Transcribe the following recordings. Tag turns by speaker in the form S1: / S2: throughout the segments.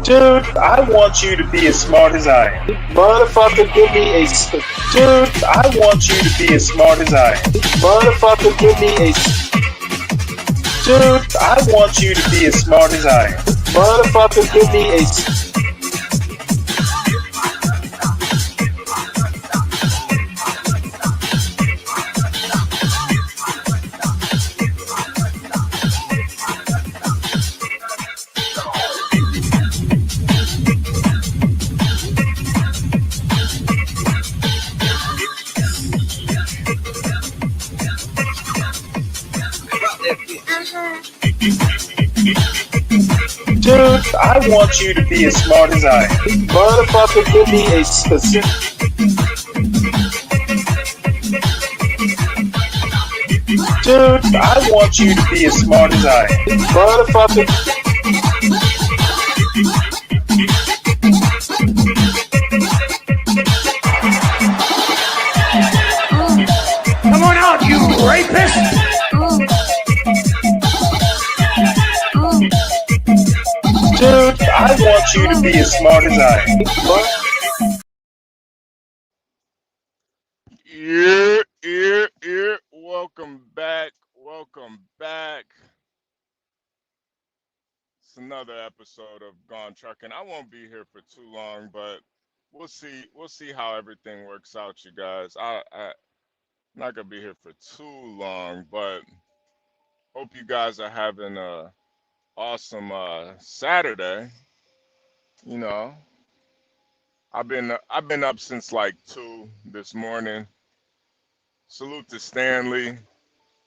S1: Dude, I want you to be as smart as I am.
S2: Motherfucker, give me a
S1: Dude, I want you to be as smart as I am.
S2: motherfucker, give me a
S1: Dude, I want you to be as smart as I am.
S2: motherfucker, give me a
S1: Dude, I want you to be as smart as I am.
S2: motherfucker, give me a specific
S1: Dude, I want you to be as smart as I am.
S2: motherfucker.
S3: Come on out, you rapist!
S1: Dude, I want you to be as smart as I am.
S4: Welcome back. Welcome back. It's another episode of Gone Trucking. I won't be here for too long, but we'll see. We'll see how everything works out, you guys. I'm not gonna be here for too long, but hope you guys are having a awesome Saturday. You know, I've been up since like 2 this morning. Salute to Stanley.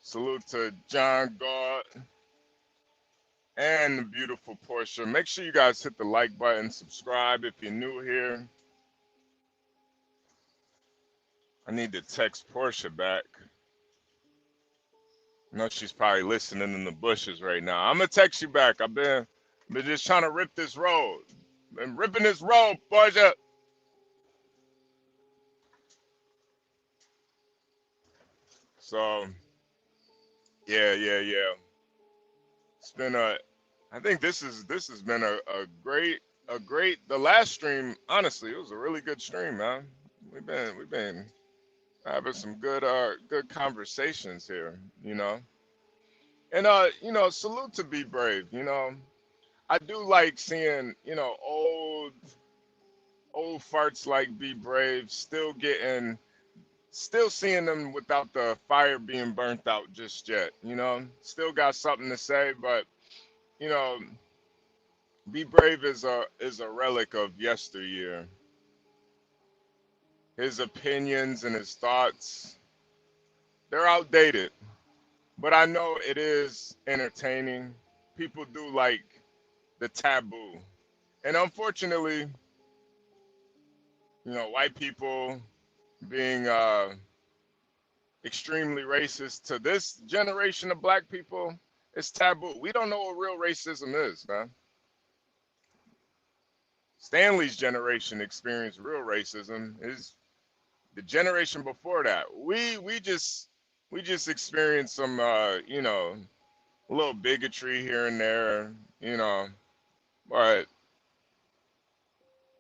S4: Salute to John Galt and the beautiful Portia. Make sure you guys hit the like button, subscribe if you're new here. I need to text Portia back. I know she's probably listening in the bushes right now. I'm gonna text you back. I've been just trying to rip this road. Been ripping this road, Portia. So yeah. It's been I think this has been a great the last stream, honestly, it was a really good stream, man. We've been having some good conversations here, you know. And salute to Be Brave, you know. I do like seeing, old farts like Be Brave still seeing them without the fire being burnt out just yet, you know. Still got something to say, but you know, Be Brave is a relic of yesteryear. His opinions and his thoughts, they're outdated, but I know it is entertaining. People do like the taboo. And unfortunately, white people being extremely racist to this generation of black people, it's taboo. We don't know what real racism is, man. Stanley's generation experienced real racism. Is the generation before that. We just experienced some a little bigotry here and there, but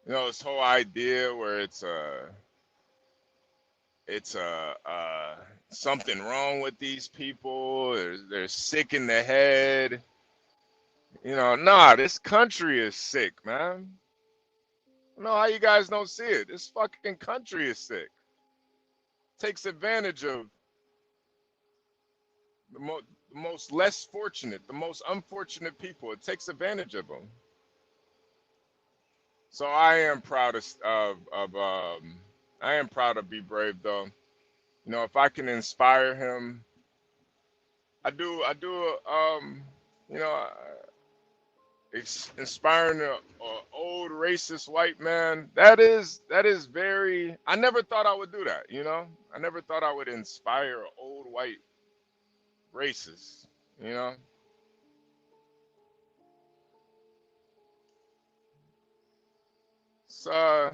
S4: this whole idea where it's something wrong with these people, they're sick in the head. Nah, this country is sick, man. I don't know how you guys don't see it. This fucking country is sick. Takes advantage of the most less fortunate, the most unfortunate people. It takes advantage of them. So I am proud I am proud of Be Brave though. If I can inspire him, I do you know inspiring a old racist white man. That is very. I never thought I would do that. I never thought I would inspire an old white racist. You know. So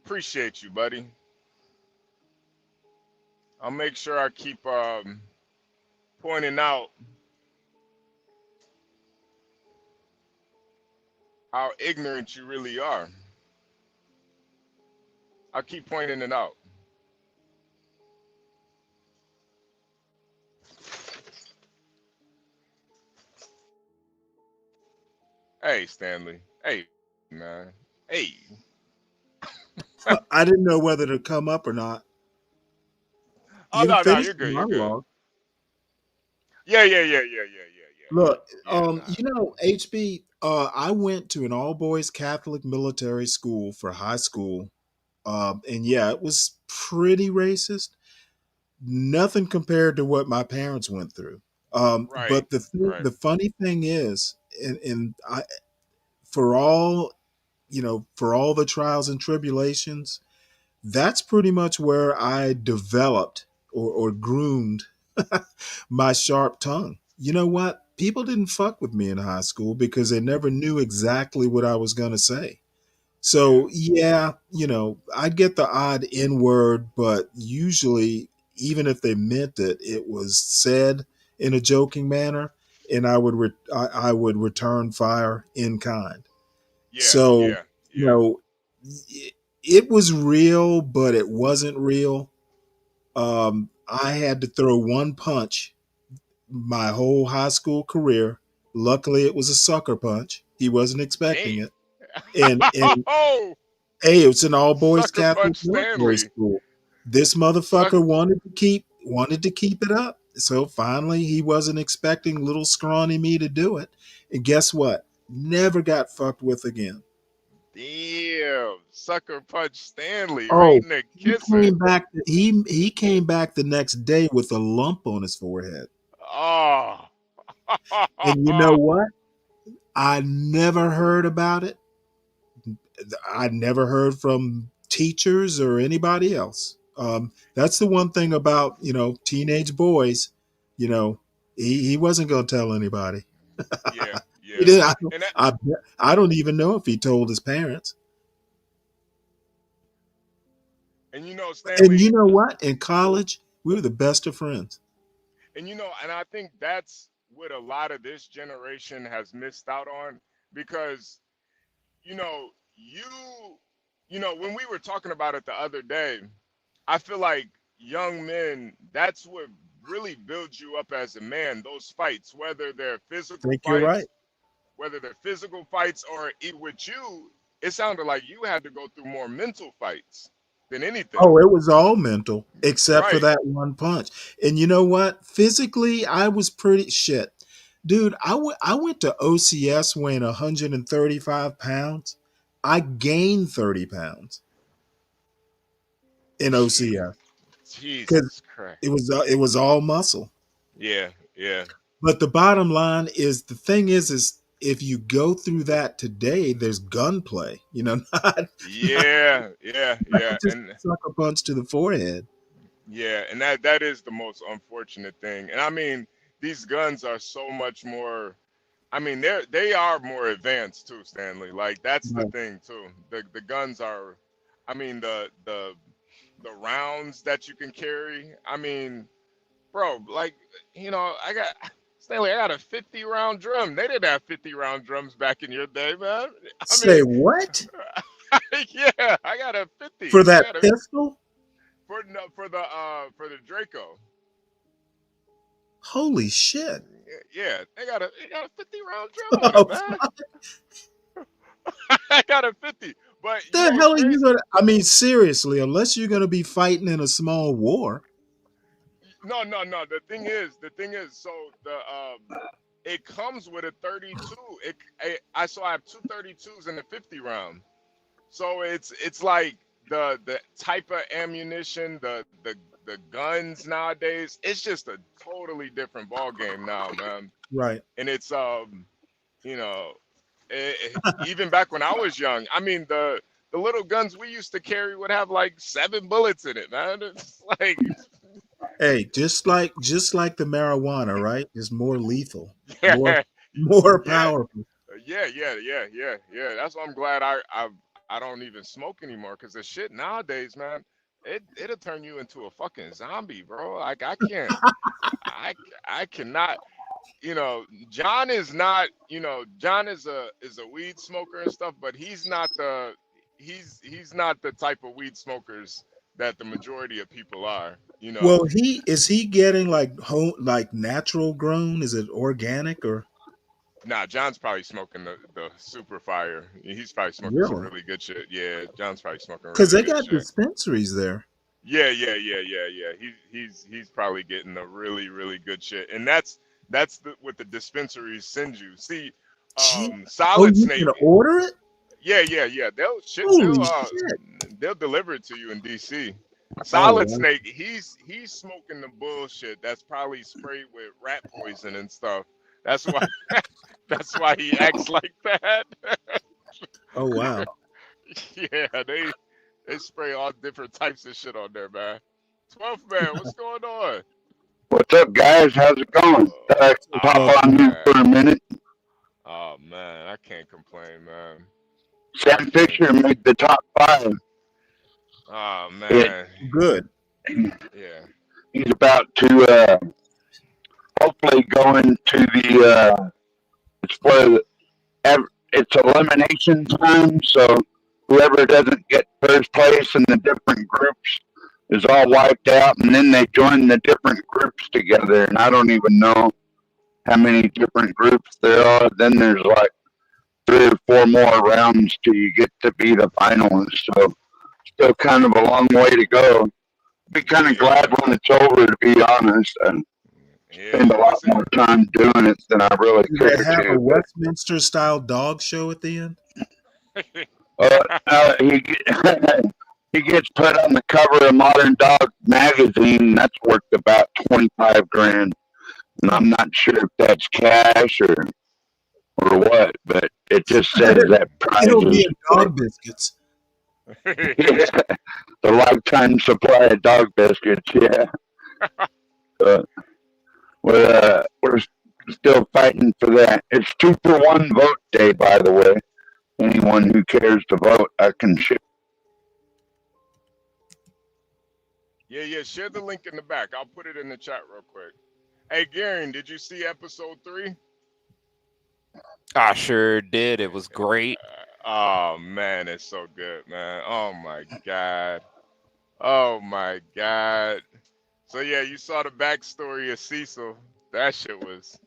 S4: appreciate you, buddy. I'll make sure I keep pointing out how ignorant you really are. I'll keep pointing it out. Hey, Stanley. Hey, man. Hey.
S5: I didn't know whether to come up or not.
S4: Oh
S5: You
S4: no, no,
S5: finished
S4: you're
S5: the
S4: good. You're good.
S5: monologue.
S4: Yeah, yeah, yeah, yeah, yeah, yeah,
S5: Look,
S4: yeah, yeah. Nah.
S5: HB, I went to an all boys Catholic military school for high school. And yeah, it was pretty racist. Nothing compared to what my parents went through.
S4: Right,
S5: But
S4: right.
S5: the funny thing is, for all, for all the trials and tribulations, that's pretty much where I developed or groomed my sharp tongue. You know what? People didn't fuck with me in high school because they never knew exactly what I was going to say.
S4: Yeah,
S5: So, yeah, I'd get the odd N word, but usually, even if they meant it, it was said in a joking manner, and I would return fire in kind.
S4: yeah,
S5: So,
S4: yeah,
S5: you
S4: yeah.
S5: know, it, it was real, but it wasn't real. I had to throw one punch my whole high school career. Luckily, it was a sucker punch. He wasn't expecting
S4: Damn.
S5: it, and
S4: Oh,
S5: hey, it's an all boys
S4: sucker
S5: Catholic
S4: punch
S5: military
S4: Stanley.
S5: school. This
S4: Suck.
S5: motherfucker wanted to keep it up. So finally, he wasn't expecting little scrawny me to do it. And guess what? Never got fucked with again.
S4: Damn. Sucker punch Stanley right
S5: Oh,
S4: in the
S5: he
S4: kisser.
S5: came back. He came back the next day with a lump on his forehead.
S4: Oh.
S5: And you know what? I never heard about it. I never heard from teachers or anybody else. That's the one thing about teenage boys. You know, he wasn't going to tell anybody.
S4: Yeah,
S5: He
S4: yeah.
S5: did.
S4: And that,
S5: I I don't even know if he told his parents.
S4: and you know,
S5: And you
S4: Stanley,
S5: know what? In college, we were the best of friends.
S4: and you know, and I think that's what a lot of this generation has missed out on because you know, when we were talking about it the other day, I feel like young men, that's what really builds you up as a man. Those fights,
S5: I think you're right.
S4: whether they're physical fights or with you, it sounded like you had to go through more mental fights than anything.
S5: Oh, it was all mental except for
S4: Right.
S5: that one punch. And you know what? Physically, I was pretty shit. Dude, I went to OCS weighing 135 pounds. I gained 30 pounds in
S4: Gee,
S5: OCS because
S4: Jesus Christ.
S5: it was all muscle.
S4: Yeah, yeah.
S5: But the bottom line is the thing is if you go through that today, there's gunplay, not
S4: Yeah, yeah, yeah.
S5: just
S4: And
S5: a sucker punch to the forehead.
S4: yeah, and that is the most unfortunate thing. And I mean, these guns are so much more. I mean, they are more advanced too, Stanley. Like that's the
S5: Right.
S4: thing too. The guns are. I mean, the rounds that you can carry. I mean, bro, like I got Stanley. I got a 50 round drum. They didn't have 50 round drums back in your day, man. I
S5: Say
S4: mean,
S5: what?
S4: yeah, I got a 50.
S5: For
S4: I
S5: that
S4: got a
S5: pistol?
S4: for no, for the Draco.
S5: Holy shit.
S4: Yeah, they got a 50 round drum with it,
S5: Oh,
S4: man. I got a 50. But you
S5: the
S4: know what's
S5: hell are you
S4: crazy?
S5: gonna? I mean, seriously, unless you're gonna be fighting in a small war.
S4: No, no, no. The thing is, so it comes with a 32. I have two 32s in the 50 round. So it's like the type of ammunition, the guns nowadays. It's just a totally different ball game now, man.
S5: Right.
S4: And it's you know, even back when I was young, I mean the little guns we used to carry would have like 7 bullets in it, man. It's like
S5: Hey, just like the marijuana, right? Is more lethal, more
S4: yeah,
S5: more
S4: yeah,
S5: powerful.
S4: yeah. That's why I'm glad I don't even smoke anymore because the shit nowadays, man, it'll turn you into a fucking zombie, bro. Like I can't, I I cannot. You know, John is not. You know, John is a weed smoker and stuff, but he's not the type of weed smokers that the majority of people are. You know,
S5: Well, he getting like like natural grown? Is it organic or
S4: nah, John's probably smoking the super fire. He's probably smoking some
S5: really?
S4: really good shit. Yeah, John's probably smoking
S5: Because
S4: really
S5: they
S4: good
S5: got
S4: shit.
S5: dispensaries there.
S4: Yeah. He's probably getting the really good shit, and that's what the dispensaries send you. See,
S5: Gee. Oh,
S4: Solid
S5: you
S4: Snake.
S5: can order it?
S4: Yeah.
S5: Holy shit!
S4: They'll deliver it to you in DC.
S5: Oh,
S4: Solid
S5: wow.
S4: Snake, he's smoking the bullshit that's probably sprayed with rat poison and stuff. That's why that's why he acts like that.
S5: Oh, wow.
S4: Yeah, they spray all different types of shit on there, man. 12th man, what's going on?
S6: What's up, guys? How's it going? I can
S5: Well,
S6: pop on here
S4: Man.
S6: for a minute.
S4: Oh man, I can't complain, man. I
S6: Sam
S4: can't
S6: Fisher
S4: complain.
S6: made the top 5.
S4: Oh
S6: It,
S4: man.
S5: good.
S4: Yeah.
S6: he's about to hopefully go into it's for it's elimination time. So whoever doesn't get first place in the different groups is all wiped out, and then they join the different groups together. And I don't even know how many different groups there are. Then there's like 3 or 4 more rounds till you get to be the finalist. So still kind of a long way to go. Be kind of
S4: Yeah.
S6: glad when it's over, to be honest, and spend
S4: Yeah.
S6: a lot
S4: What's
S6: more time doing it than I really
S5: Do
S6: care
S5: they have a
S6: to. But
S5: Westminster style dog show at the end?
S4: it?
S6: he he gets put on the cover of Modern Dog magazine. That's worth about 25 grand, and I'm not sure if that's cash or what, but it just says that prize
S5: It'll be
S6: is
S5: a dog biscuits.
S6: the lifetime supply of dog biscuits. Yeah, uh, we're still fighting for that. It's 2-for-1 vote day, by the way. Anyone who cares to vote, I can ship.
S4: Yeah. Share the link in the back. I'll put it in the chat real quick. Hey, Garen, did you see episode 3?
S7: I sure did. It was great.
S4: Oh man, it's so good, man. Oh my god. Oh my god. So yeah, you saw the backstory of Cecil. That shit was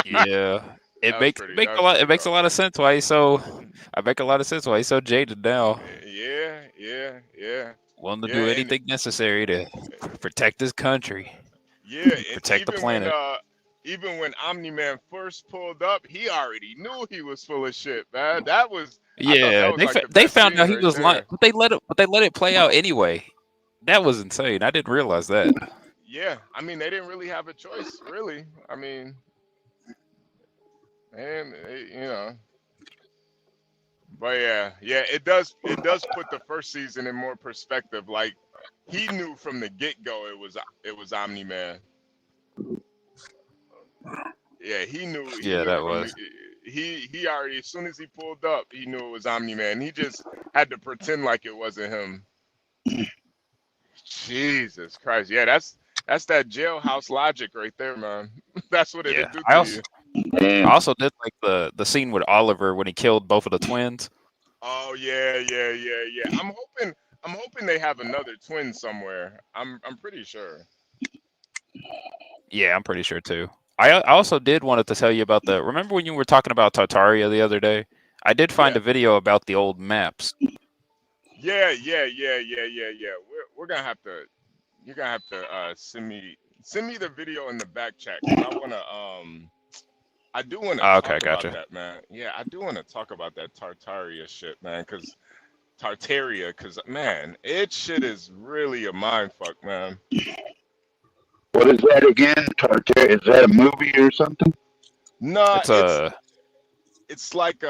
S7: Yeah. It
S4: that was
S7: makes
S4: pretty
S7: make
S4: that
S7: a
S4: was
S7: lot it
S4: pretty
S7: makes a
S4: dope.
S7: lot of sense why he's so I make a lot of sense why he's so jaded now.
S4: Yeah.
S7: Willing to
S4: Yeah,
S7: do
S4: and
S7: anything necessary to protect his country,
S4: yeah, and
S7: protect the planet.
S4: even when Omni Man first pulled up, he already knew he was full of shit, man. That was I thought that
S7: Yeah,
S4: was like the
S7: they
S4: best
S7: found
S4: scene
S7: out he
S4: right
S7: was lying,
S4: there.
S7: but they let it play out anyway. That was insane. I didn't realize that.
S4: Yeah, I mean they didn't really have a choice, really. I mean, and you know, but yeah, it does put the first season in more perspective. Like he knew from the get go it was Omni Man. Yeah, he
S7: Yeah,
S4: knew
S7: that
S4: from the
S7: was.
S4: he already as soon as he pulled up, he knew it was Omni Man. He just had to pretend like it wasn't him. Jesus Christ. Yeah, that's that jailhouse logic right there, man. That's what it'll
S7: Yeah.
S4: do to you.
S7: I
S6: Damn.
S7: also did like the scene with Oliver when he killed both of the twins.
S4: Oh yeah. I'm hoping they have another twin somewhere. I'm pretty sure.
S7: Yeah, I'm pretty sure too. I also did wanted to tell you about the. Remember when you were talking about Tartaria the other day? I did find
S4: Yeah.
S7: a video about the old maps.
S4: Yeah. We're gonna have to. You're gonna have to send me the video in the back chat because I do want to
S7: Oh,
S4: talk
S7: okay,
S4: about
S7: gotcha.
S4: that, man. Yeah, I do want to talk about that Tartaria shit, man. Cause man, it shit is really a mind fuck, man.
S6: What is that again? Tartar? Is that a movie or something?
S4: Nah,
S7: It's
S4: it's like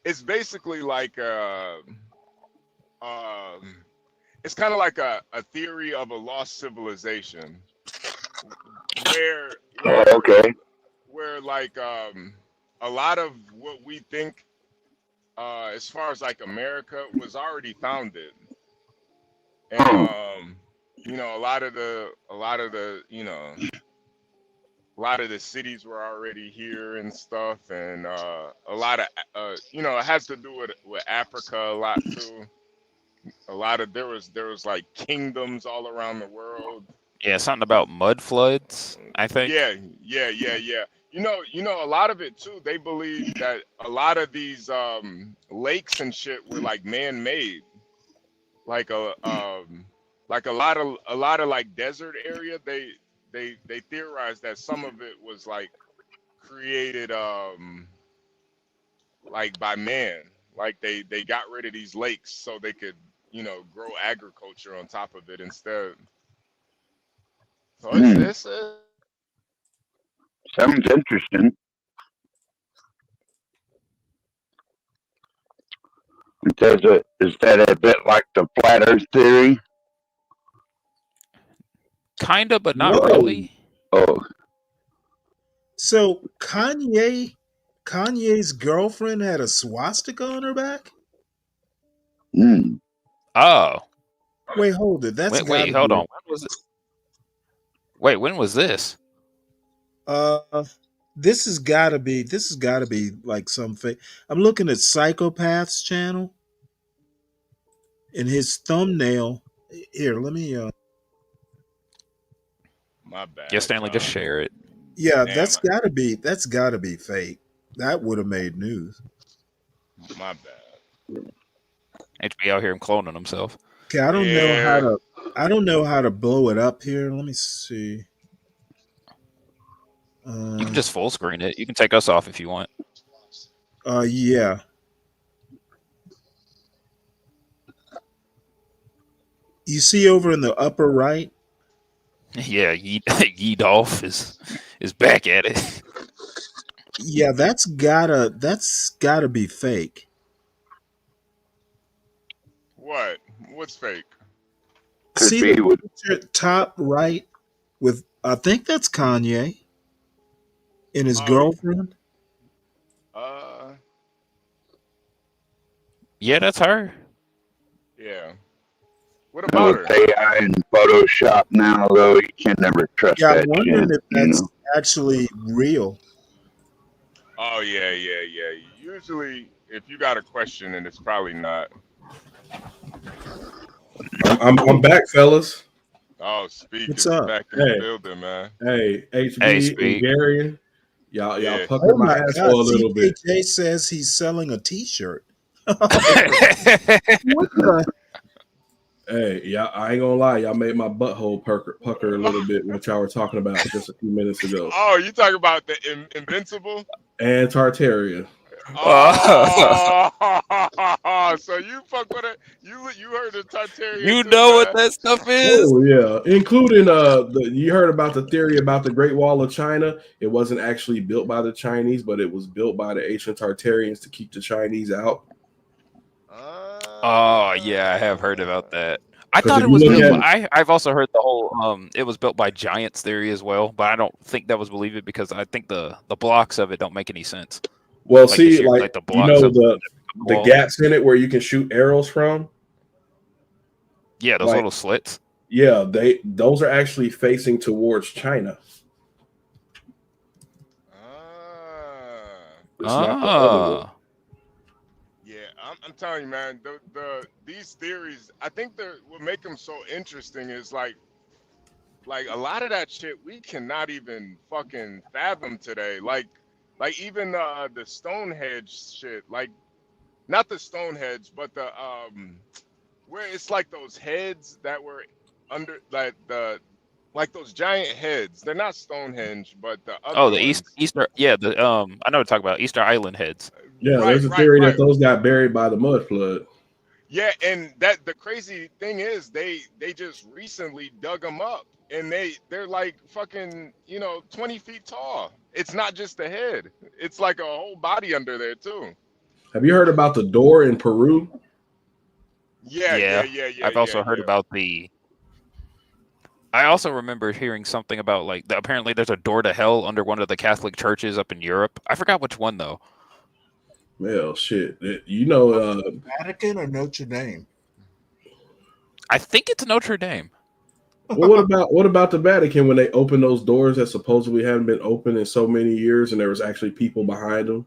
S4: it's basically like um, it's kind of like a theory of a lost civilization where
S6: Oh,
S4: where
S6: okay.
S4: where like a lot of what we think as far as like America was already founded. and
S6: Oh,
S4: a lot of the a lot of the cities were already here and stuff, and a lot of it has to do with Africa a lot too. A lot of there was like kingdoms all around the world.
S7: Yeah, something about mud floods, I think.
S4: Yeah, yeah. A lot of it too. They believe that a lot of these lakes and shit were like man-made, like a lot of like desert area. They theorized that some of it was like created like by man. Like they got rid of these lakes so they could grow agriculture on top of it instead. So it's
S6: hmm.
S4: it's uh,
S6: Sounds interesting. Is that a bit like the flat Earth theory?
S7: Kinda, but not
S5: Whoa.
S7: really.
S6: Oh,
S5: So Kanye's girlfriend had a swastika on her back?
S6: hmm.
S7: Oh,
S5: Wait, hold it. That's
S7: wait,
S5: gotta
S7: hold
S5: be
S7: on. When was it? Wait, when was this?
S5: this has gotta be like some fake. I'm looking at Psychopath's channel and his thumbnail. Here, let me
S4: my
S7: Yeah,
S4: bad,
S7: Stanley, just
S4: John.
S7: share it.
S5: yeah,
S4: Damn,
S5: that's gotta be fake. That would have made news.
S4: my bad.
S7: HB out here and cloning himself.
S5: Okay, I don't know how
S4: Yeah,
S5: to blow it up here. Let me see.
S7: You can
S5: Uh,
S7: just full screen it. You can take us off if you want.
S5: yeah. You see over in the upper right?
S7: Yeah, Yeedolf is back at it.
S5: Yeah, that's gotta be fake.
S4: what? What's fake?
S6: Could
S5: See the
S6: be with.
S5: picture at top right with I think that's Kanye and his
S4: Oh,
S5: girlfriend.
S4: uh,
S7: Yeah, that's her.
S4: yeah. What about
S6: With
S4: her?
S6: AI and Photoshop now, though, you can never trust
S5: Yeah, I'm
S6: that
S5: wondering
S6: shit.
S5: if that's actually real.
S4: Oh yeah. Usually, if you got a question, and it's probably not.
S8: I'm back, fellas.
S4: Oh, Speak
S5: What's
S4: is
S5: up?
S4: back in the
S8: Hey,
S4: building, man.
S8: hey,
S7: Hey,
S8: HB and
S7: Speak.
S8: Garion, y'all
S4: Yeah.
S8: puckered
S5: Oh
S8: my
S5: my
S8: ass
S5: God!
S8: for a little bit.
S5: CKJ says he's selling a T-shirt. What the?
S8: Hey, y'all, I ain't gonna lie, y'all made my butthole pucker a little bit what y'all were talking about just a few minutes ago.
S4: Oh, you talking about the Invincible?
S8: And Tartaria.
S4: Oh, so you fuck with it? You heard of Tartaria
S7: You
S4: too,
S7: know what
S4: man?
S7: that stuff is?
S8: Oh yeah, including you heard about the theory about the Great Wall of China. It wasn't actually built by the Chinese, but it was built by the ancient Tartarians to keep the Chinese out.
S7: Oh yeah, I have heard about that. I
S8: Because
S7: thought
S8: if
S7: it
S8: you
S7: was
S8: look
S7: built
S8: at
S7: by, I've also heard the whole it was built by giants theory as well, but I don't think that was believed because I think the blocks of it don't make any sense.
S8: well,
S7: Like the
S8: see,
S7: sheer
S8: like
S7: like the blocks of
S8: the
S7: wall.
S8: gaps in it where you can shoot arrows from.
S7: Yeah, those
S8: Like,
S7: little slits.
S8: yeah, those are actually facing towards China.
S4: Ah,
S8: It's not the other way.
S7: Ah.
S4: yeah. I'm telling you, man. These theories, I think what make them so interesting is like a lot of that shit we cannot even fucking fathom today. Like even the Stonehenge shit. Like not the Stonehenge, but the where it's like those heads that were under like those giant heads. They're not Stonehenge, but the
S7: Oh,
S4: other
S7: the
S4: ones.
S7: Easter. Yeah, the I know what you're talking about. Easter Island heads.
S8: Yeah,
S4: Right,
S8: there's a
S4: right,
S8: theory that
S4: right.
S8: those got buried by the mud flood.
S4: Yeah, and that the crazy thing is they just recently dug them up, and they're like fucking 20 feet tall. It's not just the head; it's like a whole body under there too.
S8: Have you heard about the door in Peru?
S7: Yeah. I've also heard
S4: Yeah.
S7: about the I also remember hearing something about like apparently there's a door to hell under one of the Catholic churches up in Europe. I forgot which one though.
S8: Well, shit,
S5: Vatican or Notre Dame?
S7: I think it's Notre Dame.
S8: Well, what about the Vatican when they opened those doors that supposedly hadn't been open in so many years, and there was actually people behind them?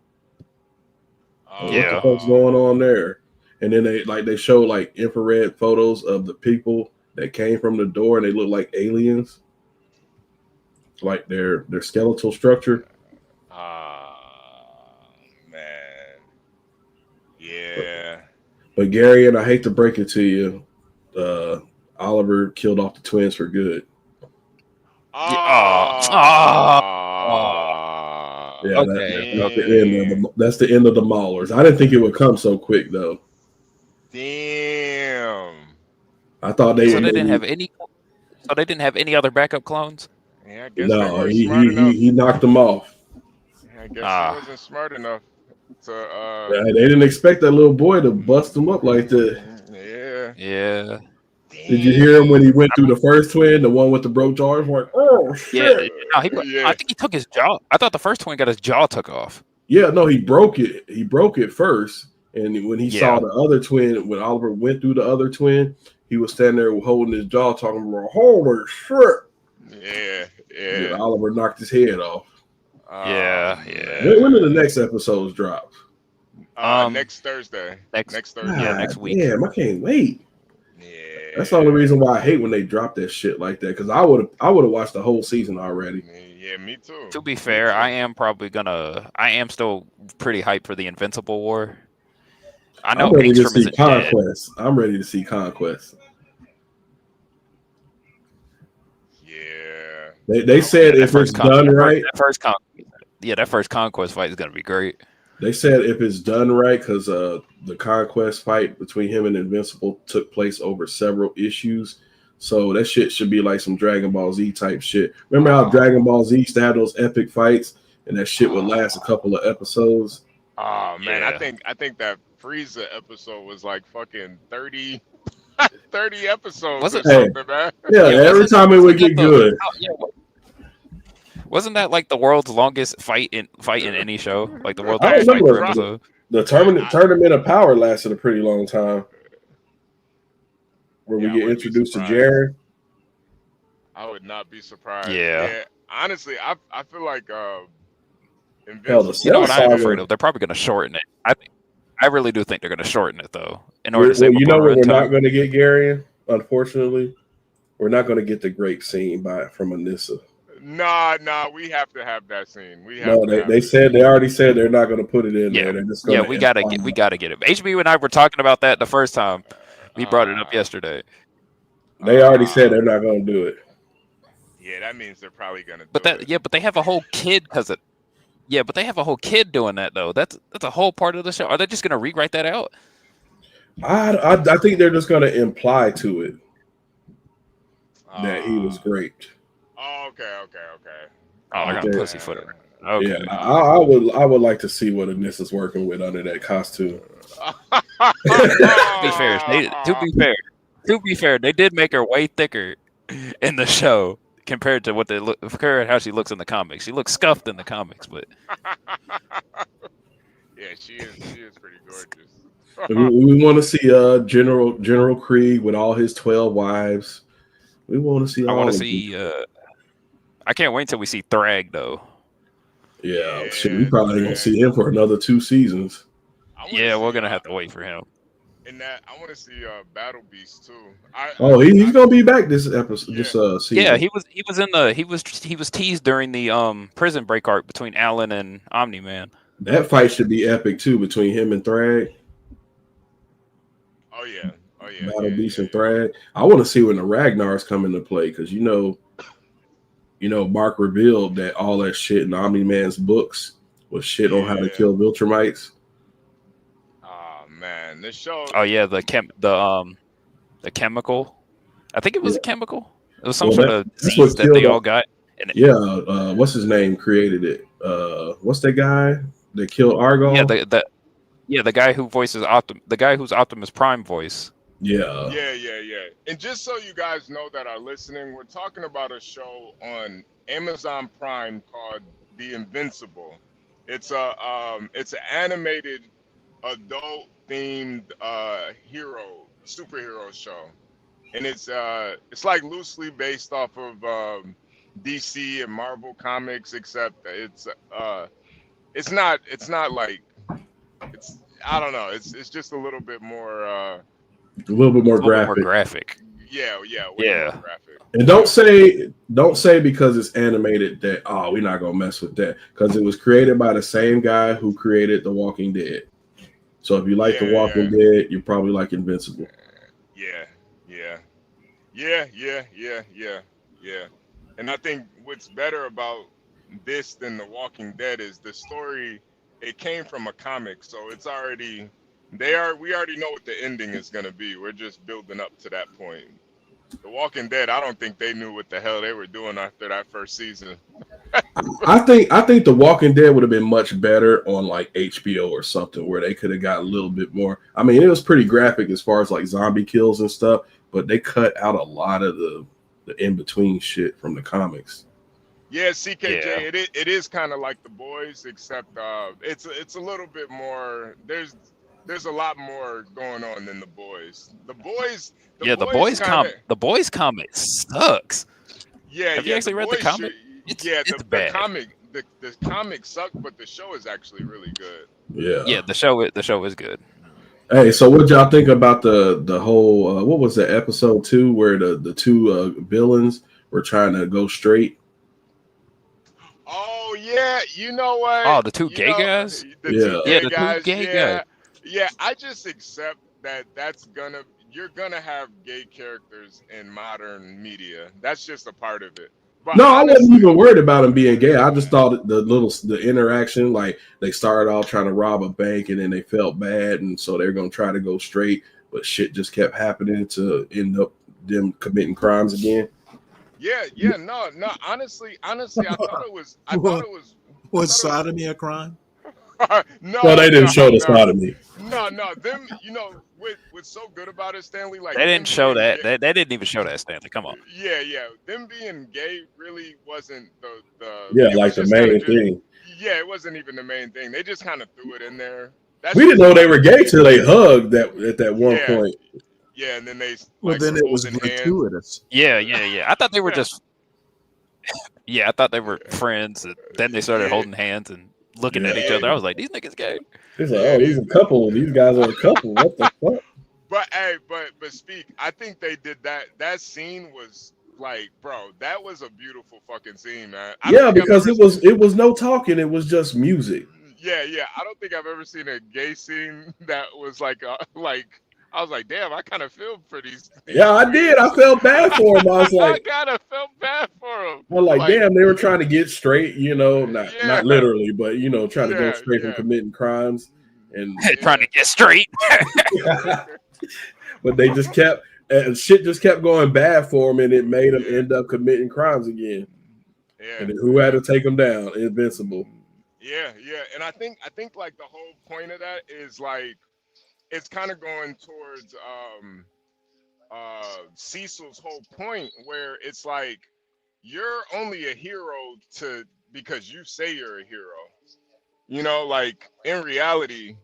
S8: Like, what the
S7: Yeah.
S8: fuck's going on there? And then they show like infrared photos of the people that came from the door, and they look like aliens, like their skeletal structure.
S4: Man. Yeah.
S8: But Gary, and I hate to break it to you, Oliver killed off the twins for good.
S7: Oh.
S8: Yeah,
S7: Okay.
S8: that's the end of the Maulers. I didn't think it would come so quick though.
S4: Damn.
S8: I thought
S7: So they didn't have any. So they didn't have any other backup clones.
S4: Yeah, I guess they
S8: No,
S4: weren't smart enough.
S8: he knocked them off.
S4: Yeah, I guess he wasn't smart enough to.
S8: Yeah, they didn't expect that little boy to bust them up like that.
S4: Yeah.
S7: Yeah.
S8: Did you hear him when he went through the first twin, the one with the broke jaw? Like, oh shit!
S7: Yeah. No, I think he took his jaw. I thought the first twin got his jaw took off.
S8: Yeah, no, he broke it. He broke it first, and when he saw the other twin, when Oliver went through the other twin, he was standing there holding his jaw, talking about, "Holy shit!"
S4: Yeah.
S8: Oliver knocked his head off.
S7: Yeah.
S8: When do the next episodes drop?
S4: Next Thursday. Next Thursday.
S7: Yeah, next week.
S8: Damn, I can't wait.
S4: Yeah.
S8: That's the only reason why I hate when they drop that shit like that, because I would have watched the whole season already.
S4: Yeah, me too.
S7: To be fair, I am still pretty hyped for the Invincible War. I know
S8: I'm ready to
S7: Angstrom
S8: see
S7: isn't dead.
S8: Conquest. I'm ready to see Conquest.
S4: Yeah.
S8: They said if it's done right.
S7: That first Conquest fight is gonna be great.
S8: They said if it's done right, because the Conquest fight between him and Invincible took place over several issues. So that shit should be like some Dragon Ball Z type shit. Remember how Dragon Ball Z used to have those epic fights, and that shit would last a couple of episodes?
S4: Oh man,
S7: Yeah.
S4: I think that Frieza episode was like fucking 30 episodes
S7: Was
S4: or
S7: it?
S4: something, man.
S8: Yeah, every time it would get good.
S7: Wasn't that like the world's longest fight in any show? Like the world's
S8: I
S7: longest fight per
S8: remember
S7: episode.
S8: the tournament of power lasted a pretty long time. Where we
S4: I
S8: get
S4: wouldn't be
S8: introduced to
S4: surprised.
S8: Jaren.
S4: I would not be surprised.
S7: Yeah.
S4: Honestly, I feel like
S8: Hell,
S4: Invincible.
S7: You know what I'm
S8: Saga.
S7: afraid of? They're probably gonna shorten it. I really do think they're gonna shorten it though, in order to save
S8: You know what we're not
S7: runtime.
S8: going to get, Gary? Unfortunately, we're not going to get the great scene from Anissa.
S4: Nah, we have to have that scene.
S8: They already said they're not going to put it in
S7: Yeah.
S8: there. They're just going
S7: Yeah, we gotta get it. HB and I were talking about that the first time. We brought it up yesterday.
S8: They already said they're not going to do it.
S4: Yeah, that means they're probably gonna.
S7: But they have a whole kid but they have a whole kid doing that though. That's a whole part of the show. Are they just gonna rewrite that out?
S8: I think they're just going to imply to it that he was great.
S4: Oh, okay.
S7: Oh, they're gonna pussyfoot it. Okay.
S8: Yeah, I would like to see what Anissa's working with under that costume.
S7: To be fair, they did make her way thicker in the show compared to compared to how she looks in the comics. She looks scuffed in the comics, but
S4: Yeah, she is pretty gorgeous.
S8: We want to see General Krieg with all his 12 wives. We want to see.
S7: I want to see. I can't wait until we see Thrag though.
S8: Yeah, shit, we probably ain't gonna see him for another 2 seasons.
S7: Yeah, we're gonna have to wait for him.
S4: And that I want to see Battle Beast too.
S8: He's gonna be back this episode. This season.
S7: Yeah, he was teased during the prison break arc between Alan and Omni Man.
S8: That fight should be epic too between him and Thrag.
S4: Oh yeah.
S8: Battle Beast and Thrag. I want to see when the Ragnars come into play because you know, Mark revealed that all that shit in Omni Man's books was shit on how to kill Viltrumites.
S4: Oh man, this show.
S7: Oh yeah, the chemical. I think it was a chemical. It was some sort of disease that they all got.
S8: What's his name created it? What's that guy that killed Argyle?
S7: Yeah, the guy who voices the guy who's Optimus Prime voice.
S4: Yeah. And just so you guys know that are listening, we're talking about a show on Amazon Prime called The Invincible. It's an animated adult themed superhero show. and it's like loosely based off of DC and Marvel comics, except it's not like it's I don't know. It's just a little bit more.
S8: A little bit
S7: A
S8: more
S7: little bit more
S8: graphic.
S7: graphic.
S4: Yeah, way more
S7: Yeah.
S4: graphic.
S8: And don't say because it's animated that we're not gonna mess with that, because it was created by the same guy who created The Walking Dead. So if you like The Walking Dead, you probably like Invincible.
S4: Yeah, yeah, yeah. And I think what's better about this than The Walking Dead is the story. It came from a comic, so it's already we already know what the ending is gonna be. We're just building up to that point. The Walking Dead, I don't think they knew what the hell they were doing after that first season.
S8: I think The Walking Dead would have been much better on like HBO or something, where they could have got a little bit more. I mean, it was pretty graphic as far as like zombie kills and stuff, but they cut out a lot of the in between shit from the comics.
S4: Yeah, CKJ,
S7: Yeah.
S4: it is kind of like The Boys, except it's a little bit more. There's a lot more going on than The Boys. The
S7: Yeah,
S4: Boys kind of.
S7: the boys comic sucks.
S4: Yeah,
S7: Have you actually read the comic?
S4: Yeah,
S7: It's
S4: the
S7: bad.
S4: comic sucked, but the show is actually really good.
S7: Yeah, the show is good.
S8: Hey, so what y'all think about the whole what was the episode 2 where the two villains were trying to go straight?
S4: Oh yeah, you know what?
S7: Oh, the two gay guys?
S4: The
S8: Yeah.
S4: two
S7: Yeah,
S4: gay
S7: the two
S4: guys.
S7: gay
S4: Yeah,
S7: guys.
S4: yeah. I just accept that you're gonna have gay characters in modern media. That's just a part of it. But
S8: No, I wasn't
S4: honestly,
S8: even worried about him being gay. I just thought the interaction, like they started off trying to rob a bank and then they felt bad, and so they're gonna try to go straight, but shit just kept happening to end up them committing crimes again.
S4: yeah, no. Honestly, I thought it was. I thought it was.
S5: Was sodomy a crime?
S4: No,
S8: Well, they didn't
S4: no,
S8: show the
S4: no.
S8: sodomy.
S4: No. Them, what's so good about it, Stanley? Like
S7: They
S4: them
S7: didn't show
S4: being
S7: that.
S4: gay-
S7: They didn't even show that, Stanley. Come on.
S4: Yeah. Them being gay really wasn't the.
S8: Yeah,
S4: It
S8: like
S4: was
S8: the
S4: just kinda
S8: main thing.
S4: Yeah, it wasn't even the main thing. They just kind of threw it in there.
S8: We didn't know they were gay till they hugged at that one
S4: Yeah.
S8: point.
S4: Yeah, and then they
S5: Well,
S4: like
S5: then
S4: were
S5: it was
S4: holding hands.
S5: gratuitous.
S7: Yeah. I thought they were
S4: Yeah.
S7: just. Yeah, I thought they were friends. And then they started
S4: Yeah.
S7: holding hands and looking at each
S4: Yeah.
S7: other. I was like, these niggas gay.
S8: It's like,
S4: Yeah,
S8: oh, these a couple. These guys are a couple. What the fuck?
S4: But hey, but speak. I think they did that. That scene was like, bro, that was a beautiful fucking scene, man. I don't
S8: Yeah,
S4: think I've
S8: because
S4: ever
S8: it was no talking. It was just music.
S4: Yeah. I don't think I've ever seen a gay scene that was like I was like, damn, I kind of feel for these.
S8: Yeah, I did. I felt bad for him. I was
S4: I
S8: like,
S4: kind of felt bad for him.
S8: I'm like, damn, they were trying to get straight, not
S4: Yeah.
S8: literally, but trying to go
S4: Yeah,
S8: straight from
S4: yeah.
S8: committing crimes, and
S7: Trying to get straight.
S8: but they just kept shit just kept going bad for him, and it made him end up committing crimes again.
S4: Yeah.
S8: And then who had to take him down? Invincible.
S4: Yeah, and I think like the whole point of that is like it's kind of going towards Cecil's whole point, where it's like you're only a hero because you say you're a hero. Like in reality,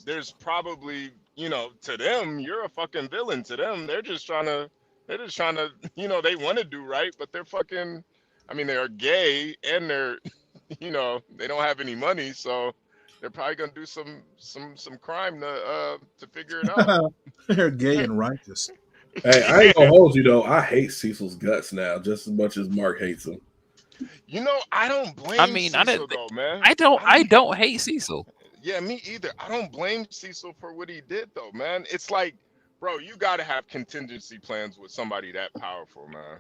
S4: there's probably to them you're a fucking villain. To them, they're just trying to they want to do right, but they're fucking. I mean, they're gay and they're they don't have any money, so they're probably gonna do some crime to figure it out.
S5: They're gay and righteous.
S8: Hey, I ain't gonna hold you though. I hate Cecil's guts now just as much as Mark hates him.
S4: I don't blame
S7: I mean,
S4: Cecil though, man.
S7: I don't hate Cecil.
S4: Yeah, me either. I don't blame Cecil for what he did though, man. It's like, bro, you gotta have contingency plans with somebody that powerful, man.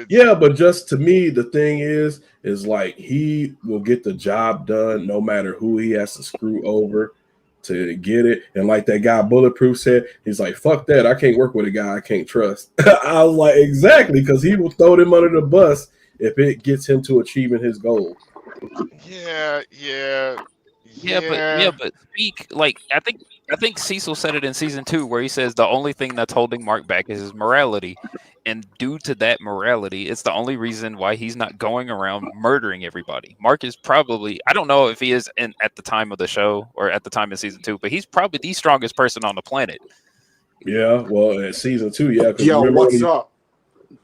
S8: Yeah, but just to me, the thing is like he will get the job done no matter who he has to screw over to get it. And like that guy Bulletproof said, he's like, fuck that. I can't work with a guy I can't trust. I was like, exactly, because he will throw them under the bus if it gets him to achieving his goal.
S7: But speak like I think Cecil said it in season 2 where he says the only thing that's holding Mark back is his morality, and due to that morality, it's the only reason why he's not going around murdering everybody. Mark is probably, I don't know if he is at the time of the show or at the time of season 2, but he's probably the strongest person on the planet,
S8: Yeah, well, at season 2, yeah.
S9: Yo, what's up?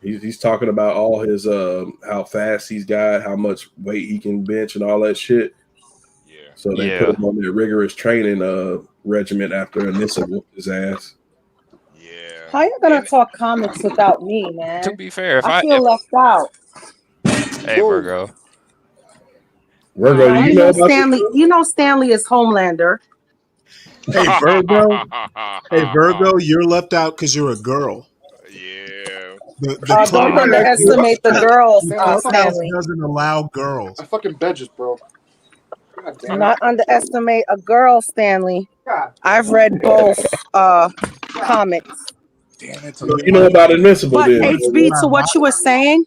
S8: He's talking about all his how fast he's got, how much weight he can bench, and all that shit.
S4: Yeah.
S8: So they put him on their rigorous training regimen after Anissa whooped his ass.
S4: Yeah.
S10: How you gonna talk comics without me, man?
S7: To be fair,
S10: I feel left out.
S7: Hey, Virgo.
S8: Virgo, do you know about
S10: Stanley? You know Stanley is Homelander.
S5: Hey, Virgo. Hey, Virgo, you're left out because you're a girl.
S4: Yeah.
S10: Don't underestimate the girls,
S5: The clubhouse
S10: Stanley.
S5: doesn't allow girls.
S9: My fucking bed just broke.
S10: Do not underestimate a girl, Stanley. I've read both comics.
S9: Damn it!
S8: You know about Invincible,
S10: But
S8: then?
S10: HB, to what you were saying,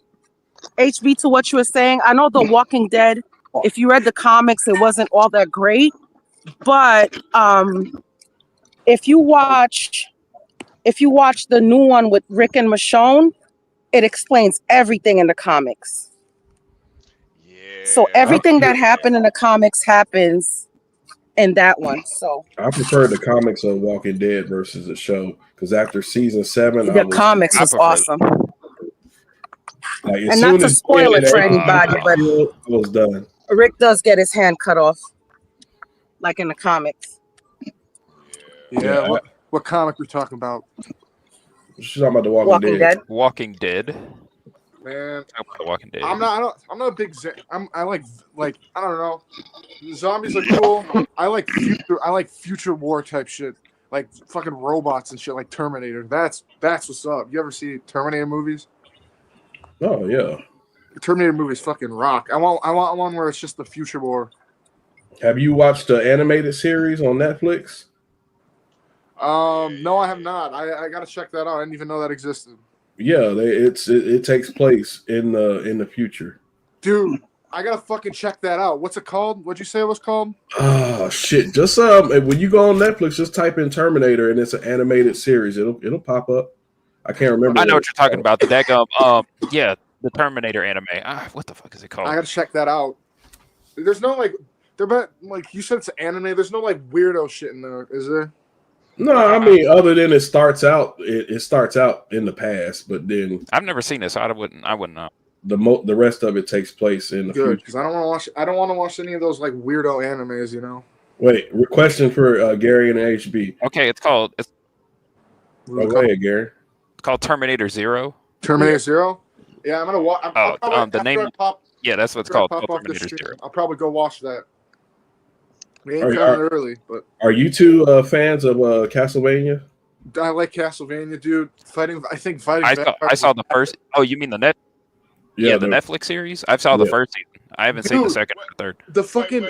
S10: I know The Walking Dead. If you read the comics, it wasn't all that great. But if you watch the new one with Rick and Michonne, it explains everything in the comics.
S4: Yeah.
S10: So everything that happened in the comics happens in that one. So
S8: I prefer the comics of Walking Dead versus the show because after season 7,
S10: the comics was awesome.
S8: Like,
S10: and not to spoil it for anybody, but
S8: I was done.
S10: Rick does get his hand cut off, like in the comics.
S9: Yeah. What comic we're talking about?
S8: She's talking about the Walking Dead.
S7: Walking Dead.
S9: Man,
S7: The Walking Dead.
S9: I'm not a big. I like I don't know. Zombies are cool. I like future war type shit, like fucking robots and shit, like Terminator. That's what's up. You ever see Terminator movies?
S8: Oh yeah.
S9: The Terminator movies fucking rock. I want one where it's just the future war.
S8: Have you watched the animated series on Netflix?
S9: No, I have not. I gotta check that out. I didn't even know that existed.
S8: Yeah, it takes place in the future.
S9: Dude, I gotta fucking check that out. What's it called? What'd you say it was called?
S8: Oh shit! Just when you go on Netflix, just type in Terminator and it's an animated series. It'll pop up. I can't remember.
S7: I know what you're talking about. The daggum, yeah, the Terminator anime. What the fuck is it called?
S9: I gotta check that out. There's no like you said it's anime. There's no like weirdo shit in there, is there?
S8: No, I mean other than it starts out in the past, but then
S7: I've never seen this, so I wouldn't know.
S8: The rest of it takes place in the future.
S9: Good, because I don't want to watch any of those like weirdo animes, you know.
S8: Wait, question for Gary and HB.
S7: Okay, it's called.
S8: Go ahead, Gary.
S7: It's called Terminator Zero.
S9: Terminator Zero. Yeah, I'm gonna watch.
S7: The name. Yeah, that's what it's called. Terminator Zero.
S9: I'll probably go watch that. We ain't coming early, but
S8: are you two fans of Castlevania?
S9: I like Castlevania, dude. I
S7: saw the first. Oh, you mean the net? Yeah, the Netflix series. I saw the first season. I haven't seen the second or third.
S9: The fucking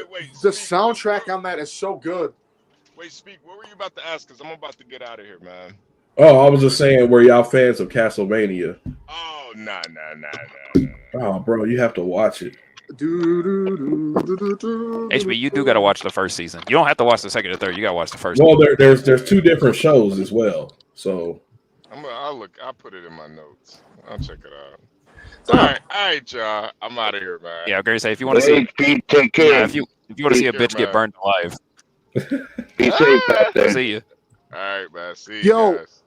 S9: the soundtrack on that is so good.
S4: Wait, Speak. What were you about to ask? Because I'm about to get out of here, man.
S8: Oh, I was just saying, were y'all fans of Castlevania?
S4: Oh, nah.
S8: Oh, bro, you have to watch it.
S7: HB, you do got to watch the first season. You don't have to watch the second or third. You got to watch the first.
S8: Well, there's two different shows as well. So
S4: I'll put it in my notes. I'll check it out. All right, y'all. I'm out of here, man.
S7: Yeah, Gary say if you want to see,
S6: take care.
S7: if you want to see a bitch get burned alive,
S6: be safe out there.
S7: See you.
S4: All right, man. See you.
S9: Yo,
S4: guys.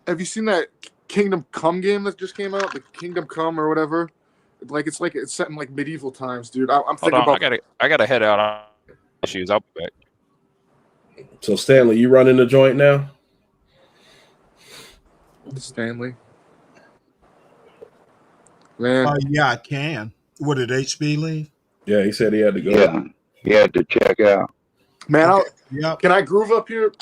S9: Have you seen that Kingdom Come game that just came out? The Kingdom Come or whatever. It's set in like medieval times, dude. I'm thinking about.
S7: I gotta head out on issues. I'll be back.
S8: So Stanley, you running the joint now?
S9: Stanley. Man.
S5: Yeah, I can. What did HB leave?
S8: Yeah, he said he had to go.
S6: Yeah, he had to check out.
S9: Man,
S5: Yep.
S9: Can I groove up here?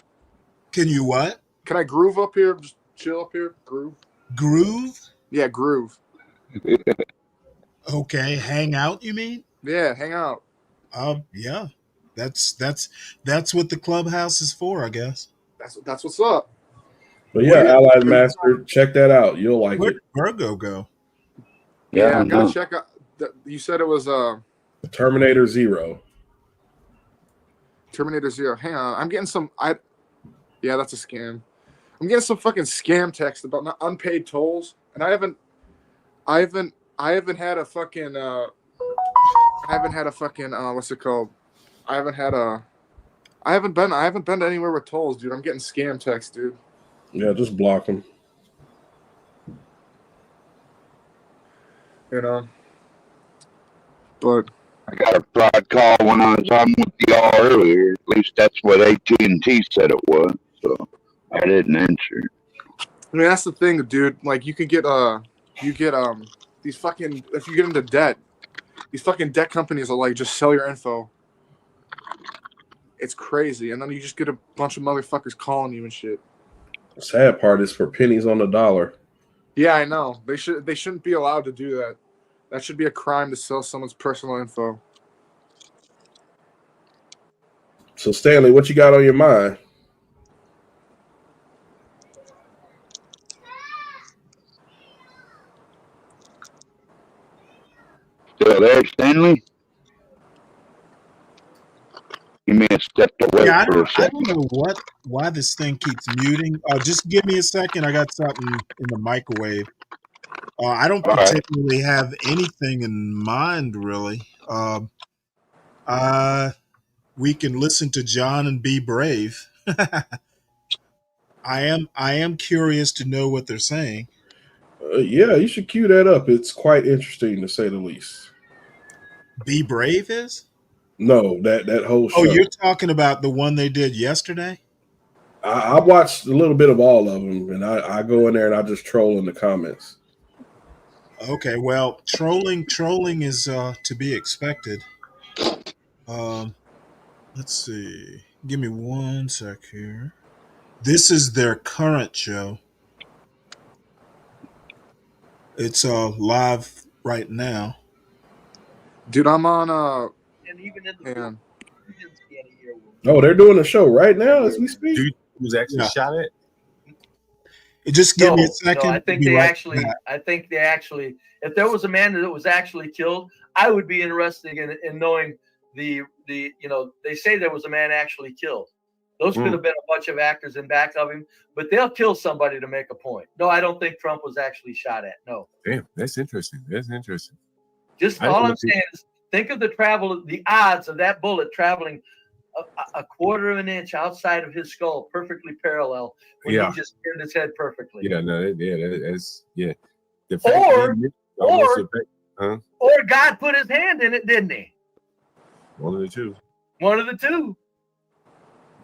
S5: Can you what?
S9: Can I groove up here? Just chill up here. Groove.
S5: Groove?
S9: Yeah, groove.
S5: Okay, hang out. You mean?
S9: Yeah, hang out.
S5: Yeah. That's what the clubhouse is for, I guess.
S9: That's what's up.
S8: But yeah, Allied Master, check that out. You'll like
S5: Where'd
S8: it.
S5: Virgo go?
S9: Yeah, I gotta check out. You said it was
S8: Terminator Zero.
S9: Terminator Zero. Hang on, I'm getting some. Yeah, that's a scam. I'm getting some fucking scam text about unpaid tolls, and I haven't had a fucking. What's it called? I haven't been anywhere with tolls, dude. I'm getting scam text, dude.
S8: Yeah, just block them.
S9: You know. But
S6: I got a fraud call when I was on with y'all earlier. At least that's what AT&T said it was. So I didn't answer.
S9: I mean, that's the thing, dude. Like, you can get these fucking, if you get into debt, these fucking debt companies will like just sell your info. It's crazy, and then you just get a bunch of motherfuckers calling you and shit.
S8: The sad part is for pennies on the dollar.
S9: Yeah, I know. They shouldn't be allowed to do that. That should be a crime to sell someone's personal info.
S8: So Stanley, what you got on your mind?
S6: Still there, Stanley? You may have stepped away
S5: Yeah,
S6: for a
S5: I
S6: second.
S5: don't know why this thing keeps muting. Just give me a second. I got something in the microwave. I don't
S6: All right.
S5: particularly have anything in mind, really. We can listen to John and be brave. I am curious to know what they're saying.
S8: Yeah, you should cue that up. It's quite interesting to say the least.
S5: Be brave is?
S8: No, that whole show.
S5: Oh, you're talking about the one they did yesterday?
S8: I watched a little bit of all of them, and I go in there and I just troll in the comments.
S5: Okay, well, trolling is to be expected. Let's see. Give me 1 sec here. This is their current show. It's live right now.
S9: Dude, I'm on
S11: And even in the
S9: man.
S8: Oh, they're doing a show right now as we speak.
S12: Dude was actually shot at.
S5: Just give me a second.
S11: No, I think they actually. If there was a man that was actually killed, I would be interested in knowing the. They say there was a man actually killed. Those could have been a bunch of actors in back of him, but they'll kill somebody to make a point. No, I don't think Trump was actually shot at. No.
S12: Damn, that's interesting.
S11: Just all I'm saying is think of the odds of that bullet traveling a quarter of an inch outside of his skull, perfectly parallel, when he just turned his head perfectly.
S12: Yeah, no, that's. The
S11: fact or God put his hand in it, didn't he?
S12: One of the two.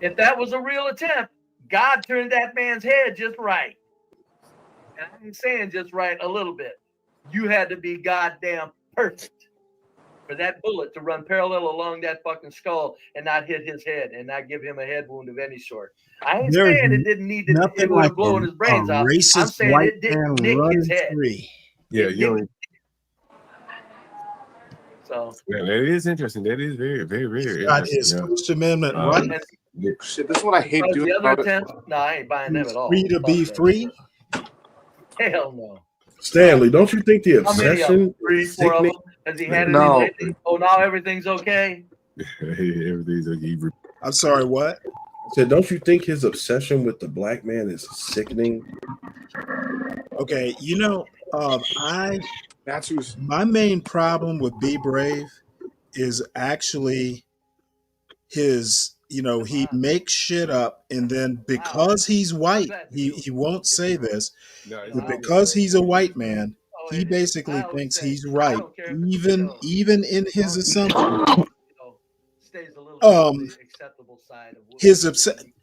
S11: If that was a real attempt, God turned that man's head just right. And I ain't saying just right a little bit. You had to be goddamn perfect for that bullet to run parallel along that fucking skull and not hit his head and not give him a head wound of any sort. I ain't saying it didn't need to it would have blown his brains out. I'm saying it didn't nick his head.
S12: Yeah, you know.
S11: So
S12: yeah, that is interesting. That is very, very, very
S5: got
S12: interesting.
S5: his First Amendment right.
S9: Shit, this is what I hate doing.
S11: The other attempts, no, I ain't buying them at all.
S5: Free to be free?
S11: Hell no.
S8: Stanley, don't you think the obsession?
S11: 3, 4 of them? Has he had
S9: No.
S11: any lately? Oh, now everything's okay?
S12: Everything's okay.
S5: I'm sorry, what?
S8: I said, don't you think his obsession with the black man is sickening?
S5: Okay,
S9: That's who's
S5: my main problem with Be Brave is actually his, he makes shit up, and then because he's white, he won't say this, but because he's a white man, he basically thinks he's right, even in his assumption. His obsession.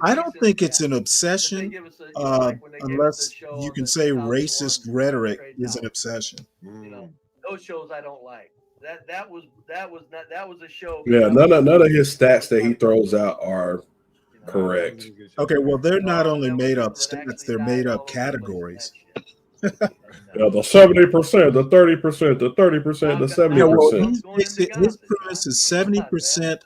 S5: I don't think it's an obsession, unless you can say racist rhetoric is an obsession.
S11: Those shows I don't like. That was a show.
S8: Yeah, none of his stats that he throws out are correct.
S5: Okay, well, they're not only made up stats; they're made up categories.
S8: Yeah, the 70%, the 30%, the 30%, the 70%.
S5: His premise is 70%.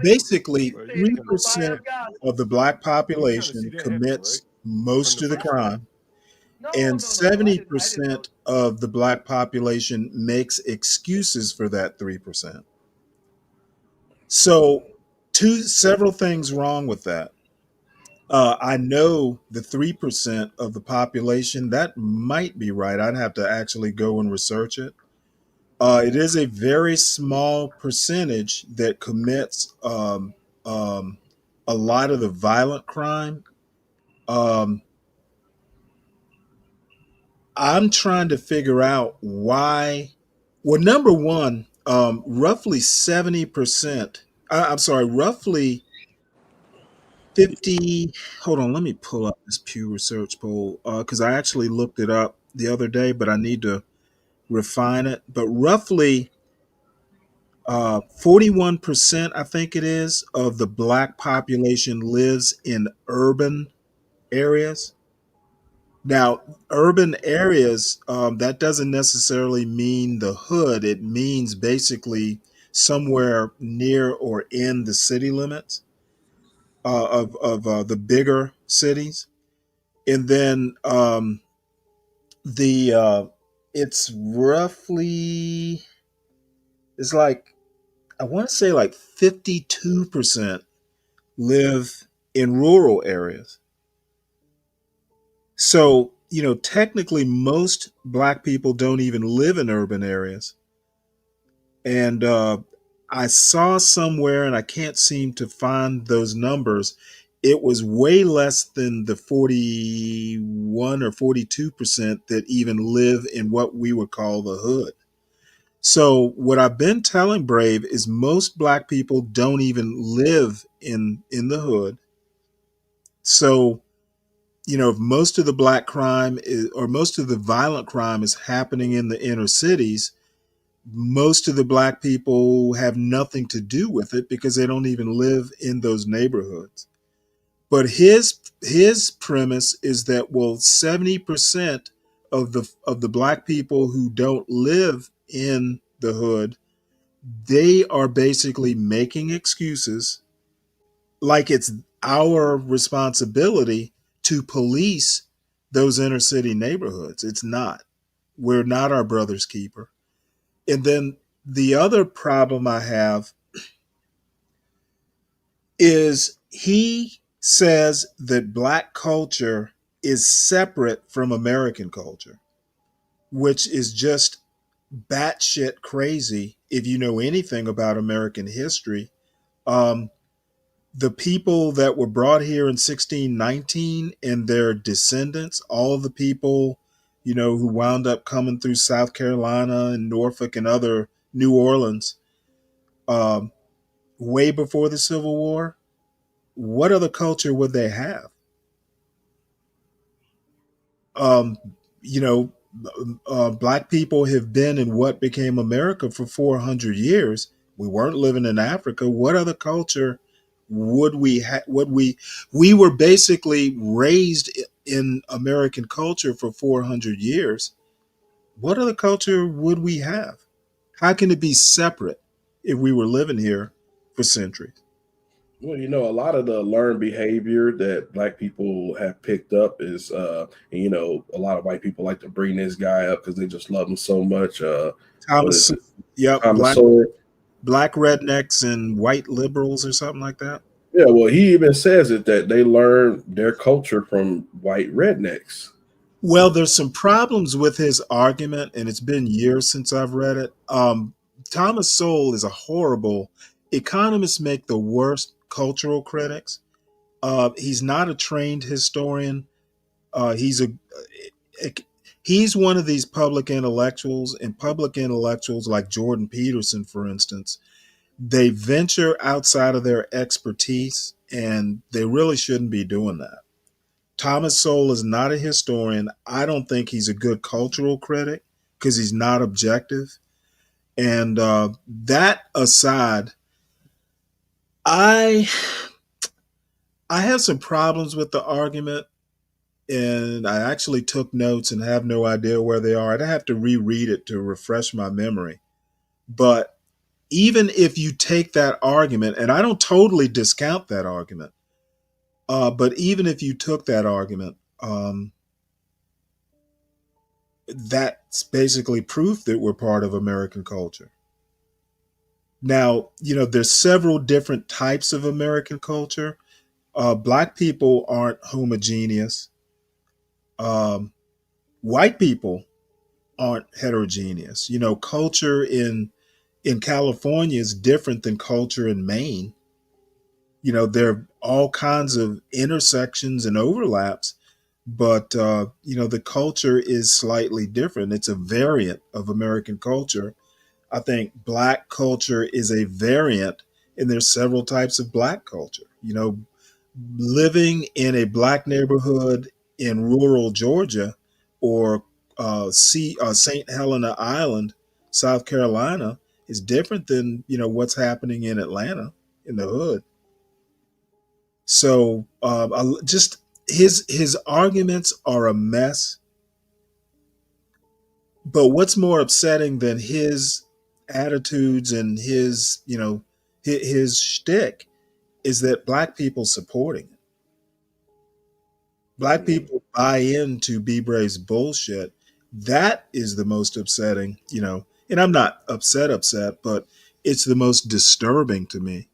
S5: Basically, 3% of the black population commits most of the crime, and 70% of the black population makes excuses for that 3%. So, several things wrong with that. I know the 3% of the population, that might be right. I'd have to actually go and research it. It is a very small percentage that commits a lot of the violent crime. Um, I'm trying to figure out why. Well, number one, roughly 70%. I'm sorry, roughly 50. Hold on, let me pull up this Pew Research poll because I actually looked it up the other day, but I need to refine it. But roughly 41%, I think it is, of the black population lives in urban areas. Now, urban areas, that doesn't necessarily mean the hood. It means basically somewhere near or in the city limits of the bigger cities. And then the it's roughly, it's like, I want to say like 52% live in rural areas. So, technically, most black people don't even live in urban areas. And I saw somewhere, and I can't seem to find those numbers. It was way less than the 41 or 42% that even live in what we would call the hood. So, what I've been telling Brave is most black people don't even live in the hood. So, if most of the black crime is, or most of the violent crime is happening in the inner cities, most of the black people have nothing to do with it because they don't even live in those neighborhoods. But his premise is that, well, 70% of the black people who don't live in the hood, they are basically making excuses like it's our responsibility to police those inner city neighborhoods. It's not. We're not our brother's keeper. And then the other problem I have is he says that black culture is separate from American culture, which is just batshit crazy if you know anything about American history. Um, the people that were brought here in 1619 and their descendants, all the people, who wound up coming through South Carolina and Norfolk and other New Orleans, um, way before the Civil War, what other culture would they have? Um, you know, Black people have been in what became America for 400 years. We weren't living in Africa. What other culture would we have? We were basically raised in American culture for 400 years. What other culture would we have? How can it be separate if we were living here for centuries?
S8: Well, a lot of the learned behavior that black people have picked up is, and a lot of white people like to bring this guy up because they just love him so much. What
S5: Thomas,
S8: is it?
S5: yep,
S8: Thomas Sowell.
S5: black rednecks and white liberals or something like that.
S8: Yeah, well, he even says it that they learn their culture from white rednecks.
S5: Well, there's some problems with his argument, and it's been years since I've read it. Thomas Sowell is a horrible. Economists make the worst cultural critics. He's not a trained historian. He's he's one of these public intellectuals, and public intellectuals like Jordan Peterson, for instance, they venture outside of their expertise, and they really shouldn't be doing that. Thomas Sowell is not a historian. I don't think he's a good cultural critic because he's not objective. And that aside, I I have some problems with the argument, and I actually took notes and have no idea where they are. I'd have to reread it to refresh my memory. But even if you take that argument, and I don't totally discount that argument, but even if you took that argument, that's basically proof that we're part of American culture. Now, there's several different types of American culture. Black people aren't homogeneous. Um, White people aren't heterogeneous. Culture in California is different than culture in Maine. There are all kinds of intersections and overlaps, but the culture is slightly different. It's a variant of American culture. I think black culture is a variant, and there's several types of black culture. Living in a black neighborhood in rural Georgia or St. Helena Island, South Carolina, is different than what's happening in Atlanta in the hood. So just his arguments are a mess. But what's more upsetting than his attitudes and his shtick is that black people supporting it. Black people buy into B Brave's bullshit. That is the most upsetting. And I'm not upset, but it's the most disturbing to me.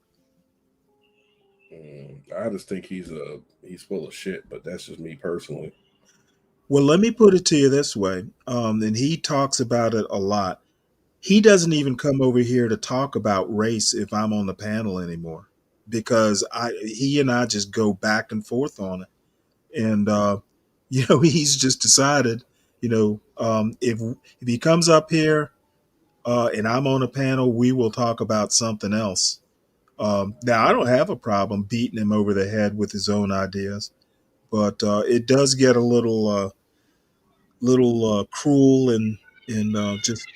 S8: I just think he's full of shit, but that's just me personally.
S5: Well, let me put it to you this way, and he talks about it a lot. He doesn't even come over here to talk about race if I'm on the panel anymore, because he and I just go back and forth on it. And he's just decided, if he comes up here and I'm on a panel, we will talk about something else. Now, I don't have a problem beating him over the head with his own ideas, but it does get a little cruel and just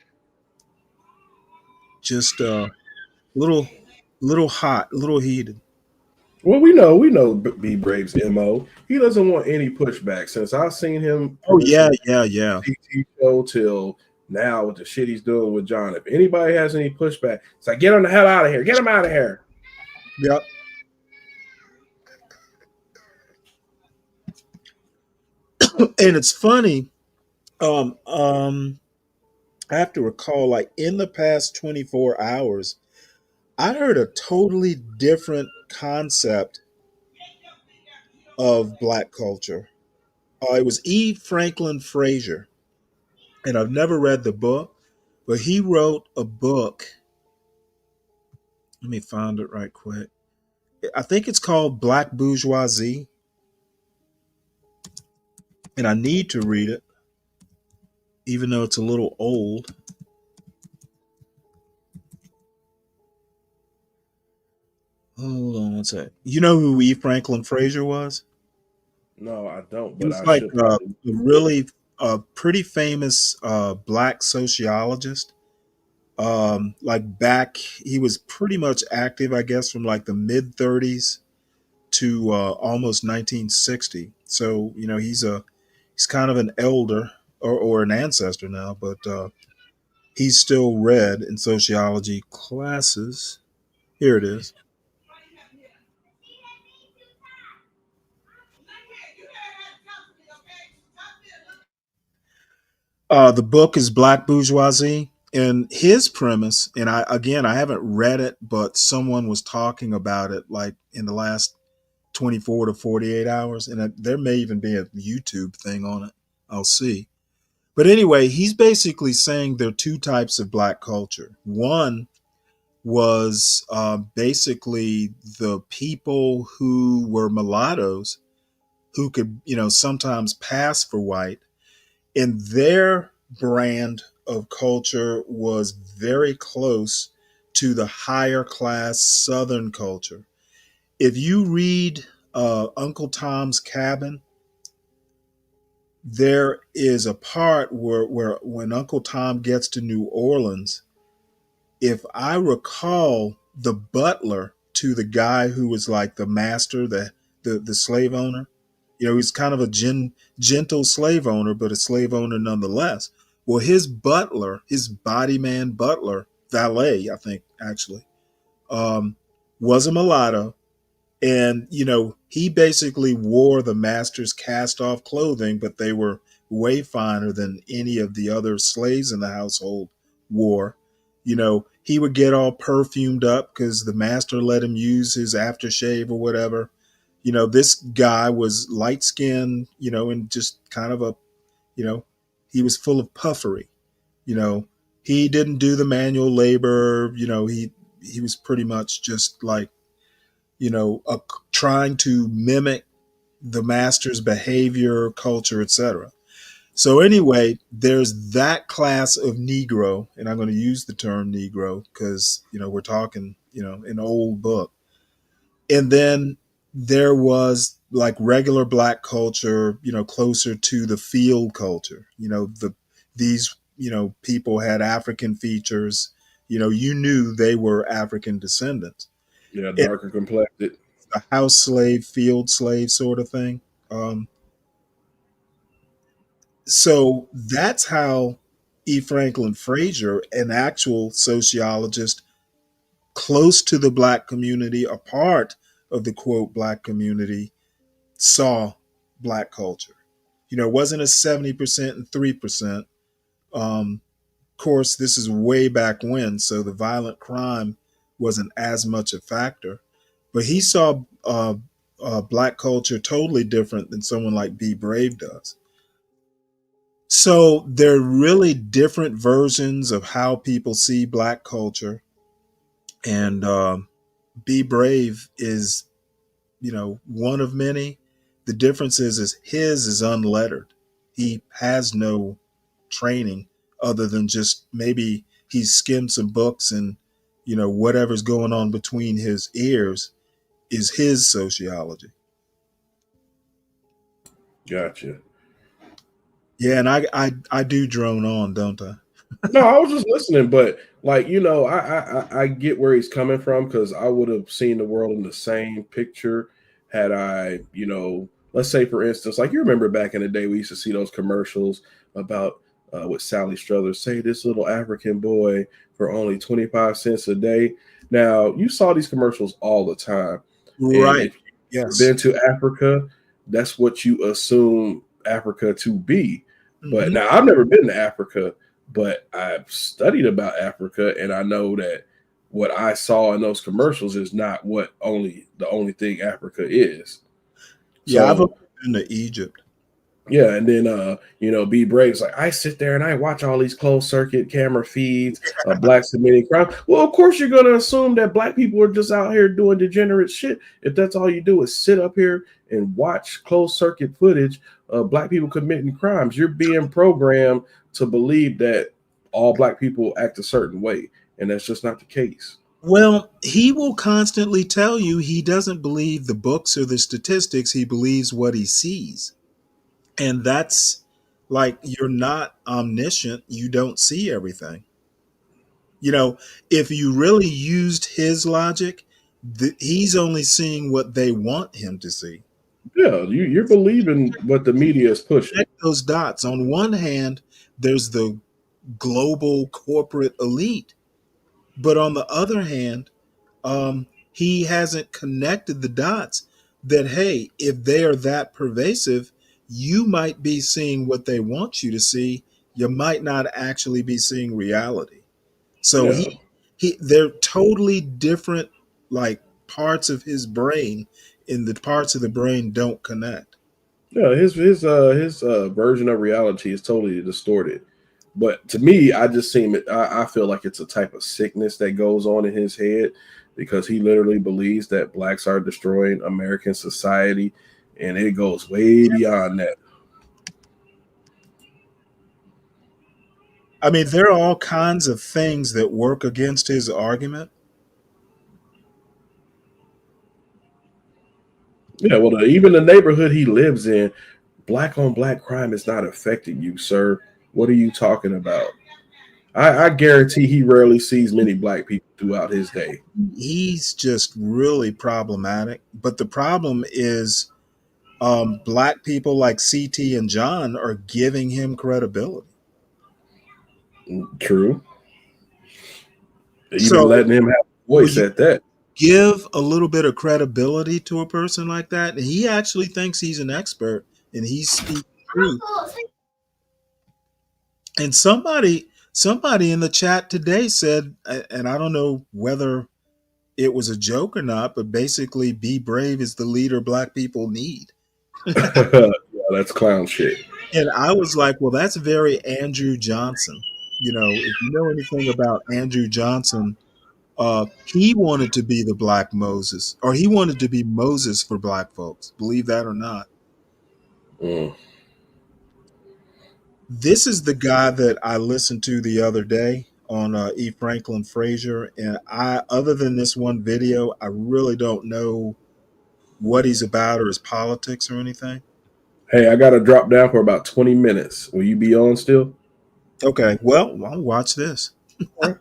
S5: little hot, little heated.
S8: Well, we know B Brave's MO. He doesn't want any pushback. Since I've seen him
S5: Oh yeah,
S8: producing
S5: yeah.
S8: TT show till now with the shit he's doing with John. If anybody has any pushback, it's like, get him the hell out of here. Get him out of here.
S5: Yep. And it's funny. I have to recall, like in the past 24 hours, I heard a totally different concept of black culture. It was E. Franklin Frazier, and I've never read the book, but he wrote a book. Let me find it right quick. I think it's called Black Bourgeoisie, and I need to read it, even though it's a little old. Hold on one sec. You know who E. Franklin Frazier was?
S8: No, I don't,
S5: He
S8: but
S5: was
S8: I
S5: like
S8: should.
S5: a really pretty famous black sociologist. Like back, he was pretty much active, I guess, from like the mid 30s to almost 1960. So he's kind of an elder or an ancestor now, but he's still read in sociology classes. Here it is. The book is Black Bourgeoisie, and his premise, and I haven't read it, but someone was talking about it like in the last 24 to 48 hours, and there may even be a YouTube thing on it. I'll see. But anyway, he's basically saying there are two types of black culture. One was basically the people who were mulattoes who could, sometimes pass for white, and their brand of culture was very close to the higher class Southern culture. If you read Uncle Tom's Cabin, there is a part where when Uncle Tom gets to New Orleans, if I recall, the butler to the guy who was like the master, the slave owner, he's kind of a gentle slave owner, but a slave owner nonetheless. Well, his butler, his body man butler, valet, I think actually, was a mulatto, and he basically wore the master's cast off clothing, but they were way finer than any of the other slaves in the household wore. He would get all perfumed up because the master let him use his aftershave or whatever. This guy was light skinned, and just kind of you know he was full of puffery. you know he didn't do the manual labor. He was pretty much just like trying to mimic the master's behavior, culture, etc. So anyway, there's that class of Negro, and I'm going to use the term Negro because we're talking an old book. And then there was like regular black culture, closer to the field culture. These people had African features. You knew they were African descendants.
S8: Yeah,
S5: It,
S8: darker complected.
S5: a house slave, field slave sort of thing. So that's how E. Franklin Frazier, an actual sociologist close to the black community, a part of the quote black community, saw black culture. It wasn't a 70% and 3%. Of course, this is way back when, so the violent crime wasn't as much a factor. But he saw black culture totally different than someone like B. Brave does. So there are really different versions of how people see black culture, and Be Brave is, one of many. The difference is his is unlettered. He has no training other than just maybe he's skimmed some books and whatever's going on between his ears is his sociology.
S8: Gotcha.
S5: Yeah, and I do drone on, don't I?
S8: No, I was just listening, but like I get where he's coming from because I would have seen the world in the same picture had I, let's say for instance, like you remember back in the day we used to see those commercials about with Sally Struthers, say this little African boy for only 25 cents a day. Now you saw these commercials all the time, and
S5: Right.
S8: if you've
S5: Yes.
S8: been to Africa, that's what you assume Africa to be. But now I've never been to Africa, but I've studied about Africa, and I know that what I saw in those commercials is not what the only thing Africa is.
S5: Yeah, I've
S8: So
S5: been to Egypt.
S8: yeah, and then Be Brave's like I sit there and I watch all these closed circuit camera feeds of blacks committing crime. Well, of course you're gonna assume that black people are just out here doing degenerate shit. If that's all you do is sit up here and watch closed circuit footage of black people committing crimes, you're being programmed to believe that all black people act a certain way, and that's just not the case.
S5: Well, he will constantly tell you he doesn't believe the books or the statistics. He believes what he sees. And that's like you're not omniscient. You don't see everything. If you really used his logic, he's only seeing what they want him to see.
S8: Yeah, you're believing what the media is pushing.
S5: Connect those dots. On one hand, there's the global corporate elite. But on the other hand, he hasn't connected the dots that, hey, if they are that pervasive, you might be seeing what they want you to see. You might not actually be seeing reality. So
S8: Yeah.
S5: they're totally different, like parts of his brain, and the parts of the brain don't connect.
S8: Yeah, his version of reality is totally distorted. But to me, I just seem it. I feel like it's a type of sickness that goes on in his head because he literally believes that blacks are destroying American society, and it goes way beyond that.
S5: I mean, there are all kinds of things that work against his argument.
S8: Yeah, well, even the neighborhood he lives in, black on black crime is not affecting you, sir. What are you talking about? I guarantee he rarely sees many black people throughout his day.
S5: He's just really problematic. But the problem is, black people like CT and John are giving him credibility.
S8: True. Even
S5: So
S8: letting him have a
S5: when
S8: voice
S5: you
S8: at that.
S5: give a little bit of credibility to a person like that, and he actually thinks he's an expert and he's speaking truth. And somebody in the chat today said, and I don't know whether it was a joke or not, but basically, Be Brave is the leader black people need.
S8: Yeah, that's clown shit.
S5: And I was like, well, that's very Andrew Johnson. If you know anything about Andrew Johnson, He wanted to be the Black Moses, or he wanted to be Moses for Black folks. Believe that or not.
S8: Mm.
S5: This is the guy that I listened to the other day on E. Franklin Frazier, and other than this one video, I really don't know what he's about or his politics or anything.
S8: Hey, I got to drop down for about 20 minutes. Will you be on still?
S5: Okay, well, I'll watch this.
S8: All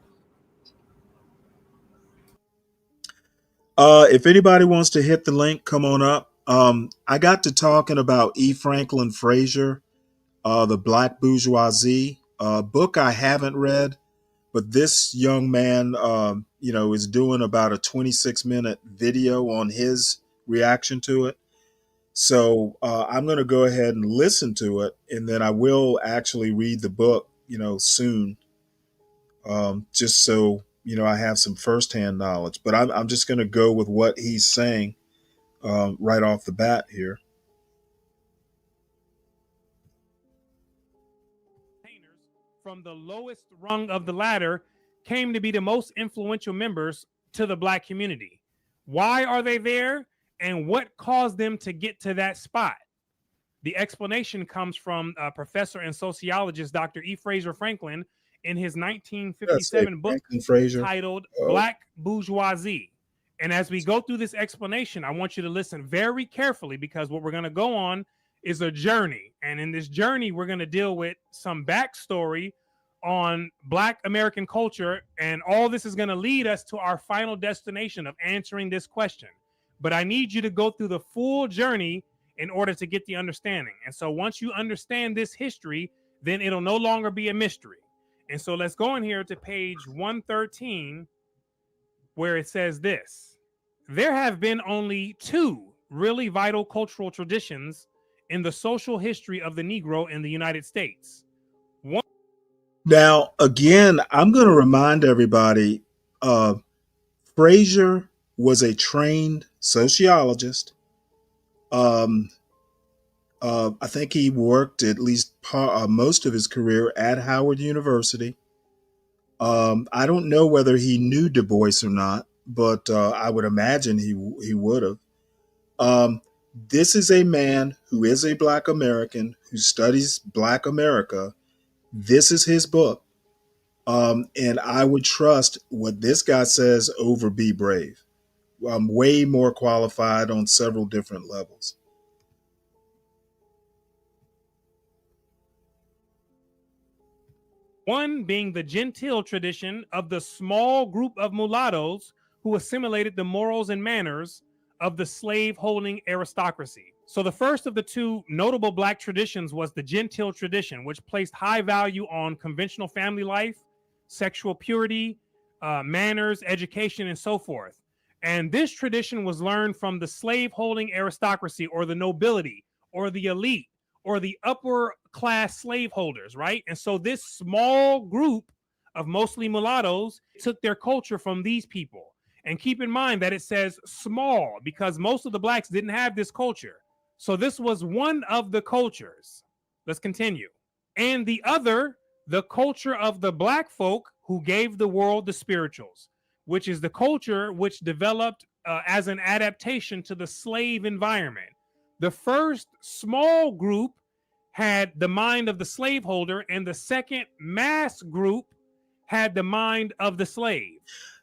S8: right.
S5: If anybody wants to hit the link, come on up. I got to talking about E. Franklin Frazier, The Black Bourgeoisie, book I haven't read, but this young man, is doing about a 26-minute video on his reaction to it. So I'm going to go ahead and listen to it, and then I will actually read the book, soon, just so I have some firsthand knowledge. But I'm just going to go with what he's saying right off the bat here.
S13: From the lowest rung of the ladder came to be the most influential members to the Black community. Why are they there, and what caused them to get to that spot? The explanation comes from professor and sociologist Dr. E. Fraser Franklin in his 1957 book titled Black Bourgeoisie. And as we go through this explanation, I want you to listen very carefully, because what we're going to go on is a journey. And in this journey, we're going to deal with some backstory on Black American culture. And all this is going to lead us to our final destination of answering this question. But I need you to go through the full journey in order to get the understanding. And so once you understand this history, then it'll no longer be a mystery. And so let's go in here to page 113, where it says this: there have been only two really vital cultural traditions in the social history of the Negro in the United States. One.
S5: Now, again, I'm going to remind everybody, Frazier was a trained sociologist. I think he worked at least most of his career at Howard University. I don't know whether he knew Du Bois or not, but I would imagine he would have. This is a man who is a Black American who studies Black America. This is his book. And I would trust what this guy says over Be Brave. I'm way more qualified on several different levels.
S13: One being the genteel tradition of the small group of mulattoes who assimilated the morals and manners of the slave-holding aristocracy. So the first of the two notable Black traditions was the genteel tradition, which placed high value on conventional family life, sexual purity, manners, education, and so forth. And this tradition was learned from the slave-holding aristocracy, or the nobility, or the elite, or the upper class slaveholders, right? And so this small group of mostly mulattoes took their culture from these people. And keep in mind that it says small, because most of the Blacks didn't have this culture. So this was one of the cultures. Let's continue. And the other, the culture of the Black folk who gave the world the spirituals, which is the culture which developed as an adaptation to the slave environment. The first small group had the mind of the slaveholder, and the second mass group had the mind of the slave.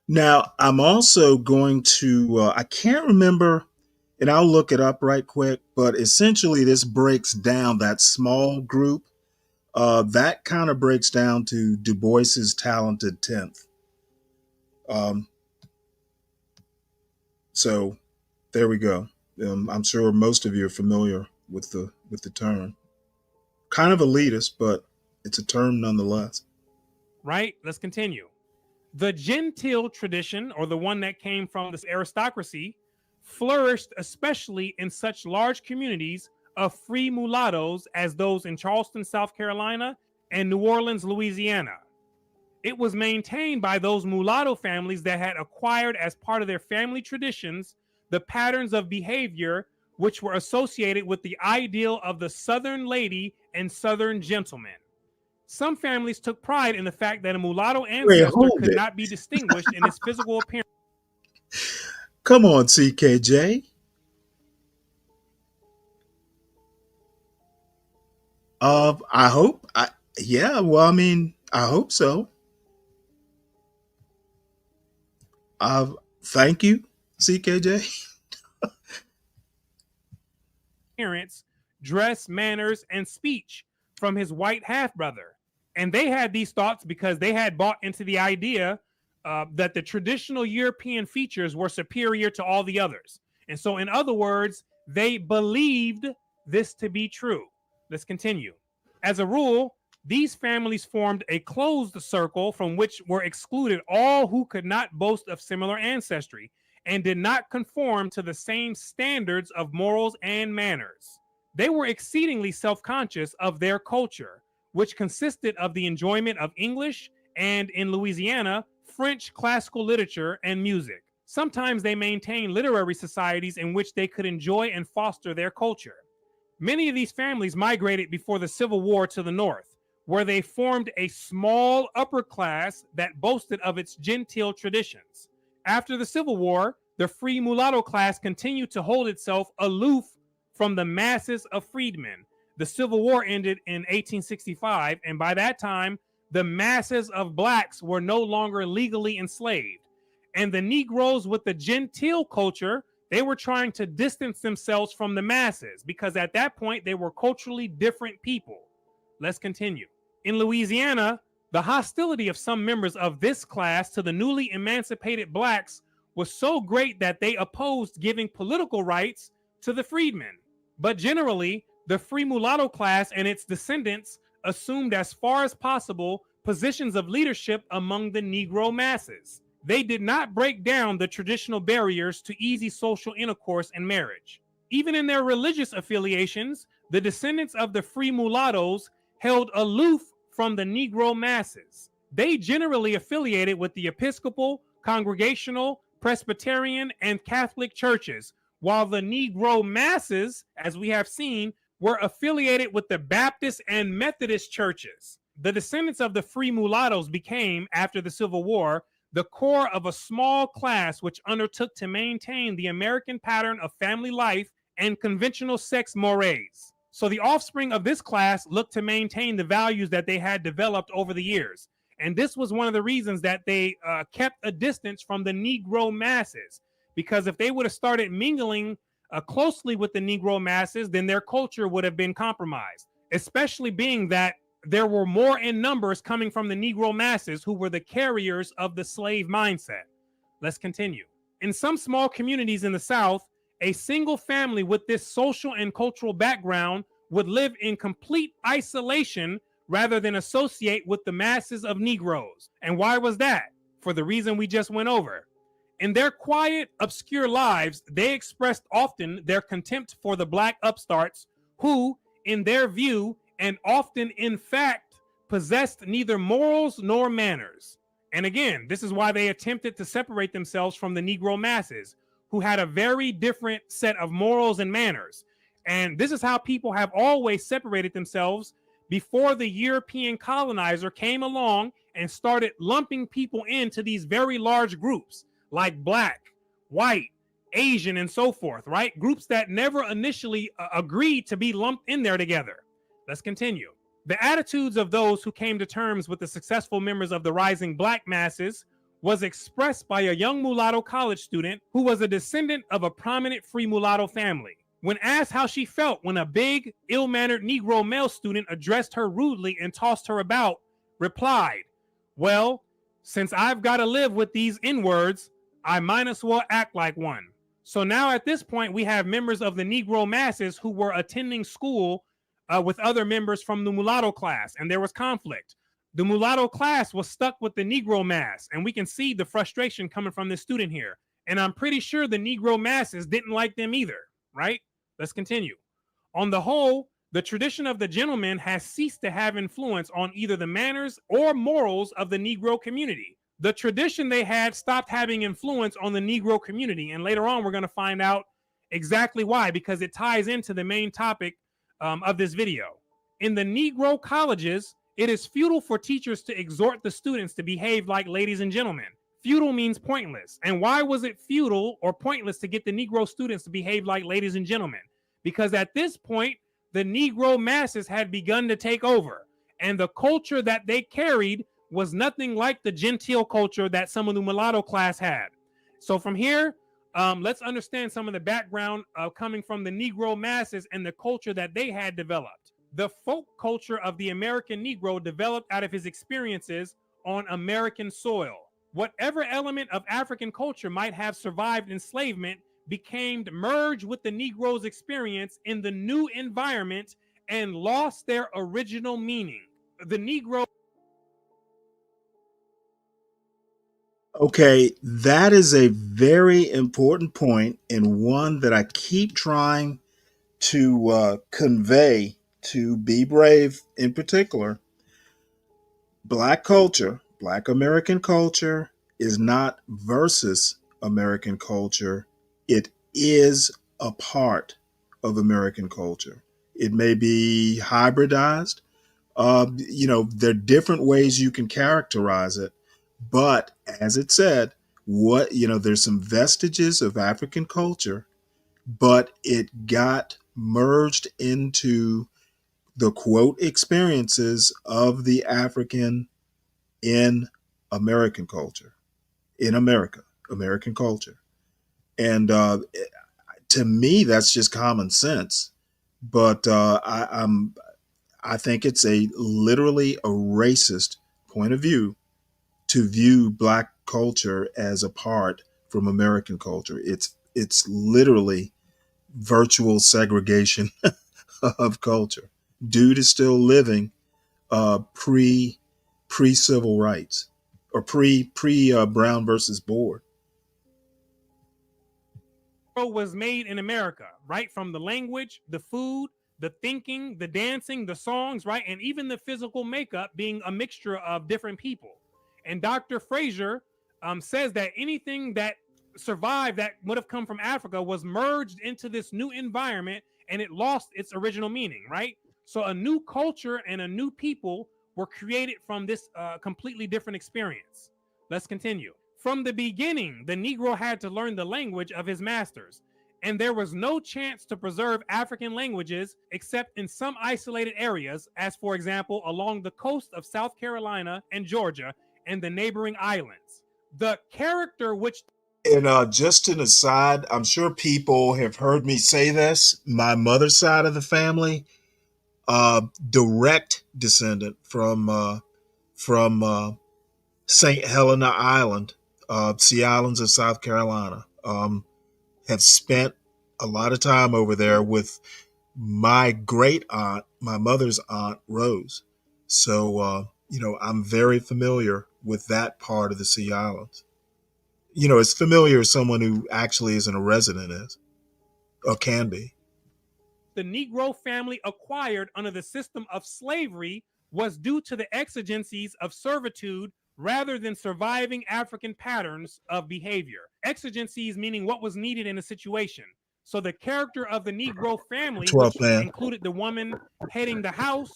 S5: Now, I'm also going to, I can't remember, and I'll look it up right quick, but essentially this breaks down that small group. That kind of breaks down to Du Bois's Talented Tenth. So there we go. I'm sure most of you are familiar with the term. Kind of elitist, but it's a term nonetheless.
S13: Right? Let's continue. The genteel tradition, or the one that came from this aristocracy, flourished especially in such large communities of free mulattoes as those in Charleston, South Carolina, and New Orleans, Louisiana. It was maintained by those mulatto families that had acquired, as part of their family traditions, the patterns of behavior which were associated with the ideal of the Southern lady and Southern gentleman. Some families took pride in the fact that a mulatto
S5: Wait,
S13: ancestor
S5: hold
S13: could
S5: it.
S13: not be distinguished in his physical appearance.
S5: Come on, CKJ. I hope. Yeah. Well, I mean, I hope so. Thank you, CKJ.
S13: Dress, manners, and speech from his white half brother. And they had these thoughts because they had bought into the idea that the traditional European features were superior to all the others. And so, in other words, they believed this to be true. Let's continue. As a rule, these families formed a closed circle from which were excluded all who could not boast of similar ancestry and did not conform to the same standards of morals and manners. They were exceedingly self-conscious of their culture, which consisted of the enjoyment of English and, in Louisiana, French classical literature and music. Sometimes they maintained literary societies in which they could enjoy and foster their culture. Many of these families migrated before the Civil War to the north, where they formed a small upper class that boasted of its genteel traditions. After the Civil War, the free mulatto class continued to hold itself aloof from the masses of freedmen. The Civil War ended in 1865, and by that time, the masses of blacks were no longer legally enslaved. And the Negroes with the genteel culture, they were trying to distance themselves from the masses because at that point, they were culturally different people. Let's continue. In Louisiana, the hostility of some members of this class to the newly emancipated blacks was so great that they opposed giving political rights to the freedmen. But generally, the free mulatto class and its descendants assumed as far as possible positions of leadership among the Negro masses. They did not break down the traditional barriers to easy social intercourse and marriage. Even in their religious affiliations, the descendants of the free mulattoes held aloof from the Negro masses. They generally affiliated with the Episcopal, Congregational, Presbyterian, and Catholic churches, while the Negro masses, as we have seen, were affiliated with the Baptist and Methodist churches. The descendants of the free mulattoes became, after the Civil War, the core of a small class which undertook to maintain the American pattern of family life and conventional sex mores. So the offspring of this class looked to maintain the values that they had developed over the years. And this was one of the reasons that they kept a distance from the Negro masses, because if they would have started mingling closely with the Negro masses, then their culture would have been compromised, especially being that there were more in numbers coming from the Negro masses who were the carriers of the slave mindset. Let's continue. In some small communities in the South, a single family with this social and cultural background would live in complete isolation rather than associate with the masses of Negroes. And why was that? For the reason we just went over. In their quiet, obscure lives, they expressed often their contempt for the black upstarts who, in their view, and often in fact, possessed neither morals nor manners. And again, this is why they attempted to separate themselves from the Negro masses, who had a very different set of morals and manners. And this is how people have always separated themselves before the European colonizer came along and started lumping people into these very large groups like black, white, Asian, and so forth, right? Groups that never initially agreed to be lumped in there together. Let's continue. The attitudes of those who came to terms with the successful members of the rising black masses was expressed by a young mulatto college student who was a descendant of a prominent free mulatto family. When asked how she felt when a big, ill-mannered Negro male student addressed her rudely and tossed her about, replied, "Well, since I've got to live with these N-words, I might as well act like one." So now at this point, we have members of the Negro masses who were attending school with other members from the mulatto class, and there was conflict. The mulatto class was stuck with the Negro mass, and we can see the frustration coming from this student here. And I'm pretty sure the Negro masses didn't like them either, right? Let's continue. On the whole, the tradition of the gentleman has ceased to have influence on either the manners or morals of the Negro community. The tradition they had stopped having influence on the Negro community, and later on we're going to find out exactly why, because it ties into the main topic of this video. In the Negro colleges, It is futile for teachers to exhort the students to behave like ladies and gentlemen. Futile means pointless. And why was it futile or pointless to get the Negro students to behave like ladies and gentlemen? Because at this point, the Negro masses had begun to take over. And the culture that they carried was nothing like the genteel culture that some of the mulatto class had. So from here, let's understand some of the background coming from the Negro masses and the culture that they had developed. The folk culture of the American Negro developed out of his experiences on American soil. Whatever element of African culture might have survived enslavement became merged with the Negro's experience in the new environment and lost their original meaning. The Negro.
S5: Okay, that is a very important point, and one that I keep trying to convey to Be Brave in particular. Black culture, Black American culture, is not versus American culture. It is a part of American culture. It may be hybridized. There are different ways you can characterize it. But as it said, there's some vestiges of African culture, but it got merged into the quote experiences of the African in American culture, in American culture. And to me, that's just common sense. But I think it's literally a racist point of view to view Black culture as apart from American culture. It's literally virtual segregation of culture. Dude is still living pre civil rights or pre Brown versus Board.
S13: Was made in America, right? From the language, the food, the thinking, the dancing, the songs, right? And even the physical makeup being a mixture of different people. And Dr. Frazier says that anything that survived that would have come from Africa was merged into this new environment and it lost its original meaning, right? So a new culture and a new people were created from this completely different experience. Let's continue. From the beginning, the Negro had to learn the language of his masters, and there was no chance to preserve African languages except in some isolated areas, as for example, along the coast of South Carolina and Georgia and the neighboring islands. The character which...
S5: And just an aside, I'm sure people have heard me say this. My mother's side of the family, direct descendant from St. Helena Island, Sea Islands of South Carolina. Have spent a lot of time over there with my great aunt, my mother's aunt, Rose. So, I'm very familiar with that part of the Sea Islands. As familiar as someone who actually isn't a resident is, or can be.
S13: The Negro family acquired under the system of slavery was due to the exigencies of servitude rather than surviving African patterns of behavior. Exigencies meaning what was needed in a situation. So the character of the Negro family, which included the woman heading the house,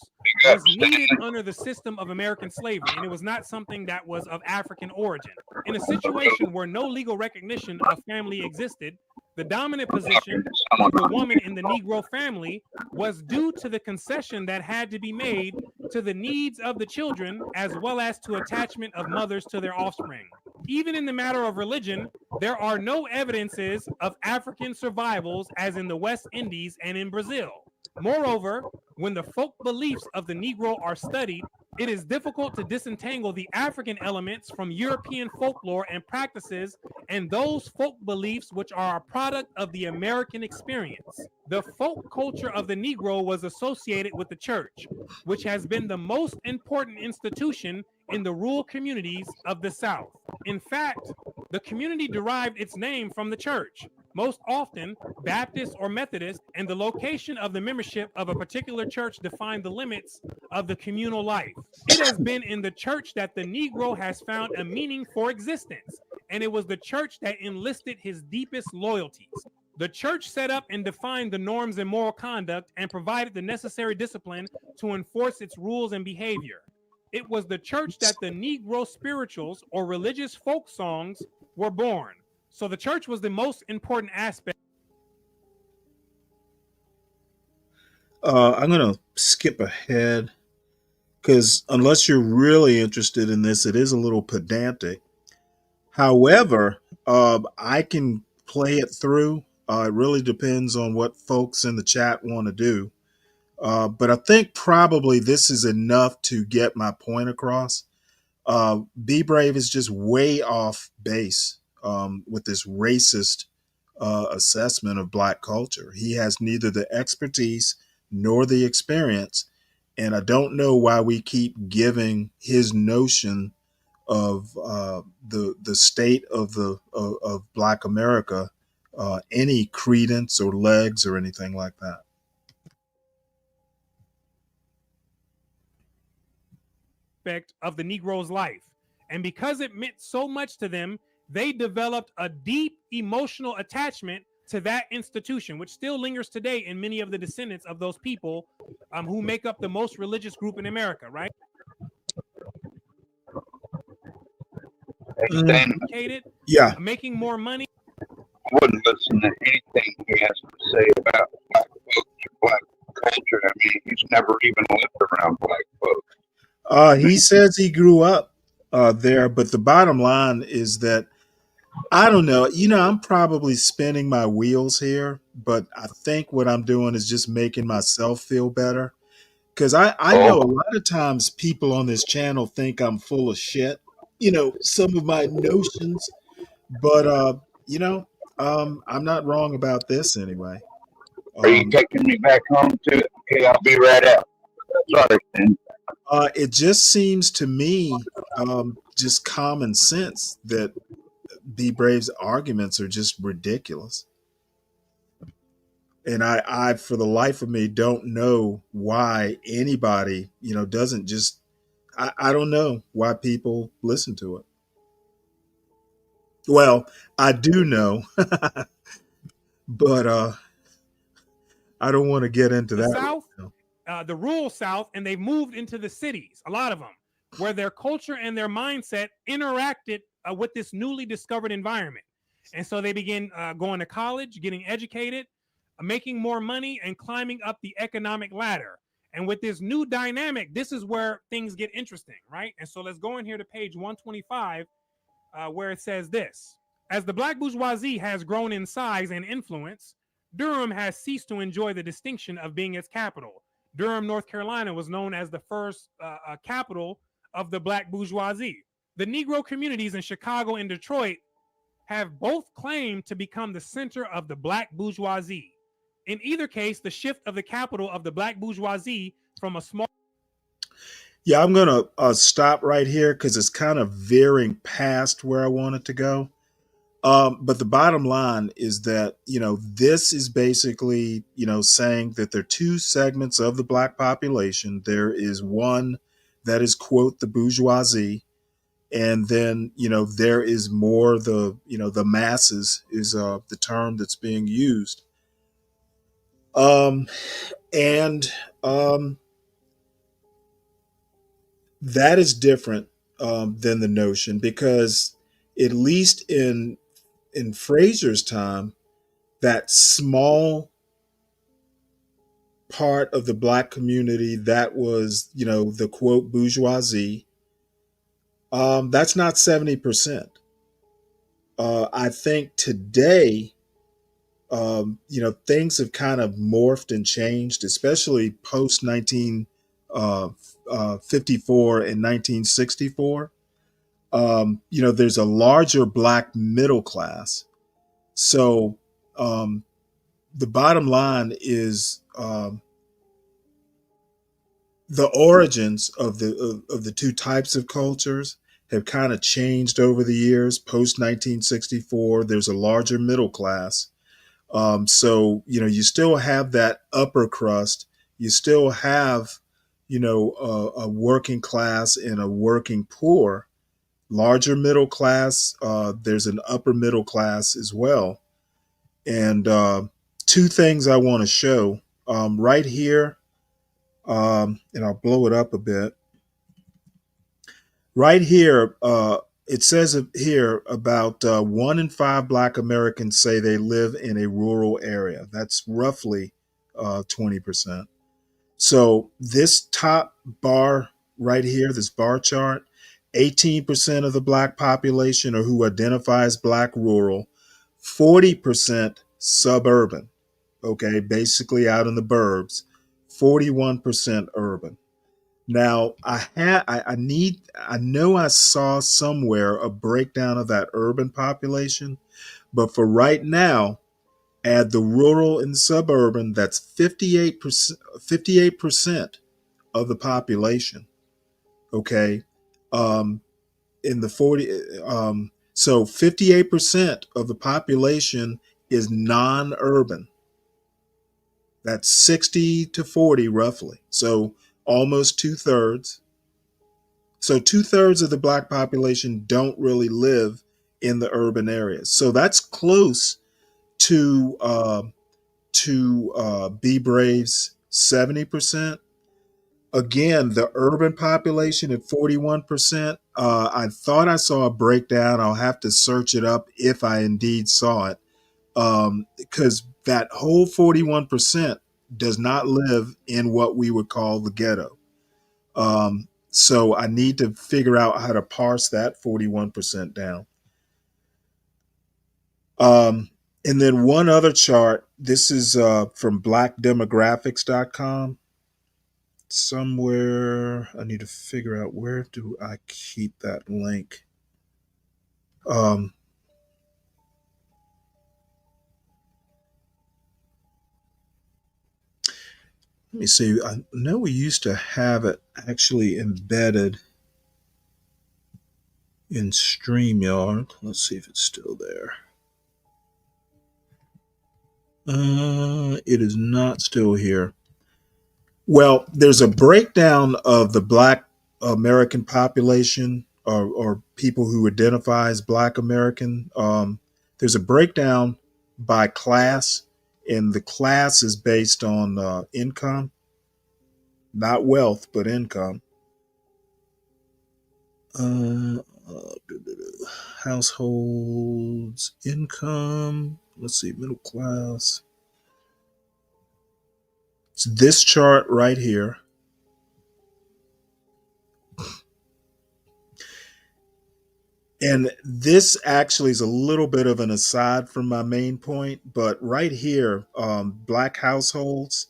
S13: was needed under the system of American slavery, and it was not something that was of African origin. In a situation where no legal recognition of family existed, the dominant position of the woman in the Negro family was due to the concession that had to be made to the needs of the children as well as to attachment of mothers to their offspring. Even in the matter of religion, there are no evidences of African survivals as in the West Indies and in Brazil. Moreover, when the folk beliefs of the Negro are studied, it is difficult to disentangle the African elements from European folklore and practices and those folk beliefs which are a product of the American experience. The folk culture of the Negro was associated with the church, which has been the most important institution in the rural communities of the South. In fact, the community derived its name from the church, most often Baptist or Methodist, and the location of the membership of a particular church defined the limits of the communal life. It has been in the church that the Negro has found a meaning for existence, and it was the church that enlisted his deepest loyalties. The church set up and defined the norms and moral conduct and provided the necessary discipline to enforce its rules and behavior. It was the church that the Negro spirituals or religious folk songs were born. So the church was the most important aspect.
S5: I'm going to skip ahead because unless you're really interested in this, it is a little pedantic. However, I can play it through. It really depends on what folks in the chat want to do. But I think probably this is enough to get my point across. Be Brave is just way off base with this racist assessment of Black culture. He has neither the expertise nor the experience. And I don't know why we keep giving his notion of the state of of Black America any credence or legs or anything like that.
S13: Of the Negro's life. And because it meant so much to them, they developed a deep emotional attachment to that institution, which still lingers today in many of the descendants of those people who make up the most religious group in America, right?
S5: Yeah.
S13: Making more money.
S6: I wouldn't listen to anything he has to say about Black folks or Black culture. I mean, he's never even lived around Black folks.
S5: He says he grew up there, but the bottom line is that I don't know. I'm probably spinning my wheels here, but I think what I'm doing is just making myself feel better. Because I know a lot of times people on this channel think I'm full of shit, some of my notions, but, I'm not wrong about this anyway.
S6: Are you taking me back home to it? Okay, I'll be right out. Sorry, man.
S5: It just seems to me, just common sense that Be Brave's arguments are just ridiculous. And I, for the life of me, don't know why anybody, doesn't just, I don't know why people listen to it. Well, I do know, but I don't want to get into that.
S13: South, the rural South, and they've moved into the cities, a lot of them, where their culture and their mindset interacted with this newly discovered environment. And so they begin going to college, getting educated, making more money, and climbing up the economic ladder. And with this new dynamic, this is where things get interesting, right? And so let's go in here to page 125, where it says this. As the Black bourgeoisie has grown in size and influence, Durham has ceased to enjoy the distinction of being its capital. Durham, North Carolina was known as the first capital of the Black bourgeoisie. The Negro communities in Chicago and Detroit have both claimed to become the center of the Black bourgeoisie. In either case, the shift of the capital of the Black bourgeoisie from a small...
S5: Yeah, I'm going to stop right here because it's kind of veering past where I want it to go. But the bottom line is that, this is basically, saying that there are two segments of the Black population. There is one that is, quote, the bourgeoisie. And then, there is more the masses is the term that's being used. That is different than the notion, because at least in Fraser's time, that small part of the Black community that was, the quote bourgeoisie, that's not 70%. I think today, things have kind of morphed and changed, especially post 1954 and 1964. There's a larger Black middle class. So the bottom line is the origins of the two types of cultures have kind of changed over the years. Post 1964, there's a larger middle class. So, you still have that upper crust. You still have, a working class and a working poor, larger middle class. There's an upper middle class as well. And two things I want to show right here, and I'll blow it up a bit. Right here, it says here about 1 in 5 Black Americans say they live in a rural area. That's roughly 20%. So this top bar right here, this bar chart, 18% of the Black population or who identifies Black rural, 40% suburban. Okay, basically out in the burbs, 41% urban. Now I know I saw somewhere a breakdown of that urban population, but for right now, add the rural and suburban, that's 58% of the population. Okay. In the 40 so 58% of the population is non-urban. That's 60 to 40 roughly. So almost 2/3. So 2/3 of the Black population don't really live in the urban areas. So that's close to Be Brave's 70%. Again, the urban population at 41%. I thought I saw a breakdown. I'll have to search it up if I indeed saw it, because that whole 41% does not live in what we would call the ghetto. So I need to figure out how to parse that 41% down. And then one other chart. This is from blackdemographics.com. Somewhere I need to figure out, where do I keep that link? Let me see. I know we used to have it actually embedded in StreamYard. Let's see if it's still there. It is not still here. Well, there's a breakdown of the Black American population, or people who identify as Black American. There's a breakdown by class, and the class is based on income, not wealth, but income. Households, income. Let's see, middle class. It's this chart right here. And this actually is a little bit of an aside from my main point, but right here, Black households,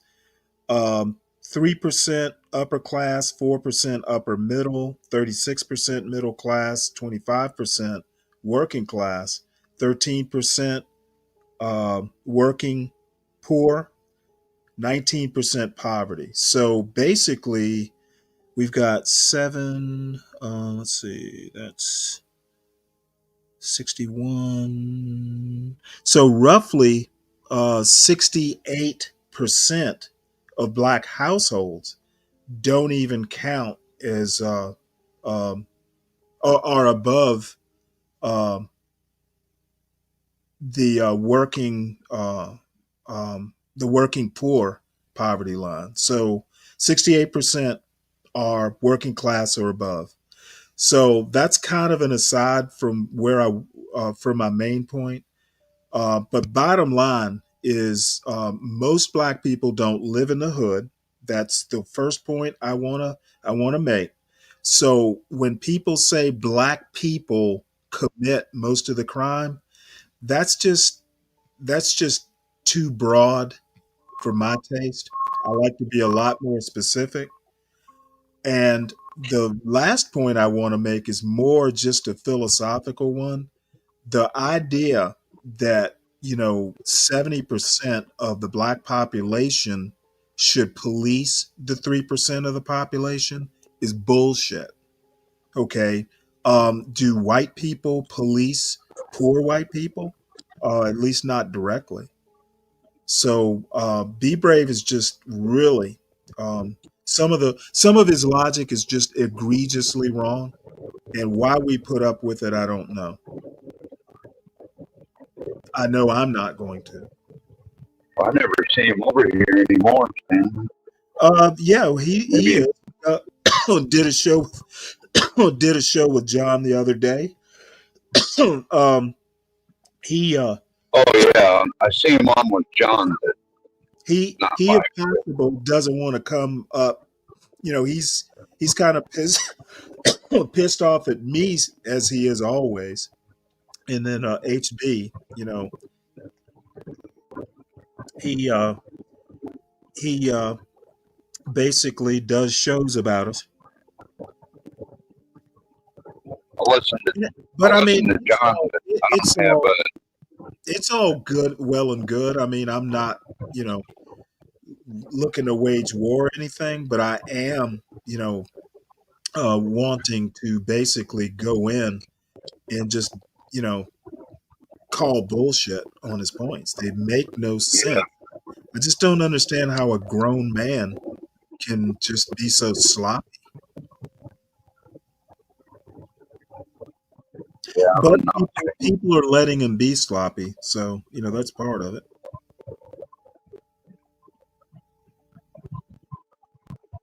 S5: 3% upper class, 4% upper middle, 36% middle class, 25% working class, 13% working poor, 19% poverty. So basically, we've got let's see, that's 61. So roughly 68% of Black households don't even count as are above the working poor poverty line. So 68% are working class or above. So that's kind of an aside from where from my main point. But bottom line is, most Black people don't live in the hood. That's the first point I wanna make. So when people say Black people commit most of the crime, that's just too broad for my taste. I like to be a lot more specific. And the last point I want to make is more just a philosophical one. The idea that, 70% of the Black population should police the 3% of the population is bullshit. Okay. Do white people police poor white people? At least not directly. So Be Brave is just really, some of his logic is just egregiously wrong, and why we put up with it, I don't know. I know I'm not going to.
S6: Well, I never see him over here anymore, man.
S5: Yeah, he
S6: Maybe.
S5: is. Did a show did a show with John the other day. He
S6: Oh yeah, I see him on with John, but
S5: he
S6: not
S5: he
S6: my.
S5: if possible doesn't want to come up. You know, he's kind of pissed off at me as he is always. And then HB, you know, he he basically does shows about us.
S6: I listen to.
S5: But I
S6: listen
S5: mean,
S6: to John, but I
S5: it's
S6: don't have
S5: all
S6: a.
S5: it's all good, well and good. I mean, I'm not, you know, looking to wage war or anything, but I am, you know, wanting to basically go in and just, you know, call bullshit on his points. They make no sense. I just don't understand how a grown man can just be so sloppy.
S6: Yeah, I
S5: But
S6: don't know.
S5: people are letting him be sloppy, so you know that's part of it.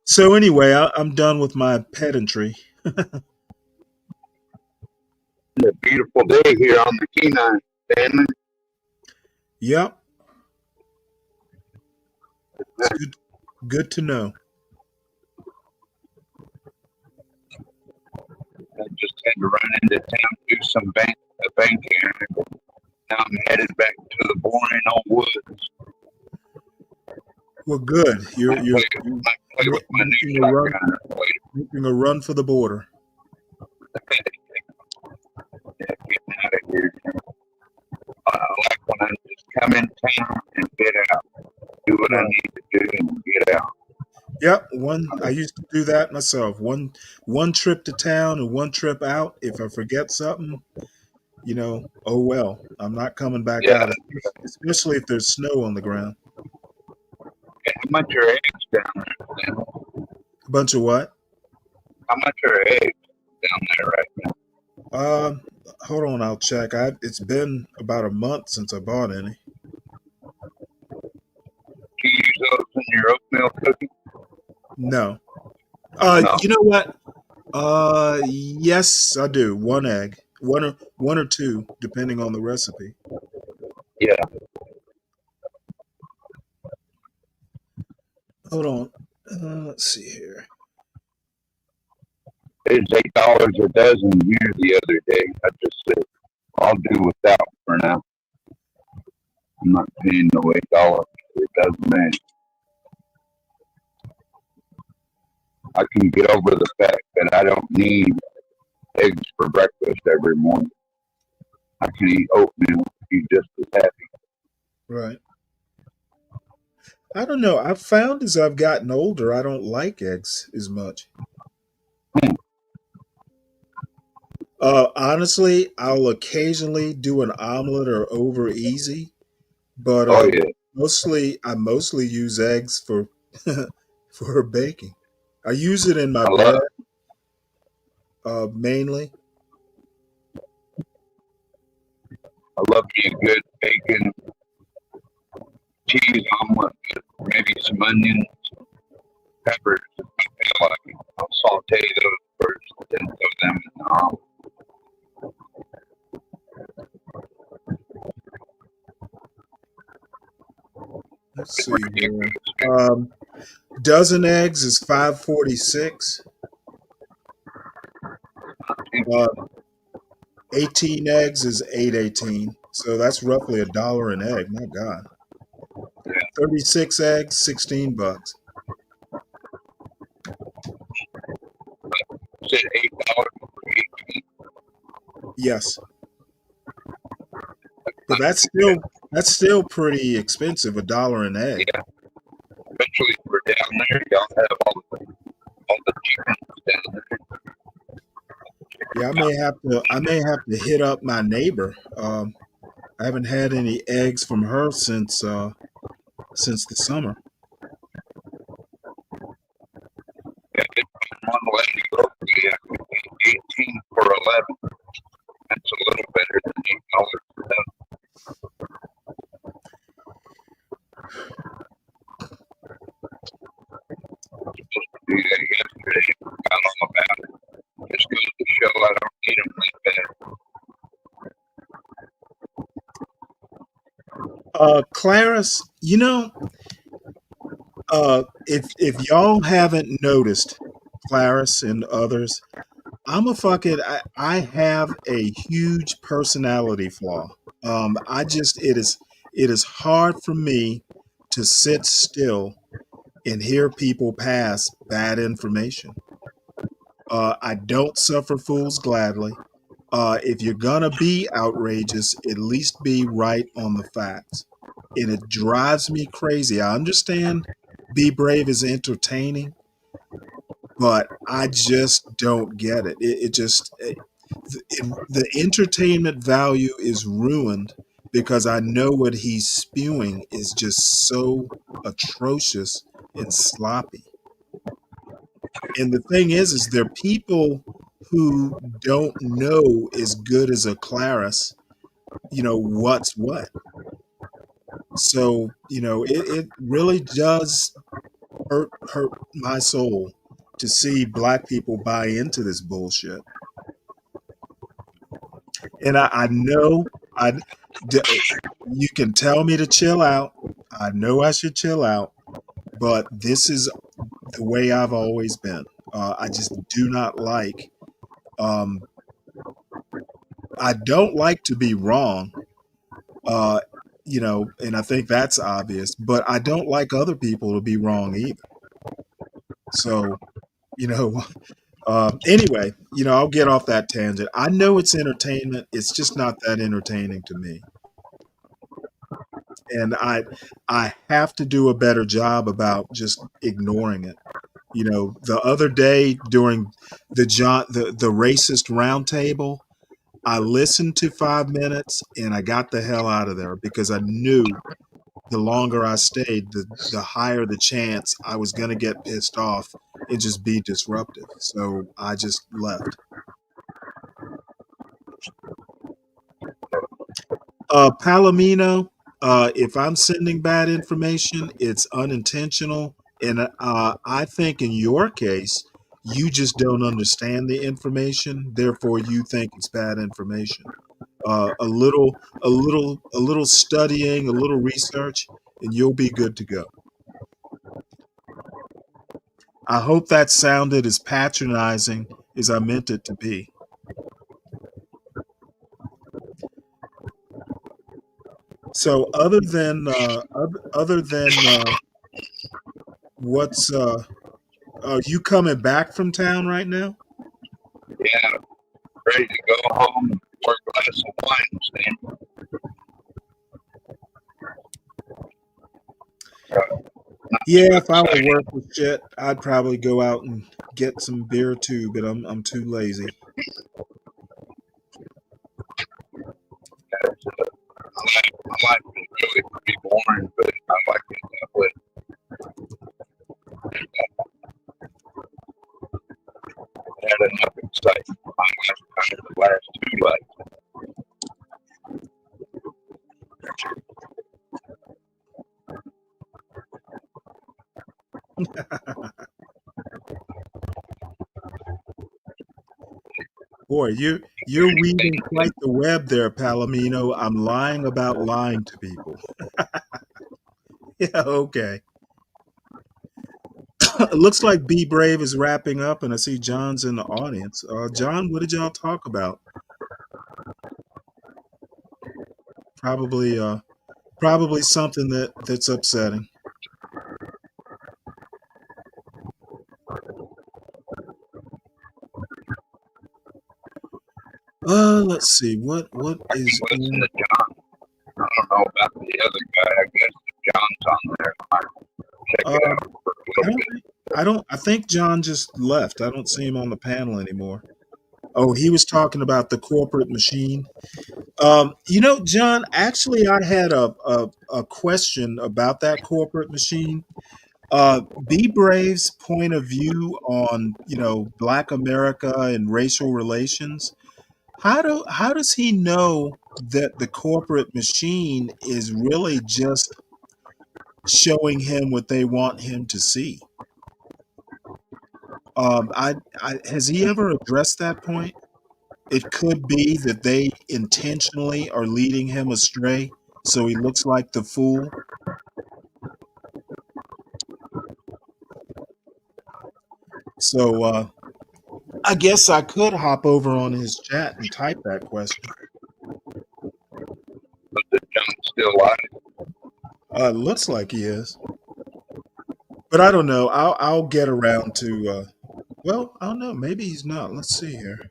S5: So anyway, I'm done with my pedantry.
S6: It's a beautiful day here on the Kenai, Stanley.
S5: Yep, it's good to know.
S6: I just had to run into town, do some bank errand. Now I'm headed back to the boring old woods.
S5: Well, good. You're
S6: play with my new
S5: making a run,
S6: shotgun.
S5: making a run for the border.
S6: Getting out of here. I like when I just come in town and get out. Do what I need to do and get out.
S5: Yep, I used to do that myself. One trip to town and one trip out. If I forget something, you know, oh well. I'm not coming back
S6: Yeah.
S5: out, especially if there's snow on the ground.
S6: How much are eggs down there, man?
S5: A bunch of what?
S6: How much are eggs down there right now?
S5: Hold on, I'll check. It's been about a month since I bought any.
S6: Do you use those in your oatmeal cookie?
S5: No.
S6: No.
S5: You know what? Yes, I do. One egg, one or two, depending on the recipe.
S6: Yeah.
S5: Hold on. Let's see here.
S6: It's $8 a dozen here the other day. I just said I'll do without for now. I'm not paying no $8 for a dozen eggs. I can get over the fact that I don't need eggs for breakfast every morning. I can eat oatmeal, be just as happy.
S5: Right. I don't know. I've found as I've gotten older, I don't like eggs as much. Honestly, I'll occasionally do an omelet or over easy, but
S6: yeah.
S5: I mostly use eggs for for baking. I use it in my
S6: I
S5: bread
S6: love,
S5: mainly.
S6: I love me a good bacon, cheese omelet, maybe some onions, peppers. I feel like I'll saute those first, then throw them in the omelet.
S5: Let's see here. Dozen eggs is $5.46. 18 eggs is $8.18. So that's roughly $1 an egg. My God. 36 eggs, $16.
S6: You said $8 for 18.
S5: Yes. But that's still pretty expensive, $1 an egg.
S6: Yeah. Especially for down there, y'all have all the chickens down there.
S5: Yeah, I may have to hit up my neighbor. I haven't had any eggs from her since the summer.
S6: Yeah, one lady locally, I could pay 18 for 11. That's a little better than $8 for them.
S5: Claris, if y'all haven't noticed, Claris and others, I have a huge personality flaw. It is hard for me to sit still and hear people pass bad information. I don't suffer fools gladly. If you're gonna be outrageous, at least be right on the facts. And it drives me crazy. I understand Be Brave is entertaining, but I just don't get it. The entertainment value is ruined because I know what he's spewing is just so atrocious and sloppy. And the thing is there are people who don't know as good as a Claris, what's what. So, it really does hurt my soul to see black people buy into this bullshit. And I know you can tell me to chill out. I know I should chill out, but this is the way I've always been. I just do not like. Um, I don't like to be wrong. Uh, and I think that's obvious. But I don't like other people to be wrong either. So, you know, anyway, I'll get off that tangent. I know it's entertainment. It's just not that entertaining to me. And I have to do a better job about just ignoring it. The other day during the racist roundtable, I listened to 5 minutes and I got the hell out of there because I knew the longer I stayed, the higher the chance I was going to get pissed off and just be disruptive. So I just left. Palomino, if I'm sending bad information, it's unintentional. And I think in your case, you just don't understand the information. Therefore, you think it's bad information. A little studying, a little research, and you'll be good to go. I hope that sounded as patronizing as I meant it to be. So, other than what's are you coming back from town right now?
S6: Yeah, ready to go home, work a glass of wine, Sam.
S5: Yeah, if I were worth the shit, I'd probably go out and get some beer too, but I'm too lazy.
S6: My life is really pretty boring, but I like it that way. I had enough excitement. My lifetime the last two lives.
S5: Boy, you're weaving quite the web there, Palomino. I'm lying about lying to people. Yeah, okay. It looks like Be Brave is wrapping up, and I see John's in the audience. John, what did y'all talk about? Probably, probably something that's upsetting. Let's see. What is?
S6: Listen to John. I don't know about the other guy. I guess John's on there. Check it out for a little bit.
S5: I think John just left. I don't see him on the panel anymore. Oh, he was talking about the corporate machine. John, actually, I had a question about that corporate machine. Be Brave's point of view on, Black America and racial relations. How does he know that the corporate machine is really just showing him what they want him to see? Has he ever addressed that point? It could be that they intentionally are leading him astray so he looks like the fool. So I guess I could hop over on his chat and type that question.
S6: But the junk's still alive.
S5: Looks like he is, but I don't know. I'll get around to. Well, I don't know. Maybe he's not. Let's see here.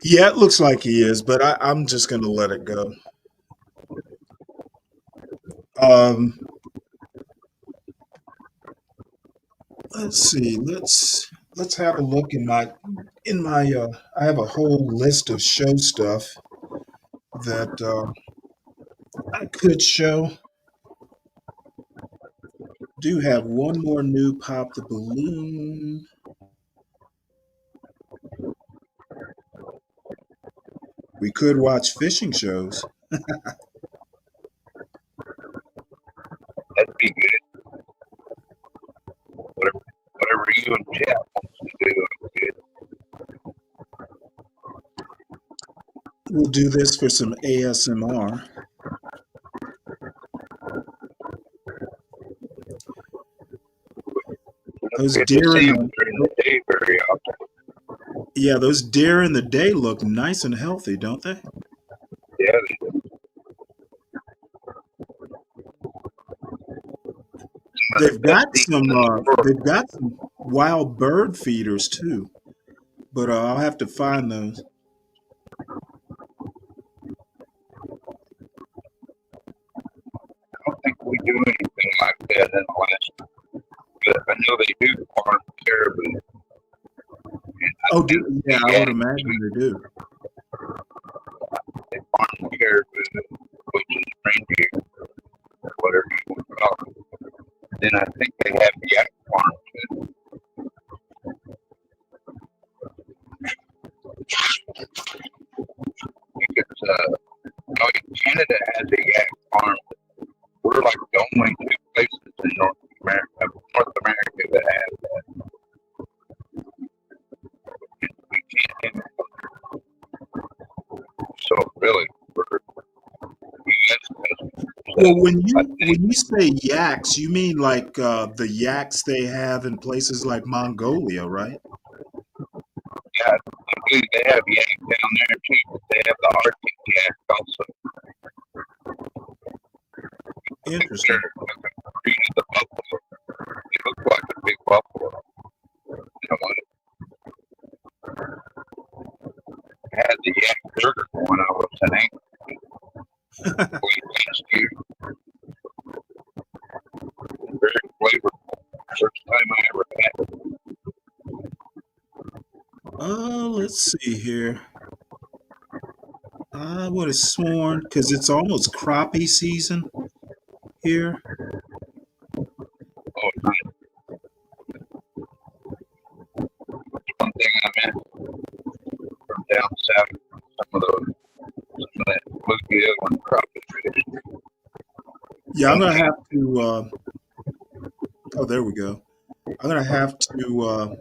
S5: Yeah, it looks like he is, but I'm just gonna let it go. Let's see. Let's have a look in my I have a whole list of show stuff that I could show. Do have one more new Pop the Balloon. We could watch fishing shows.
S6: That'd be good. Whatever you and Jeff wants to do, I'm good.
S5: We'll do this for some ASMR. Those deer in
S6: the day very often.
S5: Yeah, those deer in the day look nice and healthy, don't they?
S6: Yeah, they do.
S5: They've got some wild bird feeders too, but I'll have to find those.
S6: I don't think we do anything like that in Alaska. But I know they do farm caribou.
S5: Oh, yeah, I would imagine they do.
S6: They farm caribou, which is reindeer, or whatever you want to call it. Then I think they have yak farms too. Canada has a yak farm. We're like the only two places in North America that have that. We can't. So really,
S5: well, when you say yaks, you mean like the yaks they have in places like Mongolia, right?
S6: Yeah, I believe they have yak down there too, but they have the Arctic yak also.
S5: Interesting.
S6: The buffalo. It looks like a big buffalo. You know what? I had the yak burger when I was in England last year. Very flavorful. First time I ever had it.
S5: Let's see here. I would have sworn, because it's almost crappie season here.
S6: Oh, nice. One thing I meant from down south, some of that bluegill and crappie fish.
S5: Yeah, I'm gonna have to. Oh, there we go. I'm gonna have to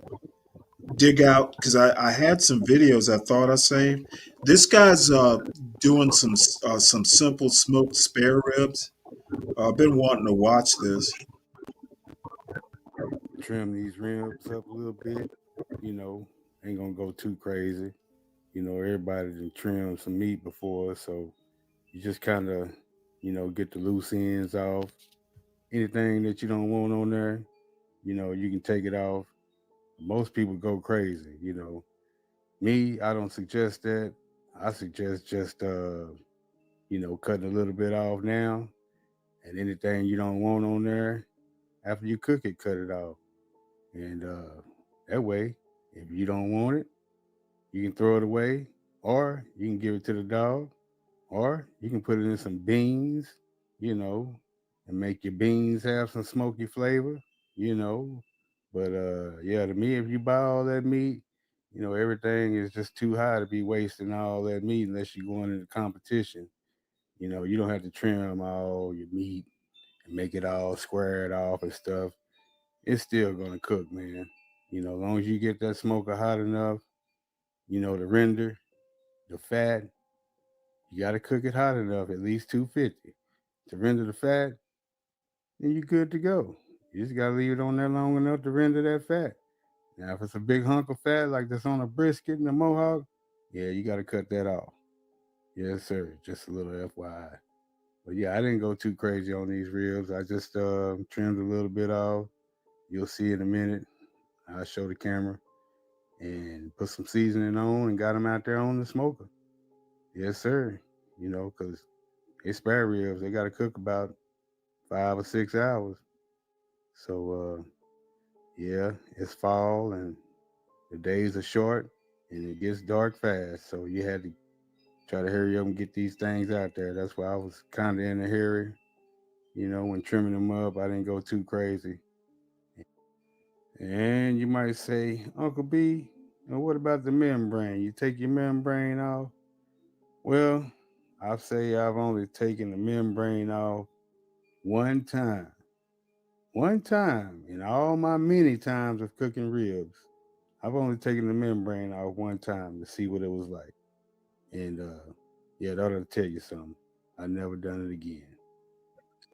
S5: dig out because I had some videos I thought I saved. This guy's doing some simple smoked spare ribs. I've been wanting to watch this.
S14: Trim these ribs up a little bit, ain't gonna go too crazy. Everybody done trim some meat before, so you just kind of, get the loose ends off. Anything that you don't want on there, you can take it off. Most people go crazy, Me, I don't suggest that. I suggest just, cutting a little bit off now, and anything you don't want on there, after you cook it, cut it off. And that way, if you don't want it, you can throw it away, or you can give it to the dog, or you can put it in some beans, and make your beans have some smoky flavor, But yeah, to me, if you buy all that meat, everything is just too high to be wasting all that meat unless you're going into competition. You don't have to trim all your meat and make it all squared off and stuff. It's still gonna cook, man. You know, as long as you get that smoker hot enough, you know, to render the fat, you got to cook it hot enough, at least 250, to render the fat, then you're good to go. You just got to leave it on there long enough to render that fat. Now, if it's a big hunk of fat like that's on a brisket and a mohawk, yeah, you got to cut that off. Yes, sir. Just a little FYI. But yeah, I didn't go too crazy on these ribs. I just trimmed a little bit off. You'll see in a minute. I'll show the camera and put some seasoning on and got them out there on the smoker. Yes, sir. You know, because they spare ribs. They got to cook about 5 or 6 hours. So, yeah, it's fall and the days are short and it gets dark fast. So you had to try to hurry up and get these things out there. That's why I was kind of in a hurry. You know, when trimming them up, I didn't go too crazy. And you might say, Uncle B, what about the membrane? You take your membrane off? Well, I'll say I've only taken the membrane off one time. One time in all my many times of cooking ribs. I've only taken the membrane off one time to see what it was like. And yeah, that'll tell you something. I've never done it again.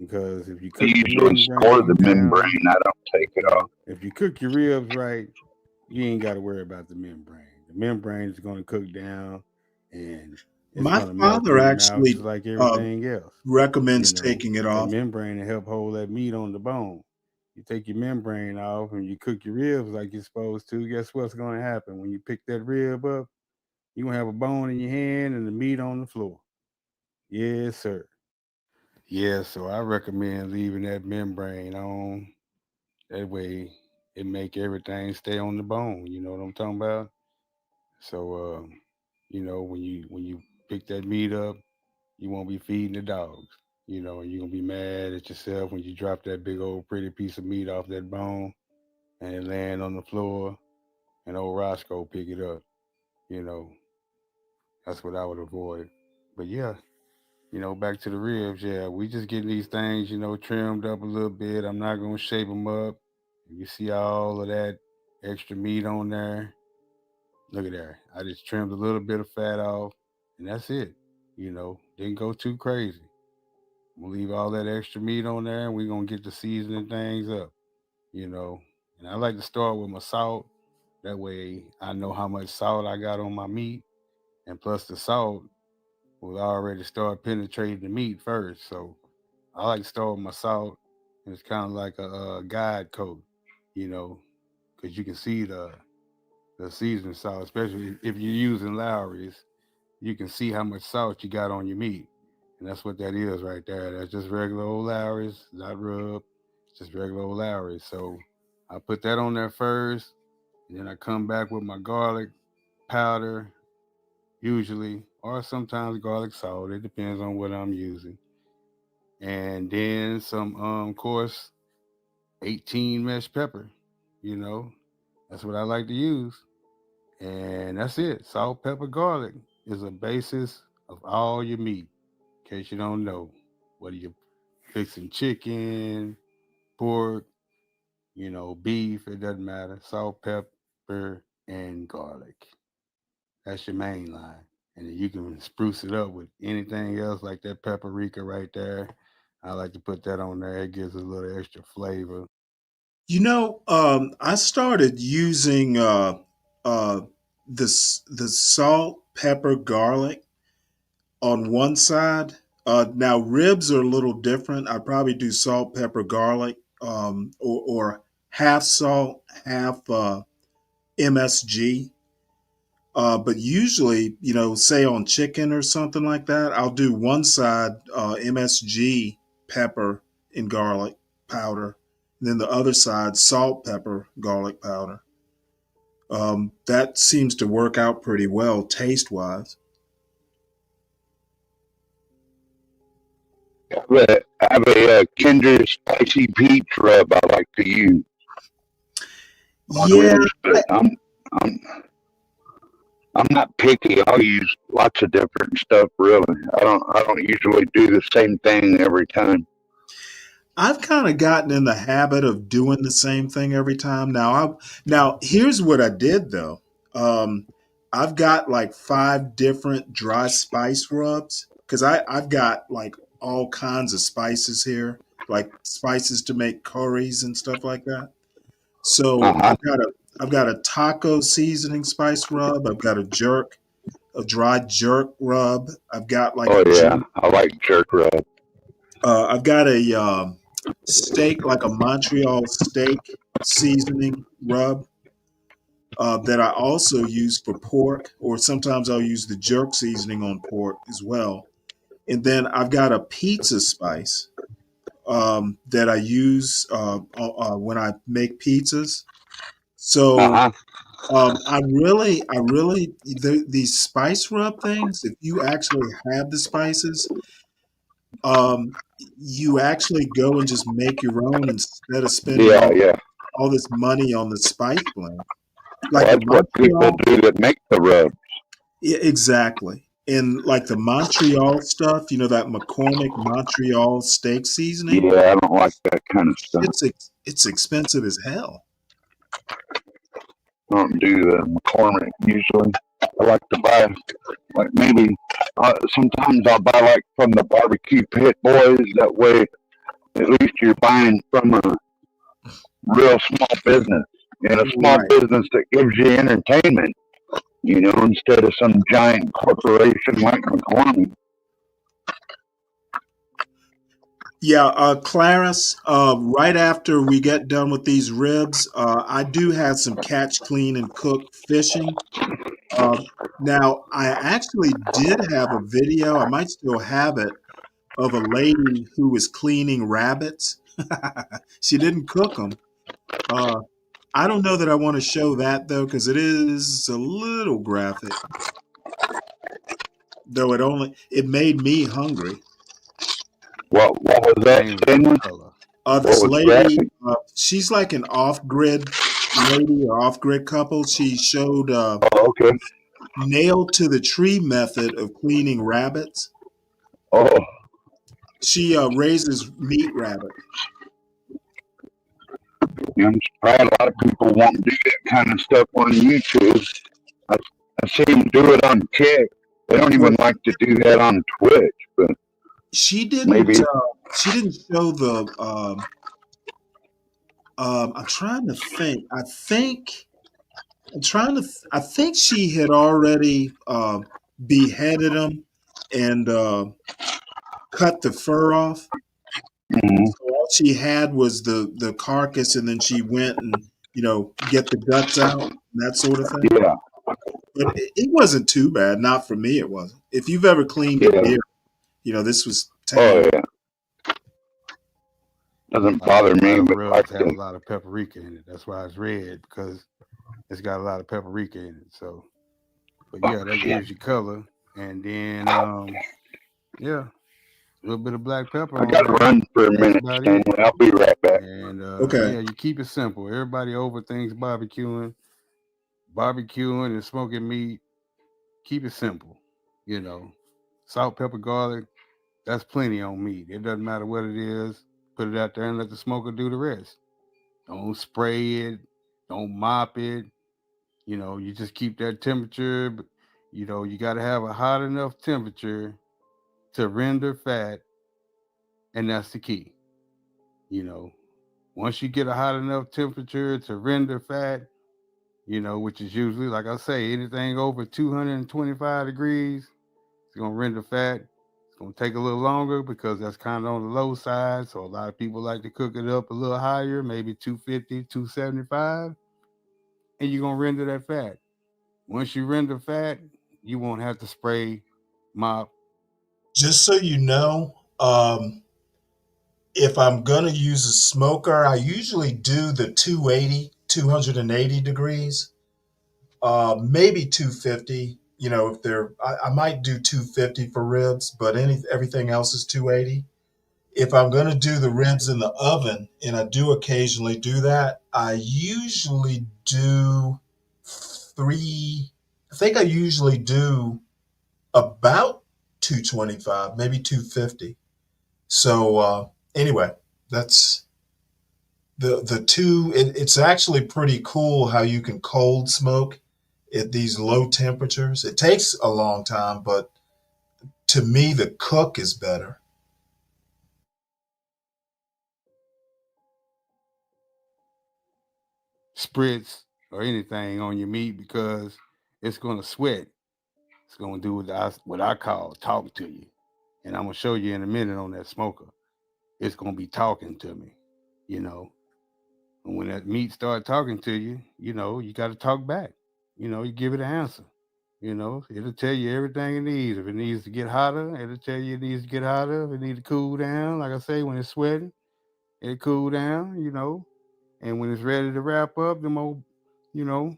S14: Because if you cook
S6: I
S14: the
S6: usually score the
S14: membrane down,
S6: membrane. I don't take it off.
S14: if you cook your ribs right, you ain't got to worry about the membrane. The membrane is going to cook down and it's
S5: My
S14: going to melt
S5: father
S14: in and out just
S5: actually
S14: like everything else.
S5: recommends
S14: You know,
S5: taking it
S14: that
S5: off.
S14: membrane to help hold that meat on the bone. You take your membrane off and you cook your ribs like you're supposed to. Guess what's going to happen when you pick that rib up? You're going to have a bone in your hand and the meat on the floor. Yes, sir. Yeah, so I recommend leaving that membrane on. That way it make everything stay on the bone. You know what I'm talking about? So you know, when you pick that meat up, you won't be feeding the dogs. You know, and you're gonna be mad at yourself when you drop that big old pretty piece of meat off that bone and it land on the floor and old Roscoe pick it up. You know, that's what I would avoid. But yeah, you know, back to the ribs. Yeah, we just getting these things, you know, trimmed up a little bit. I'm not gonna shape them up. You see all of that extra meat on there. Look at there. I just trimmed a little bit of fat off, and that's it. You know, didn't go too crazy. We'll leave all that extra meat on there, and we're gonna get the seasoning things up. You know, and I like to start with my salt. That way, I know how much salt I got on my meat, and plus the salt will already start penetrating the meat first. So I like to start with my salt. And it's kind of like a guide code, you know, because you can see the seasoning salt, especially if you're using Lowry's, you can see how much salt you got on your meat. And that's what that is right there. That's just regular old Lowry's, not rub, just regular old Lowry's. So I put that on there first, and then I come back with my garlic powder, usually, or sometimes garlic salt. It depends on what I'm using. And then some, course, 18 mesh pepper. You know, that's what I like to use. And that's it. Salt, pepper, garlic is a basis of all your meat. In case you don't know, whether you're fixing chicken, pork, you know, beef, it doesn't matter. Salt, pepper, and garlic. That's your main line. And then you can spruce it up with anything else like that paprika right there. I like to put that on there. It gives it a little extra flavor.
S5: You know, I started using the salt, pepper, garlic on one side. Now ribs are a little different. I probably do salt, pepper, garlic, or half salt, half MSG. But usually, you know, say on chicken or something like that, I'll do one side MSG, pepper, and garlic powder, and then the other side salt, pepper, garlic powder. That seems to work out pretty well taste wise.
S6: I have a Kinder spicy peach rub I like to use on
S5: Yeah,
S6: ribs, but I'm I'm not picky. I'll use lots of different stuff. Really, I don't usually do the same thing every time.
S5: I've kind of gotten in the habit of doing the same thing every time. Now here's what I did though. Um, I've got like 5 different dry spice rubs because I've got like all kinds of spices here, like spices to make curries and stuff like that.
S6: Uh
S5: So
S6: huh.
S5: I've got a taco seasoning spice rub. I've got a dry jerk rub. I've got like
S6: Oh
S5: a
S6: yeah, I like jerk rub.
S5: I've got a steak, like a Montreal steak seasoning rub that I also use for pork, or sometimes I'll use the jerk seasoning on pork as well. And then I've got a pizza spice that I use when I make pizzas.
S6: Uh
S5: So
S6: huh.
S5: these spice rub things, if you actually have the spices, um, you actually go and just make your own instead of spending
S6: Yeah, yeah.
S5: all this money on the spice blend.
S6: Well,
S5: Like the
S6: that's what people
S5: Montreal,
S6: do that make the rub.
S5: yeah, exactly. And like the Montreal stuff, that McCormick Montreal steak seasoning,
S6: Yeah, I don't like that kind of stuff.
S5: it's expensive as hell.
S6: I don't do the McCormick usually. I like to buy, like maybe, sometimes I'll buy like from the barbecue pit boys. That way, at least you're buying from a real small business and a small
S5: Right.
S6: business that gives you entertainment, instead of some giant corporation like McCormick.
S5: Yeah, Claris, right after we get done with these ribs, I do have some catch, clean, and cook fishing. Uh, Now, I actually did have a video, I might still have it, of a lady who was cleaning rabbits. She didn't cook them. Uh, I don't know that I want to show that though, because it is a little graphic. Though it made me hungry.
S6: What was that statement?
S5: This
S6: What was
S5: lady,
S6: graphic?
S5: she's like an off-grid lady or off-grid couple. She showed
S6: Oh, okay.
S5: nailed to the tree method of cleaning rabbits.
S6: Oh,
S5: She raises meat rabbits.
S6: I'm surprised a lot of people won't do that kind of stuff on YouTube. I, I see them do it on Kick. They don't
S5: Well,
S6: even like to do that on Twitch, but
S5: she
S6: maybe.
S5: didn't. She didn't show the. I'm trying to think. I think she had already beheaded him and cut the fur off.
S6: Mhm.
S5: So all she had was the carcass, and then she went and get the guts out, that sort of thing.
S6: Yeah,
S5: But it wasn't too bad. Not for me, it wasn't. If you've ever cleaned a
S6: yeah.
S5: deer, this was
S6: Oh,
S5: tame.
S6: yeah. Doesn't
S14: A
S6: bother
S14: lot
S6: me,
S14: of
S6: but like
S14: rubs have a
S6: the.
S14: lot of paprika in it. That's why it's red, because it's got a lot of paprika in it. So, but yeah, that gives you color, and then yeah, a little bit of black pepper
S6: I
S14: on
S6: gotta
S14: there.
S6: run for a
S14: That's
S6: minute,
S14: about it.
S6: Stanley. I'll be right back.
S14: And
S5: Okay.
S14: yeah, you keep it simple. Everybody overthinks barbecuing and smoking meat. Keep it simple. Salt, pepper, garlic. That's plenty on meat. It doesn't matter what it is. Put it out there and let the smoker do the rest. Don't spray it. Don't mop it. You just keep that temperature. But, you got to have a hot enough temperature to render fat, and that's the key. Once you get a hot enough temperature to render fat, which is usually, like I say, anything over 225 degrees, it's going to render fat. It's going to take a little longer because that's kind of on the low side. So a lot of people like to cook it up a little higher, maybe 250, 275, and you're going to render that fat. Once you render fat, you won't have to spray, mop.
S5: Just so you know, if I'm gonna use a smoker, I usually do the 280 degrees, maybe 250. If I might do 250 for ribs, but everything else is 280. If I'm gonna do the ribs in the oven, and I do occasionally do that, I usually do three. I think I usually do about 225, maybe 250. So anyway, That's the two. It's actually pretty cool how you can cold smoke at these low temperatures. It takes a long time, but to me, the cook is better.
S14: spritz or anything on your meat because it's going to sweat. It's going to do what I call talk to you. And I'm going to show you in a minute on that smoker. It's going to be talking to me, you know. And when that meat start talking to you, you got to talk back. You give it an answer. It'll tell you everything it needs. If it needs to get hotter, it'll tell you it needs to get hotter. If it needs to cool down, like I say, when it's sweating, it'll cool down. And when it's ready to wrap up, you know,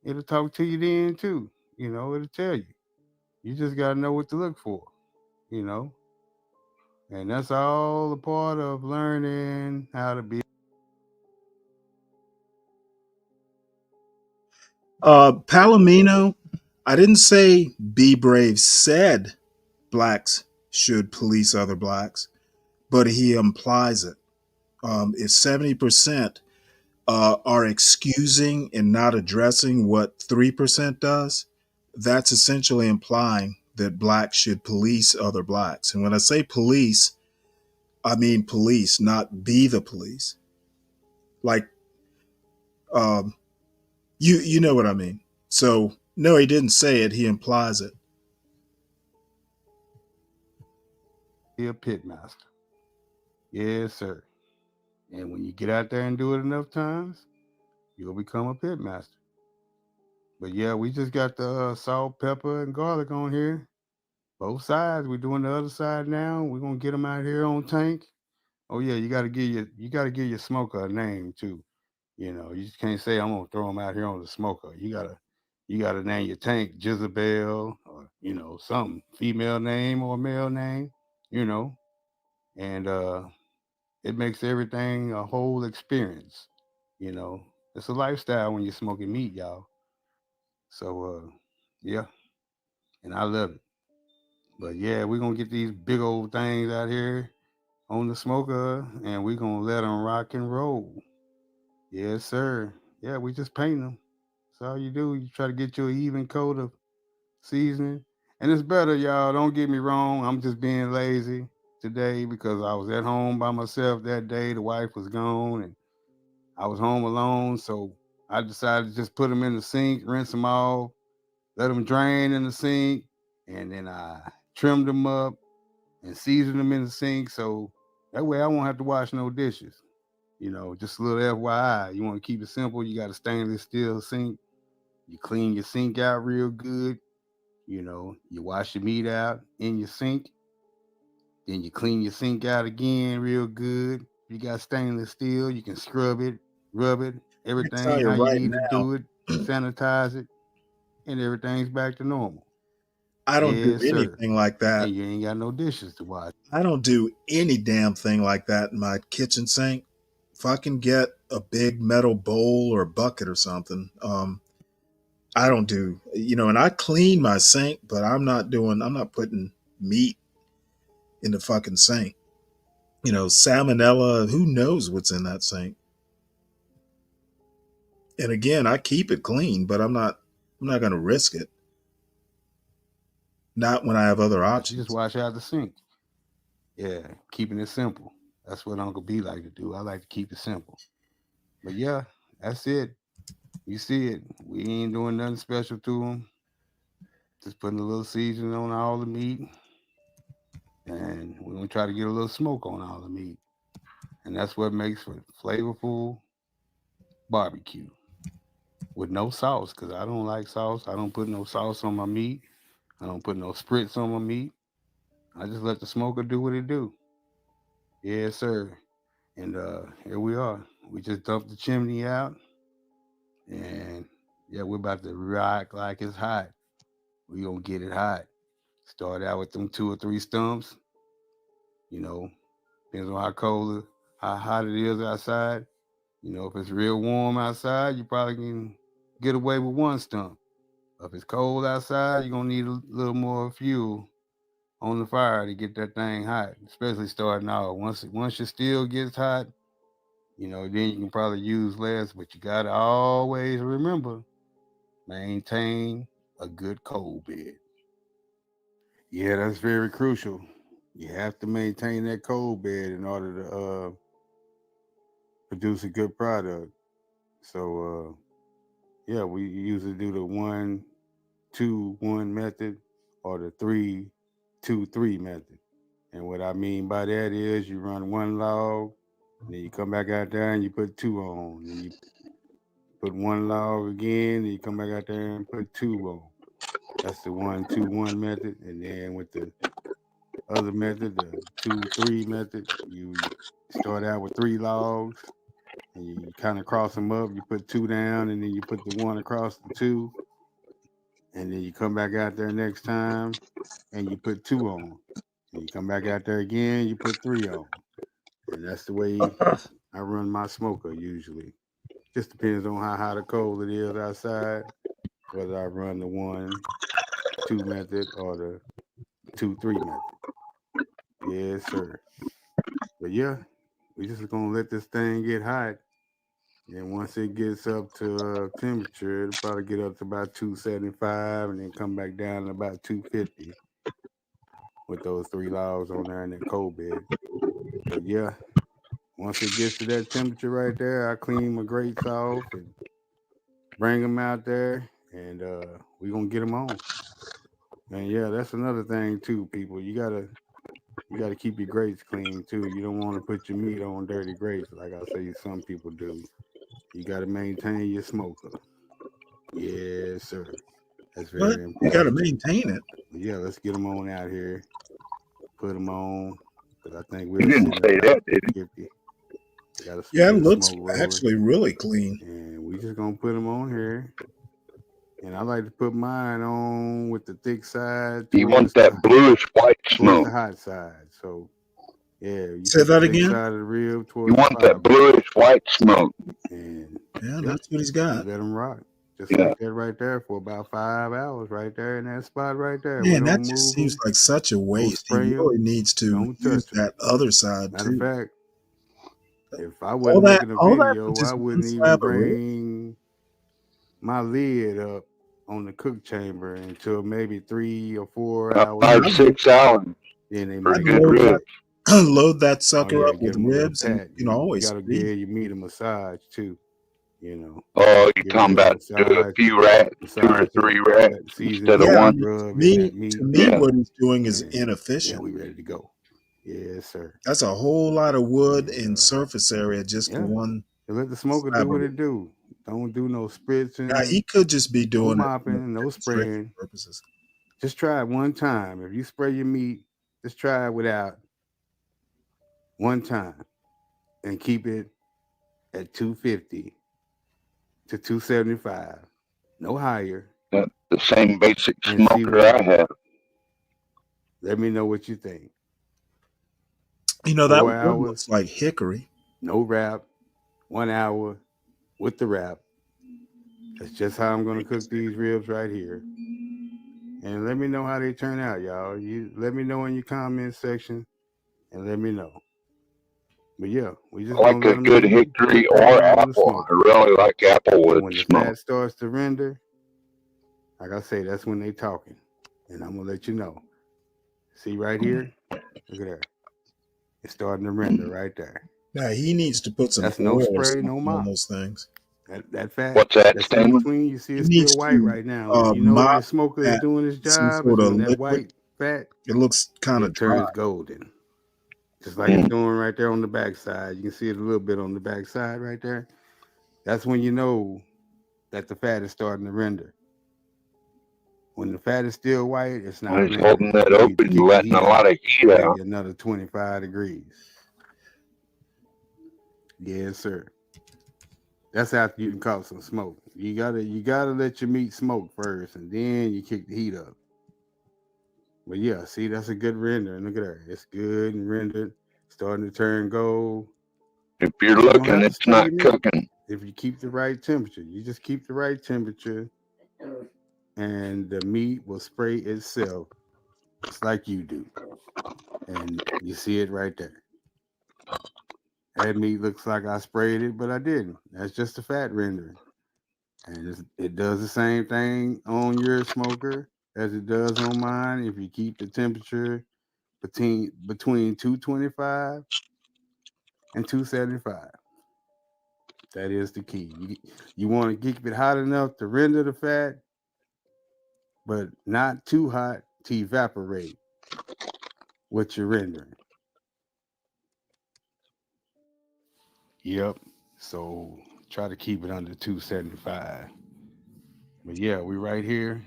S14: it'll talk to you then too. It'll tell you. You just got to know what to look for, you know. And that's all a part of learning how to be.
S5: Palomino, I didn't say Be Brave said blacks should police other blacks, but he implies it. If 70% are excusing and not addressing what 3% does, that's essentially implying that blacks should police other blacks. And when I say police, I mean police, not be the police. Like, um, you know what I mean. So no, he didn't say it. He implies it.
S14: A pit master. Yes, sir. And when you get out there and do it enough times, you'll become a pit master. But yeah, we just got the salt, pepper, and garlic on here. Both sides. We're doing the other side now. We're gonna get them out here on tank. Oh yeah, you gotta give your smoker a name too. You just can't say I'm gonna throw them out here on the smoker. You gotta name your tank Jezebel or something female name or male name. You know, and it makes everything a whole experience. You know, it's a lifestyle when you're smoking meat, y'all. So yeah, and I love it. But yeah, we're gonna get these big old things out here on the smoker, and we're gonna let them rock and roll. Yes, sir. Yeah, we just paint them. That's all you do. You try to get you an even coat of seasoning, and it's better, y'all. Don't get me wrong. I'm just being lazy today because I was at home by myself that day. The wife was gone, and I was home alone, so I decided to just put them in the sink, rinse them off, let them drain in the sink, and then I trimmed them up and seasoned them in the sink. So that way I won't have to wash no dishes. Just a little FYI. You want to keep it simple, you got a stainless steel sink. You clean your sink out real good. You wash your meat out in your sink. Then you clean your sink out again real good. If you got stainless steel, you can scrub it, rub it,
S5: I can tell
S14: everything
S5: you
S14: how you
S5: right
S14: need to
S5: now,
S14: do it, sanitize it, and everything's back to normal.
S5: I don't do
S14: Yes, sir.
S5: anything like
S14: And
S5: that.
S14: you ain't got no dishes to wash.
S5: I don't do any damn thing like that in my kitchen sink. If I can get a big metal bowl or bucket or something, I don't do, and I clean my sink, but I'm not putting meat in the fucking sink. Salmonella, who knows what's in that sink? And again, I keep it clean, but I'm not going to risk it. Not when I have other
S14: You just
S5: options.
S14: wash out the sink. Yeah, keeping it simple. That's what Uncle B like to do. I like to keep it simple. But yeah, that's it. You see it. We ain't doing nothing special to them. Just putting a little seasoning on all the meat, and we're gonna try to get a little smoke on all the meat, and that's what makes for flavorful barbecue with no sauce. Cause I don't like sauce. I don't put no sauce on my meat. I don't put no spritz on my meat. I just let the smoker do what it do. Yes, sir. And here we are. We just dumped the chimney out, and yeah, we're about to rock like it's hot. We gonna get it hot. Start out with them 2 or 3 stumps. You know, depends on how hot it is outside. If it's real warm outside, you probably can get away with 1 stump. If it's cold outside, you're gonna need a little more fuel. on the fire to get that thing hot, especially starting out. Once your steel gets hot, then you can probably use less, but you gotta always remember, maintain a good cold bed. Yeah, that's very crucial. You have to maintain that cold bed in order to produce a good product. So yeah, we usually do the 1-2-1 method or the 3-2-3 method. And what I mean by that is you run one log, and then you come back out there and you put two on. Then you put one log again, and you come back out there and put two on. That's the 1-2-1 method. And then with the other method, the 2-3 method, you start out with 3 logs, and you kind of cross them up. You put 2 down, and then you put the 1 across the 2, and then you come back out there next time, and you put 2 on. And you come back out there again, you put 3 on. And that's the way I run my smoker usually. Just depends on how hot or cold it is outside, whether I run the 1-2 method or the 2-3 method. Yes, sir. But yeah, we just gonna let this thing get hot. And once it gets up to temperature, it'll probably get up to about 275 and then come back down to about 250 with those 3 logs on there in that cold bed. But yeah, once it gets to that temperature right there, I clean my grates off and bring them out there, and we're going to get them on. And yeah, that's another thing too, people. You gotta keep your grates clean too. You don't want to put your meat on dirty grates like I say some people do. You got to maintain your smoker. Yes, sir. That's
S5: What?
S14: very
S5: You got to
S14: important.
S5: maintain it.
S14: Yeah, let's get them on out here. Put them on, because I think
S6: He
S14: we're
S6: didn't
S14: sitting
S6: say
S14: at
S6: that,
S14: about
S6: did he?
S14: 50. Got
S5: Yeah, it
S14: good
S5: looks
S14: smoke rolling.
S5: actually really clean.
S14: And we just gonna put them on here. And I like to put mine on with the thick side
S6: You
S14: towards
S6: want that bluish white smoke.
S14: the hot side. So yeah, you
S5: Say
S14: put the
S5: that
S14: thick
S5: again.
S14: side of the rib
S6: You
S14: towards the
S6: want that
S14: fire.
S6: bluish white smoke.
S14: And
S5: Yeah,
S14: yep,
S5: that's what he's
S14: you
S5: got.
S14: let them rock. Just
S6: Yeah.
S14: like that right there for about 5 hours right there in that spot right there.
S5: Man,
S14: We
S5: that
S14: don't
S5: just
S14: move
S5: seems
S14: them.
S5: like such a
S14: Don't
S5: waste. He
S14: spray
S5: really
S14: them.
S5: needs to
S14: Don't
S5: use
S14: touch them.
S5: that other side
S14: Matter of
S5: too.
S14: fact, if I
S5: All
S14: wasn't
S5: that,
S14: making a
S5: all that for
S14: video, I
S5: just one
S14: wouldn't even
S5: slab of rib.
S14: bring my lid up on the cook chamber until maybe 3 or 4
S6: About
S14: hours.
S6: five,
S5: I'd,
S6: 6 hours
S14: Then they
S6: for
S14: might
S6: good
S14: go
S5: load
S6: ribs.
S5: that, load that
S14: Oh
S5: sucker
S14: yeah,
S5: up
S14: get
S5: with
S14: them a little
S5: ribs, and
S14: pat.
S5: you
S14: You
S5: always
S14: gotta
S5: freeze.
S14: give your meat a massage too.
S6: Oh, you
S14: Give it a
S6: talking
S14: little
S6: about do a
S14: massage,
S6: few racks, 2
S14: massage
S6: or 3
S14: that
S6: racks
S14: seasoning
S6: instead of
S5: Yeah, I
S6: one?
S5: mean,
S14: rub in that meat.
S5: to me,
S6: Yeah.
S5: what he's doing is
S14: And
S5: inefficient.
S14: we ready to go. Yes, sir.
S5: That's a whole lot of wood
S14: And
S5: and surface area just for
S14: yeah,
S5: one
S14: and let the smoker do
S5: slab of
S14: what
S5: rib.
S14: it do. Don't do no
S5: Now
S14: spritzing,
S5: he could just be
S14: no
S5: doing it for
S14: mopping, no
S5: demonstration
S14: spraying.
S5: purposes.
S14: Just try it one time. If you spray your meat, just try it without one time and keep it at 250 to 275, no higher,
S6: That's the same basic
S14: and see
S6: smoker
S14: what
S6: I
S14: happens.
S6: have.
S14: Let me know what you think.
S5: You know,
S14: 4
S5: that wood
S14: hours,
S5: looks like hickory.
S14: no wrap, 1 hour with the wrap. That's just how I'm gonna cook these ribs right here. And let me know how they turn out, y'all. You let me know in your comment section and let me know. But yeah, we
S6: I
S14: just
S6: like
S14: gonna let
S6: a
S14: them
S6: good hickory or
S14: on the
S6: apple.
S14: smoke.
S6: I really like
S14: And
S6: applewood
S14: when the
S6: smoke.
S14: fat starts to render, like I say, that's when they talking. And I'm gonna let you know. See right here? Look at that. It's starting to render right there.
S5: Now he needs to put some
S14: That's no
S5: oil or
S14: spray, no
S5: something on
S14: mop.
S5: those things.
S14: That fat
S6: What's that,
S14: that's in
S6: Stan?
S14: between, you see
S5: He
S14: it's
S5: needs
S14: still white
S5: to
S14: right now. When you know
S5: mop
S14: your smoker is
S5: that
S14: doing its
S5: with some
S14: job is
S5: sort of
S14: when that
S5: liquid.
S14: white fat,
S5: It looks kind of
S14: it
S5: dry.
S14: turns golden. Just like it's doing right there on the backside. You can see it a little bit on the backside right there. That's when you know that the fat is starting to render. When the fat is still white, it's not
S6: He's holding
S14: rendering.
S6: that
S14: You need to
S6: open,
S14: keep the
S6: letting
S14: heat
S6: a lot
S14: up
S6: of heat
S14: maybe
S6: out.
S14: another 25 degrees. Yes, sir. That's after you can caught some smoke. You gotta let your meat smoke first, and then you kick the heat up. But yeah, see, that's a good rendering. Look at that. It's good and rendered, starting to turn gold.
S6: If you're
S14: You don't
S6: looking,
S14: have to
S6: it's
S14: spray
S6: not
S14: your meat
S6: cooking.
S14: if you keep the right temperature. You just keep the right temperature, and the meat will spray itself just like you do. And you see it right there. That meat looks like I sprayed it, but I didn't. That's just a fat rendering. And it does the same thing on your smoker as it does on mine. If you keep the temperature between 225 and 275. That is the key. You want to keep it hot enough to render the fat, but not too hot to evaporate what you're rendering. Yep. So try to keep it under 275. But yeah, we right here.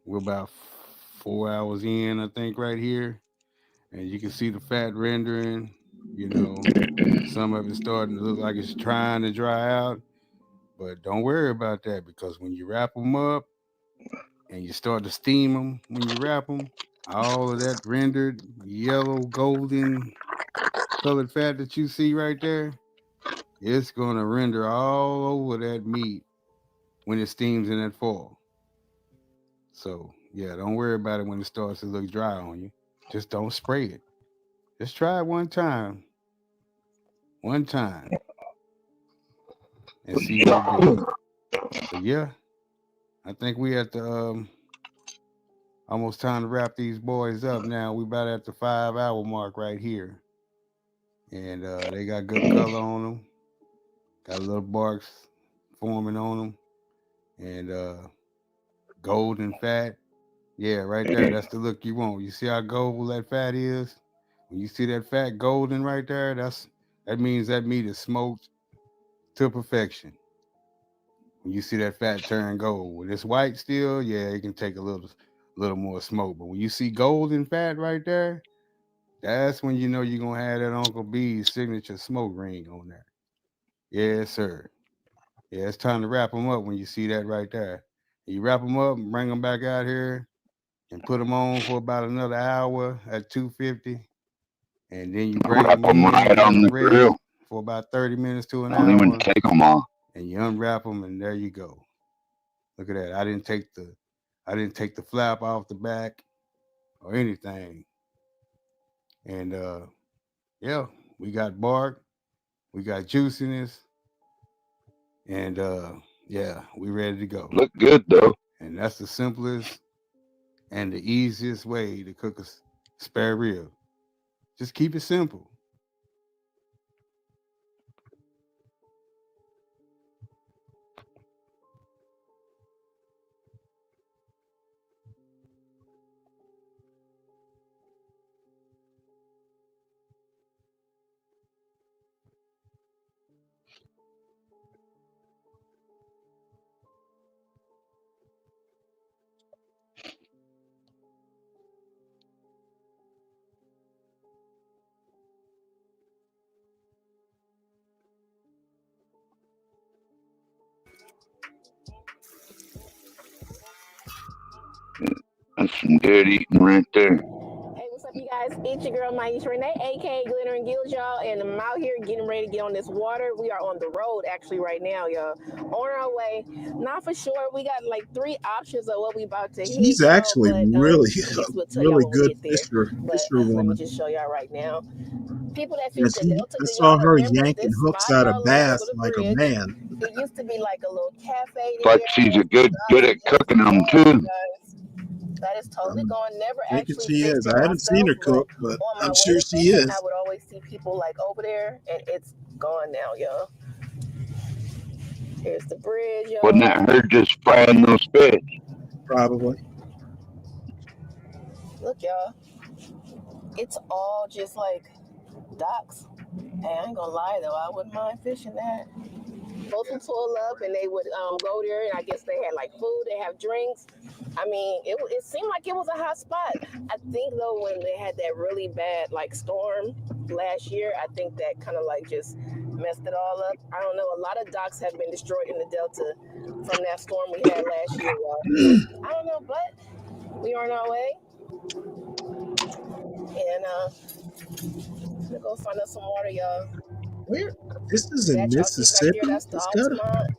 S14: We're about 4 hours in, I think, right here. And you can see the fat rendering. You know, some of it's starting to look like it's trying to dry out. But don't worry about that, because when you wrap them up and you start to steam them, when you wrap them, all of that rendered yellow, golden colored fat that you see right there, it's going to render all over that meat when it steams in that foil. So, yeah, don't worry about it when it starts to look dry on you. Just don't spray it. Just try it one time. And see what it do. But yeah, I think we at the almost time to wrap these boys up now. We about at the 5-hour mark right here. And they got good color on them. Got little barks forming on them. And golden fat. Yeah, right there. That's the look you want. You see how gold that fat is? When you see that fat golden right there, that means that meat is smoked to perfection. When you see that fat turn gold, when it's white still, yeah, it can take a little more smoke. But when you see golden fat right there, that's when you know you're gonna have that Uncle B's signature smoke ring on there. Yes, sir. Yeah, it's time to wrap them up when you see that right there. You wrap them up and bring them back out here and put them on for about another hour at 250. And then you bring
S6: Wrap
S14: them in
S6: them right
S14: and let
S6: on
S14: them
S6: the
S14: rest
S6: grill.
S14: for about 30 minutes to an
S6: Don't even
S14: hour.
S6: take them off.
S14: And you unwrap them, and there you go. Look at that. I didn't take the flap off the back or anything. And yeah, we got bark, we got juiciness, and yeah, we ready to go.
S6: Look good though.
S14: And that's the simplest and the easiest way to cook a spare rib. Just keep it simple.
S6: That's some good eating right there.
S15: Hey, what's up, you guys? It's your girl, Maisha Renee, aka Glitter and Gills, y'all, and I'm out here getting ready to get on this water. We are on the road, actually, right now, y'all. On our way. Not for sure. We got like 3 options of what we about to hit,
S5: She's
S15: y'all,
S5: actually
S15: but
S5: really,
S15: I guess we'll tell y'all
S5: really
S15: when we
S5: good
S15: get there.
S5: fisher
S15: But let me
S5: woman.
S15: just show y'all right now. People that
S5: Yeah,
S15: fish the Delta,
S5: I
S15: do
S5: saw
S15: y'all
S5: her
S15: remember
S5: yanking
S15: this
S5: hooks
S15: spot,
S5: out
S15: y'all,
S5: of
S15: on the
S5: bass
S15: over the
S5: like a
S15: bridge?
S5: man.
S15: It used to be like a little cafe
S6: But
S15: there.
S6: she's a good
S15: Jobs
S6: at
S15: are just
S6: cooking them
S15: gone, you
S6: too.
S15: guys. That is totally
S5: I'm
S15: gone. Never
S5: thinking
S15: actually
S5: she
S15: fished
S5: is.
S15: it
S5: I haven't seen
S15: myself,
S5: her
S15: but
S5: cook, but
S15: on my
S5: I'm
S15: way
S5: sure
S15: to
S5: she
S15: fishing, I
S5: is.
S15: would always see people like over there, and it's gone now, y'all. Here's the bridge,
S6: Wasn't
S15: y'all.
S6: that her just frying those fish?
S5: Probably.
S15: Look, y'all. It's all just like docks. Hey, I ain't gonna lie though, I wouldn't mind fishing that. Both would pull up and they would go there, and I guess they had like food, they have drinks. I mean, it seemed like it was a hot spot. I think though, when they had that really bad like storm last year, I think that kind of like just messed it all up. I don't know. A lot of docks have been destroyed in the Delta from that storm we had last year, y'all. I don't know, but we are on our way, and I'm gonna go find us some water, y'all.
S5: Where? This is in
S15: That y'all see back there,
S5: Mississippi?
S15: that's the
S5: It's gotta,
S15: Altamont.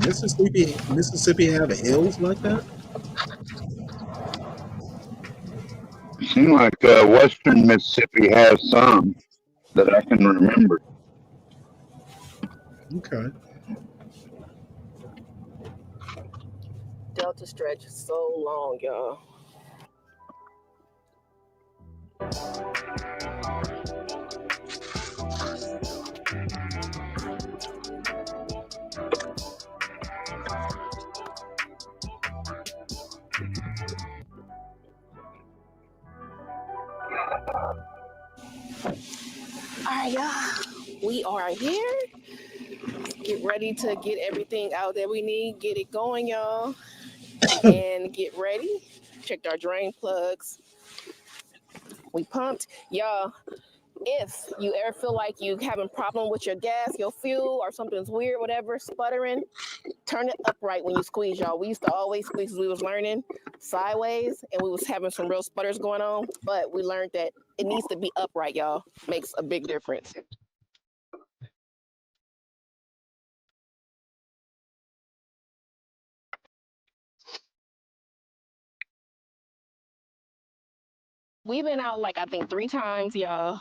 S5: Mississippi have hills like that?
S6: Seems like Western Mississippi has some that I can remember.
S5: Okay.
S15: Delta stretch is so long, y'all. All right, y'all. We are here. Get ready to get everything out that we need. Get it going, y'all. And get ready. Checked our drain plugs. We pumped. Y'all, if you ever feel like you having problem with your gas, your fuel, or something's weird, whatever, sputtering, turn it upright when you squeeze, y'all. We used to always squeeze as we was learning sideways, and we was having some real sputters going on, but we learned that it needs to be upright, y'all. Makes a big difference. We've been out like I think 3 times, y'all.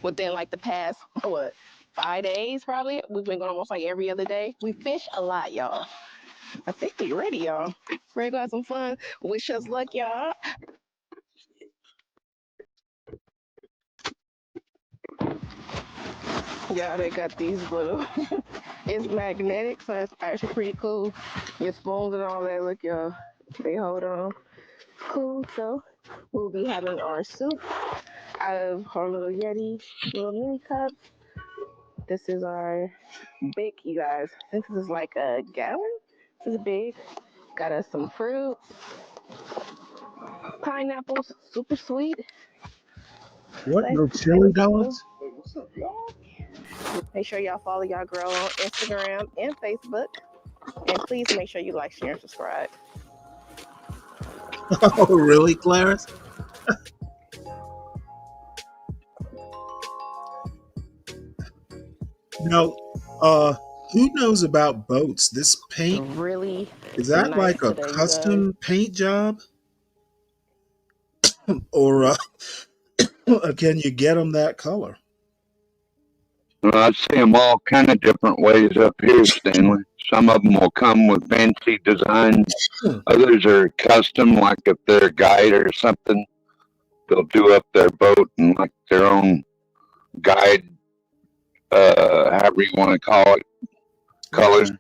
S15: Within like the past 5 days probably. We've been going almost like every other day. We fish a lot, y'all. I think we ready, y'all. Ready to have some fun. Wish us luck, y'all. Yeah, they got these little. It's magnetic, so it's actually pretty cool. Your spoons and all that. Look, y'all. They hold on. Cool. So we'll be having our soup out of our little Yeti little mini cup. This is our big, you guys. I think this is like a gallon. This is big. Got us some fruit, pineapples, super sweet.
S5: What?
S15: Let's
S5: No
S15: see
S5: chili
S15: what's up, boo.
S5: dogs?
S15: Make sure y'all follow y'all girl on Instagram and Facebook. And please make sure you like, share, and subscribe.
S5: Oh, really, Clarence? Now, who knows about boats? This paint,
S15: Really
S5: is that
S15: nice
S5: like a
S15: today, you guys.
S5: custom paint job? Or can you get them that color?
S6: Well, I see them all kind of different ways up here, Stanley. Some of them will come with fancy designs. Others are custom, like if they're a guide or something, they'll do up their boat and like their own guide, however you want to call it, colors.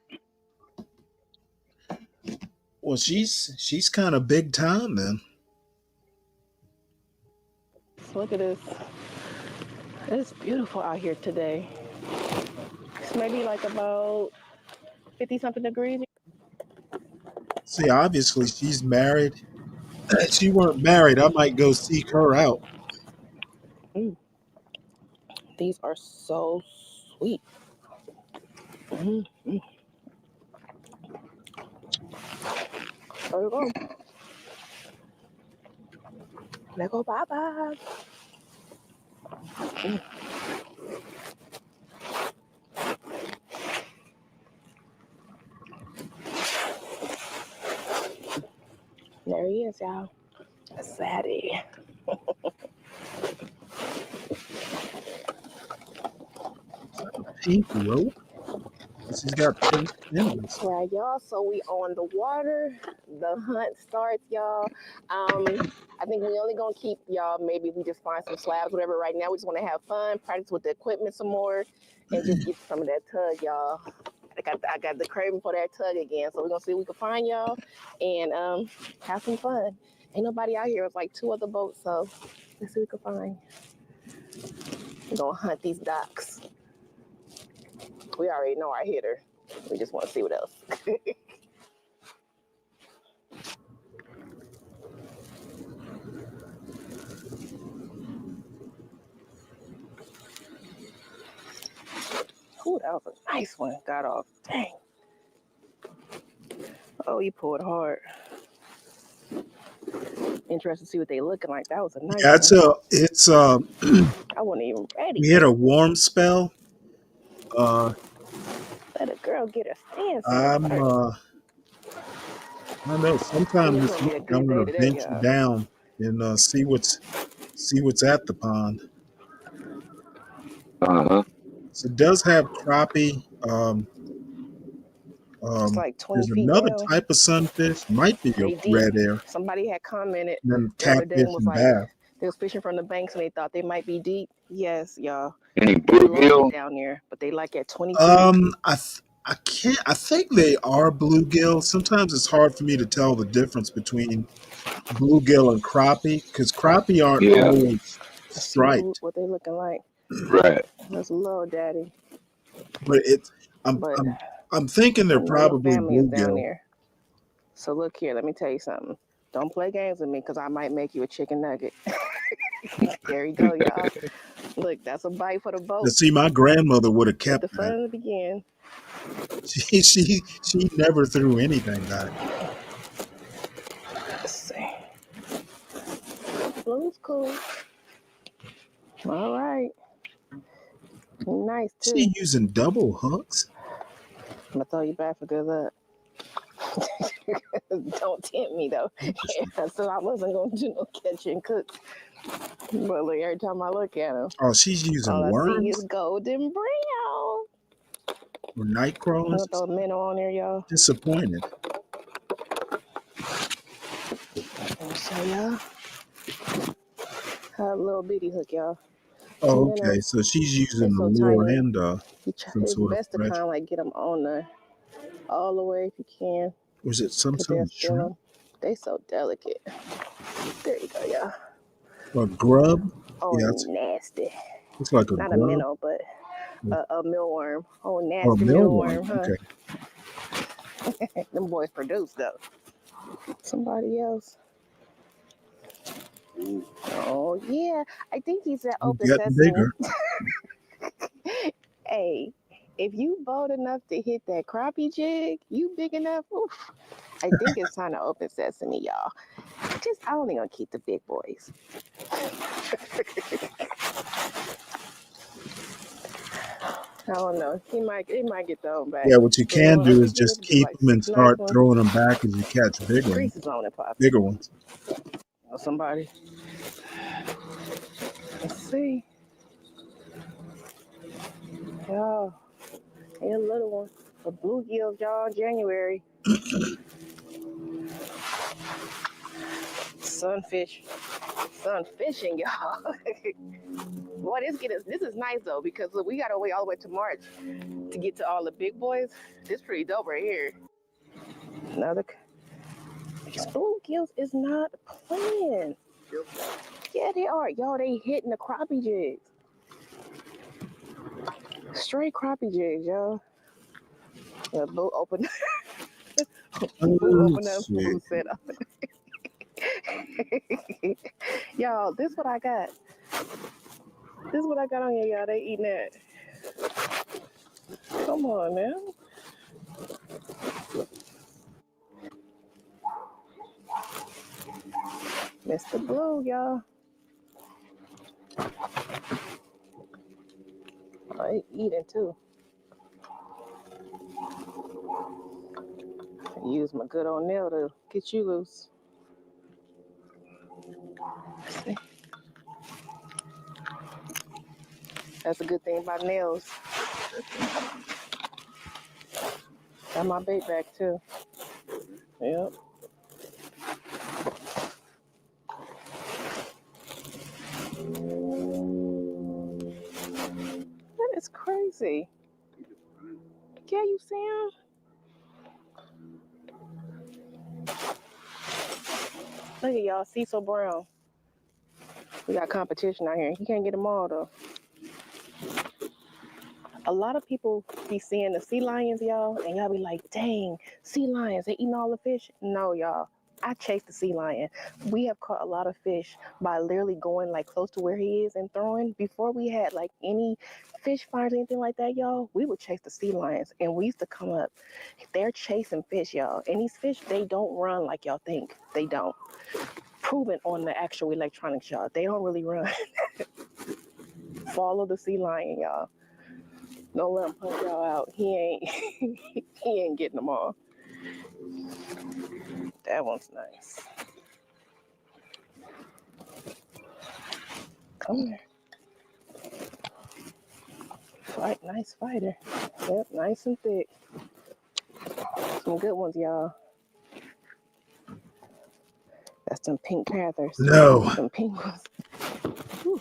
S5: Okay. Well, she's kind of big time then.
S15: Look at this. It's beautiful out here today. It's maybe like about 50 something degrees.
S5: See, obviously she's married. If she weren't married, I might go seek her out.
S15: These are so sweet. Mm-hmm. There you go. Let go, bye bye. There he is, y'all. A fatty.
S5: Pink rope? She's got pink fins.
S15: Right, y'all. So we on the water. The hunt starts, y'all. I think we only gonna keep y'all. Maybe we just find some slabs, whatever. Right now, we just want to have fun, practice with the equipment some more, and just get some of that tug, y'all. I got the craving for that tug again. So we're gonna see if we can find y'all and have some fun. Ain't nobody out here with like 2 other boats, so let's see what we can find. We're gonna hunt these docks. We already know our hitter. We just want to see what else. Ooh, that was a nice one. Got off. Dang. Oh, you pulled hard. Interested to see what they looking like. That was a nice
S5: Yeah,
S15: one.
S5: it's
S15: I wasn't even ready.
S5: we had a warm spell.
S15: Let a girl get her stance in
S5: I'm
S15: first.
S5: I don't know. Sometime
S15: It's
S5: this
S15: gonna be a
S5: week I'm
S15: good day
S5: gonna
S15: today,
S5: venture
S15: y'all.
S5: down and see what's at the pond. So it does have crappie.
S15: It's like 20
S5: There's
S15: feet
S5: another
S15: down.
S5: type of sunfish, might be a
S15: Pretty deep.
S5: red air,
S15: Somebody had commented
S5: and then
S15: the other day and
S5: catfish
S15: was
S5: and
S15: like,
S5: bass.
S15: they was fishing from the banks and they thought they might be deep. Yes, y'all.
S6: Any
S15: They love it
S6: bluegill?
S15: down there, but they like at 20 feet.
S5: I can't. I think they are bluegill. Sometimes it's hard for me to tell the difference between bluegill and crappie because crappie aren't
S6: Yeah,
S5: always
S15: Let's see
S5: striped.
S15: what they looking like.
S6: right.
S15: That's little daddy.
S5: But it's
S15: But
S5: I'm thinking
S15: I
S5: they're
S15: know your
S5: probably
S15: family is down
S5: bluegill.
S15: there. So look here, let me tell you something. Don't play games with me because I might make you a chicken nugget. There you go, y'all. Look, that's a bite for the
S5: Now,
S15: boat.
S5: see, my grandmother would have
S15: With
S5: kept
S15: the fun
S5: that.
S15: in the beginning.
S5: She never threw anything back.
S15: Let's see. Blue's cool. All right. Nice
S5: She
S15: too.
S5: using double hooks.
S15: I'm gonna throw you back for good luck. Don't tempt me though. So I wasn't gonna do no catch and cook. But look, every time I look at him,
S5: Oh, she's using
S15: all I see is
S5: worms
S15: golden brown.
S5: or night
S15: I'm
S5: crawlers.
S15: gonna throw a minnow on there, y'all.
S5: Disappointed.
S15: Let me show y'all. Have a little bitty hook, y'all.
S5: Oh, okay.
S15: Minnows,
S5: So she's using
S15: they're
S5: the
S15: so
S5: lure
S15: tiny.
S5: and some
S15: It's
S5: sort of
S15: best to
S5: fresh.
S15: kind of like get them on there all the way if you can,
S5: Was it some
S15: because
S5: sort
S15: they'll
S5: of
S15: steal
S5: shrimp
S15: them. They so delicate. There you go, y'all.
S5: or grub?
S15: Oh,
S5: Yeah,
S15: nasty.
S5: it's like a
S15: Not a
S5: grub
S15: minnow, but a mealworm. Oh,
S5: or a
S15: nasty
S5: mealworm.
S15: mealworm, huh?
S5: Okay.
S15: Them boys produce though. Somebody else. Oh yeah, I think he's at
S5: It's
S15: Open
S5: getting
S15: Sesame.
S5: bigger.
S15: Hey, if you bold enough to hit that crappie jig, you big enough. Oof. I think it's time to Open Sesame, y'all. I only gonna keep the big boys. I don't know. He might get thrown back.
S5: Yeah, what you
S15: You know
S5: can
S15: what? Let
S5: do
S15: me
S5: is
S15: get
S5: just
S15: us get
S5: keep
S15: like
S5: them and
S15: 6 nice
S5: start
S15: ones.
S5: throwing them back as you catch
S15: Grease is on it, Pop.
S5: bigger ones.
S15: Or somebody. Let's see. Oh, hey, a little one. A bluegills, y'all, in January. Sunfish. Sunfishing, y'all. Boy, this is nice though, because look, we gotta wait all the way to March to get to all the big boys. This pretty dope right here. Another bluegills is not playing. Yeah, they are. Y'all, they hitting the crappie jigs. Straight crappie jigs, y'all. Yeah, Boo open. Boo open up.
S5: Let's see.
S15: Boo set up. Y'all, this what I got. This is what I got on here, y'all. They eating that. Come on, man. Mr. Blue, y'all. Oh, he eating too. Use my good old nail to get you loose. See? That's a good thing about nails. Got my bait back too. Yep. That is crazy. Yeah, you see him? Look at y'all, Cecil Brown. We got competition out here. You can't get them all though. A lot of people be seeing the sea lions, y'all, and y'all be like, dang, sea lions, they eating all the fish. No, y'all. I chased the sea lion. We have caught a lot of fish by literally going like close to where he is and throwing. Before we had like any fish finds, anything like that, y'all, we would chase the sea lions and we used to come up. They're chasing fish, y'all. And these fish, they don't run like y'all think. They don't. Proven on the actual electronics, y'all. They don't really run. Follow the sea lion, y'all. Don't let him punch y'all out. He ain't he ain't getting them all. That one's nice. Come here. Fight, nice fighter. Yep, nice and thick. Some good ones, y'all. That's some pink panthers.
S5: No.
S15: Some pink ones. Whew.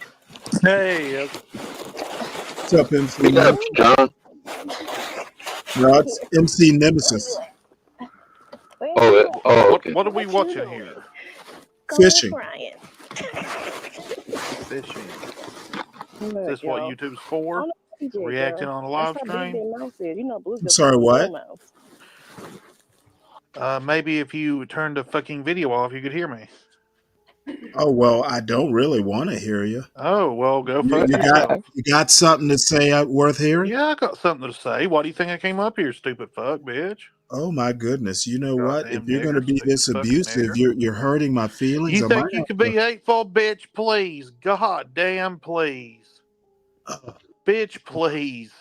S16: Hey,
S5: What's up, MC?
S6: What's up, John?
S5: No, it's MC Nemesis.
S6: Okay.
S16: what are we watching here?
S5: Fishing.
S15: Brian.
S16: Fishing.
S15: Look,
S16: Is this what
S15: y'all.
S16: YouTube's for?
S15: I don't know,
S16: Reacting
S15: girl.
S16: on a live
S15: That's how big
S16: stream?
S15: their mouth is. You know, Blue's
S5: I'm
S15: got
S5: sorry,
S15: a
S5: what?
S15: mouth.
S16: Maybe if you turned the fucking video off, you could hear me.
S5: Oh well, I don't really want to hear you.
S16: Oh well, go
S5: You,
S16: fuck
S5: you got
S16: yourself.
S5: you got something to say worth hearing?
S16: Yeah, I got something to say. Why do you think I came up here, stupid fuck, bitch?
S5: Oh my goodness! You know what? If
S16: Goddamn
S5: you're going to
S16: nigger,
S5: be this
S16: stupid fucking
S5: abusive,
S16: nigger.
S5: you're hurting my feelings.
S16: You
S5: I
S16: think
S5: might
S16: you
S5: have
S16: can
S5: to.
S16: be hateful, bitch? Please, god damn, please, bitch, please.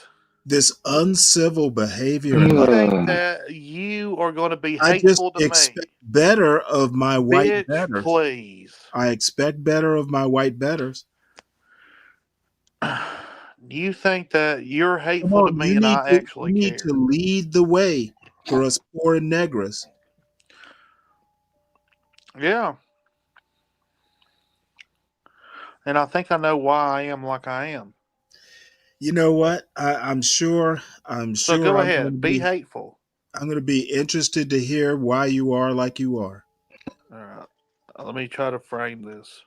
S5: This uncivil behavior.
S16: You think that you are going to be
S5: I just
S16: hateful to
S5: expect
S16: me?
S5: better of my white
S16: Bitch,
S5: betters.
S16: please.
S5: I expect better of my white betters.
S16: You think that you're
S5: Come
S16: hateful to
S5: on,
S16: me and I
S5: you
S16: actually
S5: need
S16: care?
S5: to lead the way for us poor negras.
S16: Yeah. And I think I know why I am like I am.
S5: You know what? I'm sure.
S16: So go
S5: I'm going to
S16: ahead, be hateful.
S5: I'm going to be interested to hear why you are like you are.
S16: All right. Let me try to frame this.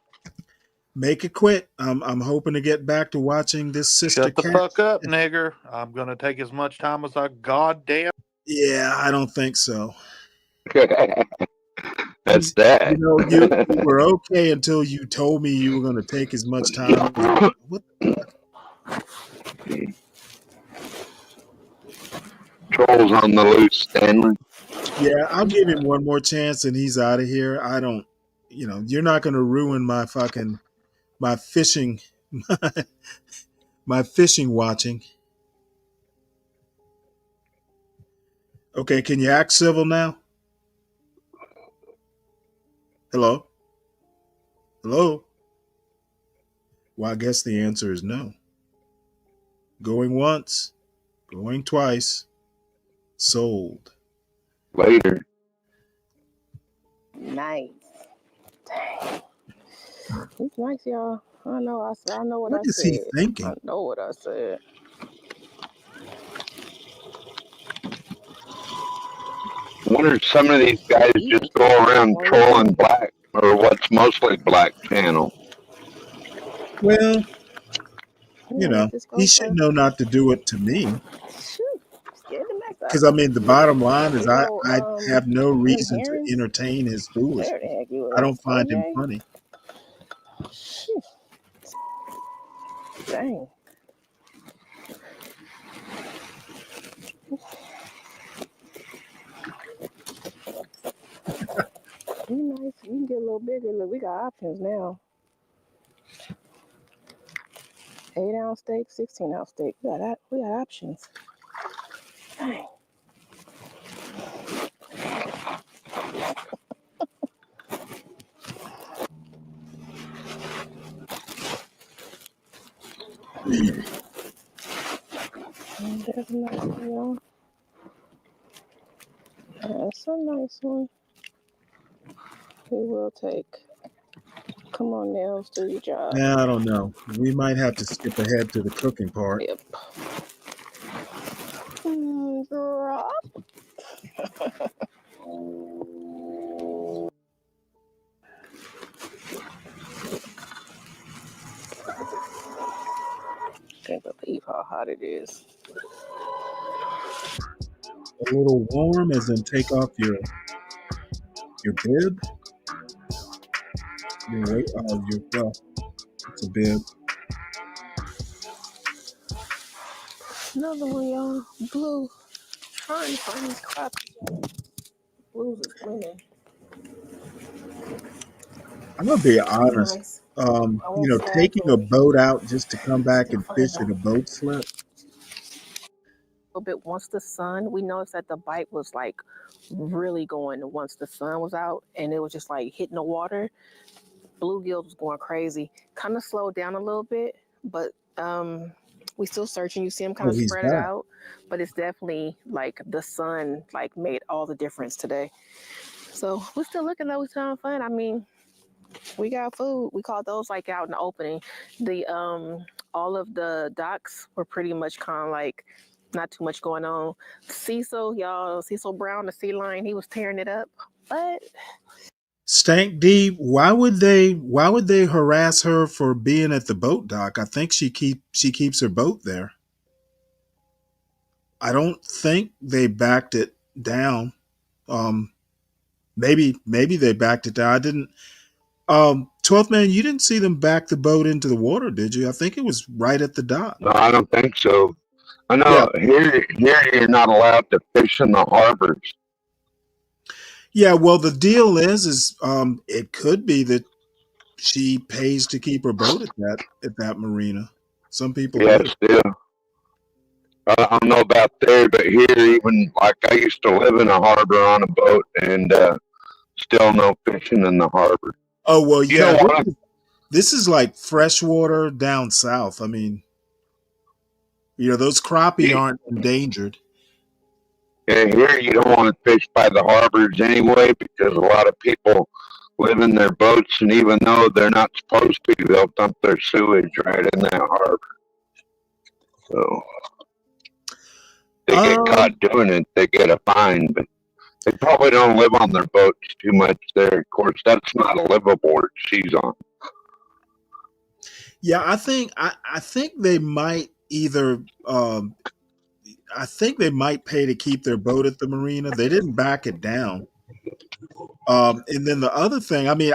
S5: Make it quick. I'm hoping to get back to watching this sister
S16: Shut the
S5: cat.
S16: fuck up, nigger. I'm going to take as much time as I goddamn.
S5: Yeah, I don't think so.
S6: That's that.
S5: You know, you were okay until you told me you were going to take as much time. What the fuck?
S6: Trolls on the loose, Stanley.
S5: Yeah, I'll give him one more chance and he's out of here. I don't, you're not going to ruin my fishing, my fishing watching. Okay, can you act civil now? Hello? Hello? Well, I guess the answer is no. Going once, going twice, sold.
S6: Later.
S15: Nice. Dang. He's nice, y'all. I know what I
S5: Is
S15: said.
S5: he thinking?
S15: I know what I said.
S6: I wonder if some of these guys just go around trolling black or what's mostly black channel.
S5: Well, he should know not to do it to me. Because I mean, the bottom line is, I have no reason to entertain his foolishness. I don't find him funny.
S15: Dang. You nice. You can get a little bigger. Look, we got options now. 8-ounce steak, 16-ounce steak. We got options. Dang. There's a nice one, y'all. That's a nice one. We will take. Come on, Nails, do your job.
S5: Nah, I don't know. We might have to skip ahead to the cooking part.
S15: Yep. Drop. Can't believe how hot it is.
S5: A little warm, as in take off your bib. It's a bib.
S15: Another one, y'all. Blue. Trying to find these crops. Blues is winning.
S5: I'm gonna be honest.
S15: Nice.
S5: Taking a boat out just to come back and fish in a boat slip.
S15: little bit once the sun. We noticed that the bite was like really going once the sun was out, and it was just like hitting the water. Bluegills was going crazy. Kind of slowed down a little bit, but we still searching. You see them kind
S5: Oh,
S15: of
S5: he's
S15: spread it
S5: back.
S15: out, but it's definitely like the sun like made all the difference today. So we're still looking though. We're still having fun. I mean, we got food. We caught those like out in the opening. The all of the docks were pretty much kind of like not too much going on. Cecil, y'all, Cecil Brown, the sea lion, he was tearing it up. But
S5: Stank D, why would they harass her for being at the boat dock? I think she keeps her boat there. I don't think they backed it down. Um, maybe they backed it down. I didn't. 12th man, you didn't see them back the boat into the water, did you? I think it was right at the dock.
S6: No, I don't think so. I
S5: Yeah,
S6: know here you're not allowed to fish in the harbors.
S5: yeah. Well, the deal is it could be that she pays to keep her boat at that marina. Some people
S6: Yeah,
S5: do.
S6: still. I don't know about there, but here, even like I used to live in a harbor on a boat, and still no fishing in the harbor.
S5: Oh well,
S6: You know
S5: yeah.
S6: what?
S5: This is like freshwater down south. I mean, those crappie aren't endangered.
S6: Yeah, here you don't want to fish by the harbors anyway because a lot of people live in their boats, and even though they're not supposed to, they'll dump their sewage right in that harbor. So they get caught doing it, they get a fine, but they probably don't live on their boats too much there. Of course, that's not a liveaboard she's on.
S5: Yeah, I think they might either. I think they might pay to keep their boat at the marina. They didn't back it down. And then the other thing, I mean,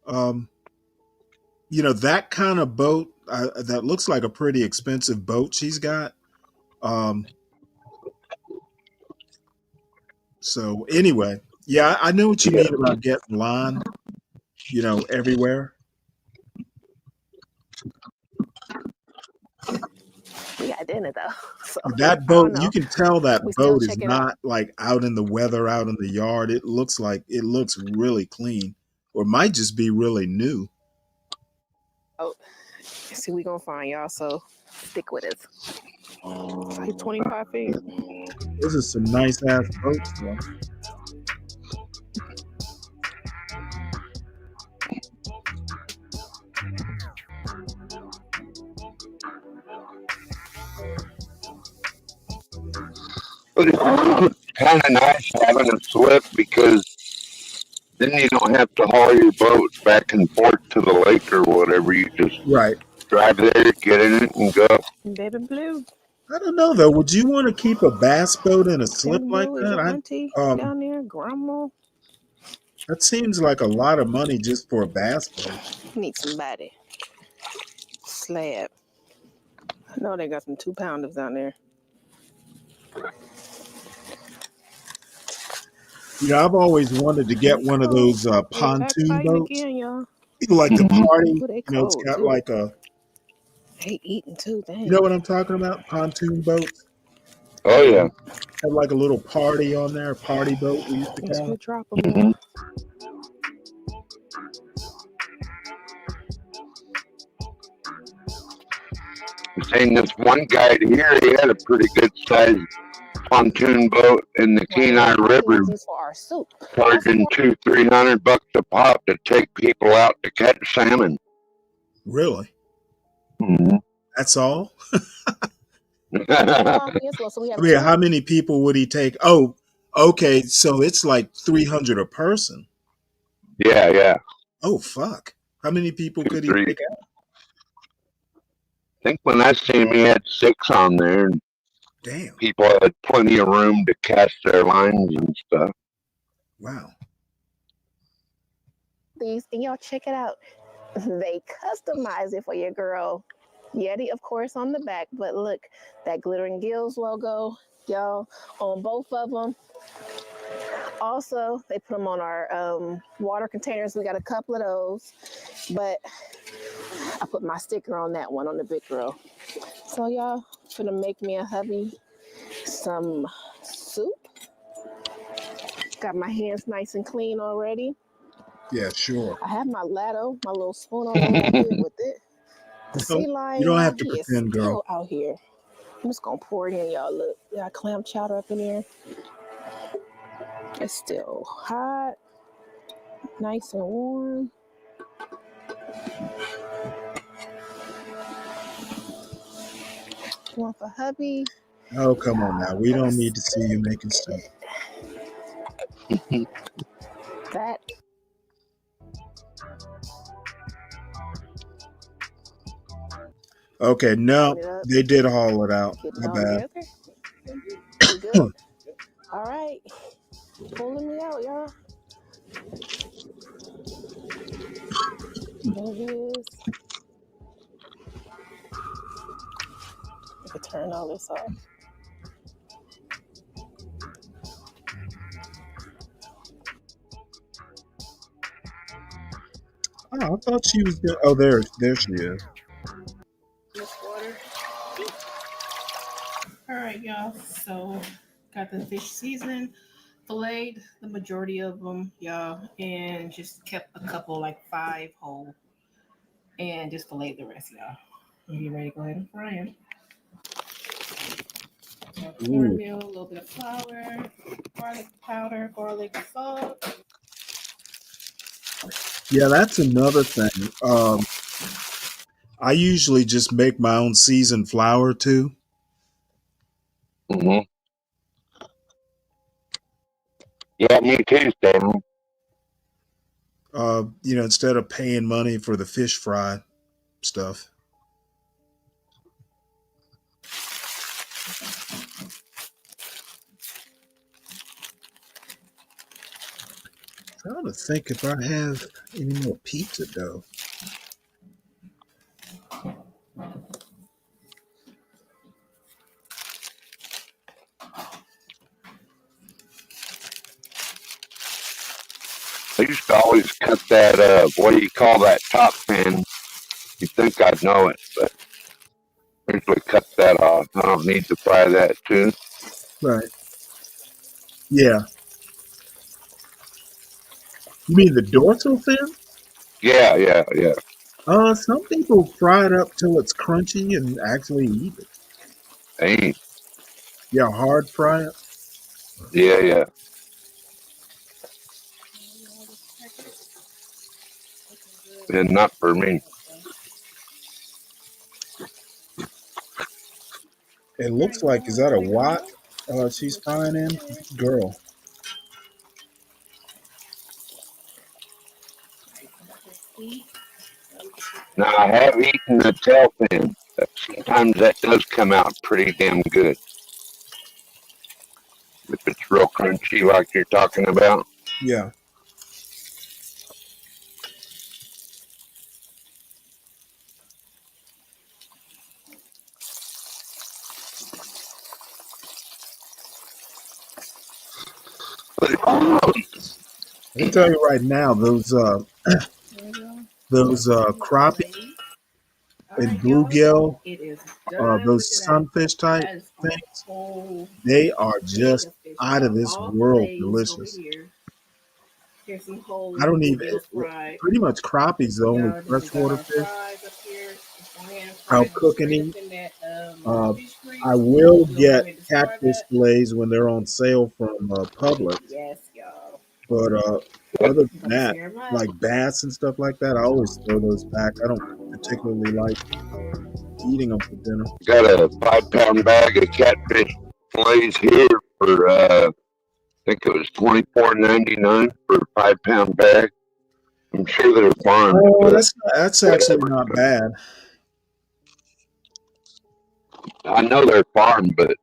S5: um, that kind of boat that looks like a pretty expensive boat she's got. Um, so anyway, yeah, I know what you
S6: Yeah.
S5: mean about getting lined, everywhere.
S15: we got dinner though. So
S5: That
S15: I don't
S5: boat, you
S15: know.
S5: can tell that
S15: We still
S5: boat is
S15: check it out.
S5: not like out in the weather, out in the yard. It looks really clean, or might just be really new.
S15: Oh, see, we gonna find y'all. So stick with us. It's like 25 feet.
S5: Those are some nice ass boats, though.
S6: But it's kind of nice having a slip because then you don't have to haul your boat back and forth to the lake or whatever. You just
S5: Right.
S6: drive there, get in it, and go.
S15: Baby Blue.
S5: I don't know though. Would you want to keep a bass boat in a slip
S15: Baby
S5: like
S15: Blue, is
S5: that?
S15: your auntie down there? Grandma?
S5: That seems like a lot of money just for a bass boat.
S15: Need somebody. Slab. I know they got some 2-pounders down there.
S5: I've always wanted to get one of those
S15: They're
S5: pontoon
S15: backbiting
S5: boats,
S15: again, y'all.
S5: like the party.
S15: Ooh, they
S5: It's
S15: cold
S5: got
S15: too.
S5: like a.
S15: They eating too. Dang.
S5: You know what I'm talking about? Pontoon boats.
S6: Oh yeah.
S5: Have like a little party on there. A party boat we used to
S15: It's
S5: call
S15: gonna
S5: it.
S15: drop them all.
S6: Saying this one guy here, he had a pretty good sized pontoon boat in the Kenai River,
S15: These for our soup.
S6: charging $200-300 a pop to take people out to catch salmon.
S5: Really?
S6: Mm-hmm.
S5: That's all?
S15: Yes, well, so we
S5: I
S15: have
S5: mean,
S15: two.
S5: how many people would he take? Oh, okay. So it's like 300 a person.
S6: Yeah, yeah.
S5: Oh, fuck. How many people could he
S6: 3.
S5: take out?
S6: I think when I seen him, he had 6 on there, and
S5: Damn.
S6: people had plenty of room to cast their lines and stuff.
S5: Wow.
S15: These, and y'all check it out. They customize it for your girl. Yeti, of course, on the back, but look, that Glittering Gills logo, y'all, on both of them. Also, they put them on our water containers. We got a couple of those, but I put my sticker on that one, on the big girl. So y'all finna make me a hubby some soup. Got my hands nice and clean already.
S5: Yeah, sure.
S15: I have my laddo, my little spoon. I don't know what I did with it. The sea lion,
S5: You don't
S15: y'all,
S5: have to
S15: he is
S5: pretend, girl.
S15: still out here. I'm just gonna pour it in, y'all. Look, got clam chowder up in here. It's still hot, nice and warm. One for hubby.
S5: Oh, come on now. We don't need to see you making stuff.
S15: That.
S5: Okay, no, they did haul it out.
S15: Get it
S5: My
S15: all
S5: bad.
S15: together. We good? All right. Pulling me out, y'all. There it is. I could turn all this off.
S5: Oh, I thought she was there. Oh, there she is.
S17: This water. All right, y'all. So got the fish seasoned, filleted the majority of them, y'all, and just kept a couple, like 5 whole, and just filleted the rest, y'all. And you ready to go ahead and fry them? Cornmeal, a little bit of flour, garlic powder, garlic salt.
S5: Yeah, that's another thing. I usually just make my own seasoned flour too.
S6: Mm-hmm. Yeah, me too, Stanley.
S5: Instead of paying money for the fish fry stuff. Trying to think if I have any more pizza dough.
S6: I used to always cut that, what do you call that top pan? You'd think I'd know it, but I usually cut that off. I don't need to fry that too.
S5: Right. Yeah. You mean the dorsal fin?
S6: Yeah.
S5: Some people fry it up till it's crunchy and actually eat it.
S6: Ain't.
S5: Yeah, hard fry it.
S6: Yeah. And not for me.
S5: It looks like, is that a wok she's frying in? Girl.
S6: Now, I have eaten the tail fin. Sometimes that does come out pretty damn good. If it's real crunchy like you're talking about.
S5: Yeah. I can tell you right now, those crappie and bluegill,
S17: It is done. Look
S5: those
S17: at that.
S5: sunfish type
S17: That is a
S5: things,
S17: whole
S5: they are
S17: thing
S5: just
S17: of fish,
S5: out of
S17: y'all.
S5: this
S17: All
S5: world
S17: fillets over
S5: delicious.
S17: here. Here's some whole
S5: I don't even,
S17: bluegills fried.
S5: pretty much crappie's the only
S17: Y'all, then we got
S5: freshwater
S17: our
S5: fish
S17: fries up here. Just go ahead and
S5: I'll
S17: fry them
S5: cook and
S17: straight up
S5: eat.
S17: in that fish
S5: I
S17: grease.
S5: will
S17: We're gonna go
S5: get
S17: ahead and fry
S5: catfish
S17: that.
S5: fillets when they're on sale from Publix.
S17: Yes, y'all.
S5: But other than
S17: I'm gonna
S5: that,
S17: sear them up.
S5: like bass and stuff like that, I always throw those back. I don't particularly like eating them for dinner.
S6: Got a 5-pound bag of catfish fillets here for I think it was $24.99 for a 5-pound bag. I'm sure they're farmed,
S5: Oh,
S6: but
S5: that's actually
S6: whatever.
S5: not bad.
S6: I know they're farmed, but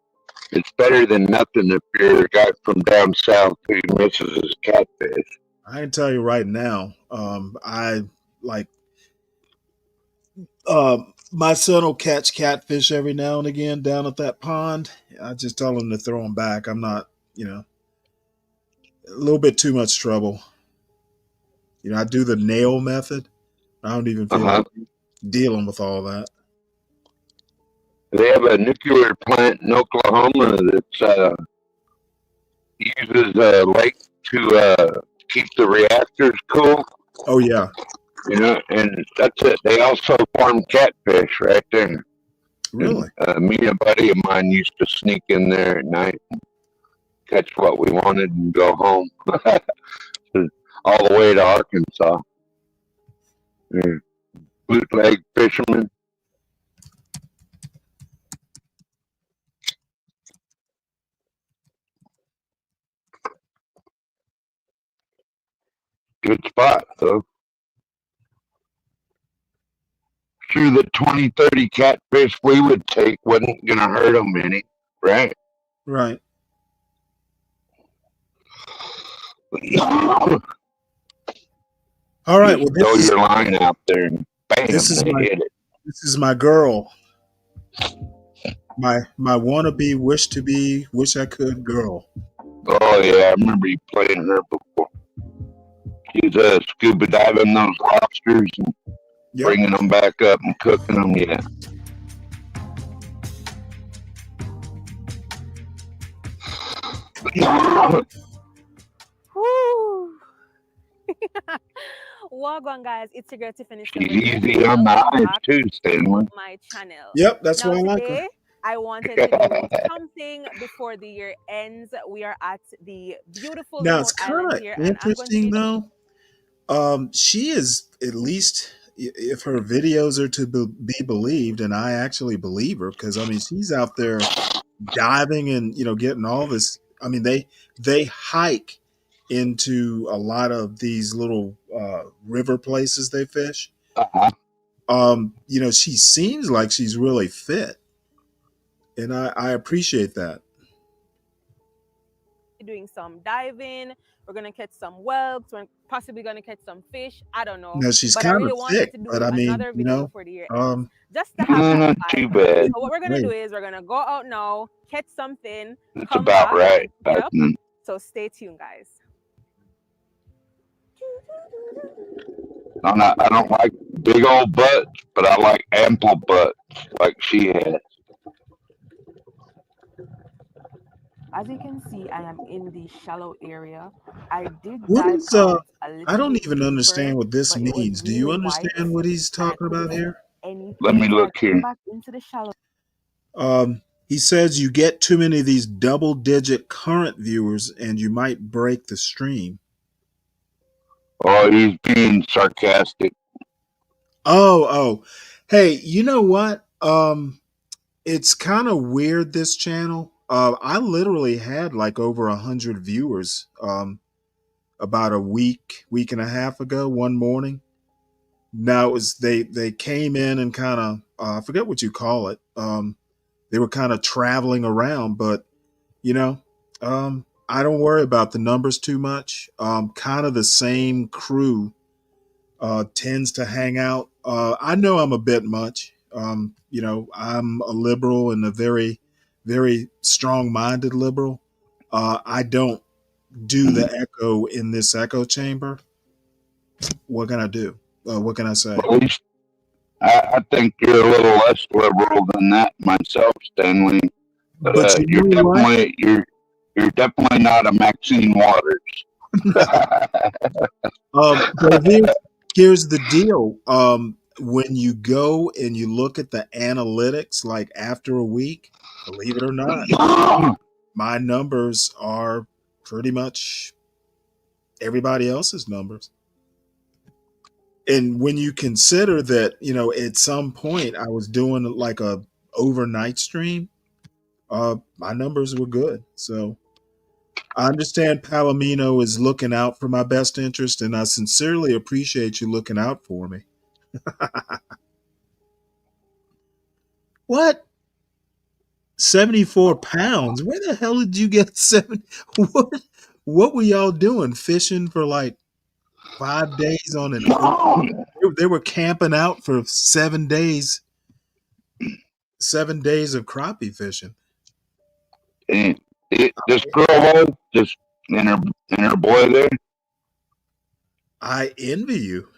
S6: it's better than nothing if you're a guy from down south who misses his catfish.
S5: I can tell you right now. I like my son will catch catfish every now and again down at that pond. I just tell him to throw them back. I'm not, a little bit too much trouble. I do the nail method. I don't even feel like dealing with all that.
S6: They have a nuclear plant in Oklahoma that uses a lake to keep the reactors cool.
S5: Oh yeah.
S6: And that's it. They also farm catfish right there.
S5: Really?
S6: And me and a buddy of mine used to sneak in there at night, and catch what we wanted, and go home. All the way to Arkansas. Yeah. Bootleg fishermen. Good spot, though. Sure, the 20, 30 catfish we would take wasn't going to hurt them any, right?
S5: Right. All right. Well,
S6: Throw your line out there and bam,
S5: this is
S6: they
S5: my
S6: hit it.
S5: this is my girl. My wannabe, wish I could girl.
S6: Oh, yeah, I remember you playing her before. She's scuba diving those lobsters and bringing them back up and cooking them, yeah.
S18: Woo. Welcome, guys. It's your girl Tiffany.
S6: She's easy on the eyes, too, Stanley.
S18: My channel.
S5: Yep, that's
S18: now,
S5: why I like
S18: today,
S5: her.
S18: I wanted to do something before the year ends. We are at the beautiful
S5: Now
S18: remote
S5: it's kind
S18: island
S5: of
S18: here, and I'm going to
S5: interesting
S18: be
S5: though. She is, at least if her videos are to be believed, and I actually believe her, because I mean she's out there diving and getting all this. I mean they hike into a lot of these little river places they fish. She seems like she's really fit, and I appreciate that.
S18: doing some diving. We're gonna catch some whelks. We're possibly gonna catch some fish. I don't know.
S5: Now she's
S18: But I
S5: kind
S18: really
S5: of
S18: wanted
S5: thick,
S18: to do
S5: but I mean,
S18: another video before the year ends, just to
S6: No,
S18: have that
S6: not too
S18: vibe.
S6: bad.
S18: So what we're gonna do
S5: Right.
S18: is we're gonna go out now, catch something,
S6: That's
S18: come
S6: about
S18: back,
S6: right.
S18: and yep.
S6: Mm.
S18: So stay tuned, guys.
S6: I don't like big old butts, but I like ample butts like she has.
S18: As you can see, I am in the shallow area. I did
S5: What
S18: dive
S5: is
S18: out a
S5: I
S18: little
S5: don't
S18: bit
S5: even
S18: deeper,
S5: understand what this
S18: but it was
S5: means. Do you
S18: really white
S5: understand what he's
S18: and I
S5: talking
S18: couldn't
S5: about
S18: see
S5: here?
S18: anything.
S6: Let me
S18: So
S6: look
S18: I came
S6: here.
S18: back into the shallow.
S5: He says you get too many of these double-digit current viewers, and you might break the stream.
S6: Oh, he's being sarcastic.
S5: Oh. Hey, you know what? It's kind of weird, this channel. I literally had like over 100 viewers about a week and a half ago, one morning. Now it was they came in and kind of I forget what you call it. They were kind of traveling around, but I don't worry about the numbers too much. Kind of the same crew tends to hang out. I know I'm a bit much. I'm a liberal and a very, very strong-minded liberal. I don't do the echo in this echo chamber. What can I do? What can I say?
S6: At least I think you're a little less liberal than that myself, Stanley.
S5: But you
S6: You're
S5: know what?
S6: definitely not a Maxine Waters.
S5: But here's the deal. When you go and you look at the analytics, like after a week, believe it or not, my numbers are pretty much everybody else's numbers. And when you consider that, at some point I was doing like a overnight stream, my numbers were good. So I understand Palomino is looking out for my best interest, and I sincerely appreciate you looking out for me. What? 74 pounds? Where the hell did you get 7? What were y'all doing? Fishing for like 5 days on an they were camping out for 7 days. 7 days of crappie fishing.
S6: And this girl was just and her boy there.
S5: I envy you.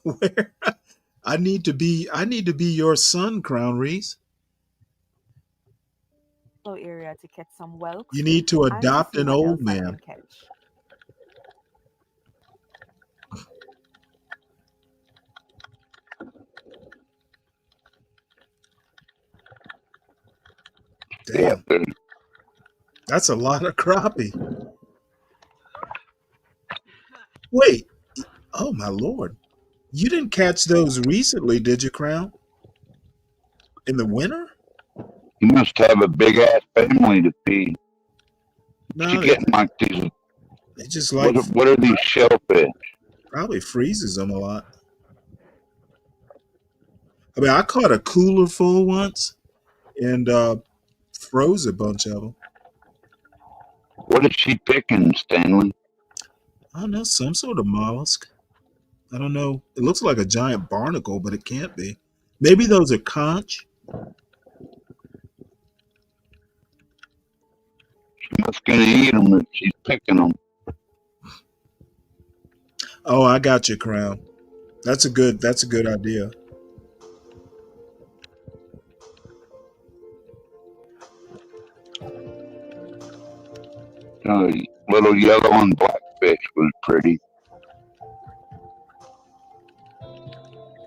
S5: Where? I need to be your son, Crown Reese.
S18: Area to catch some whelks
S5: You need to
S18: and to
S5: adopt
S18: see
S5: an
S18: what
S5: old
S18: else I
S5: man.
S18: can catch.
S5: Damn, that's a lot of crappie. Wait, oh my lord, you didn't catch those recently, did you, Crown? In the winter?
S6: You must have a big ass family to feed.
S5: No,
S6: She getting like these.
S5: they just like
S6: What are these shellfish?
S5: probably freezes them a lot. I mean, I caught a cooler full once and froze a bunch of them.
S6: What is she picking, Stanley?
S5: I don't know, some sort of mollusk. I don't know. It looks like a giant barnacle, but it can't be. Maybe those are conch.
S6: She must gonna eat them if she's picking them.
S5: Oh, I got you, Crown. That's a good idea.
S6: Little yellow and black fish was pretty.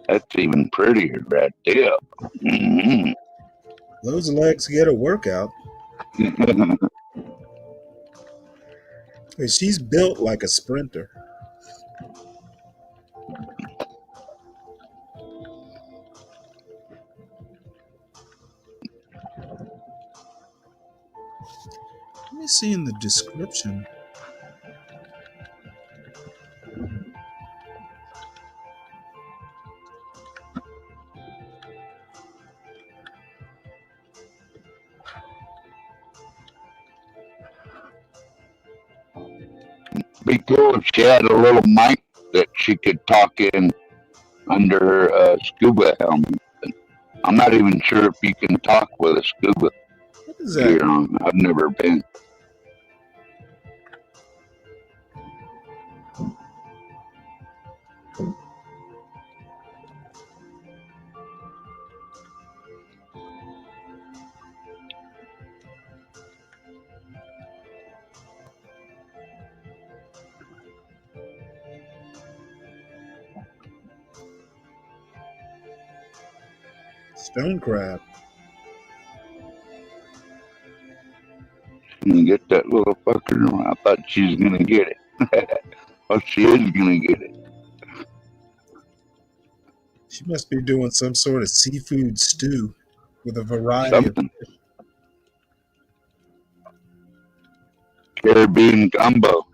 S6: That's even prettier right there. Mm-hmm.
S5: Those legs get a workout. She's built like a sprinter. Let me see in the description.
S6: Be cool if she had a little mic that she could talk in under her scuba helmet. I'm not even sure if you can talk with a scuba
S5: What is that?
S6: gear on. I've never been.
S5: Stone crab.
S6: Gonna get that little fucker. I thought she was gonna get it. Oh, she is gonna get it.
S5: She must be doing some sort of seafood stew with a variety
S6: Something.
S5: of fish.
S6: Caribbean gumbo.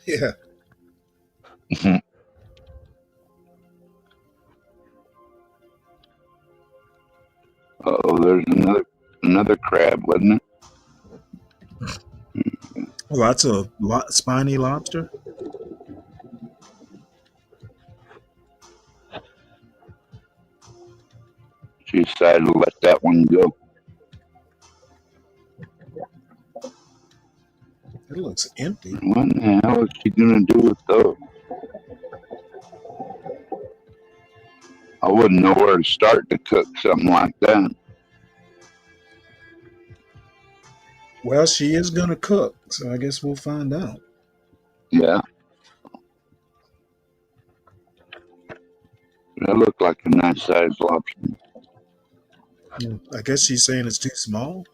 S5: Yeah.
S6: Oh, there's another crab, wasn't it?
S5: Well, that's a spiny lobster.
S6: She decided to let that one go.
S5: It looks empty.
S6: What the hell is she gonna do with those? I wouldn't know where to start to cook something like that.
S5: Well, she is going to cook, so I guess we'll find out.
S6: Yeah. That looked like a nice sized lobster.
S5: I guess she's saying it's too small.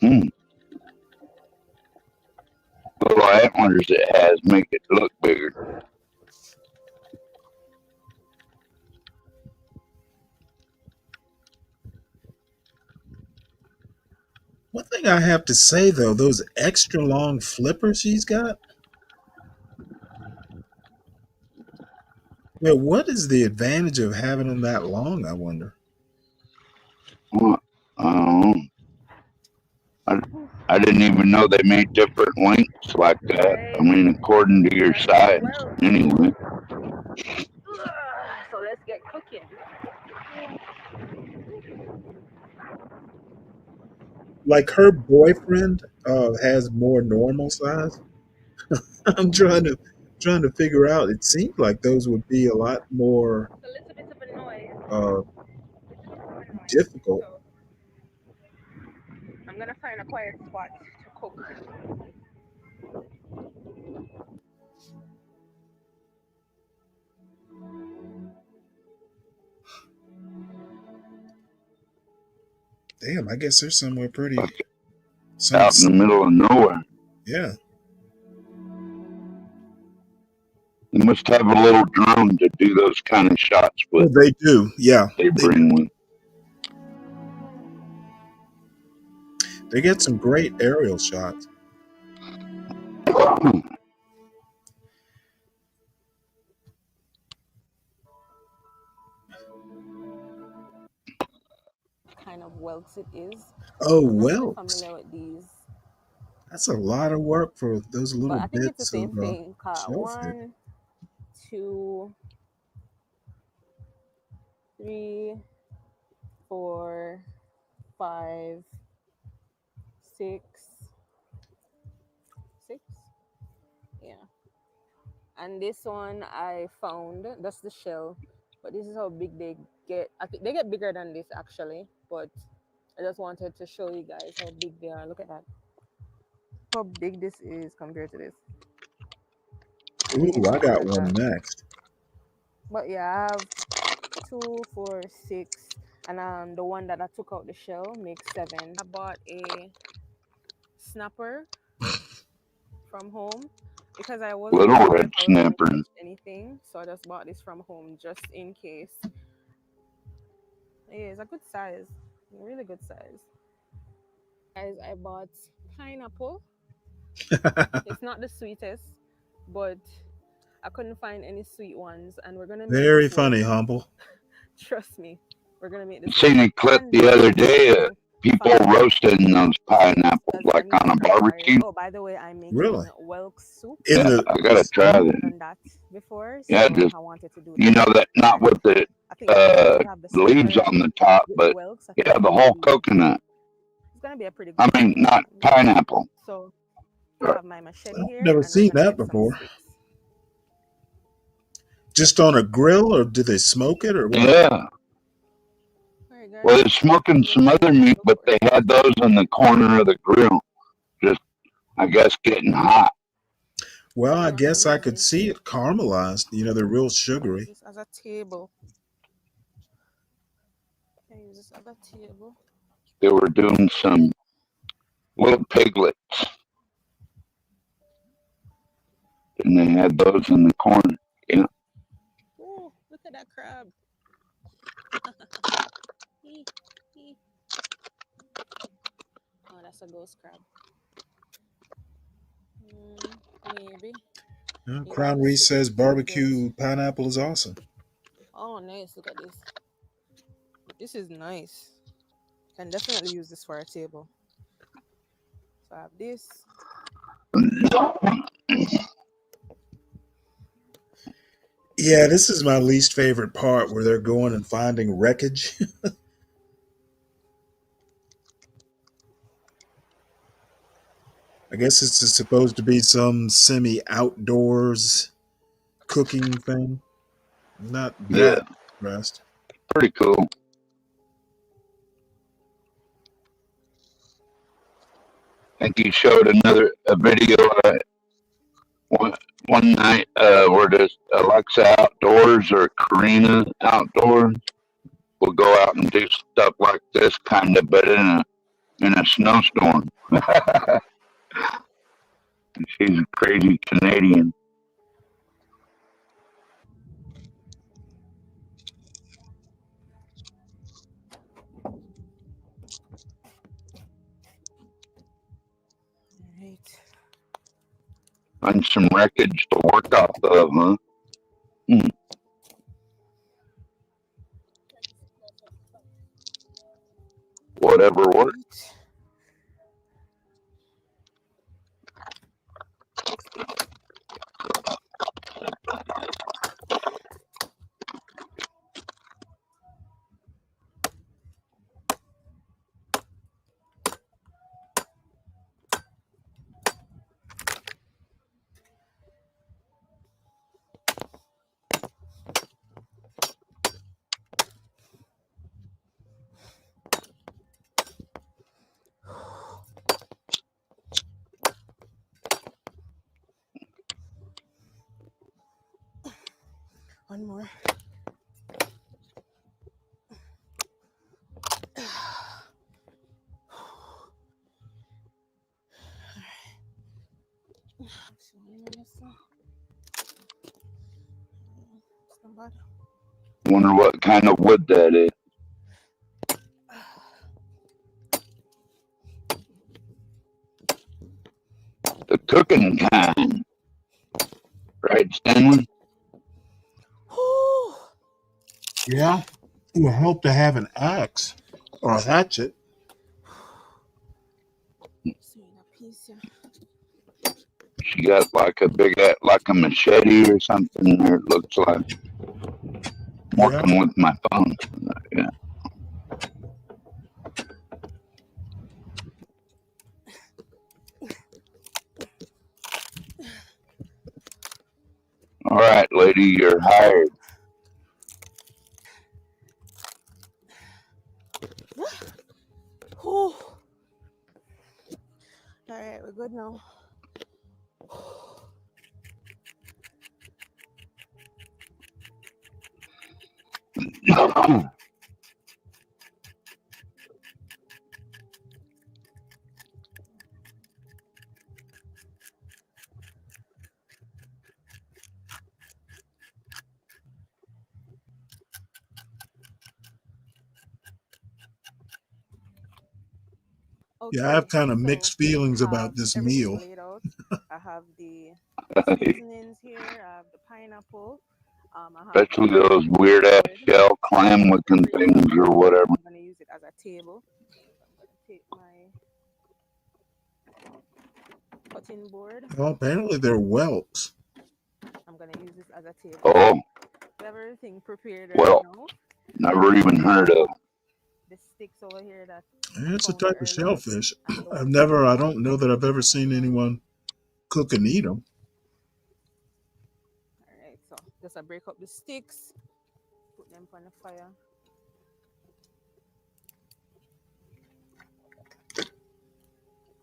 S6: Little antlers it has make it look bigger.
S5: One thing I have to say, though, those extra long flippers she's got. Yeah, what is the advantage of having them that long, I wonder?
S6: Well, I didn't even know they made different lengths like that. I mean, according to your size, anyway.
S18: So let's get cooking.
S5: Like her boyfriend has more normal size. I'm trying to trying to figure out. It seemed like those would be a lot more
S18: a little bit of a noise.
S5: uh, difficult.
S18: So I'm gonna find a quiet spot to cook.
S5: Damn, I guess they're somewhere pretty.
S6: Out in the middle of nowhere.
S5: Yeah.
S6: They must have a little drone to do those kind of shots with.
S5: Well, they do. Yeah.
S6: They bring with.
S5: They get some great aerial shots.
S18: Kind of welts it is.
S5: Oh,
S18: I'm not really
S5: welts.
S18: familiar with these,
S5: That's a lot of work for those
S18: but
S5: little
S18: I think it's the
S5: bits of
S18: same thing.
S5: shellfish.
S18: 1, 2, 3, 4, 5, 6, 6. Yeah. And this one I found, that's the shell, but this is how big they get. I think they get bigger than this actually, but I just wanted to show you guys how big they are. Look at that. How big this is compared to this.
S5: Ooh, I got one next.
S18: But yeah, I have 2, 4, 6, and the one that I took out the shell makes 7. I bought a snapper from home because I wasn't
S6: Little
S18: sure
S6: red
S18: if I was gonna
S6: snapper.
S18: catch anything, so I just bought this from home just in case. Yeah, it's a good size, really good size. Guys, I bought pineapple. It's not the sweetest, but I couldn't find any sweet ones, and we're gonna make
S5: Very
S18: this work.
S5: funny, Humble.
S18: Trust me, we're gonna make this
S6: Seen
S18: work.
S6: a clip
S18: And
S6: the other day of
S18: also
S6: people
S18: find
S6: roasting those pineapples
S18: because
S6: like
S18: I need
S6: on
S18: to
S6: a
S18: prepare it.
S6: barbecue.
S18: Oh, by the way, I'm making
S5: Really?
S18: whelk soup.
S5: In
S6: Yeah,
S5: the
S6: I gotta try
S18: I've
S6: that.
S18: done that before,
S6: Yeah,
S18: so
S6: just
S18: I wanted to do
S6: you know
S18: that.
S6: that not
S18: And
S6: with the
S18: I think because we have the
S6: leaves
S18: snapper
S6: on the top,
S18: with
S6: but
S18: whelks, I think
S6: yeah,
S18: it's
S6: the
S18: gonna
S6: whole
S18: be
S6: coconut.
S18: a pretty
S6: I
S18: good
S6: mean,
S18: soup.
S6: not pineapple.
S18: So I
S6: Right.
S18: have my machete here,
S5: Never
S18: and we're
S5: seen
S18: gonna
S5: that
S18: get some
S5: before.
S18: sticks.
S5: Just on a grill, or do they smoke it, or what?
S6: Yeah.
S18: All right, guys.
S6: Well, they're smoking some other meat, but they had those in the corner of the grill. Just, I guess, getting hot.
S5: Well, I guess I could see it caramelized. You know, they're real
S18: Use
S5: sugary.
S18: this as a table. Can I use this as a table?
S6: They were doing some little piglets, and they had those in the corner. Yeah.
S18: Oh, look at that crab. Oh, that's a ghost crab. Maybe.
S5: Crown Reese says barbecue pineapple is awesome.
S18: Oh, nice. Look at this. This is nice. Can definitely use this for a table. So I have this.
S5: Yeah, this is my least favorite part where they're going and finding wreckage. I guess it's supposed to be some semi outdoors cooking thing. Not that impressed.
S6: Pretty cool. I think you showed a video one night where does Alexa Outdoors or Karina Outdoors will go out and do stuff like this kind of, but in a snowstorm. She's a crazy Canadian.
S18: Right.
S6: Find some wreckage to work off of, huh? Whatever works. Wonder what kind of wood that is. The cooking kind, right, Stanley?
S5: Yeah, it would help to have an axe or a hatchet.
S6: She got like a like a machete or something there, it looks like. I'm working with my phone. Yeah. All right, lady, you're hired.
S18: All right, we're good now.
S5: Yeah, I have kind of
S18: So
S5: mixed
S18: I
S5: feelings
S18: have
S5: about this
S18: everything
S5: meal.
S18: laid out. I have the seasonings here. I have the pineapple. I have
S6: Especially those weird ass shell clam looking things or whatever.
S18: I'm gonna use it as a table. I'm gonna take my cutting board.
S5: Well, apparently they're whelks.
S18: I'm gonna use this as a table.
S6: Oh.
S18: We have everything prepared
S6: Well,
S18: right now.
S6: never even heard of.
S18: The sticks over here that
S5: It's a
S18: found
S5: type of
S18: earlier,
S5: shellfish.
S18: and the
S5: I
S18: ones
S5: don't know that I've ever seen anyone cook and eat them.
S18: All right, so just I break up the sticks, put them on the fire.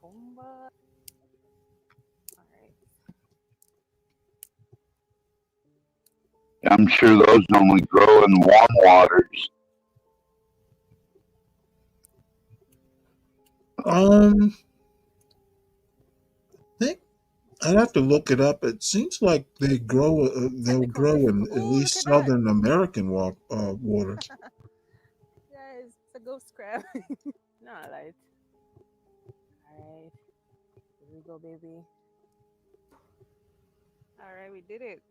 S18: All right.
S6: I'm sure those only grow in warm waters.
S5: I think I'd have to look it up. It seems like they grow. They'll grow in at least Southern American waters.
S18: Guys, it's a ghost crab. No, light. All right, here we go, baby. All right, we did it.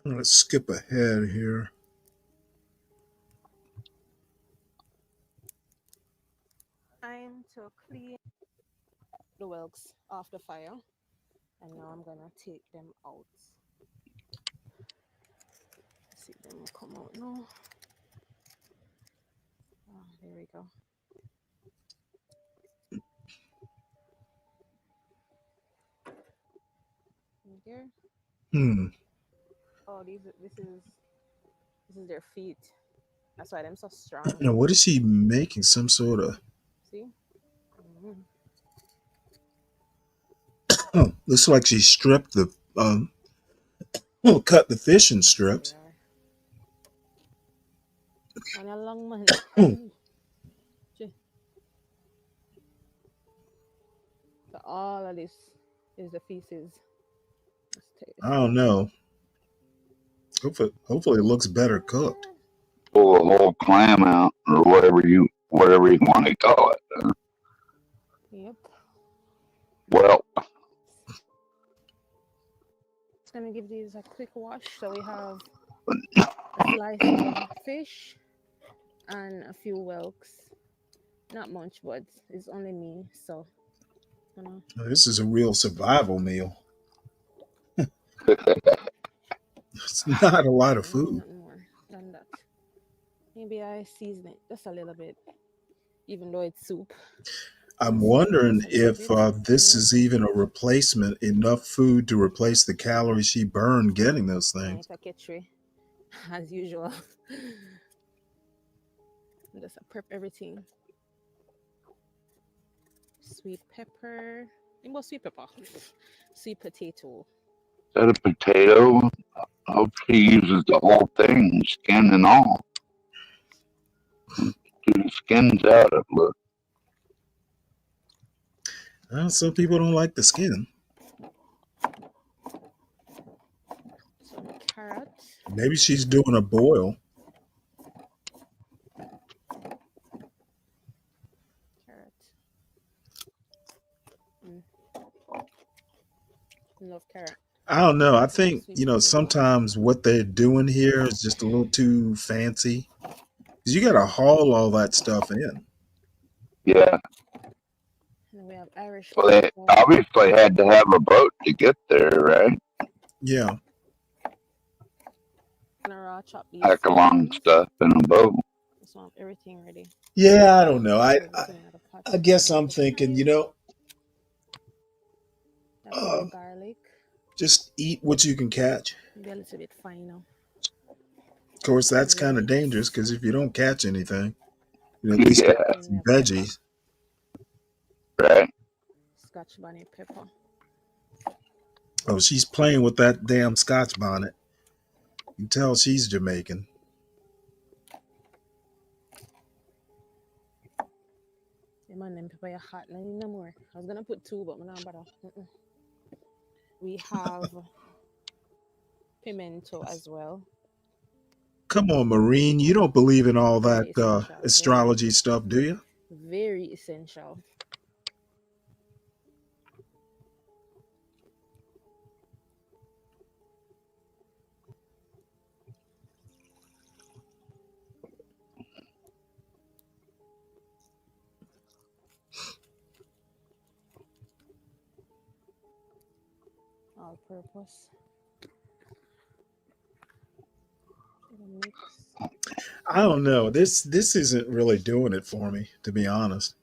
S5: I'm going to skip ahead here.
S18: Time to clean the whelks off the fire, and now I'm gonna take them out. See them come out now. Oh, there we go. Right there. Oh, this is their feet. That's why them so strong.
S5: Now, what is he making? Some sort of.
S18: See?
S5: Looks like she stripped the. Cut the fish in strips.
S18: And a long man. So all of this is the feces.
S5: I don't know. Hopefully it looks better cooked.
S6: Pull a whole clam out, or whatever you want to call it.
S18: Yep.
S6: Well,
S18: it's gonna give these a quick wash. So we have a slice of fish and a few whelks. Not much, but it's only me, so.
S5: This is a real survival meal. It's not a lot of food.
S18: Not more than that. Maybe I season it just a little bit, even though it's soup.
S5: I'm wondering if this is even a replacement, enough food to replace the calories she burned getting those things.
S18: Paquetry, as usual. Just prep everything. Sweet pepper. What sweet pepper? Sweet potato.
S6: Is that a potato? I hope she uses the whole thing, skin and all. The skin's out of look.
S5: Well, some people don't like the skin.
S18: Some carrot.
S5: Maybe she's doing a boil.
S18: Carrot. Love carrot.
S5: I don't know. I think, sometimes what they're doing here is just a little too fancy. Because you got to haul all that stuff in.
S6: Yeah.
S18: And we have Irish.
S6: Well, they obviously had to have a boat to get there, right?
S5: Yeah.
S18: Raw chop these.
S6: Pack along stuff in a boat.
S18: Just want everything ready.
S5: Yeah, I don't know. I guess I'm thinking,
S18: garlic.
S5: just eat what you can catch.
S18: Be a little bit finer.
S5: Of course, that's kind of dangerous because if you don't catch anything, at least get some veggies.
S6: Right.
S18: Scotch bonnet pepper.
S5: Oh, she's playing with that damn Scotch bonnet. You can tell she's Jamaican.
S18: The man them pepper hot no more. I was gonna put 2, but I'm not bother. We have pimento as well.
S5: Come on, Marine. You don't believe in all that astrology stuff, do you?
S18: Very essential. All purpose. Mix.
S5: I don't know. This isn't really doing it for me, to be honest.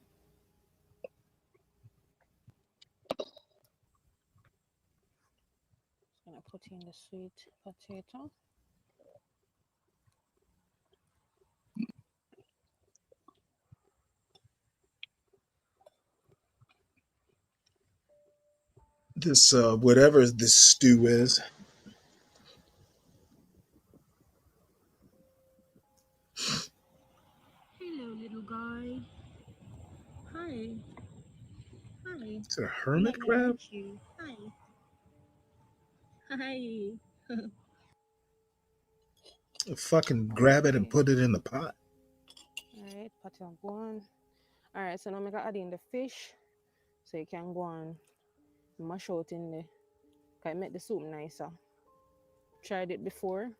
S18: Gonna put in the sweet potato.
S5: This whatever this stew is.
S17: Hello, little guy. Hi. Hi.
S5: Is it a hermit crab?
S17: You. Hi. Hi.
S5: Fucking grab it and put it in the pot.
S18: Alright, pot it go on. Alright, so now I'm gonna add in the fish. So you can go on mash out in there. Can make the soup nicer. Tried it before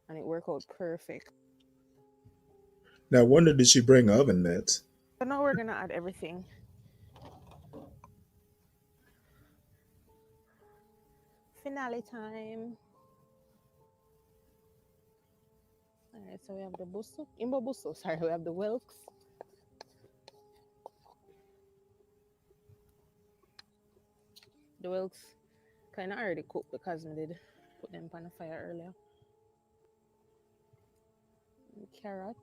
S18: and it worked out perfect.
S5: Now, wonder did she bring oven mitts?
S18: So now we're gonna add everything. Finale time. Alright, so we have the busso. Sorry, we have the whelks. The whelks kind of already cooked because I did put them on the fire earlier. And carrot.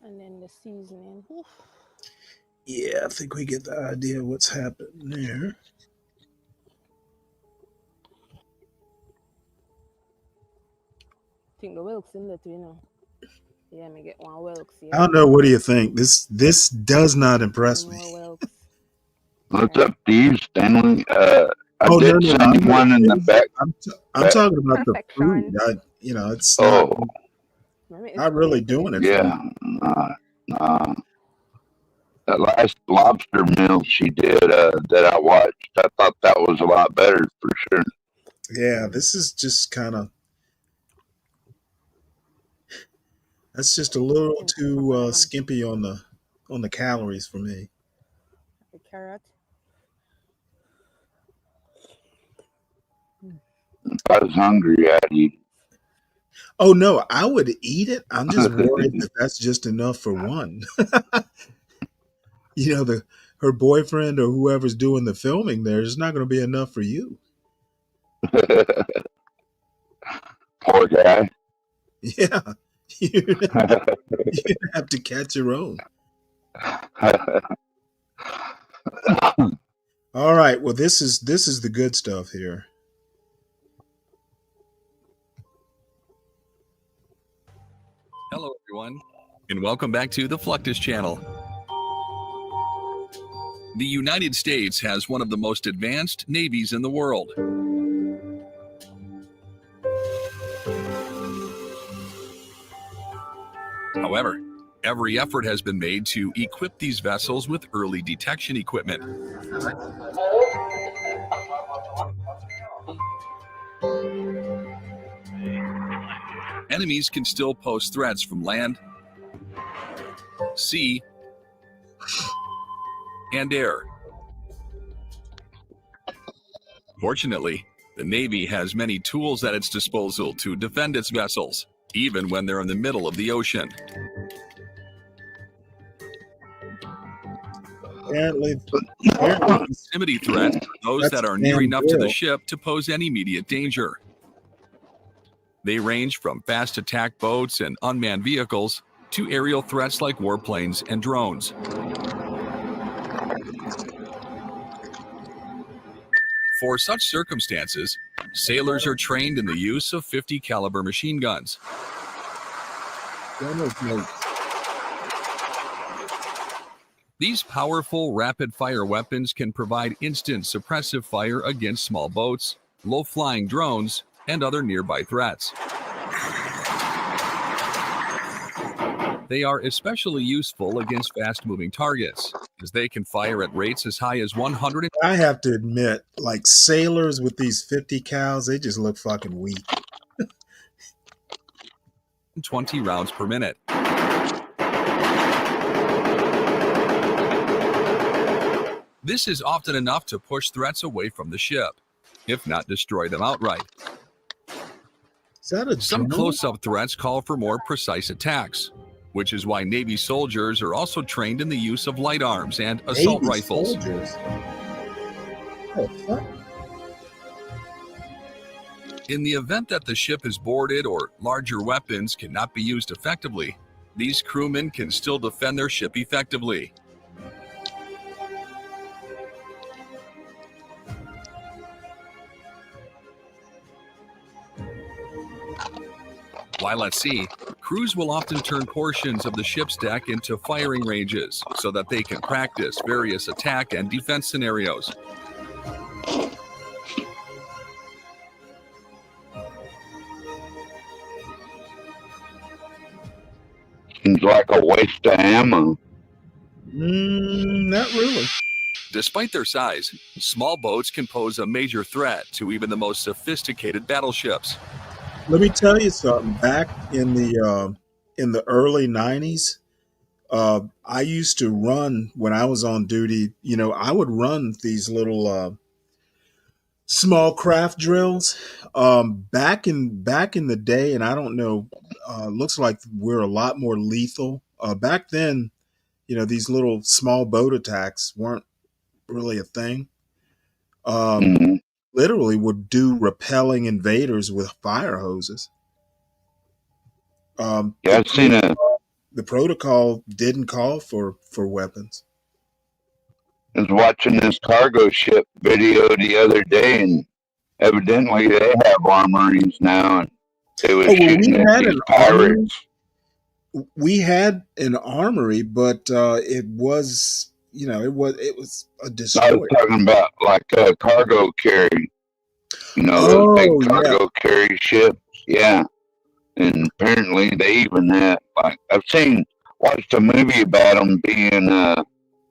S18: And then the seasoning. Oof.
S5: Yeah, I think we get the idea of what's happening there.
S18: I think the whelks in there too, Yeah, me get one whelks. Yeah.
S5: I don't know. What do you think? This does not impress me.
S6: What's up to you, Stanley? I did send you one in the back.
S5: I'm talking about the food. It's not really doing it.
S6: Yeah. That last lobster meal she did that I watched, I thought that was a lot better for sure.
S5: Yeah, this is just kind of. That's just a little too skimpy on the calories for me.
S18: The carrot.
S6: If I was hungry, I'd eat.
S5: Oh no, I would eat it. I'm just worried that that's just enough for one. Her boyfriend or whoever's doing the filming there is not going to be enough for you.
S6: Poor guy.
S5: Yeah, You have to catch your own. All right. Well, this is the good stuff here.
S19: Hello, everyone, and welcome back to the Fluctus channel. The United States has one of the most advanced navies in the world. However, every effort has been made to equip these vessels with early detection equipment. Enemies can still pose threats from land, sea, and air. Fortunately, the Navy has many tools at its disposal to defend its vessels, even when they're in the middle of the ocean.
S5: Apparently
S19: proximity threats are those that are near enough to the ship to pose any immediate danger. They range from fast attack boats and unmanned vehicles to aerial threats like warplanes and drones. For such circumstances, sailors are trained in the use of .50 caliber machine guns. These powerful rapid-fire weapons can provide instant suppressive fire against small boats, low-flying drones, and other nearby threats. They are especially useful against fast-moving targets, as they can fire at rates as high as 100.
S5: I have to admit, like sailors with these 50 cals, they just look fucking weak.
S19: 20 rounds per minute. This is often enough to push threats away from the ship, if not destroy them outright. Some close-up threats call for more precise attacks, which is why Navy soldiers are also trained in the use of light arms and assault rifles. In the event that the ship is boarded or larger weapons cannot be used effectively, these crewmen can still defend their ship effectively. While at sea, crews will often turn portions of the ship's deck into firing ranges so that they can practice various attack and defense scenarios.
S6: Seems like a waste of ammo.
S5: Not really.
S19: Despite their size, small boats can pose a major threat to even the most sophisticated battleships.
S5: Let me tell you something. Back in the early 90s, I used to run when I was on duty. You know, I would run these little small craft drills back in the day, and I don't know. Looks like we're a lot more lethal. Back then, you know, these little small boat attacks weren't really a thing. Literally would do repelling invaders with fire hoses.
S6: Yeah, I've seen it.
S5: The protocol didn't call for weapons.
S6: I was watching this cargo ship video the other day, and evidently they have armories now, and they were shooting at these pirates.
S5: We had an armory, but it was, you know, it was a destroyer.
S6: I was talking about like a cargo carry, you know, those big cargo carry ships. Yeah, and apparently they even had, like, watched a movie about them being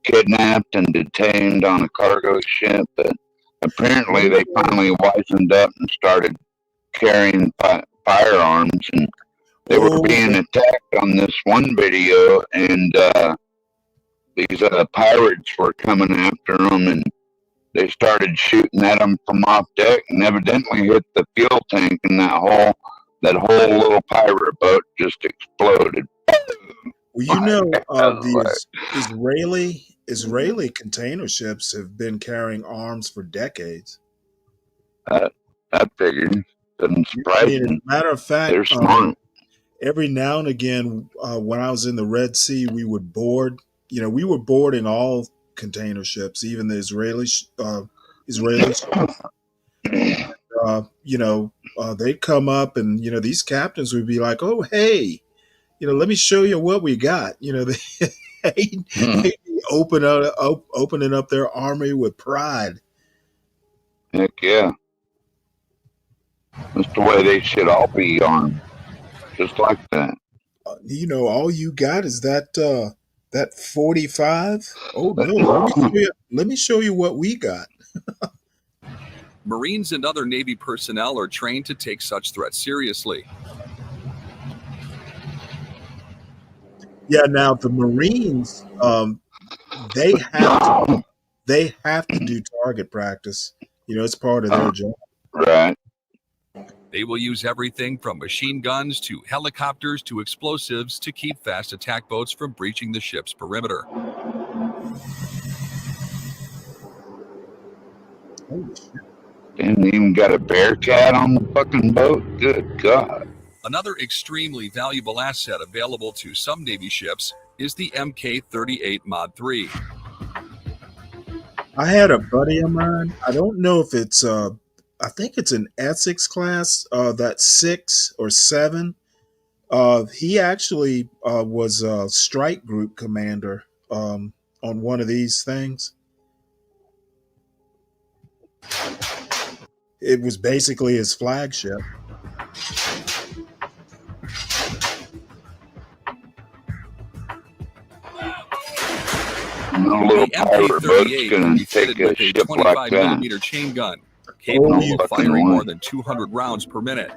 S6: kidnapped and detained on a cargo ship, but apparently they finally wisened up and started carrying firearms, and they were being attacked on this one video, and these pirates were coming after them, and they started shooting at them from off deck, and evidently hit the fuel tank, and that whole little pirate boat just exploded.
S5: Well, you know, these Israeli container ships have been carrying arms for decades.
S6: I figured. Doesn't surprise me.
S5: Matter of fact,
S6: they're smart.
S5: every now and again, when I was in the Red Sea, we would board. We were boarding all container ships, even the Israeli ships. They'd come up, and these captains would be like, "Oh, hey, let me show you what we got." They'd be opening up their army with pride.
S6: Heck yeah. That's the way they should all be armed, just like that.
S5: All you got is that 45. Oh no, let me show you what we got.
S19: Marines and other Navy personnel are trained to take such threats seriously.
S5: Yeah, now the Marines, they have to do target practice. It's part of their job.
S6: Right.
S19: They will use everything from machine guns to helicopters to explosives to keep fast attack boats from breaching the ship's perimeter.
S5: Holy shit.
S6: Didn't even got a Bearcat on the fucking boat? Good God.
S19: Another extremely valuable asset available to some Navy ships is the Mk-38 Mod 3.
S5: I had a buddy of mine. I don't know if it's I think it's an Essex class, that's 6 or 7. He actually was a strike group commander on one of these things. It was basically his flagship.
S6: The
S19: Mk-38 can be fitted with a 25mm chain gun, capable of firing more than 200 rounds per minute.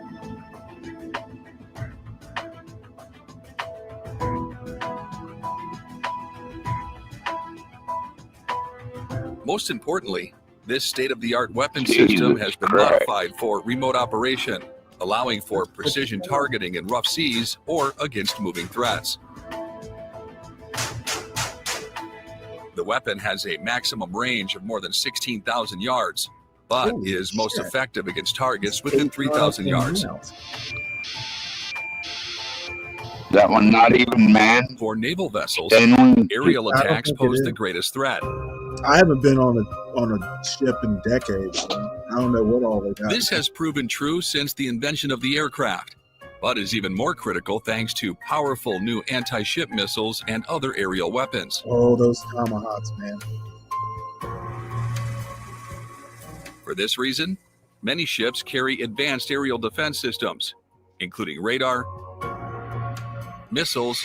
S19: Most importantly, this state-of-the-art weapon system has been modified for remote operation, allowing for precision targeting in rough seas or against moving threats. The weapon has a maximum range of more than 16,000 yards, but is most effective against targets within 3,000 yards.
S6: That one not even manned?
S19: For naval vessels,
S6: Anyone?
S19: aerial
S5: I don't
S19: attacks
S5: think
S19: pose
S5: it
S19: the
S5: is.
S19: greatest threat.
S5: I haven't been on a ship in decades. I don't know what all they got.
S19: This has proven true since the invention of the aircraft, but is even more critical thanks to powerful new anti-ship missiles and other aerial weapons.
S5: Oh, those Tomahawks, man.
S19: For this reason, many ships carry advanced aerial defense systems, including radar, missiles,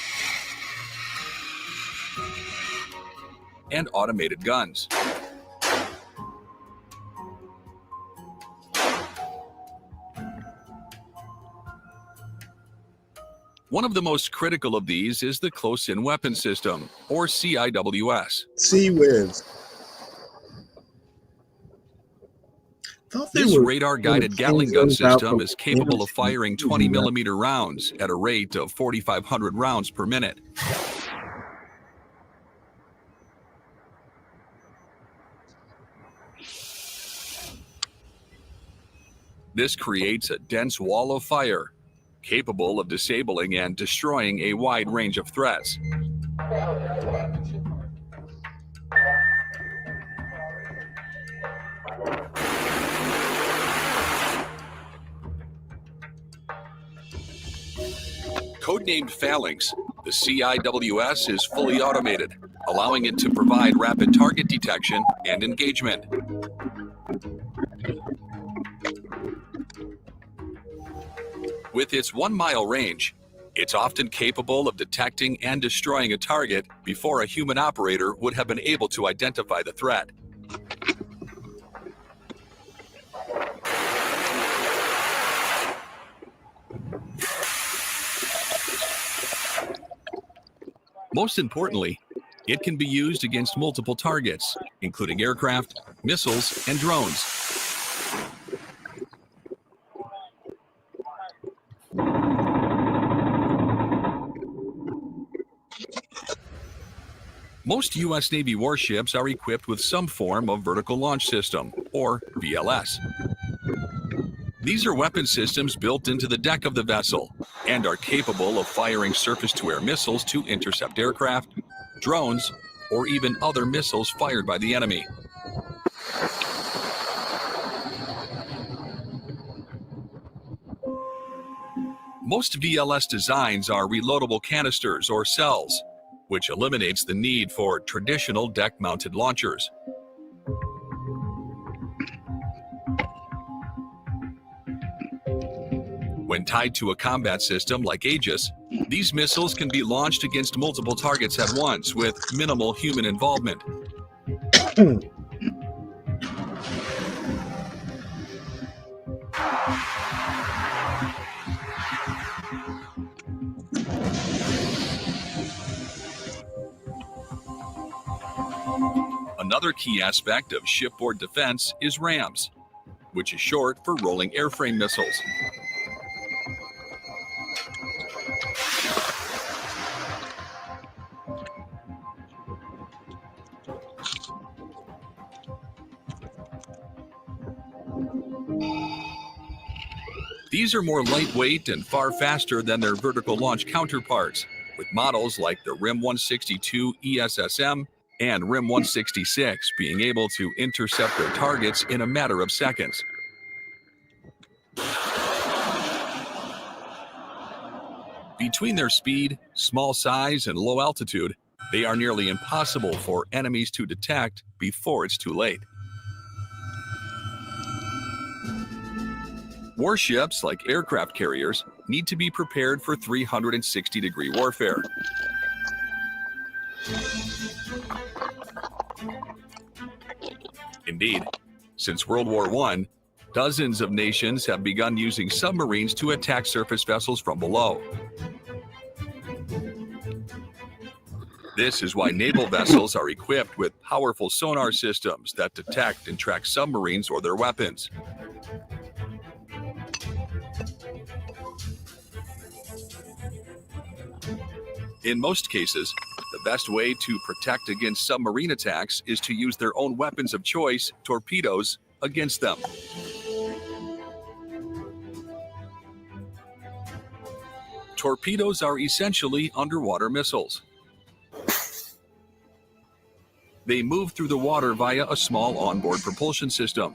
S19: and automated guns. One of the most critical of these is the Close-In Weapon System, or CIWS.
S5: Sea-Whiz.
S19: This radar-guided Gatling gun system is capable of firing 20mm rounds at a rate of 4,500 rounds per minute. This creates a dense wall of fire, capable of disabling and destroying a wide range of threats. Codenamed Phalanx, the CIWS is fully automated, allowing it to provide rapid target detection and engagement. With its 1-mile range, it's often capable of detecting and destroying a target before a human operator would have been able to identify the threat. Most importantly, it can be used against multiple targets, including aircraft, missiles, and drones. Most U.S. Navy warships are equipped with some form of vertical launch system, or VLS. These are weapon systems built into the deck of the vessel and are capable of firing surface-to-air missiles to intercept aircraft, drones, or even other missiles fired by the enemy. Most VLS designs are reloadable canisters or cells, which eliminates the need for traditional deck-mounted launchers. When tied to a combat system like Aegis, these missiles can be launched against multiple targets at once with minimal human involvement. Another key aspect of shipboard defense is RAMs, which is short for rolling airframe missiles. These are more lightweight and far faster than their vertical launch counterparts, with models like the RIM 162 ESSM and RIM 166 being able to intercept their targets in a matter of seconds. Between their speed, small size, and low altitude, they are nearly impossible for enemies to detect before it's too late. Warships, like aircraft carriers, need to be prepared for 360-degree warfare. Indeed, since World War I, dozens of nations have begun using submarines to attack surface vessels from below. This is why naval vessels are equipped with powerful sonar systems that detect and track submarines or their weapons. In most cases, the best way to protect against submarine attacks is to use their own weapons of choice, torpedoes, against them. Torpedoes are essentially underwater missiles. They move through the water via a small onboard propulsion system.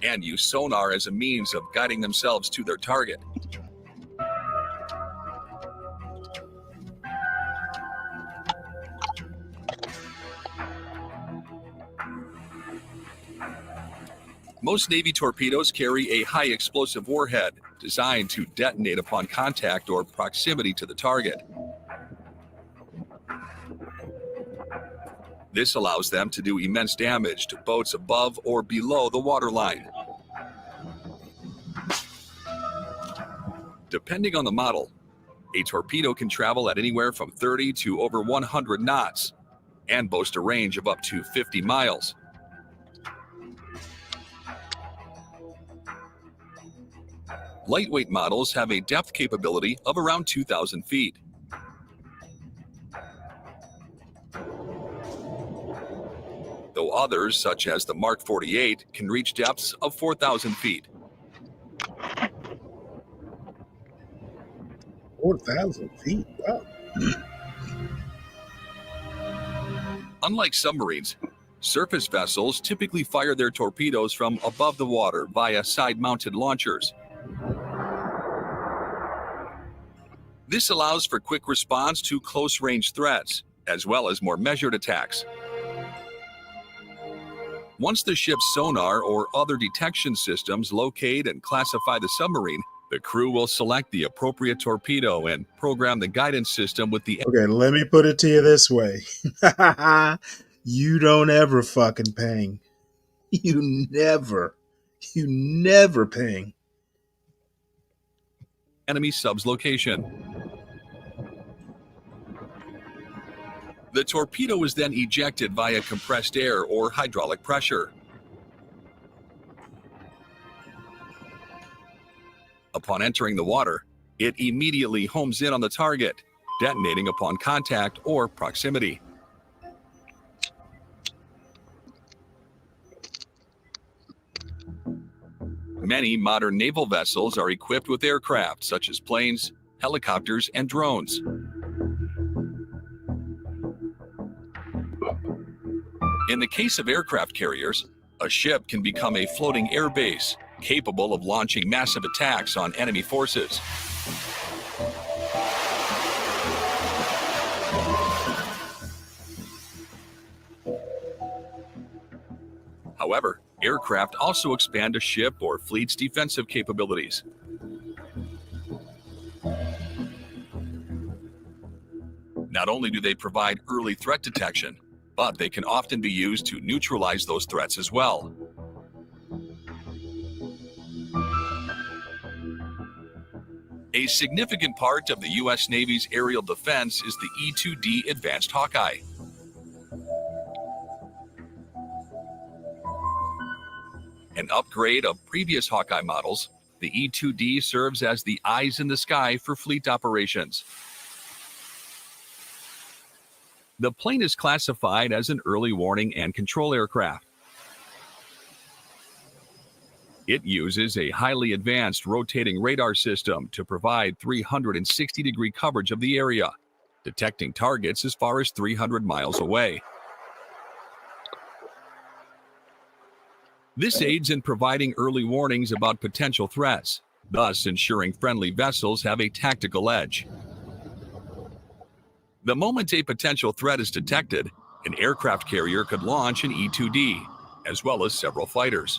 S19: And use sonar as a means of guiding themselves to their target. Most Navy torpedoes carry a high explosive warhead designed to detonate upon contact or proximity to the target. This allows them to do immense damage to boats above or below the waterline. Depending on the model, a torpedo can travel at anywhere from 30 to over 100 knots and boast a range of up to 50 miles. Lightweight models have a depth capability of around 2,000 feet. Though others, such as the Mark 48, can reach depths of 4,000 feet.
S5: 4,000 feet? Wow.
S19: Unlike submarines, surface vessels typically fire their torpedoes from above the water via side-mounted launchers. This allows for quick response to close-range threats, as well as more measured attacks. Once the ship's sonar or other detection systems locate and classify the submarine, the crew will select the appropriate torpedo and program the guidance system with the...
S5: Okay, let me put it to you this way. You don't ever fucking ping. You never ping.
S19: enemy sub's location. The torpedo is then ejected via compressed air or hydraulic pressure. Upon entering the water, it immediately homes in on the target, detonating upon contact or proximity. Many modern naval vessels are equipped with aircraft such as planes, helicopters, and drones. In the case of aircraft carriers, a ship can become a floating air base capable of launching massive attacks on enemy forces. However, aircraft also expand a ship or fleet's defensive capabilities. Not only do they provide early threat detection, but they can often be used to neutralize those threats as well. A significant part of the U.S. Navy's aerial defense is the E-2D Advanced Hawkeye. An upgrade of previous Hawkeye models, the E-2D serves as the eyes in the sky for fleet operations. The plane is classified as an early warning and control aircraft. It uses a highly advanced rotating radar system to provide 360-degree coverage of the area, detecting targets as far as 300 miles away. This aids in providing early warnings about potential threats, thus ensuring friendly vessels have a tactical edge. The moment a potential threat is detected, an aircraft carrier could launch an E-2D, as well as several fighters.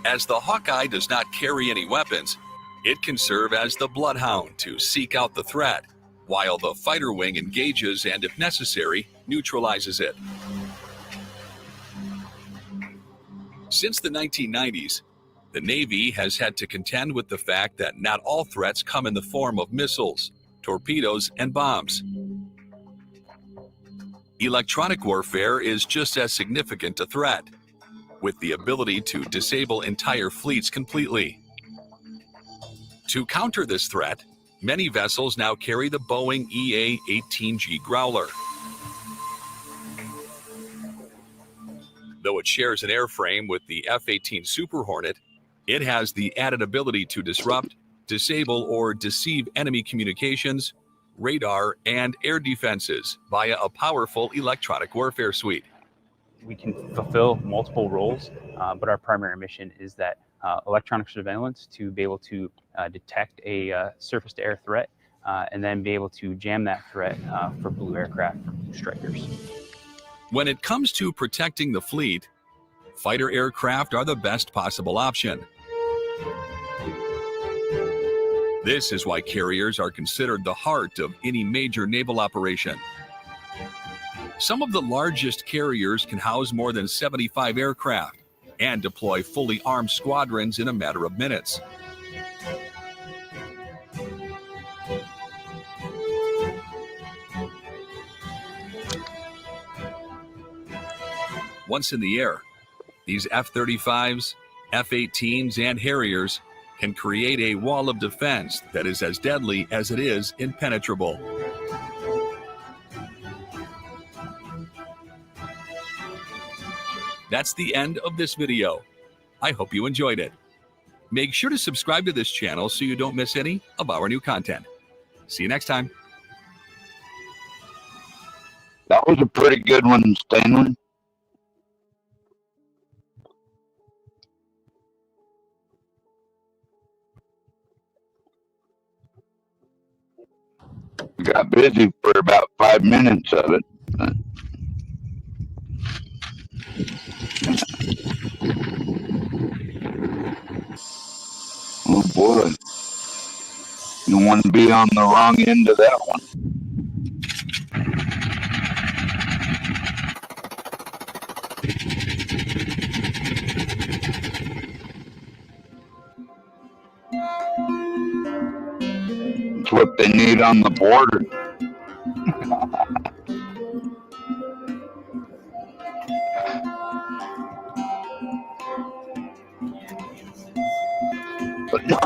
S19: As the Hawkeye does not carry any weapons, it can serve as the bloodhound to seek out the threat, while the fighter wing engages and, if necessary, neutralizes it. Since the 1990s, the Navy has had to contend with the fact that not all threats come in the form of missiles, torpedoes, and bombs. Electronic warfare is just as significant a threat, with the ability to disable entire fleets completely. To counter this threat, many vessels now carry the Boeing EA-18G Growler. Though it shares an airframe with the F-18 Super Hornet, it has the added ability to disrupt, disable, or deceive enemy communications, radar, and air defenses via a powerful electronic warfare suite.
S20: We can fulfill multiple roles, but our primary mission is that electronic surveillance to be able to detect a surface-to-air threat and then be able to jam that threat for blue aircraft from blue strikers.
S19: When it comes to protecting the fleet, fighter aircraft are the best possible option. This is why carriers are considered the heart of any major naval operation. Some of the largest carriers can house more than 75 aircraft and deploy fully armed squadrons in a matter of minutes. Once in the air, these F-35s, F-18s, and Harriers can create a wall of defense that is as deadly as it is impenetrable. That's the end of this video. I hope you enjoyed it. Make sure to subscribe to this channel so you don't miss any of our new content. See you next time.
S6: That was a pretty good one, Stanley. Got busy for about 5 minutes of it. Oh boy. You want to be on the wrong end of that one. It's what they need on the border. But no.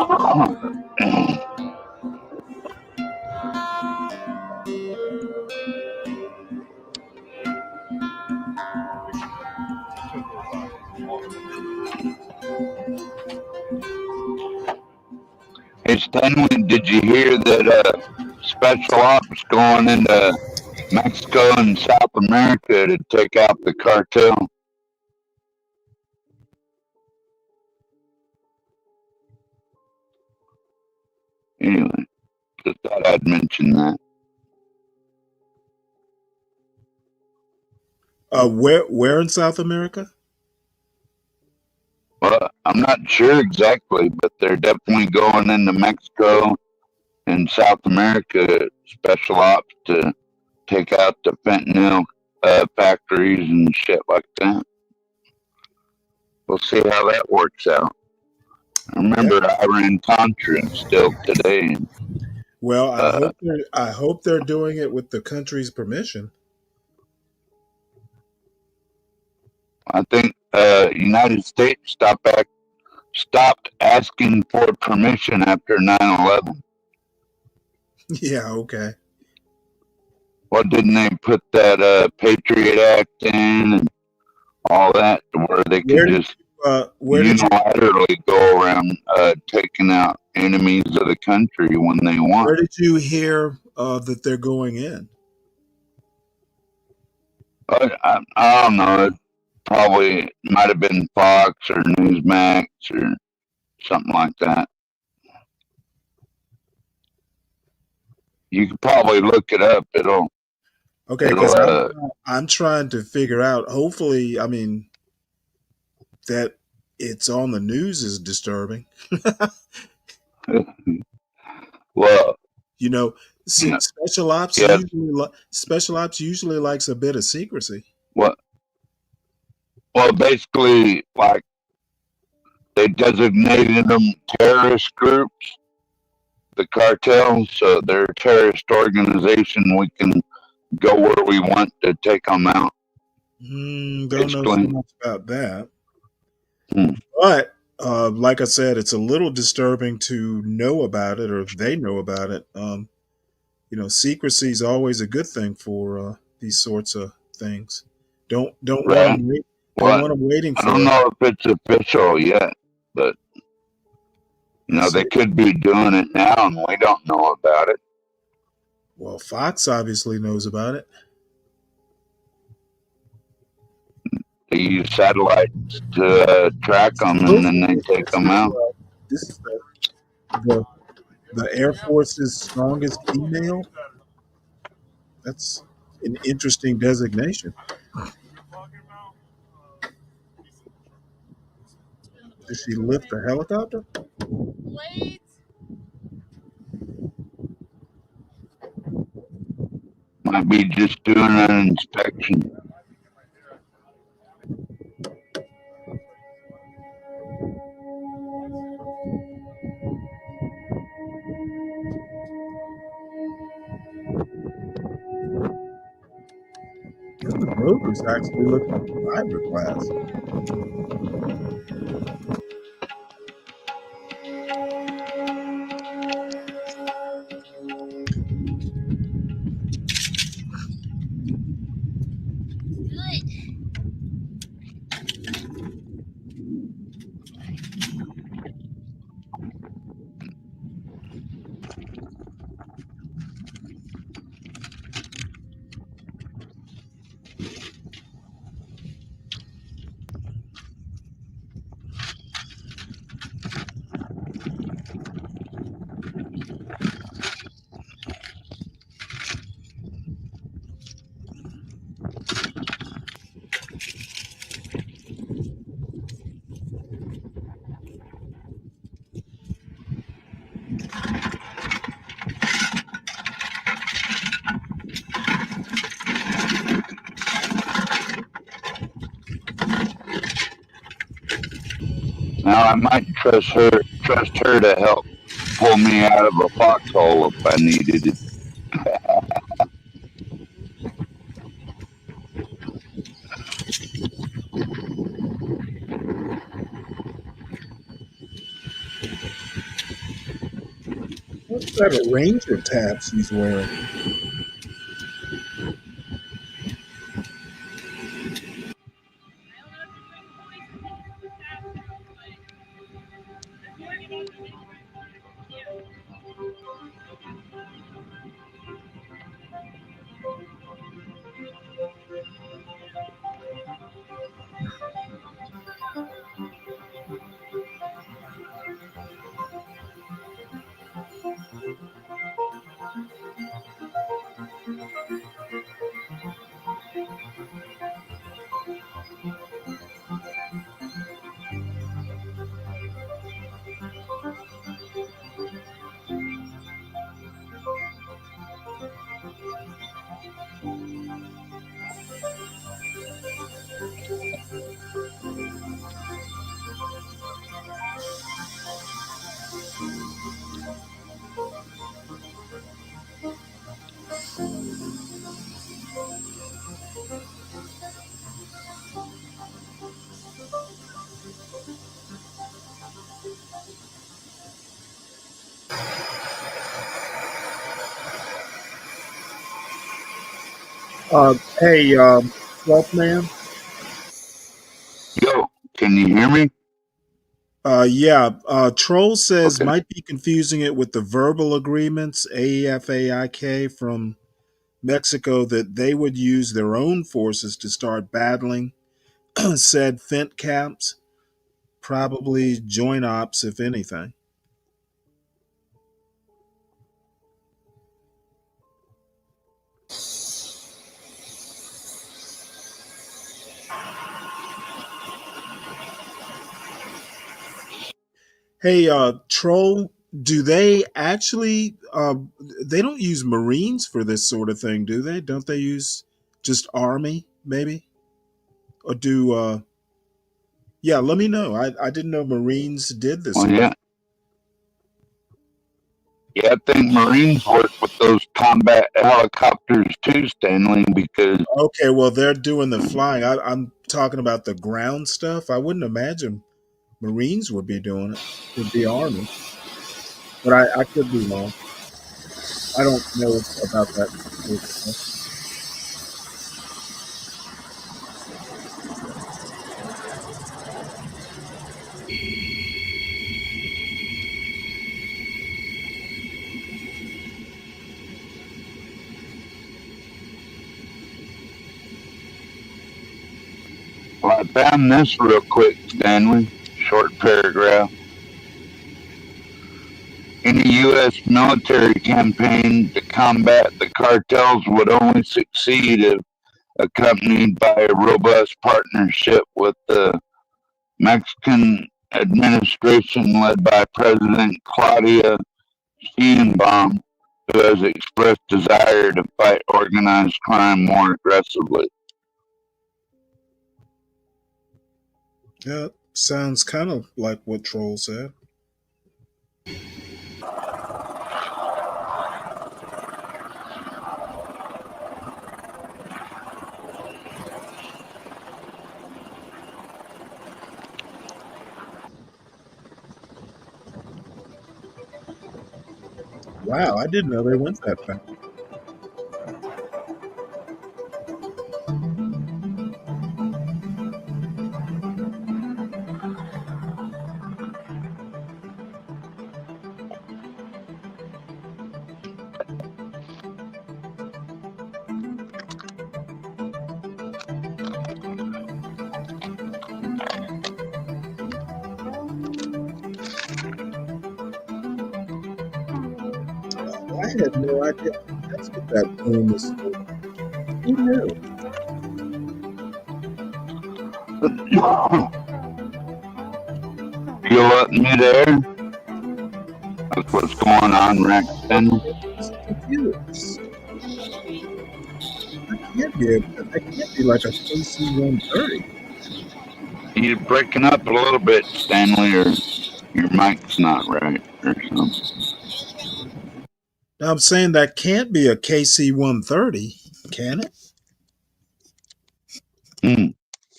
S6: Stanley, did you hear that special ops going into Mexico and South America to take out the cartel? Anyway, just thought I'd mention that.
S5: Where in South America?
S6: Well, I'm not sure exactly, but they're definitely going into Mexico and South America special ops to take out the fentanyl factories and shit like that. We'll see how that works out. I remember Iran Contra still today.
S5: Well, I hope they're doing it with the country's permission.
S6: I think United States stopped asking for permission after 9/11.
S5: Yeah, okay.
S6: Well, didn't they put that Patriot Act in and all that where they could just unilaterally go around taking out enemies of the country when they want?
S5: Where did you hear that they're going in?
S6: I don't know. It probably might have been Fox or Newsmax or something like that. You could probably look it up. It'll.
S5: Okay, because I'm trying to figure out. Hopefully, I mean, that it's on the news is disturbing.
S6: Well,
S5: you know, special ops usually likes a bit of secrecy.
S6: Well, basically, like they designated them terrorist groups, the cartel. So they're a terrorist organization. We can go where we want to take them out.
S5: Don't know so much about that. But like I said, it's a little disturbing to know about it, or they know about it. Secrecy is always a good thing for these sorts of things. Don't want them waiting for.
S6: I don't know if it's official yet, but they could be doing it now, and we don't know about it.
S5: Well, Fox obviously knows about it.
S6: They use satellites to track them, and then they take them out.
S5: This is the Air Force's strongest female. That's an interesting designation. Did she lift a helicopter?
S6: Might be just doing an inspection.
S5: The motors actually look like fiberglass.
S6: Now I might trust her to help pull me out of a foxhole if I needed it.
S5: What's that Ranger tab she's wearing? Hey, 12th man.
S6: Yo, can you hear me?
S5: Yeah, Troll says
S6: Okay.
S5: might be confusing it with the verbal agreements, AFAIK from Mexico, that they would use their own forces to start battling said Fent camps, probably joint ops, if anything. Hey, Troll, do they actually, they don't use Marines for this sort of thing, do they? Don't they use just Army, maybe? Or do, yeah, let me know. I didn't know Marines did this
S6: Well,
S5: sort of
S6: yeah. Yeah, I think Marines work with those combat helicopters too, Stanley, because
S5: Okay, well, they're doing the flying. I'm talking about the ground stuff. I wouldn't imagine Marines would be doing it. It'd be Army, but I could be wrong. I don't know about that sort of stuff.
S6: well, I found this real quick, Stanley. Short paragraph. Any U.S. military campaign to combat the cartels would only succeed if accompanied by a robust partnership with the Mexican administration led by President Claudia Sheinbaum, who has expressed desire to fight organized crime more aggressively.
S5: Yeah, sounds kind of like what Troll said. Wow, I didn't know they went that fast. I had no idea. That's what that room is for. Who knew?
S6: Feel up me there? That's what's going on, Rex. Stanley.
S5: I'm confused. That can't be like a KC 130.
S6: You're breaking up a little bit, Stanley, or your mic's not right or something.
S5: Now I'm saying that can't be a KC 130, can it?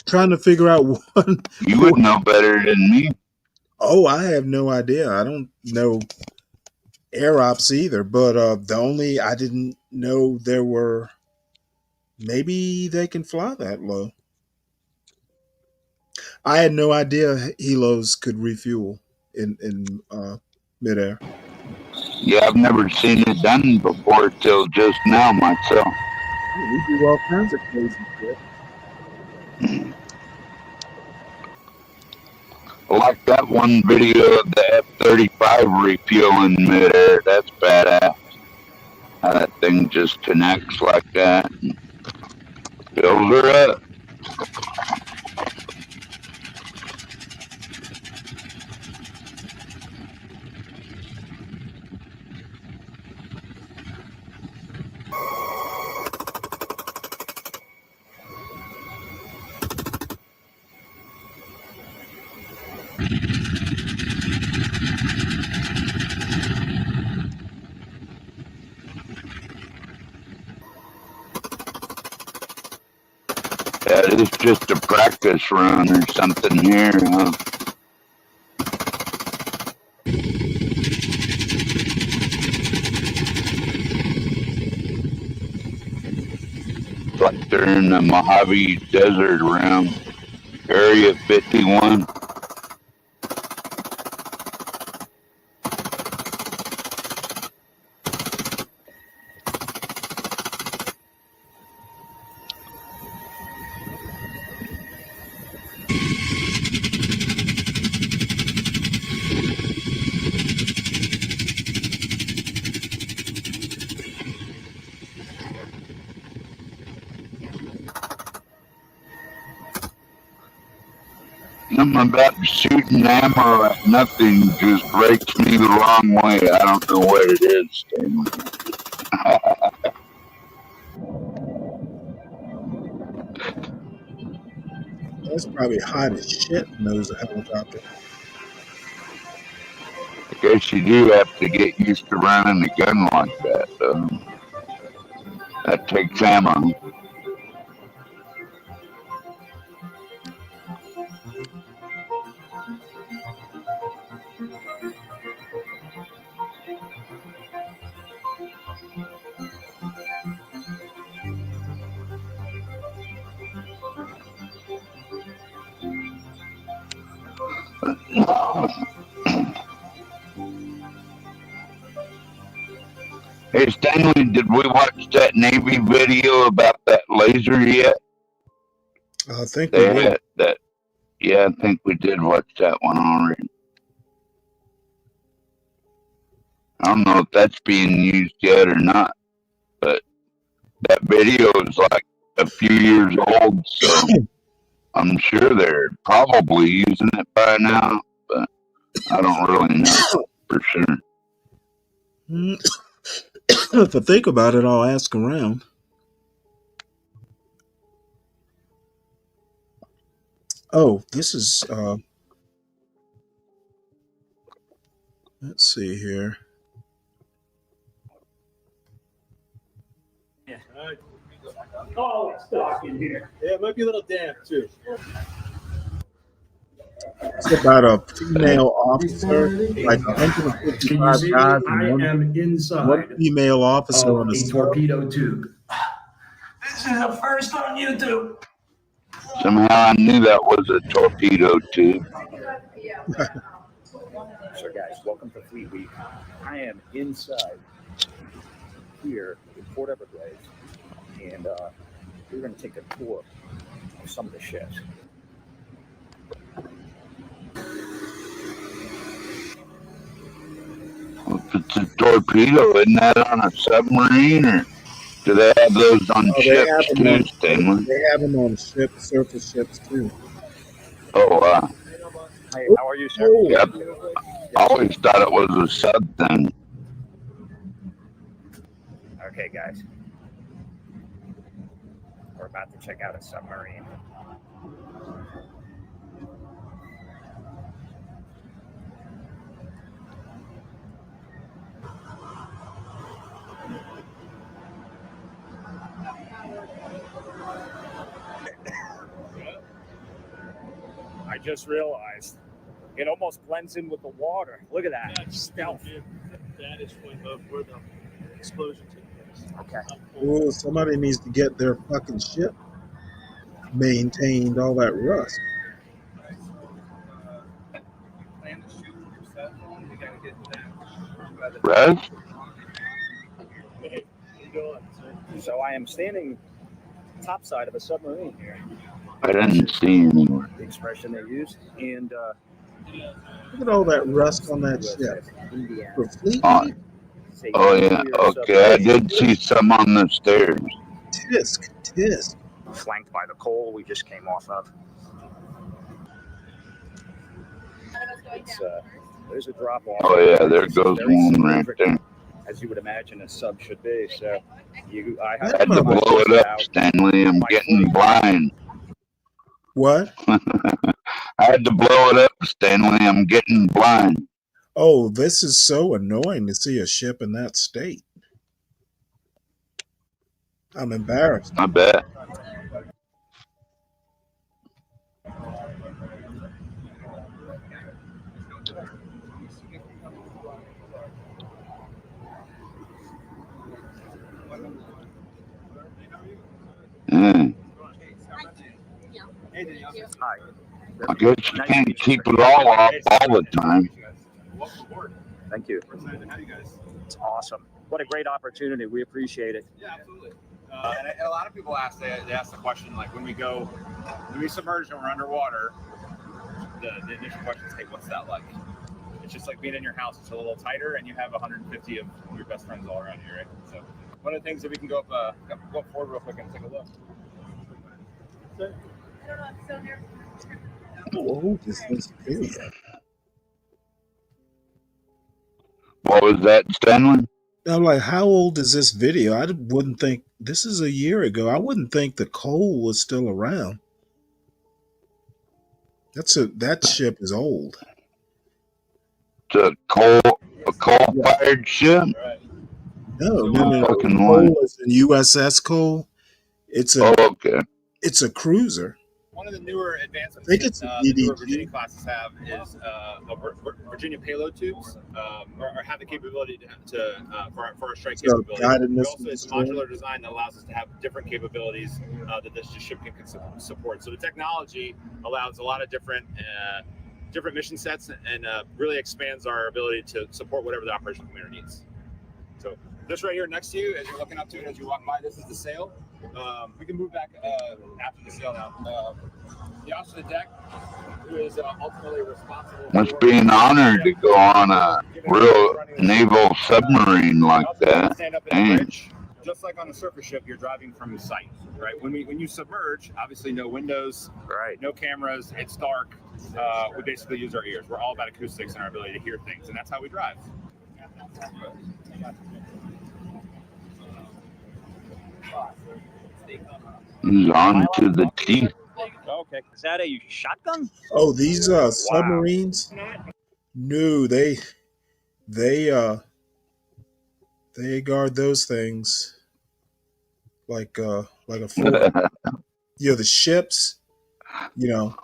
S5: Trying to figure out one.
S6: You would know better than me.
S5: Oh, I have no idea. I don't know air ops either, but the only I didn't know there were, maybe they can fly that low. I had no idea helos could refuel in midair.
S6: Yeah, I've never seen it done before till just now myself.
S5: We do all kinds of crazy shit.
S6: I like that one video of the F-35 refueling midair. That's badass. How that thing just connects like that and fills her up. That is just a practice run or something here, huh? It's like they're in the Mojave Desert around Area 51. Something about shooting ammo at nothing just breaks me the wrong way. I don't know what it is.
S5: That's probably hot as shit in those helicopters.
S6: I guess you do have to get used to running a gun like that, though. That takes ammo. Hey Stanley, did we watch that Navy video about that laser yet?
S5: I think we did.
S6: That. Yeah, I think we did watch that one already. I don't know if that's being used yet or not, but that video is like a few years old, so I'm sure they're probably using it by now, but I don't really know for sure.
S5: If I think about it, I'll ask around. Oh, this is let's see here.
S3: Yeah. Oh, it's dark in here. Yeah, it might be a little damp too.
S5: It's about a female officer, like 155
S3: Can you see me?
S5: guys
S3: I
S5: and
S3: am inside
S5: one female officer on
S3: of
S5: a
S3: a torpedo tube. This is a first on YouTube.
S6: Somehow I knew that was a torpedo tube.
S2: So guys, welcome to Fleet Week. I am inside here in Port Everglades, and we're going to take a tour of some of the ships.
S6: If it's a torpedo, isn't that on a submarine, or do they have those on ships too, Stanley?
S5: They have them on ships, surface ships too.
S6: Oh, wow.
S2: Hey, how are you, sir?
S6: Yep. I always thought it was a sub thing.
S2: Okay, guys. We're about to check out a submarine. I just realized it almost blends in with the water. Look at that. Stealth.
S3: That is where the explosion took place.
S2: Okay.
S5: Oh, somebody needs to get their fucking ship maintained. All that rust.
S6: Rust?
S2: So I am standing topside of a submarine here.
S6: I didn't see anywhere.
S2: The expression they used, and
S5: Look at all that rust on that ship.
S2: Indiana.
S5: For Fleet
S6: Oh,
S5: Week?
S2: Say
S6: oh yeah.
S2: nuclear
S6: Okay, I
S2: submarine
S6: did see some on the stairs.
S5: Tisk.
S2: flanked by the coal we just came off of. It's, there's a drop off.
S6: Oh yeah, there
S2: This is
S6: goes
S2: very
S6: one right
S2: cylindrical,
S6: there.
S2: as you would imagine a sub should be. So I
S6: I
S2: have
S6: had to blow it up, Stanley. I'm getting blind.
S5: What?
S6: I had to blow it up, Stanley. I'm getting blind.
S5: Oh, this is so annoying to see a ship in that state. I'm embarrassed.
S6: I bet. Mm.
S2: Hi.
S6: I guess you can't keep it all up all the time.
S2: Thank you. It's awesome. What a great opportunity. We appreciate it.
S21: Yeah, absolutely. And a lot of people ask the question, like when we submerge and we're underwater, the initial question is, hey, what's that like? It's just like being in your house. It's a little tighter, and you have 150 of your best friends all around you, right? So one of the things that we can go up forward real quick and take a look.
S5: Oh, this video.
S6: What was that, Stanley?
S5: I'm like, how old is this video? I wouldn't think this is a year ago. I wouldn't think the coal was still around. That ship is old.
S6: It's a coal-fired ship?
S5: No.
S6: Fucking
S5: Coal is in USS Cole. It's a cruiser.
S21: One of the newer advancements
S5: I think it's a
S21: the newer
S5: DDG.
S21: Virginia classes have is Virginia payload tubes, or have the capability for our strike
S5: So
S21: capability.
S5: guided
S21: We
S5: missile
S21: also, it's a
S5: destroyer.
S21: modular design that allows us to have different capabilities that this ship can support. So the technology allows a lot of different mission sets and really expands our ability to support whatever the operational commander needs. So this right here next to you, as you're looking up to it as you walk by, this is the sail. We can move back after the sail now. The officer of the deck, who is ultimately responsible
S6: Must be an honor to go on a real naval submarine like that.
S21: stand up in the
S6: Dang.
S21: bridge. Just like on a surface ship, you're driving from sight, right? When you submerge, obviously no windows,
S2: right?
S21: No cameras, it's dark. We basically use our ears. We're all about acoustics and our ability to hear things, and that's how we drive.
S6: He's on to the teeth.
S2: Okay. Is that a shotgun?
S5: Oh, these submarines? No, they guard those things like a fort. The ships,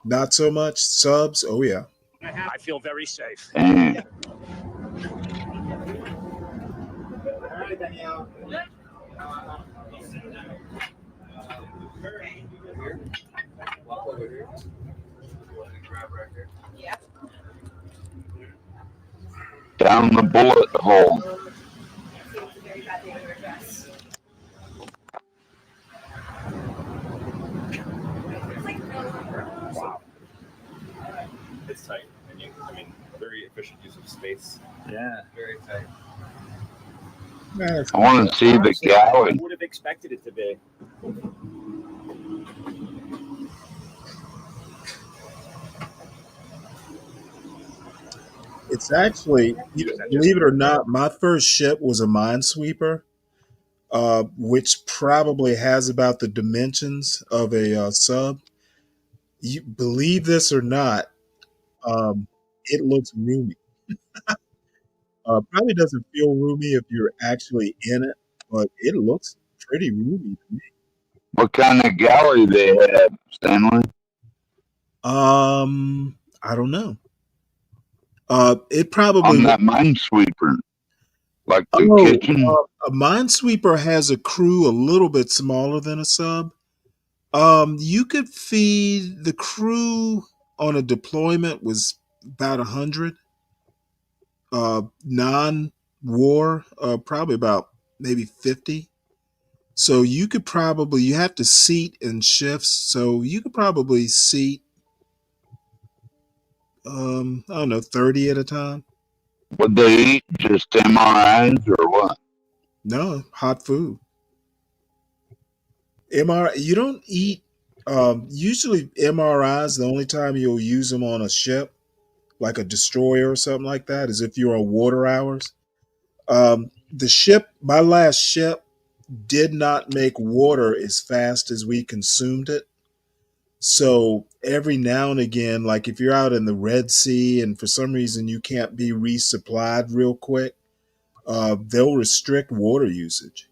S5: not so much. Subs, oh yeah.
S2: I feel very safe.
S6: Down the bullet hole.
S21: Wow. It's tight. Very efficient use of space.
S2: Yeah.
S21: Very tight.
S6: I want to see the galley.
S2: I would have expected it to be.
S5: It's actually, believe it or not, my first ship was a minesweeper, which probably has about the dimensions of a sub. You believe this or not, it looks roomy. Probably doesn't feel roomy if you're actually in it, but it looks pretty roomy to me.
S6: What kind of galley they have, Stanley?
S5: I don't know. It probably
S6: on that minesweeper, like the kitchen.
S5: A minesweeper has a crew a little bit smaller than a sub. You could feed the crew on a deployment was about 100. Non-war, probably about maybe 50. So you have to seat in shifts. So you could probably seat I don't know, 30 at a time.
S6: Would they eat just MRIs or what?
S5: No, hot food. MRI, you don't eat. Usually MRIs, the only time you'll use them on a ship, like a destroyer or something like that, is if you're on water hours. The ship, my last ship, did not make water as fast as we consumed it. So every now and again, like if you're out in the Red Sea and for some reason you can't be resupplied real quick, they'll restrict water usage.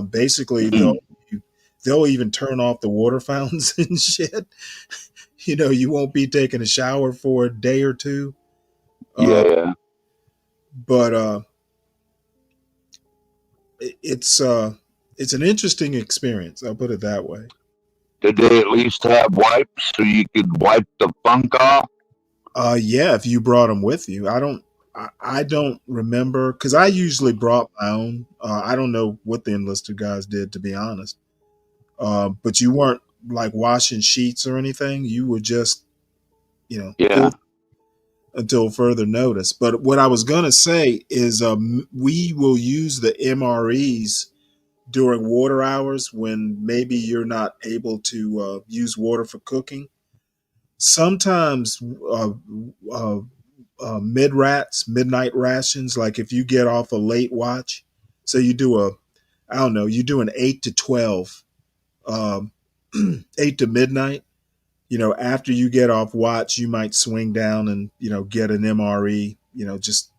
S5: Basically, they'll even turn off the water fountains and shit. You won't be taking a shower for a day or two.
S6: Yeah.
S5: But it's an interesting experience. I'll put it that way.
S6: Did they at least have wipes so you could wipe the funk off?
S5: Yeah, if you brought them with you. I don't remember because I usually brought my own. I don't know what the enlisted guys did, to be honest. But you weren't like washing sheets or anything. You were just,
S6: Yeah.
S5: until further notice. But what I was going to say is we will use the MREs during water hours when maybe you're not able to use water for cooking. Sometimes midnight rations, like if you get off a late watch, so you do you do an 8 to 12, 8 to midnight. After you get off watch, you might swing down and, get an MRE, just,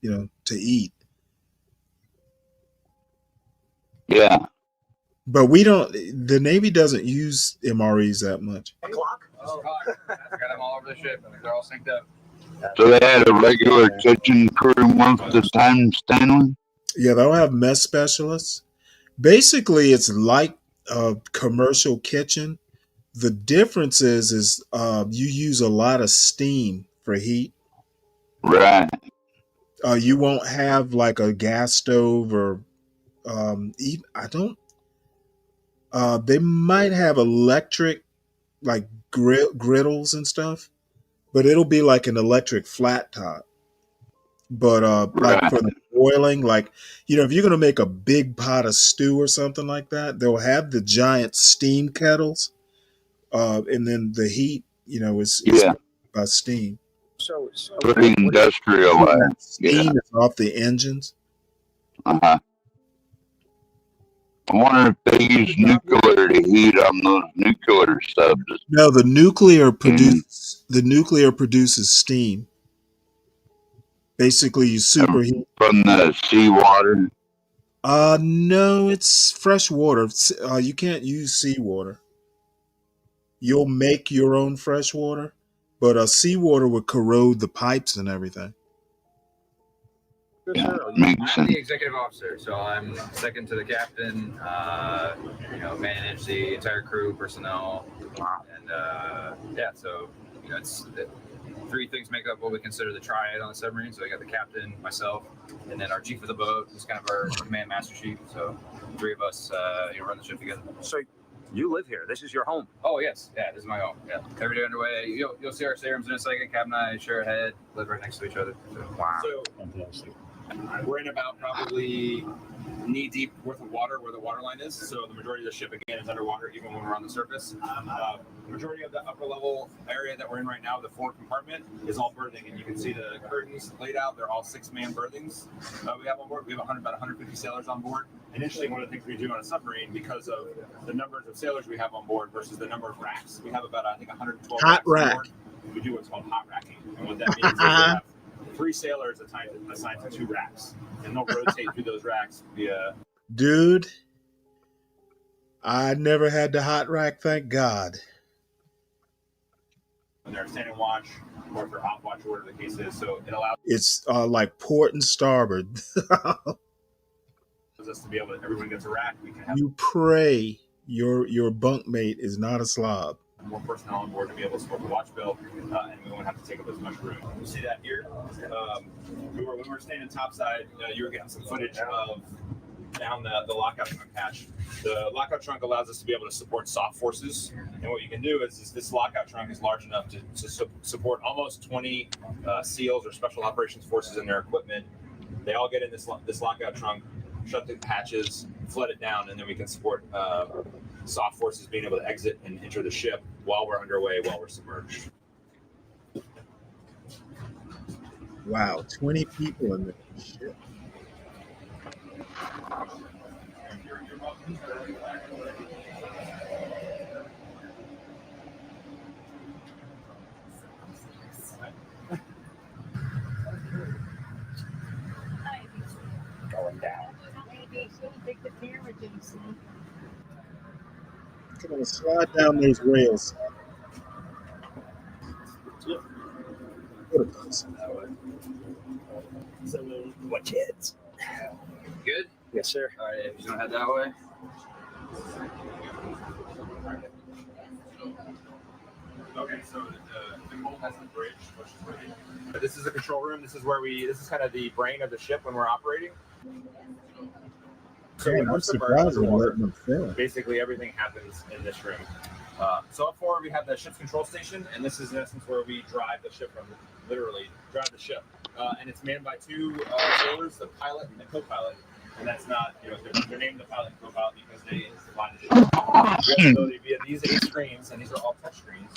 S5: to eat.
S6: Yeah.
S5: But the Navy doesn't use MREs that much.
S1: Clock? Oh, I got them all over the ship, and they're all synced up.
S6: So they had a regular kitchen crew most of the time, Stanley?
S5: Yeah, they'll have mess specialists. Basically, it's like a commercial kitchen. The difference is you use a lot of steam for heat.
S6: Right.
S5: You won't have like a gas stove or I don't. They might have electric like griddles and stuff, but it'll be like an electric flat top. But like for the boiling, like if you're gonna make a big pot of stew or something like that, they'll have the giant steam kettles, and then the heat, is by steam.
S6: So pretty industrial.
S5: Steam is off the engines.
S6: Uh-huh. I wonder if they use nuclear to heat on those nuclear subs.
S5: No, the nuclear produces steam. Basically, you superheat
S6: from the seawater.
S5: No, it's fresh water. You can't use seawater. You'll make your own fresh water, but seawater would corrode the pipes and everything.
S6: Yeah,
S1: I'm the executive officer, so I'm second to the captain. Manage the entire crew, personnel, and so it's three things make up what we consider the triad on the submarine. So I got the captain, myself, and then our chief of the boat, who's kind of our command master chief. So three of us, run the ship together.
S2: So you live here. This is your home.
S1: Oh yes, yeah, this is my home. Yeah, every day underway. You'll see our staterooms in a second. Captain and I share a head, live right next to each other. So.
S2: Wow.
S1: So we're in about probably knee deep worth of water where the water line is. So the majority of the ship again is underwater, even when we're on the surface. The majority of the upper level area that we're in right now, the forward compartment, is all berthing, and you can see the curtains laid out. They're all 6-man berthings we have on board. We have about 150 sailors on board. Initially, one of the things we do on a submarine, because of the numbers of sailors we have on board versus the number of racks, we have about 112
S5: hot
S1: racks on
S5: rack.
S1: board. We do what's called hot racking, and what that means is we have 3 sailors assigned to 2 racks, and they'll rotate through those racks via.
S5: Dude, I never had the hot rack, thank God.
S1: When they're standing watch or for off watch, whatever the case is, so it allows.
S5: It's like port and starboard.
S1: Us to be able to, everyone gets a rack. We can have
S5: You pray your bunkmate is not a slob.
S1: more personnel on board to be able to support the watch bill, and we won't have to take up as much room. You see that here? When we were standing topside, you were getting some footage of down the lockout trunk hatch. The lockout trunk allows us to be able to support soft forces, and what you can do is this lockout trunk is large enough to support almost 20 SEALs or Special Operations Forces and their equipment. They all get in this lockout trunk, shut the hatches, flood it down, and then we can support soft forces being able to exit and enter the ship while we're underway, while we're submerged.
S5: Wow, 20 people in the ship.
S2: Going down.
S5: Come on, slide down those rails. What a person.
S2: So, what kids?
S1: Good?
S2: Yes, sir.
S1: All right, if you don't head that way. Okay, so the Galt has the bridge, which is where this is the control room. This is where this is kind of the brain of the ship when we're operating. So
S5: Man, I'm surprised they're letting them film.
S1: Basically, everything happens in this room. So up forward, we have the ship's control station, and this is in essence where we drive the ship from, literally drive the ship. And it's manned by two sailors, the pilot and the co-pilot. And that's not, they're named the pilot and co-pilot because they fly the ship. We have the ability via these 8 screens, and these are all touch screens,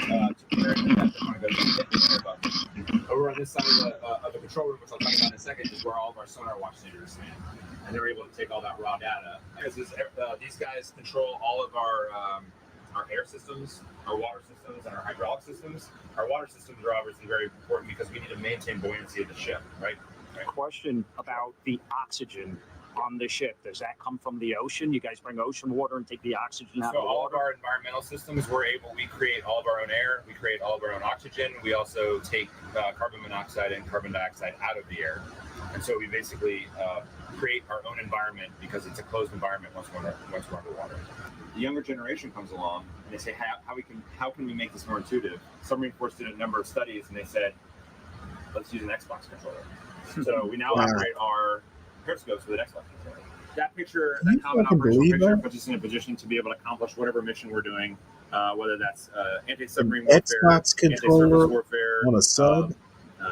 S1: to interact with that. I'm going to go hit the button. Over on this side of the control room, which I'll talk about in a second, is where all of our sonar watch standards stand. And they're able to take all that raw data. These guys control all of our air systems, our water systems, and our hydraulic systems. Our water systems are obviously very important because we need to maintain buoyancy of the ship, right?
S2: Question about the oxygen on the ship. Does that come from the ocean? You guys bring ocean water and take the oxygen out
S1: So
S2: of the
S1: all
S2: water?
S1: of our environmental systems, we create all of our own air. We create all of our own oxygen. We also take carbon monoxide and carbon dioxide out of the air. And so we basically create our own environment because it's a closed environment once we're underwater. The younger generation comes along and they say, how can we make this more intuitive? Submarine Force did a number of studies and they said, let's use an Xbox controller. So we now operate our periscopes with an Xbox controller. That picture, that common operational picture, puts us in a position to be able to accomplish whatever mission we're doing, whether that's anti-submarine warfare,
S5: Xbox controller
S1: anti-surface warfare,
S5: on a sub.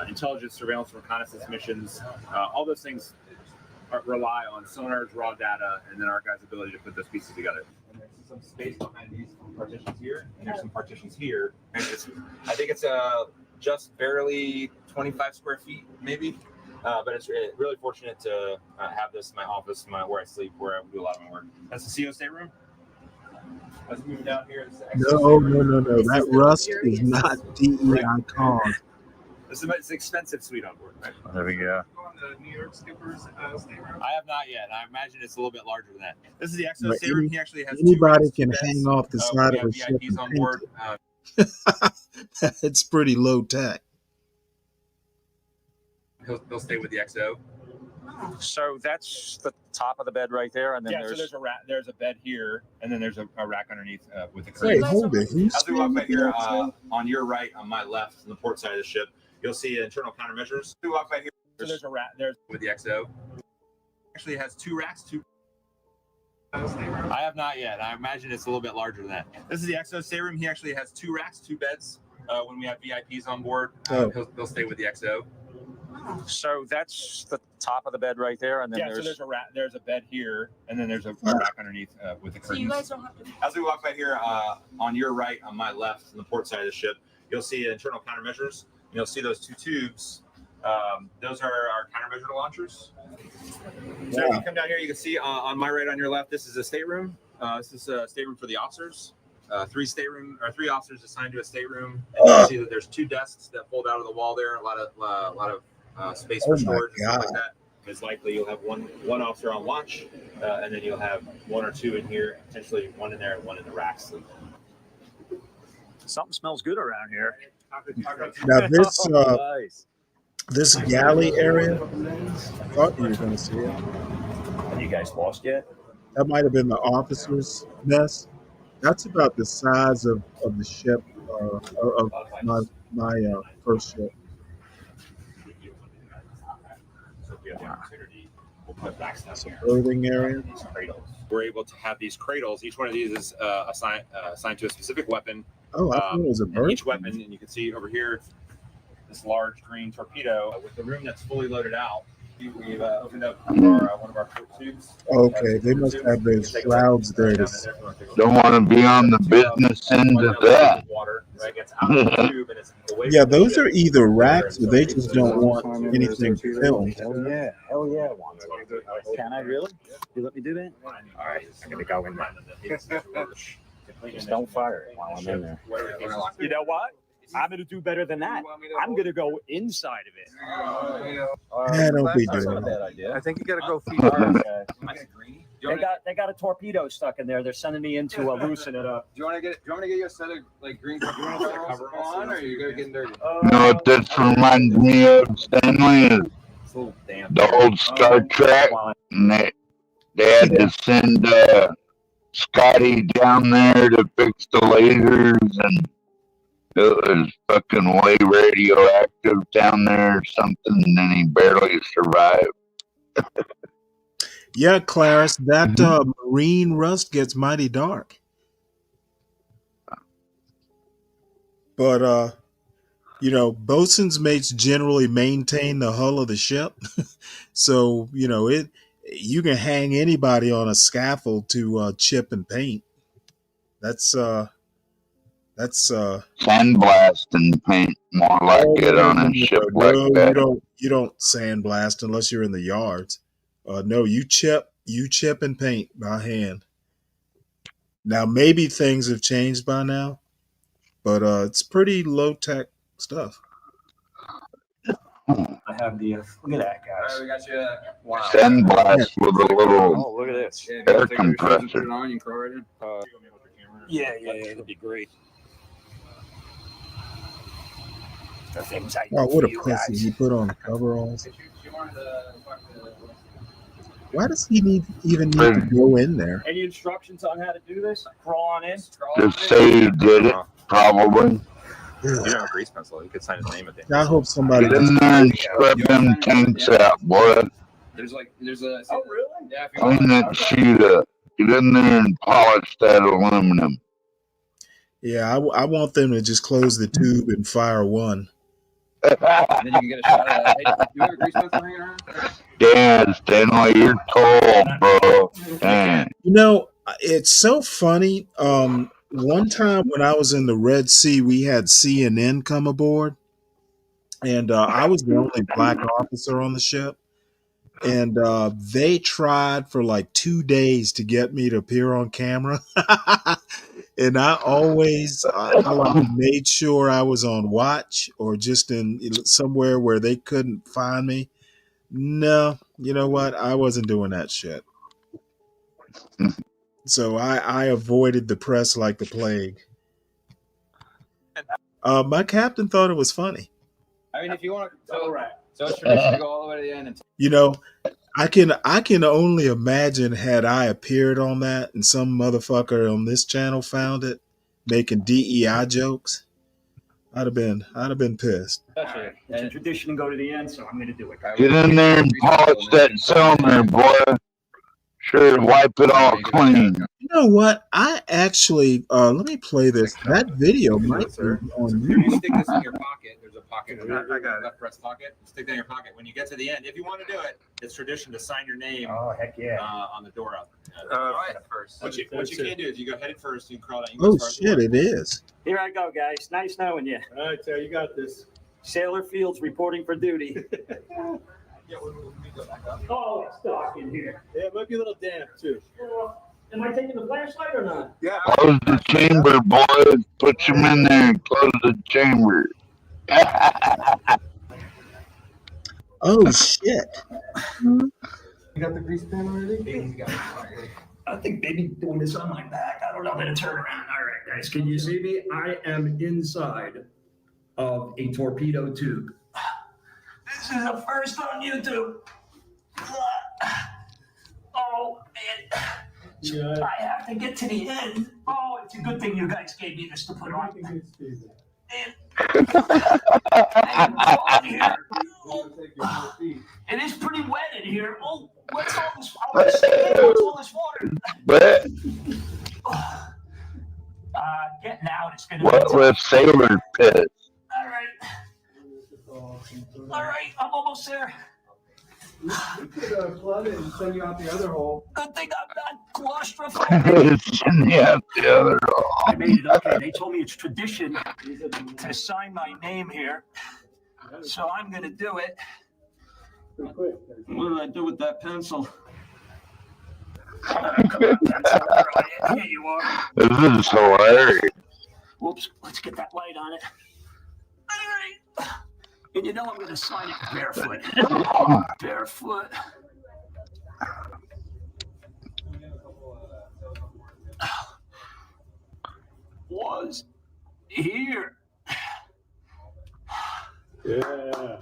S1: Intelligence, surveillance, reconnaissance missions. All those things rely on sonar's raw data and then our guys' ability to put those pieces together. And there's some space behind these partitions here, and there's some partitions here. And I think it's just barely 25 square feet, maybe. But it's really fortunate to have this in my office, where I sleep, where I do a lot of my work. That's the CO stateroom. Let's move down here.
S5: No. That rust is not DEI cause.
S1: It's an expensive suite on board. Right?
S2: There we go.
S1: The New York skipper's stateroom. I have not yet. I imagine it's a little bit larger than that. This is the XO
S5: But
S1: stateroom. He actually has
S5: anybody
S1: two
S5: can
S1: beds.
S5: hang off the side
S1: We
S5: of
S1: have
S5: a ship
S1: VIPs
S5: and
S1: on
S5: paint
S1: board.
S5: it. It's pretty low tech.
S1: He'll stay with the XO.
S2: So that's the top of the bed right there, and then
S1: So there's a bed here, and then there's a rack underneath with the
S5: Wait,
S1: curtains.
S5: hold it. Who's
S1: As we walk by
S5: staying
S1: here,
S5: with the XO?
S1: on your right, on my left, on the port side of the ship, you'll see internal countermeasures. As we walk by here, there's with the XO. Actually, it has 2 racks. I have not yet. I imagine it's a little bit larger than that. This is the XO stateroom. He actually has 2 racks, 2 beds. When we have VIPs on board, he'll stay with the XO.
S2: So that's the top of the bed right there, and then
S1: So there's a bed here, and then there's a rack underneath with the curtains.
S18: So you guys don't have to.
S1: As we walk by here, on your right, on my left, on the port side of the ship, you'll see internal countermeasures. You'll see those 2 tubes. Those are our countermeasure launchers. So if you come down here, you can see on my right, on your left, this is a stateroom. This is a stateroom for the officers. 3 officers assigned to a stateroom. And you can see that there's 2 desks that fold out of the wall there. A lot of space for storage and stuff like that. It's likely you'll have one officer on watch, and then you'll have 1 or 2 in here, potentially 1 in there and 1 in the racks.
S2: something smells good around here.
S5: Now this
S2: Nice.
S5: this galley area, I thought you were going to see it.
S2: Have you guys lost yet?
S5: That might have been the officer's mess. That's about the size of the ship, of my first ship.
S1: So if you have the opportunity, we'll
S5: Some berthing area.
S1: These cradles. We're able to have these cradles. Each one of these is assigned to a specific weapon.
S5: Oh, I thought it was a
S1: And
S5: bird.
S1: each weapon, and you can see over here, this large green torpedo with the room that's fully loaded out. We've opened up one of our tubes.
S5: Okay, they must have those shrouds there.
S6: Don't want to be on the business end of that.
S5: Yeah, those are either racks or they just don't want anything filmed.
S2: Hell yeah. Can I really? You let me do that? All right, I'm gonna go in there. Just don't fire it while I'm in there. You know what? I'm gonna do better than that. I'm gonna go inside of it.
S5: Don't be doing
S2: that
S5: that.
S2: idea.
S9: I think you gotta go feed
S2: They got a torpedo stuck in there. They're sending me in to loosen it up.
S1: Do you want to get you a set of like green cover on, or are you gonna get dirty?
S6: You know what this reminds me of, Stanley? Is the old Star Trek, and they had to send Scotty down there to fix the lasers, and it was fucking way radioactive down there or something, and then he barely survived.
S5: Yeah, Clarice, that marine rust gets mighty dark. But bosun's mates generally maintain the hull of the ship. So, you can hang anybody on a scaffold to chip and paint. That's
S6: Sandblast and paint, more like it on a ship like that.
S5: You don't sandblast unless you're in the yards. No, you chip and paint by hand. Now maybe things have changed by now, but it's pretty low tech stuff.
S2: I have the look at that, guys.
S1: We got you. Wow.
S6: Sandblast with a little
S2: look at this.
S6: air compressor.
S1: Put it on. You can throw it in.
S2: Yeah, that'd be great. The things I do
S5: Oh, what
S2: for
S5: a
S2: you
S5: pussy
S2: guys.
S5: he put on coveralls. Why does he even need to go in there?
S2: Any instructions on how to do this? Crawl on in.
S6: Just say you did it, probably.
S1: You don't have a grease pencil. You could sign his name at the end.
S5: I hope somebody
S6: Get in there and scrub them tanks out, boy.
S1: There's a.
S2: Oh, really?
S1: Yeah. If you
S6: Clean that sheet up. Get in there and polish that aluminum.
S5: Yeah, I want them to just close the tube and fire one.
S1: And then you can get a shot at. Hey, do you have a grease pencil hanging around?
S6: Yeah, Stanley, you're tall, bro. Dang.
S5: It's so funny. One time when I was in the Red Sea, we had CNN come aboard, and I was the only black officer on the ship. And they tried for like 2 days to get me to appear on camera. And I always I made sure I was on watch or just in somewhere where they couldn't find me. No, you know what? I wasn't doing that shit. So I avoided the press like the plague. My captain thought it was funny.
S1: I mean, if you want to, so it's tradition to go all the way to the end. And
S5: I can only imagine had I appeared on that and some motherfucker on this channel found it making DEI jokes. I'd have been pissed.
S2: It's a tradition to go to the end, so I'm going to do it.
S6: Get in there and polish that cylinder, boy. Sure, wipe it all clean.
S5: You know what? I actually let me play this. That video might be on
S1: you
S5: YouTube.
S1: stick this in your pocket. There's a pocket in your left breast pocket. Stick that in your pocket. When you get to the end, if you want to do it, it's tradition to sign your name.
S2: Oh, heck yeah.
S1: On the door out. Right first. What you can do is you go headed first. You can crawl down. You
S5: Oh
S1: go
S5: shit! It is.
S2: Here I go, guys. Nice knowing you.
S3: All right, Terry, you got this.
S2: Sailor Fields reporting for duty. Oh, it's dark in here.
S3: Yeah, it might be a little damp too.
S2: Am I taking the flashlight or not?
S3: Yeah.
S6: Close the chamber, boy. Put them in there and close the chamber.
S5: Oh shit!
S3: You got the grease pen already?
S2: I think maybe doing this on my back. I don't know how to turn around. All right, guys. Can you see me? I am inside of a torpedo tube. This is a first on YouTube. Oh, man.
S3: Yeah.
S2: I have to get to the end. Oh, it's a good thing you guys gave me this to put on. It is pretty wet in here. Oh,
S10: What's all this? What's all this water?
S6: But
S10: Getting out. It's gonna
S6: what
S10: be
S6: with
S10: tough.
S6: sailor piss?
S10: All right. All right. I'm almost there.
S3: We could flood it and send you out the other hole.
S10: Good thing I'm not claustrophobic.
S6: Yeah, the other.
S10: I made it. Okay. They told me it's tradition to sign my name here, so I'm gonna do it. What did I do with that pencil? Come on, pencil. Here you are.
S6: This is hilarious.
S10: Whoops. Let's get that light on it. All right. And you know I'm going to sign it barefoot. Barefoot. Was here.
S3: Yeah.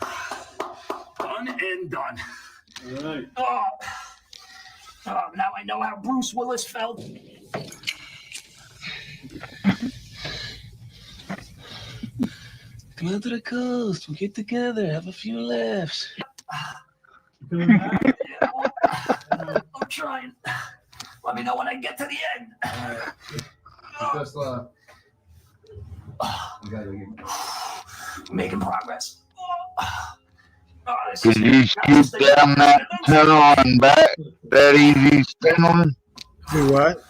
S10: Done and done.
S3: All right.
S10: Oh, now I know how Bruce Willis felt.
S22: Come out to the coast. We'll get together, have a few laughs.
S10: I'm trying. Let me know when I get to the end.
S3: Just
S10: Making progress.
S6: Could you scoop down that tunnel and back? That easy spinning?
S5: Do what?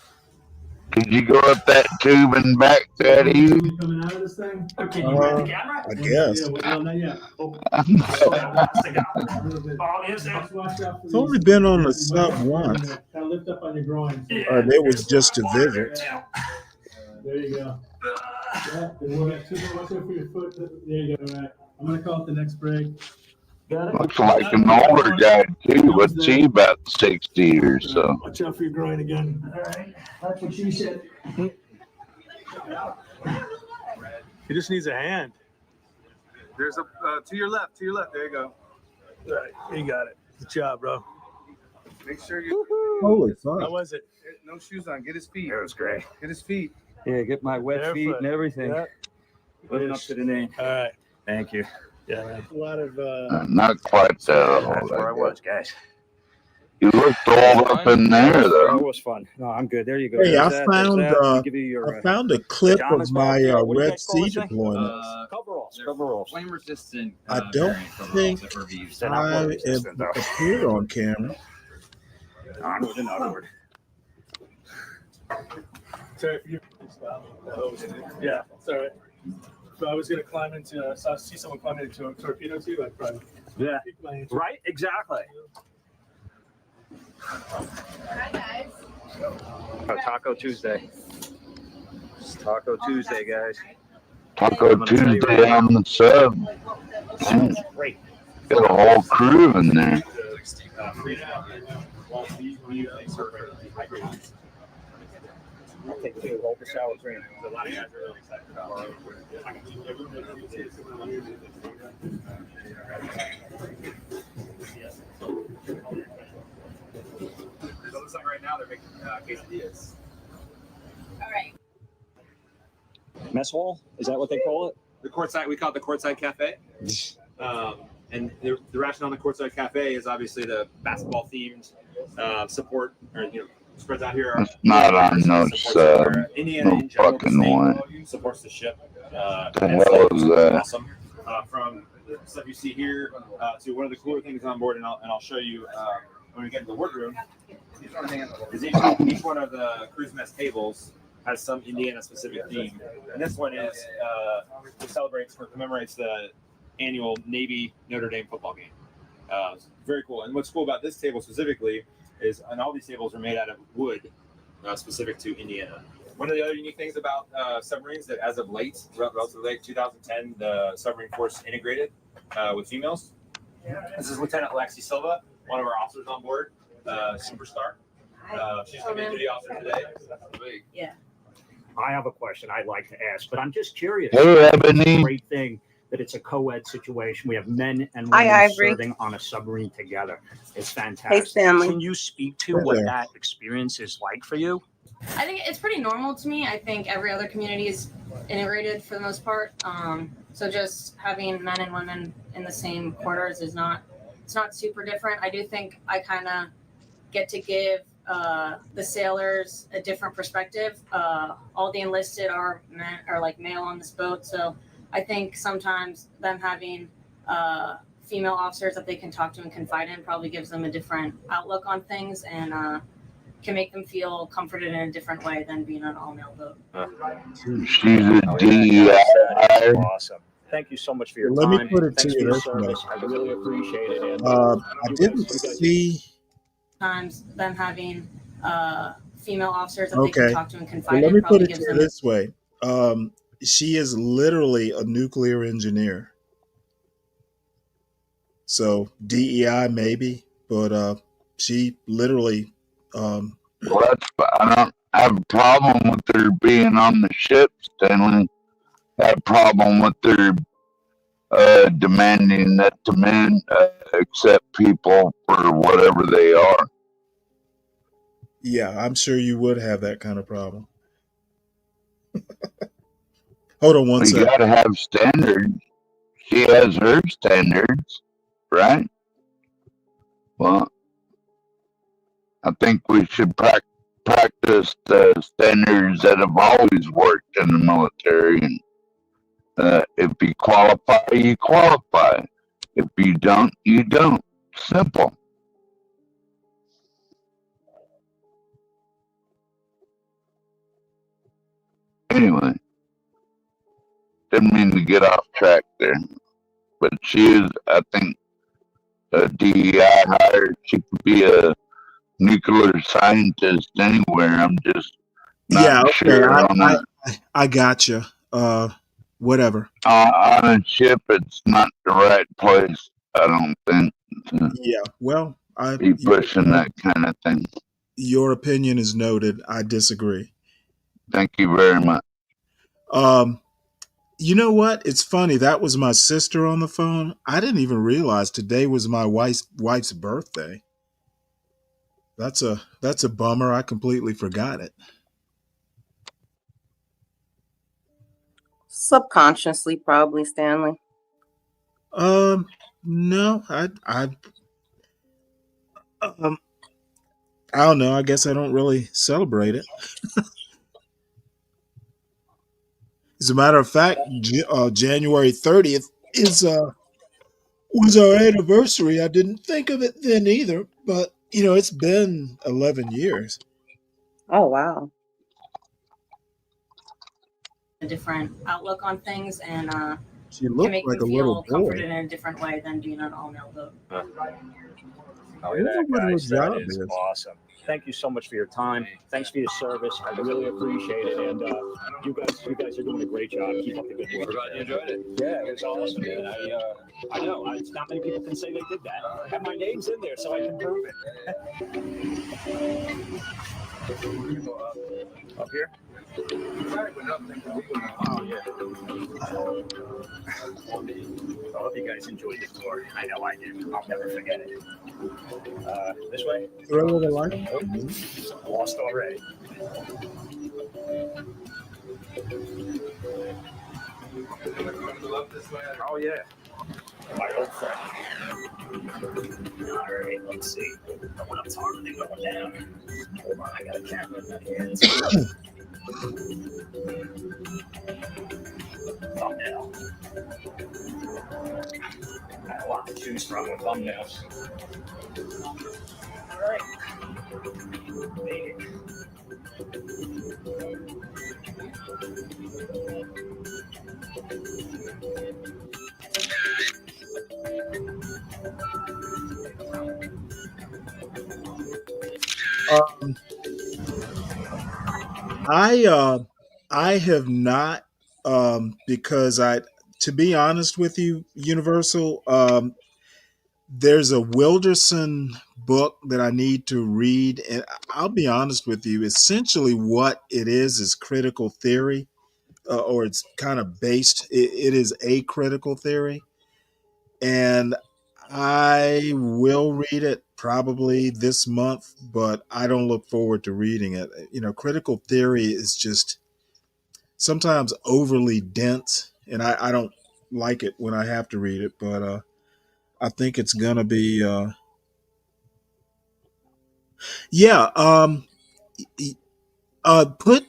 S6: Could you go up that tube and back that easy?
S3: coming out of this thing?
S10: Can you grab the camera?
S5: I guess.
S3: Yeah, well, not yet. Oh,
S10: Is it?
S5: It's only been on the sub once.
S3: Kind of lift up on your groin.
S5: Or it was just to visit.
S3: There you go. Yeah, watch out for your foot. There you go. All right. I'm going to call it the next break.
S6: Looks like an older guy too. What's he about 60 or so?
S3: Watch out for your groin again. All right. That's what she said.
S23: He just needs a hand. There's a to your left. There you go.
S3: All right. You got it. Good job, bro.
S23: Make sure you.
S5: Holy fuck.
S3: How was it?
S23: No shoes on. Get his feet.
S2: It was great.
S23: Get his feet.
S2: Yeah, get my wet feet
S3: Barefoot.
S2: and everything.
S3: Yeah.
S2: Living up to the name.
S3: All right.
S2: Thank you.
S3: Yeah, man. A lot of
S6: Not quite that
S2: That's
S6: old.
S2: where I was, guys.
S6: You looked all up in there
S2: That
S6: though.
S2: was fun. No, I'm good. There you go.
S5: Hey,
S2: There's
S5: I
S2: that,
S5: found
S2: there's that. Let me give you your,
S5: I found a clip
S2: pajamas
S5: of my
S2: back there. What do you
S5: Red
S2: guys call
S5: Sea
S2: this thing?
S5: deployments.
S2: Coveralls.
S24: Flame resistant.
S5: I don't think
S2: They're not
S5: I
S2: blood resistant, though.
S5: appeared on camera.
S2: Onward and upward.
S3: Sorry for you. Yeah, it's all right. So I was gonna climb into. So I see someone climbing into a torpedo too. I'd probably.
S2: Yeah.
S3: pique my interest.
S2: Right? Exactly.
S15: Hi, guys.
S2: Taco Tuesday. It's Taco Tuesday, guys.
S6: Taco Tuesday on the sub. Man, got a whole crew in there.
S2: I'll take two. Hold the sour cream.
S1: A lot of guys are really excited about So it looks like right now they're making quesadillas.
S15: All right.
S2: Mess hall? Is that what they call it?
S1: The courtside, we call it the courtside cafe. And the rationale on the courtside cafe is obviously the basketball themed support, or spreads out here.
S6: It's not on no sub.
S1: Indiana
S6: No
S1: in general, the
S6: fucking way.
S1: state supports the ship.
S6: The hell is that?
S1: Awesome. From the stuff you see here to one of the cooler things on board, and I'll show you when we get to the workroom. Is each one of the cruise mess tables has some Indiana specific theme, and this one is commemorates the annual Navy Notre Dame football game. Very cool. And what's cool about this table specifically is, and all these tables are made out of wood, specific to Indiana. One of the other unique things about submarines that, as of late, relatively late 2010, the submarine force integrated with females. This is Lieutenant Lexi Silva, one of our officers on board, superstar. She's going to be duty officer today.
S15: Yeah.
S25: I have a question I'd like to ask, but I'm just curious.
S6: Hey, Ebony.
S25: Great thing that it's a co-ed situation. We have men and
S26: Hi,
S25: women
S26: Ivory.
S25: serving on a submarine together. It's
S26: Hey,
S25: fantastic.
S26: Stanley.
S25: Can you speak to
S5: Hey
S25: what
S5: there.
S25: that experience is like for you?
S27: I think it's pretty normal to me. I think every other community is integrated for the most part. So just having men and women in the same quarters is not super different. I do think I kind of get to give the sailors a different perspective. All the enlisted are like male on this boat, so I think sometimes them having female officers that they can talk to and confide in probably gives them a different outlook on things and can make them feel comforted in a different way than being on an all-male boat.
S6: She's a DEI hire.
S25: Awesome. Thank you so much for your
S5: Let me
S25: time.
S5: put it to
S25: Thanks for
S5: you
S25: your
S5: this way.
S25: service. I really appreciate it. And
S5: I didn't see.
S27: Times them having female officers that they can
S5: Okay.
S27: talk to and
S5: Well,
S27: confide
S5: let
S27: in
S5: me put
S27: probably
S5: it to
S27: gives
S5: you
S27: them
S5: this way. She is literally a nuclear engineer. So DEI maybe, but she literally.
S6: Well, I don't have a problem with her being on the ship, Stanley. I have a problem with her demanding that the men accept people for whatever they are.
S5: Yeah, I'm sure you would have that kind of problem. Hold on one
S6: We
S5: second.
S6: got to have standards. She has her standards, right? Well, I think we should practice the standards that have always worked in the military. And if you qualify, you qualify. If you don't, you don't. Simple. Anyway, didn't mean to get off track there. But she is, I think, a DEI hire. She could be a nuclear scientist anywhere. I'm just
S5: Yeah,
S6: not
S5: okay.
S6: sure on
S5: I got you. Whatever.
S6: on a ship. It's not the right place. I don't think to
S5: Yeah. Well,
S6: be pushing that kind of thing.
S5: your opinion is noted. I disagree.
S6: Thank you very much.
S5: You know what? It's funny. That was my sister on the phone. I didn't even realize today was my wife's birthday. That's a bummer. I completely forgot it.
S4: Subconsciously, probably, Stanley.
S5: No, I don't know. I guess I don't really celebrate it. As a matter of fact, January 30th was our anniversary. I didn't think of it then either, but it's been 11 years.
S4: Oh, wow.
S27: a different outlook on things and
S5: She
S27: can
S5: looked
S27: make
S5: like
S27: them
S5: a little
S27: feel
S5: boy.
S27: comforted in a different way than being on an all-male boat.
S25: Oh,
S5: I wonder
S25: that,
S5: what her
S25: guys. That
S5: job
S25: is
S5: is.
S25: awesome. Thank you so much for your time. Thanks for your service. I really appreciate it. And you guys are doing a great job. Keep up the good work.
S1: We're glad you enjoyed it.
S25: Yeah, it was awesome, man. I know. It's not many people can say they did that. And my name's in there, so I can prove it. Up here? Oh, yeah. I hope you guys enjoyed the tour. I know I did. I'll never forget it. This way?
S5: Throw the light.
S25: Oh, lost already. Oh, yeah. My old friend. All right, let's see. What else are they going down? Hold on, I got a camera in my hands. Thumbnail. I have a lot to choose from with thumbnails. All right. Made it.
S5: I have not because to be honest with you, Universal, there's a Wilderson book that I need to read, and I'll be honest with you. Essentially, what it is critical theory, or it's kind of based. It is a critical theory, and I will read it probably this month, but I don't look forward to reading it. Critical theory is just sometimes overly dense, and I don't like it when I have to read it, but I think it's gonna be Yeah. Put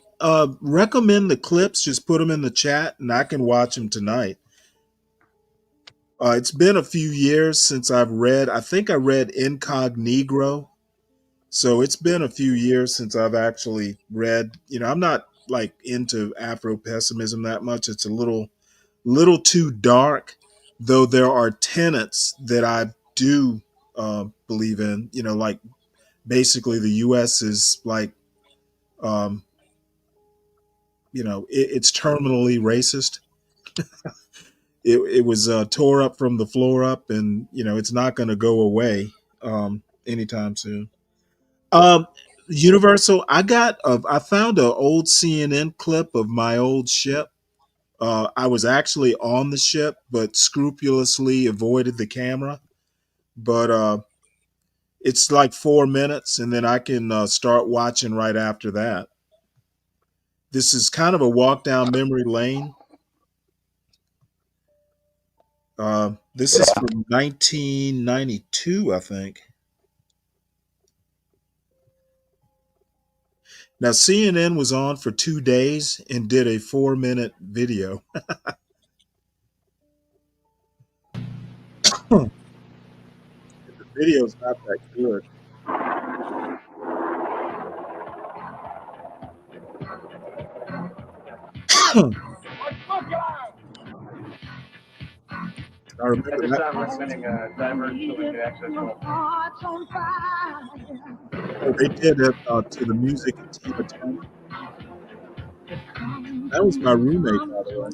S5: recommend the clips. Just put them in the chat, and I can watch them tonight. It's been a few years since I've read. I think I read Incognegro. So it's been a few years since I've actually read. I'm not like into Afro pessimism that much. It's a little too dark, though there are tenets that I do believe in. Like basically the U.S. is like, um, it's terminally racist. It was tore up from the floor up, and it's not going to go away anytime soon. Um, Universal, I found an old CNN clip of my old ship. I was actually on the ship, but scrupulously avoided the camera. But it's like 4 minutes, and then I can start watching right after that. This is kind of a walk down memory lane. This is from 1992, I think. Now, CNN was on for 2 days and did a 4 minute video. The video's not that good. I remember
S10: At this
S5: that.
S10: time, recommending divers so we can access more.
S5: Oh, they did it to the music of Tina Turner. That was my roommate, by the way.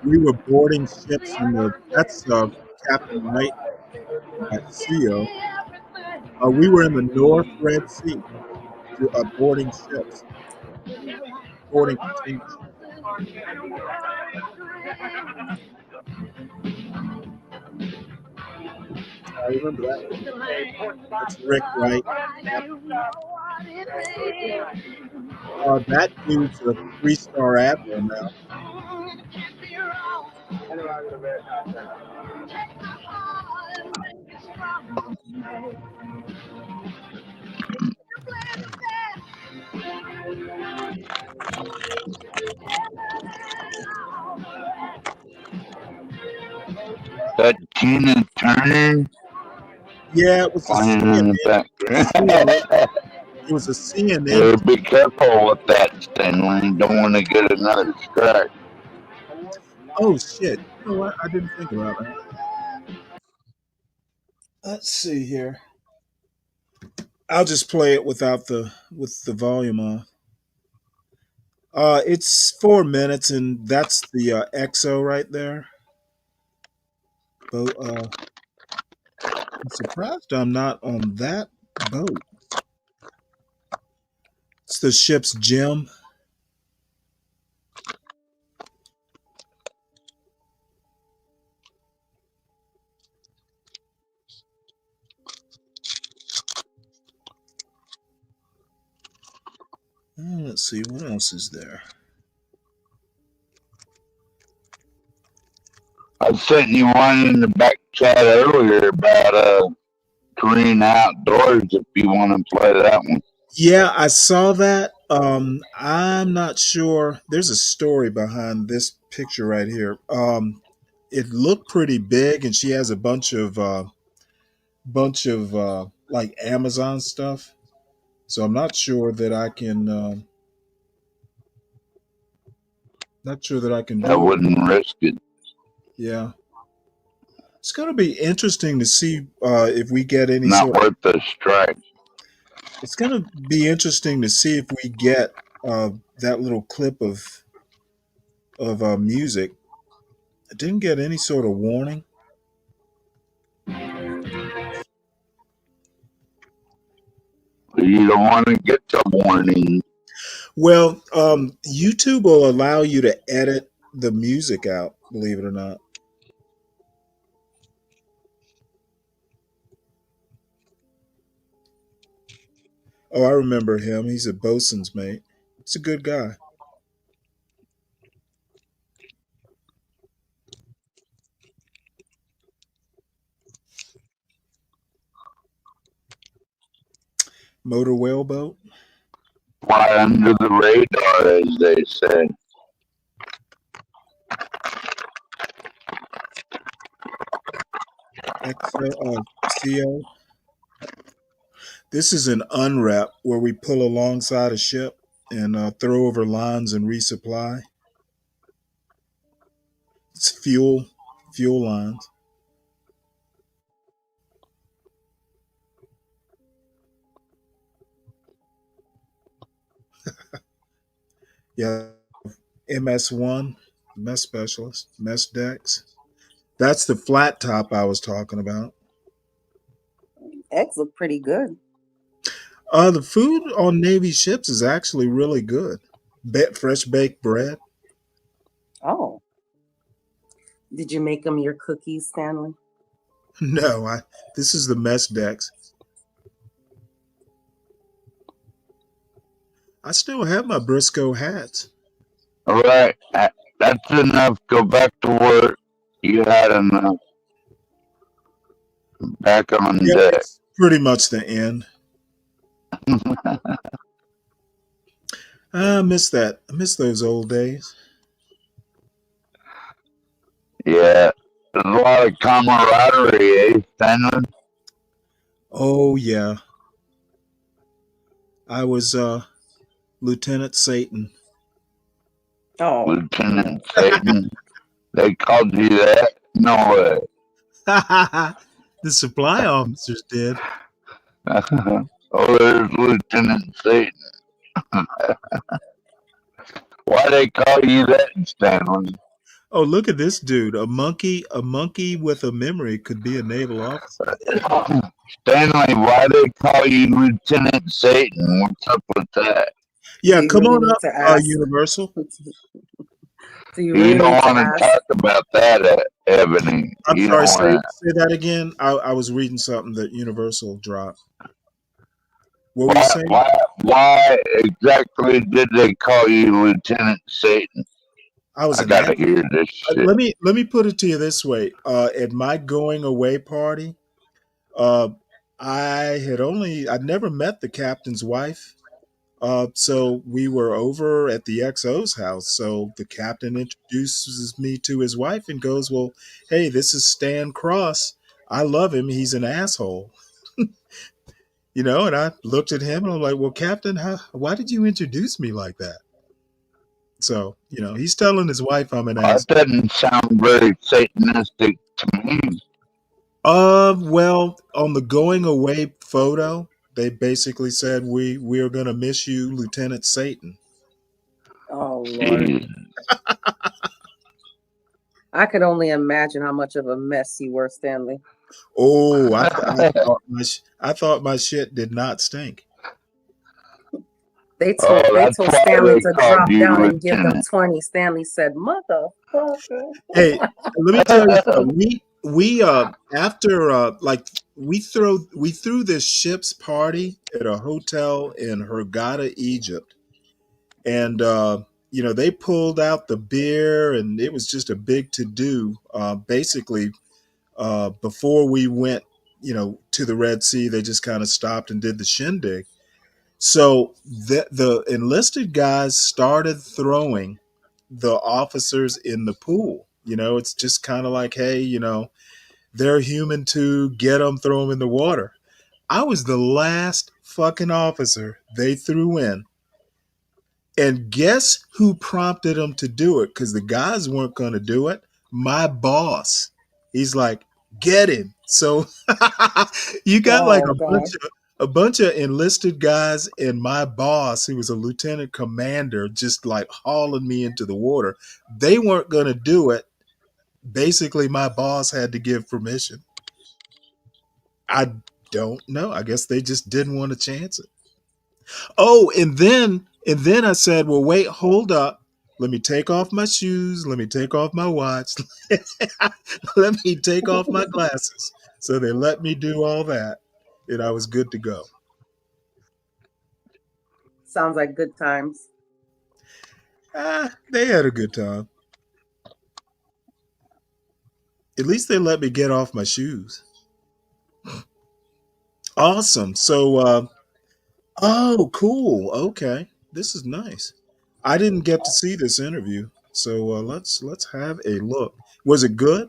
S5: We were boarding ships in that's Captain White at CEO. We were in the North Red Sea, boarding ships, boarding container ships. I remember that. That's Rick Wright, Captain White. That dude's a 3-star admiral now.
S6: That Tina Turner
S5: Yeah, it was a
S6: playing in the
S5: CNN.
S6: background.
S5: It was a CNN.
S6: Yeah, be careful with that, Stanley. Don't want to get another strike.
S5: Oh shit! You know what? I didn't think about that. Let's see here. I'll just play it with the volume on. It's 4 minutes, and that's the XO right there. I'm surprised I'm not on that boat. It's the ship's gem. Let's see what else is there.
S6: I sent you one in the back chat earlier about Korean outdoors. If you want to play that one,
S5: Yeah, I saw that. I'm not sure. There's a story behind this picture right here. It looked pretty big, and she has a bunch of like Amazon stuff. So I'm not sure that I can. Not sure that I can
S6: I
S5: do it.
S6: wouldn't risk it.
S5: Yeah, it's going to be interesting to see if we get any
S6: Not
S5: sort of.
S6: worth the strike.
S5: It's going to be interesting to see if we get that little clip of music. I didn't get any sort of warning.
S6: You don't want to get the warning.
S5: Well, YouTube will allow you to edit the music out, believe it or not. Oh, I remember him. He's a bosun's mate. He's a good guy. Motor whaleboat.
S6: Fly under the radar, as they say.
S5: CO. This is an unwrap where we pull alongside a ship and throw over lines and resupply. It's fuel lines. Yeah, MS1, mess specialist, mess decks. That's the flat top I was talking about.
S4: Eggs look pretty good.
S5: The food on Navy ships is actually really good. Fresh baked bread.
S4: Oh, did you make them your cookies, Stanley?
S5: No, this is the mess decks. I still have my Briscoe hats.
S6: All right, that's enough. Go back to work. You had enough. Back on
S5: Yeah,
S6: deck.
S5: it's pretty much the end. I miss that. I miss those old days.
S6: Yeah, there's a lot of camaraderie, eh, Stanley?
S5: Oh yeah. I was Lieutenant Satan.
S4: Oh.
S6: Lieutenant Satan. They called you that? No way.
S5: The supply officers did.
S6: Oh, there's Lieutenant Satan. Why they call you that, Stanley?
S5: Oh, look at this dude. A monkey with a memory could be a naval officer.
S6: Stanley, why they call you Lieutenant Satan? What's up with that?
S5: Yeah,
S4: you
S5: come
S4: really
S5: on
S4: need
S5: up,
S4: to ask.
S5: Universal.
S4: Do you
S6: You
S4: really
S6: don't
S4: need to
S6: want to
S4: ask?
S6: talk about that, Ebony.
S5: I'm
S6: You
S5: sorry,
S6: don't
S5: say
S6: want
S5: that again. I was reading something that Universal dropped. What were you saying?
S6: why exactly did they call you Lieutenant Satan?
S5: I was
S6: I
S5: an
S6: gotta
S5: athlete.
S6: hear this shit.
S5: Let me put it to you this way. At my going away party, I'd never met the captain's wife. So we were over at the XO's house. So the captain introduces me to his wife and goes, "Well, hey, this is Stan Cross. I love him. He's an asshole." And I looked at him and I'm like, "Well, Captain, why did you introduce me like that?" So, he's telling his wife I'm an asshole.
S6: That doesn't sound very Satanistic to me.
S5: Well, on the going away photo, they basically said we are gonna miss you, Lieutenant Satan.
S4: Oh Lord. I could only imagine how much of a mess you were, Stanley.
S5: Oh, I thought my shit did not stink.
S4: They told Stanley to drop down and give them 20. Stanley said, "Motherfucker."
S5: Hey, let me tell you something. We after we threw this ship's party at a hotel in Hurghada, Egypt, and they pulled out the beer, and it was just a big to do. Basically, before we went, to the Red Sea, they just kind of stopped and did the shindig. So the enlisted guys started throwing the officers in the pool. It's just kind of like, hey, they're human too. Get them, throw them in the water. I was the last fucking officer they threw in. And guess who prompted them to do it? Because the guys weren't going to do it. My boss. He's like, get him. So you got like a bunch of enlisted guys and my boss, who was a lieutenant commander, just like hauling me into the water. They weren't going to do it. Basically, my boss had to give permission. I don't know. I guess they just didn't want to chance it. Oh, and then I said, well, wait, hold up. Let me take off my shoes. Let me take off my watch. Let me take off my glasses. So they let me do all that, and I was good to go.
S4: Sounds like good times.
S5: They had a good time. At least they let me get off my shoes. Awesome. So Oh, cool. Okay, this is nice. I didn't get to see this interview, so let's have a look. Was it good?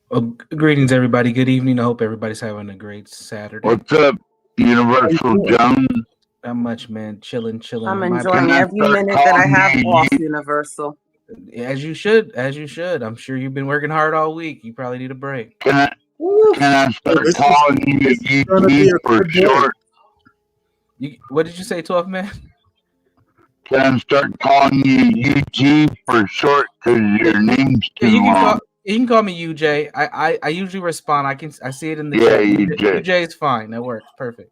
S7: Well, greetings, everybody. Good evening. I hope everybody's having a great Saturday.
S6: What's up, Universal Jones?
S7: Not much, man. Chilling.
S4: I'm
S7: My
S4: enjoying
S7: bad.
S4: every minute that I have off, Universal.
S7: As you should. I'm sure you've been working hard all week. You probably need a break.
S6: Can I start
S5: This
S6: calling
S5: is
S6: you
S5: gonna be
S6: UT
S5: a
S6: for
S5: good day.
S6: short?
S7: What did you say, 12 man?
S6: Can I start calling you UT for short because your name's
S7: Yeah,
S6: too long?
S7: you can call me UJ. I usually respond. I see it in the
S6: Yeah,
S7: chat.
S6: UJ.
S7: UJ is fine. That works. Perfect.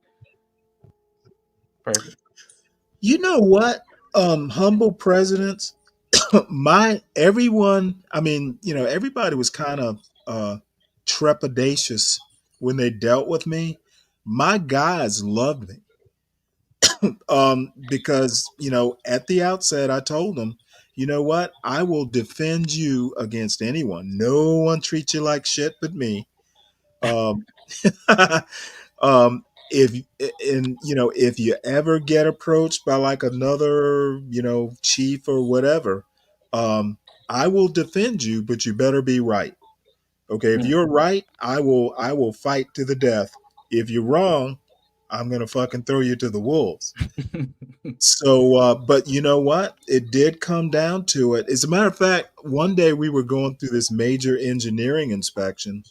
S5: You know what? Humble presidents, everyone, I mean, everybody was kind of trepidatious when they dealt with me. My guys loved me. Because, at the outset I told them, you know what? I will defend you against anyone. No one treats you like shit but me. Um if if you ever get approached by like another chief or whatever, I will defend you, but you better be right. Okay, if you're right, I will fight to the death. If you're wrong, I'm gonna fucking throw you to the wolves. So but you know what, it did come down to it. As a matter of fact, one day we were going through this major engineering inspection,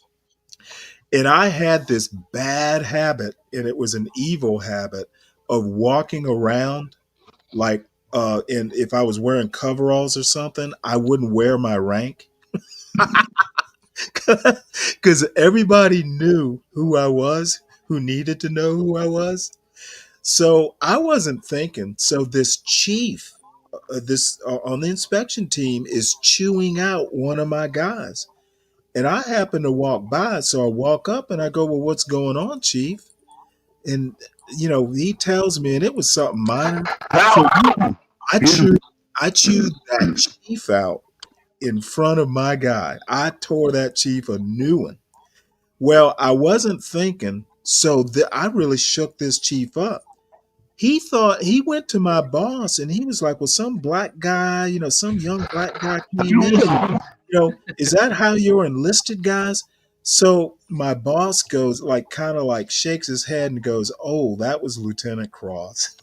S5: and I had this bad habit, and it was an evil habit, of walking around like, and if I was wearing coveralls or something, I wouldn't wear my rank because everybody knew who I was, who needed to know who I was. So I wasn't thinking. So this chief, this on the inspection team, is chewing out one of my guys. And I happen to walk by, so I walk up and I go, "Well, what's going on, Chief?" And he tells me, and it was something minor. So I chewed that chief out in front of my guy. I tore that chief a new one. Well, I wasn't thinking, so I really shook this chief up. He thought, he went to my boss and he was like, "Well, some black guy, some young black guy came in. Is that how you're enlisted, guys?" So my boss goes, like, kind of like shakes his head and goes, "Oh, that was Lieutenant Cross."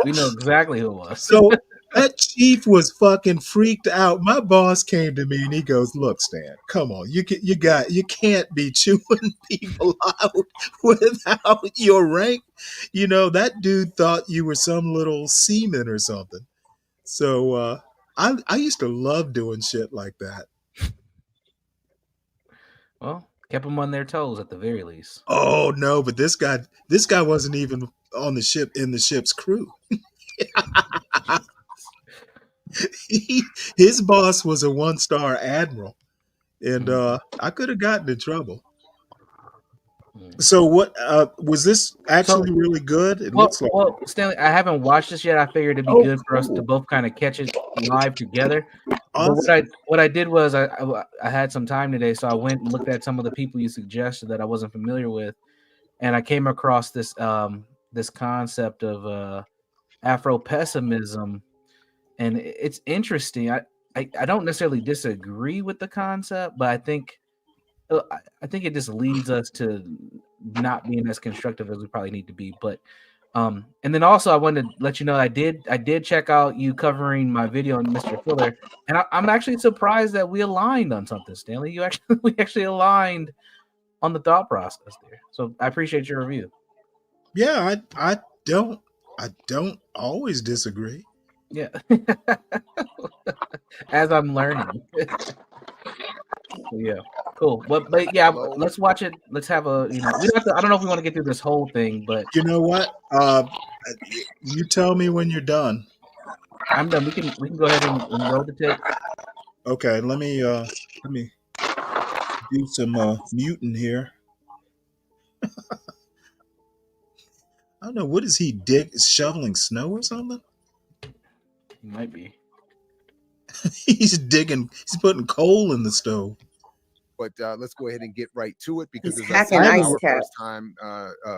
S7: We know exactly who it was.
S5: So that chief was fucking freaked out. My boss came to me and he goes, "Look, Stan, come on, you can't be chewing people out without your rank. That dude thought you were some little seaman or something." So I used to love doing shit like that.
S7: Well, kept them on their toes at the very least.
S5: Oh no, but this guy wasn't even on the ship, in the ship's crew. His boss was a 1-star admiral, and I could have gotten in trouble. So what was this actually really good? It looks like.
S7: Well, Stanley, I haven't watched this yet. I figured it'd be good for us to both kind of catch it live together.
S5: Awesome.
S7: But what I did was I had some time today, so I went and looked at some of the people you suggested that I wasn't familiar with, and I came across this this concept of Afro pessimism, and it's interesting. I don't necessarily disagree with the concept, but I think it just leads us to not being as constructive as we probably need to be. But and then also I wanted to let you know I did check out you covering my video on Mr. Filler, and I'm actually surprised that we aligned on something, Stanley. We actually aligned on the thought process there. So I appreciate your review.
S5: Yeah, I don't always disagree.
S7: Yeah. As I'm learning. Yeah, cool. But yeah, let's watch it. Let's have a we don't have to, I don't know if we want to get through this whole thing, but
S5: you know what? You tell me when you're done.
S7: I'm done. We can go ahead and roll the tape.
S5: Okay, let me do some muting here. I don't know, what is he shoveling snow or something?
S7: He might be.
S5: He's putting coal in the stove.
S8: But let's go ahead and get right to it because,
S4: He's
S8: as I said,
S4: hacking Ice
S8: our
S4: Cap.
S8: first time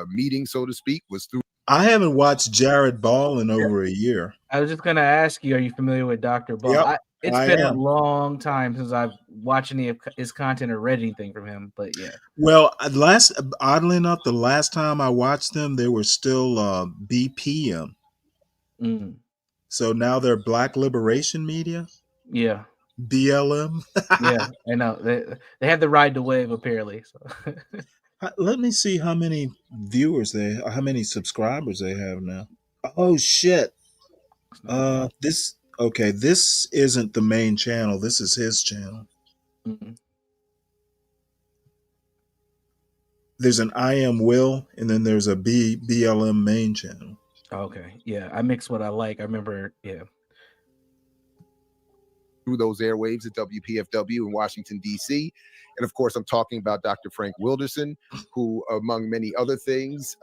S8: meeting, so to speak, was through.
S5: I haven't watched Jared Ball in over a year.
S7: I was just gonna ask you, are you familiar with Dr. Ball?
S5: Yep,
S7: It's
S5: I
S7: been a
S5: am.
S7: long time since I've watched any of his content or read anything from him, but yeah.
S5: Well, oddly enough, the last time I watched them, they were still BPM.
S7: Mm.
S5: So now they're Black Liberation Media.
S7: Yeah.
S5: BLM.
S7: Yeah, I know. They had the ride the wave apparently. So.
S5: Let me see how many how many subscribers they have now. Oh shit. This isn't the main channel. This is his channel.
S7: Mm-hmm.
S5: There's an I Am Will, and then there's a BLM main channel.
S7: Okay. Yeah, I mix what I like. I remember, yeah.
S8: Through those airwaves at WPFW in Washington, D.C. And of course, I'm talking about Dr. Frank Wilderson, who, among many other things,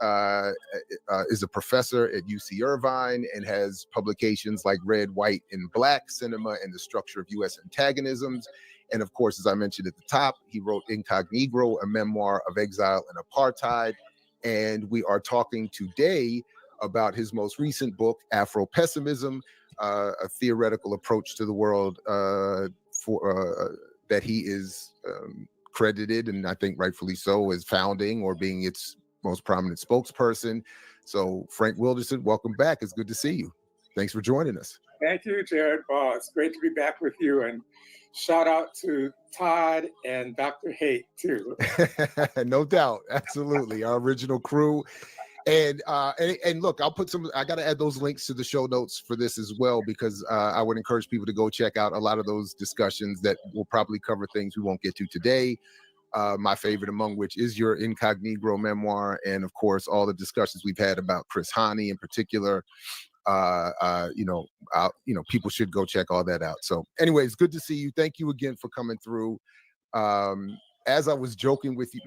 S8: is a professor at UC Irvine and has publications like Red, White, and Black Cinema and the Structure of U.S. Antagonisms. And of course, as I mentioned at the top, he wrote Incognegro, a memoir of exile and apartheid. And we are talking today about his most recent book, Afro-Pessimism, a theoretical approach to the world that he is credited, and I think rightfully so, as founding or being its most prominent spokesperson. So Frank Wilderson, welcome back. It's good to see you. Thanks for joining us.
S11: Thank you, Jared Ball. It's great to be back with you, and shout out to Todd and Dr. Haight too.
S8: No doubt. Absolutely. Our original crew. And look, I got to add those links to the show notes for this as well, because I would encourage people to go check out a lot of those discussions that will probably cover things we won't get to today. My favorite among which is your Incognegro memoir. And of course, all the discussions we've had about Chris Hani in particular. People should go check all that out. So anyways, good to see you. Thank you again for coming through. As I was joking with you,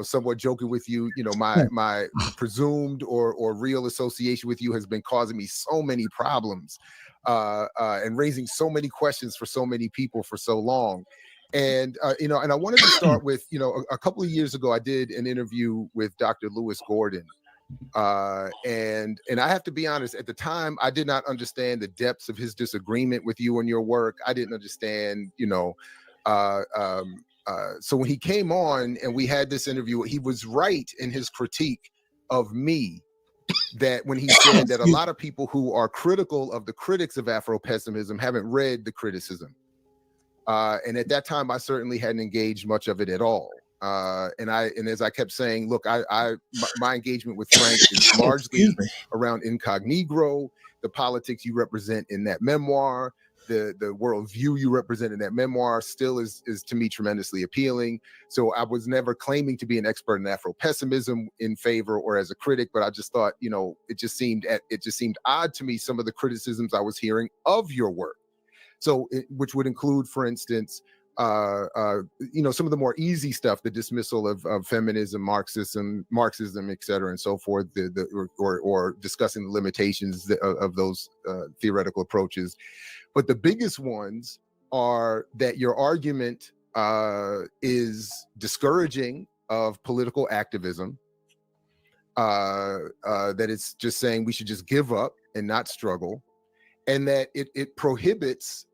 S8: somewhat joking with you, my presumed or real association with you has been causing me so many problems and raising so many questions for so many people for so long. And I wanted to start with, a couple of years ago, I did an interview with Dr. Lewis Gordon. And I have to be honest, at the time, I did not understand the depths of his disagreement with you and your work. I didn't understand, so when he came on and we had this interview, he was right in his critique of me, that when he said that a lot of people who are critical of the critics of Afro-pessimism haven't read the criticism. And at that time, I certainly hadn't engaged much of it at all. And as I kept saying, look, my engagement with Frank is largely around Incognegro, the politics you represent in that memoir, the worldview you represent in that memoir still is to me tremendously appealing. So I was never claiming to be an expert in Afro-pessimism in favor or as a critic, but I just thought, it just seemed odd to me, some of the criticisms I was hearing of your work. So which would include, for instance, some of the more easy stuff, the dismissal of feminism, Marxism, et cetera, and so forth, or discussing the limitations of those theoretical approaches. But the biggest ones are that your argument is discouraging of political activism, that it's just saying we should just give up and not struggle, and that it prohibits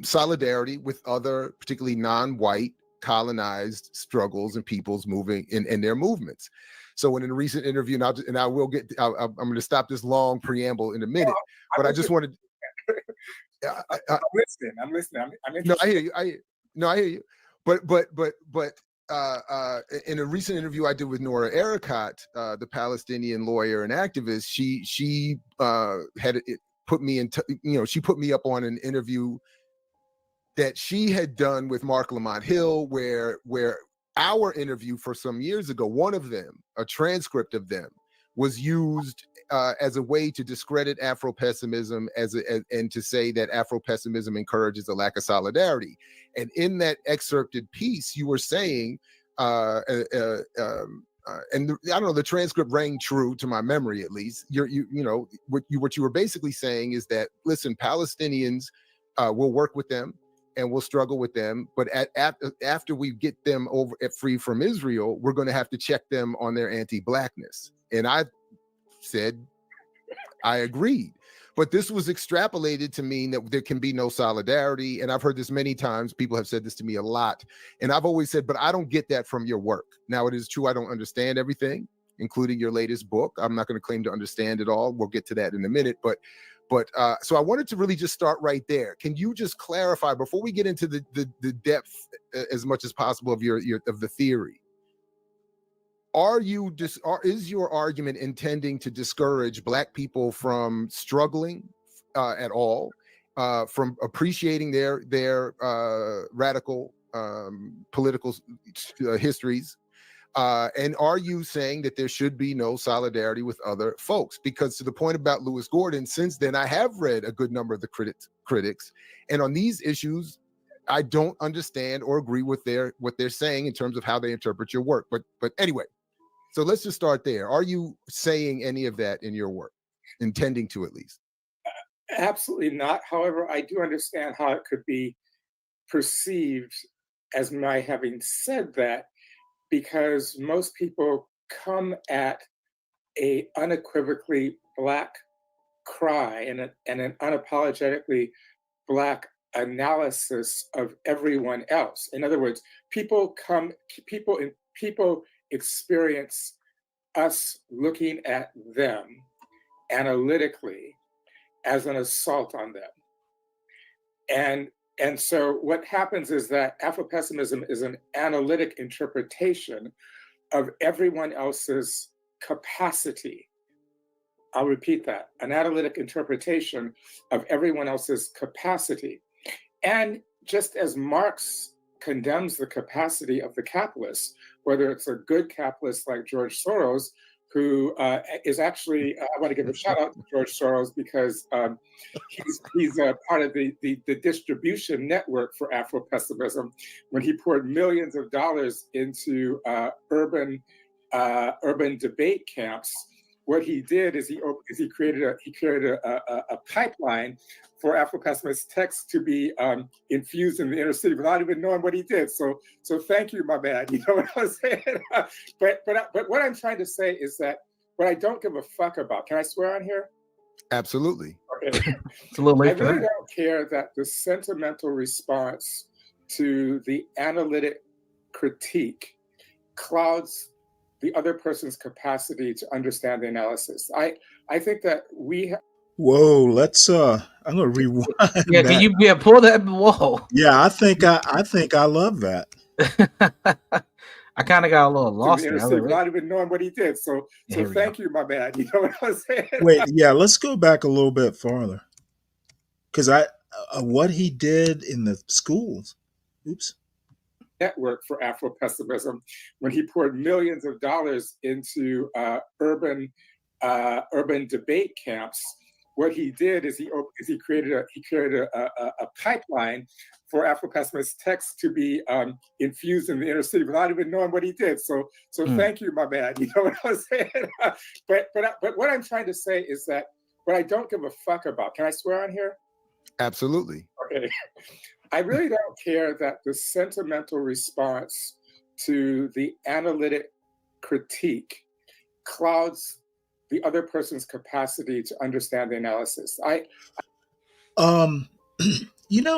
S8: solidarity with other, particularly non-white colonized struggles and peoples moving in their movements. So in a recent interview, I'm going to stop this long preamble in a minute, but I just wanted.
S11: I'm listening.
S8: No, I hear you. I hear you. But in a recent interview I did with Nora Erakat, the Palestinian lawyer and activist, she had put me in. She put me up on an interview that she had done with Mark Lamont Hill, where our interview for some years ago, one of them, a transcript of them, was used as a way to discredit Afro-pessimism and to say that Afro-pessimism encourages a lack of solidarity. And in that excerpted piece, you were saying, and I don't know, the transcript rang true to my memory, at least. What you were basically saying is that, listen, Palestinians will work with them. and we'll struggle with them. But after we get them over free from Israel, we're going to have to check them on their anti-blackness. And I said, I agreed. But this was extrapolated to mean that there can be no solidarity. And I've heard this many times. People have said this to me a lot. And I've always said, but I don't get that from your work. Now, it is true I don't understand everything, including your latest book. I'm not going to claim to understand it all. We'll get to that in a minute. But so I wanted to really just start right there. Can you just clarify before we get into the depth as much as possible of of the theory? Is your argument intending to discourage Black people from struggling at all, from appreciating their radical political histories? And are you saying that there should be no solidarity with other folks? Because to the point about Lewis Gordon, since then I have read a good number of the critics, and on these issues, I don't understand or agree with what they're saying in terms of how they interpret your work. But anyway, so let's just start there. Are you saying any of that in your work, intending to at least?
S11: Absolutely not. However, I do understand how it could be perceived as my having said that, because most people come at a unequivocally Black cry and an unapologetically Black analysis of everyone else. In other words, people experience us looking at them analytically as an assault on them. And so what happens is that Afro-pessimism is an analytic interpretation of everyone else's capacity. I'll repeat that, an analytic interpretation of everyone else's capacity. And just as Marx condemns the capacity of the capitalist, whether it's a good capitalist like George Soros, who is actually, I want to give a shout out to George Soros because he's a part of the distribution network for Afro-pessimism. When he poured millions of dollars into urban debate camps, what he did is he created a pipeline for Afro-pessimist texts to be infused in the inner city without even knowing what he did. So thank you, my man. You know what I'm saying? but what I'm trying to say is that what I don't give a fuck about. Can I swear on here?
S8: Absolutely.
S11: Okay.
S7: It's a little late
S11: I
S7: for
S11: really
S7: that.
S11: don't care that the sentimental response to the analytic critique clouds the other person's capacity to understand the analysis. I think that we have.
S5: Whoa, let's I'm gonna rewind.
S7: Yeah,
S5: that.
S7: can you pull that? Whoa.
S5: Yeah, I think I love that.
S7: I kind of got a little
S11: To
S7: lost
S11: the
S7: there.
S11: inner
S7: I was
S11: city
S7: like, wait.
S11: without even knowing what he did. So
S7: Here we
S11: thank you, my man. You know what I'm saying?
S5: Wait, yeah, let's go back a little bit farther. Because what he did in the schools. Oops.
S11: Network for Afro-pessimism, when he poured millions of dollars into urban debate camps. What he did is he created a pipeline for Afro-pessimist texts to be infused in the inner city without even knowing what he did. So thank you, my man. You know what I'm saying? but what I'm trying to say is that what I don't give a fuck about. Can I swear on here?
S8: Absolutely.
S11: Okay. I really don't care that the sentimental response to the analytic critique clouds the other person's capacity to understand the analysis.
S5: You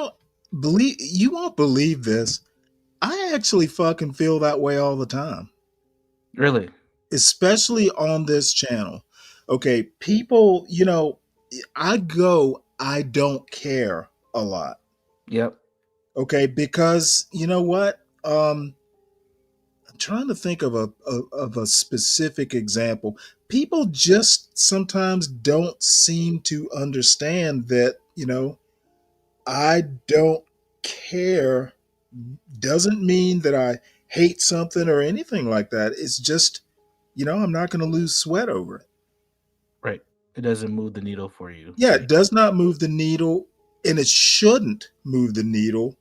S5: won't believe this. I actually fucking feel that way all the time.
S7: Really?
S5: Especially on this channel. Okay, people, I don't care a lot.
S7: Yep.
S5: Okay, because you know what? I'm trying to think of a specific example. People just sometimes don't seem to understand that, I don't care doesn't mean that I hate something or anything like that. It's just, I'm not going to lose sweat over it.
S7: Right. It doesn't move the needle for you.
S5: Yeah, it does not move the needle, and it shouldn't move the needle.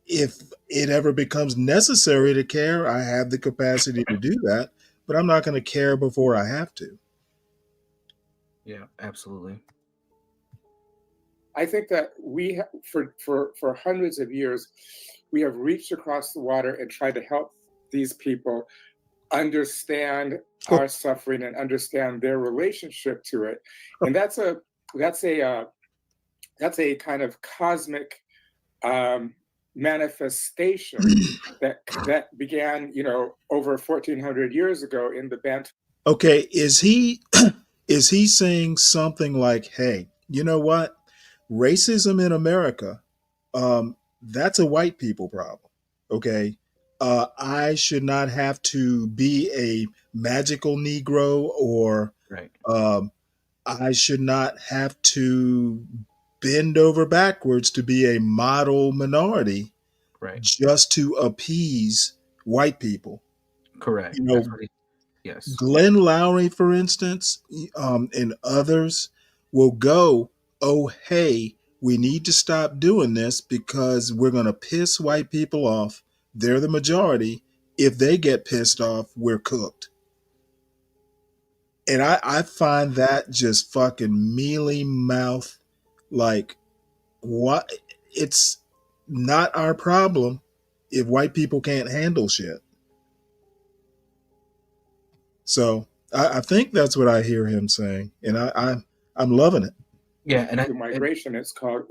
S5: If it ever becomes necessary to care, I have the capacity to do that, but I'm not going to care before I have to.
S7: Yeah, absolutely.
S11: I think that for hundreds of years, we have reached across the water and tried to help these people understand our suffering and understand their relationship to it, and that's a kind of cosmic manifestation that began, over 1,400 years ago in the Bantu.
S5: Okay, is he is he saying something like, "Hey, you know what? Racism in America, that's a white people problem." Okay, I should not have to be a magical Negro, or
S7: Right.
S5: I should not have to bend over backwards to be a model minority
S7: Right.
S5: just to appease white people.
S7: Correct.
S5: You
S7: That's
S5: know,
S7: what he. Yes.
S5: Glenn Lowry, for instance, and others will go, "Oh, hey, we need to stop doing this because we're going to piss white people off. They're the majority. If they get pissed off, we're cooked." And I find that just fucking mealy mouth. Like, what? It's not our problem if white people can't handle shit. So I think that's what I hear him saying, and I'm loving it.
S7: Yeah, and
S11: Migration, it's called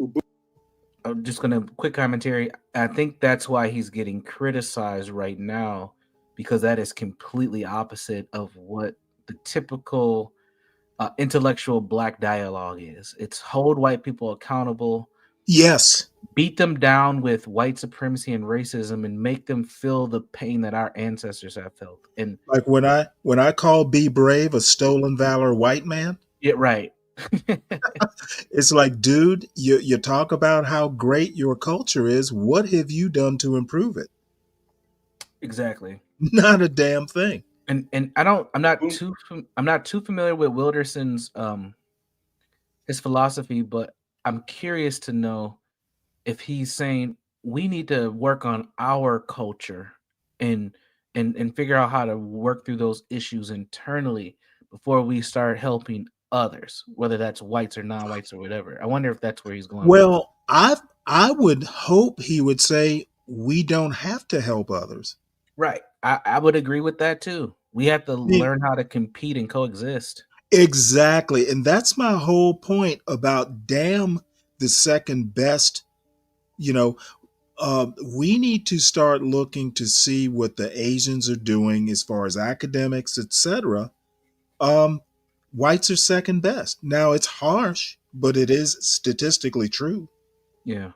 S7: I'm just gonna quick commentary. I think that's why he's getting criticized right now, because that is completely opposite of what the typical intellectual black dialogue is. It's hold white people accountable,
S5: Yes.
S7: beat them down with white supremacy and racism, and make them feel the pain that our ancestors have felt. And
S5: Like when I call Be Brave a stolen valor white man.
S7: yeah, right.
S5: It's like, dude, you talk about how great your culture is. What have you done to improve it?
S7: Exactly.
S5: Not a damn thing.
S7: And I'm not too familiar with Wilderson's his philosophy, but I'm curious to know if he's saying we need to work on our culture and figure out how to work through those issues internally before we start helping others, whether that's whites or non-whites or whatever. I wonder if that's where he's going with it.
S5: Well, I would hope he would say we don't have to help others.
S7: Right. I would agree with that too. We have to learn how to compete and coexist.
S5: Exactly. And that's my whole point about damn the second best. You know, we need to start looking to see what the Asians are doing as far as academics, etc. Whites are second best. Now it's harsh, but it is statistically true.
S7: Yeah.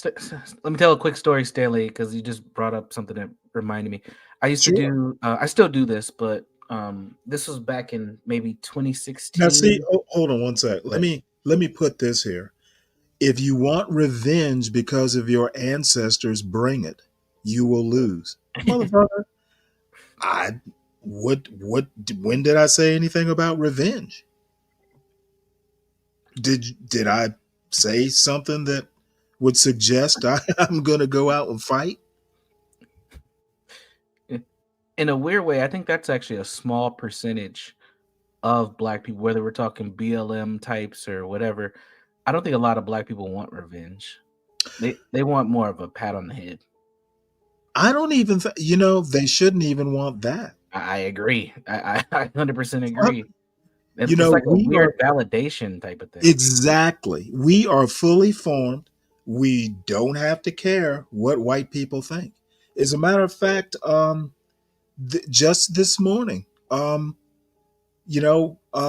S7: Let me tell a quick story, Stanley, because you just brought up something that reminded me. I used to do, I still do this, but this was back in maybe 2016.
S5: Now, see, hold on one sec. Let me put this here. If you want revenge because of your ancestors, bring it. You will lose, motherfucker. When did I say anything about revenge? Did I say something that would suggest I'm going to go out and fight?
S7: In a weird way, I think that's actually a small percentage of black people, whether we're talking BLM types or whatever. I don't think a lot of black people want revenge. They want more of a pat on the head.
S5: I don't even, they shouldn't even want that.
S7: I agree. I 100% agree. It's
S5: You know,
S7: like a
S5: we
S7: weird
S5: are
S7: validation type of thing.
S5: exactly. We are fully formed. We don't have to care what white people think. As a matter of fact, just this morning,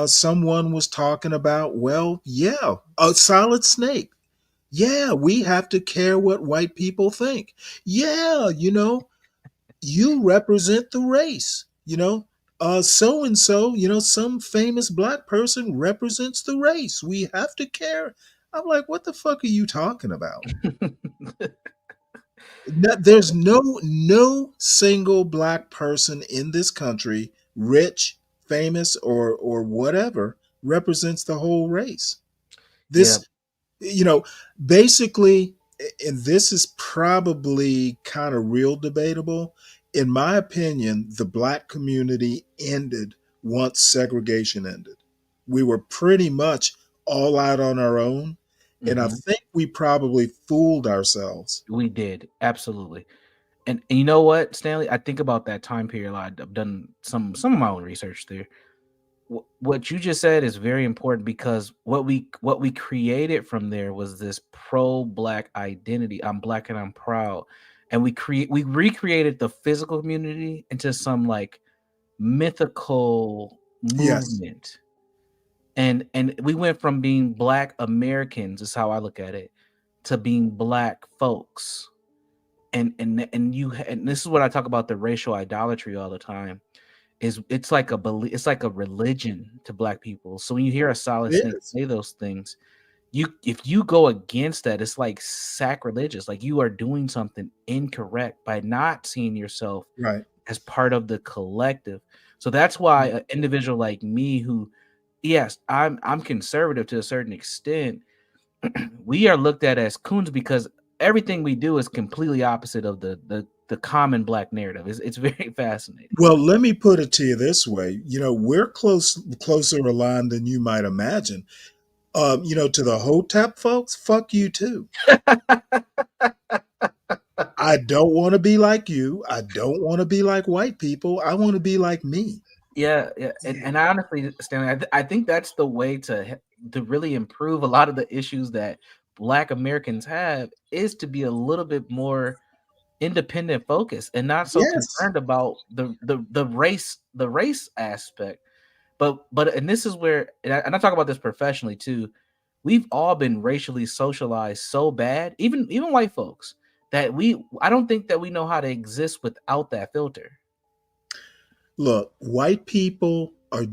S5: someone was talking about, well, yeah, a Solid Snake. Yeah, we have to care what white people think. Yeah, you represent the race. So and so, some famous black person represents the race. We have to care. I'm like, what the fuck are you talking about? There's no single black person in this country, rich, famous, or whatever, represents the whole race. This, basically, and this is probably kind of real debatable. In my opinion, the black community ended once segregation ended. We were pretty much all out on our own. And I think we probably fooled ourselves.
S7: We did, absolutely. And you know what, Stanley? I think about that time period a lot. I've done some of my own research there. What you just said is very important because what we created from there was this pro-black identity. I'm black and I'm proud, and we recreated the physical community into some like mythical movement. And we went from being Black Americans, is how I look at it, to being Black folks. And this is what I talk about, the racial idolatry all the time. It's like a religion to Black people. So when you hear a Solid Snake say those things, if you go against that, it's like sacrilegious. Like you are doing something incorrect by not seeing yourself as part of the collective. So that's why an individual like me, who, yes, I'm conservative to a certain extent, we are looked at as coons because everything we do is completely opposite of the common Black narrative. It's very fascinating.
S5: Well, let me put it to you this way. We're closer aligned than you might imagine. To the Hotep folks, fuck you too. I don't want to be like you. I don't want to be like white people. I want to be like me.
S7: Yeah. And I honestly, Stanley, I think that's the way to really improve a lot of the issues that Black Americans have, is to be a little bit more independent focused and not so concerned about the race aspect. But and this is where, and I talk about this professionally too, we've all been racially socialized so bad, even white folks, that I don't think that we know how to exist without that filter.
S5: Look, white people are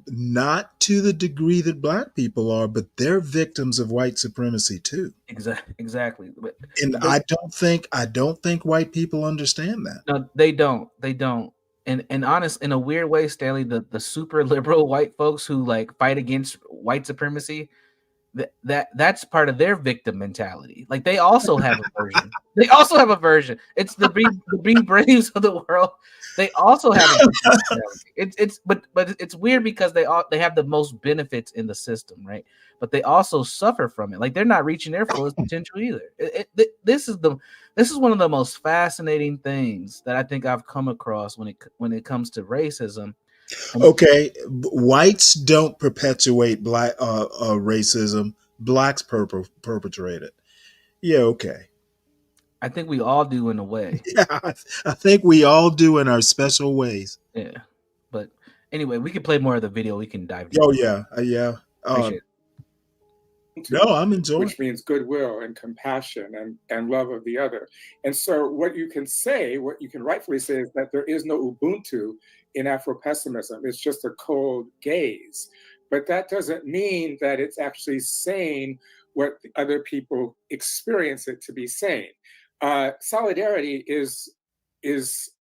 S5: not to the degree that Black people are, but they're victims of white supremacy too.
S7: Exactly.
S5: And I don't think white people understand that.
S7: No, they don't. And honest, in a weird way, Stanley, the super liberal white folks who like fight against white supremacy, that's part of their victim mentality. Like they also have a version. It's the Be Braves of the world. They also have a mentality. But it's weird because they have the most benefits in the system, right? But they also suffer from it. Like they're not reaching their fullest potential either. This is one of the most fascinating things that I think I've come across when it comes to racism.
S5: Okay, whites don't perpetuate Black racism. Blacks perpetrate it. Yeah, okay.
S7: I think we all do in a way.
S5: Yeah, I think we all do in our special ways.
S7: Yeah, but anyway, we can play more of the video. We can dive deeper.
S5: Oh yeah.
S7: Appreciate it.
S5: No, I'm enjoying.
S11: Which means goodwill and compassion and love of the other. And so what you can rightfully say is that there is no Ubuntu in Afro-pessimism. It's just a cold gaze. But that doesn't mean that it's actually saying what other people experience it to be saying. Solidarity is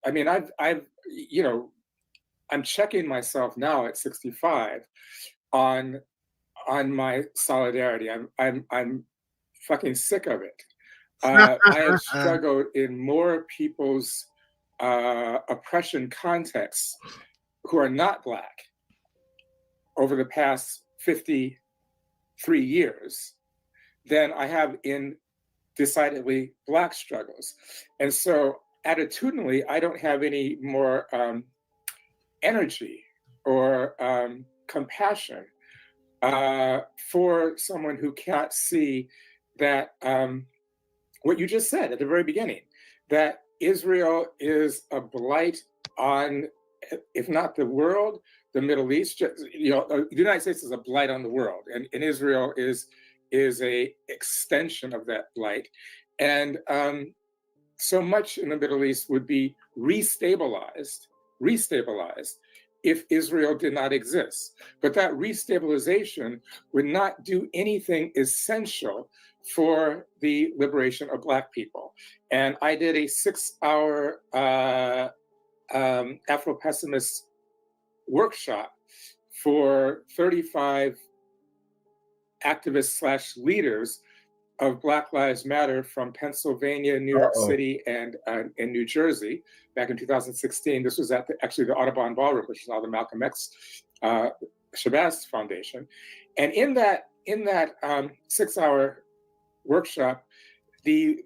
S11: I mean, I'm checking myself now at 65 on my solidarity. I'm fucking sick of it. I have struggled in more people's oppression contexts who are not Black over the past 53 years than I have in decidedly Black struggles. And so attitudinally, I don't have any more energy or compassion for someone who can't see that what you just said at the very beginning, that Israel is a blight on, if not the world, the Middle East. The United States is a blight on the world, and Israel is a extension of that blight. And so much in the Middle East would be restabilized if Israel did not exist. But that restabilization would not do anything essential for the liberation of Black people. And I did a 6-hour Afro-pessimist workshop for 35 activists / leaders of Black Lives Matter from Pennsylvania, New York City, and New Jersey back in 2016. This was at actually the Audubon Ballroom, which is now the Malcolm X Shabazz Foundation. And in that 6-hour workshop, the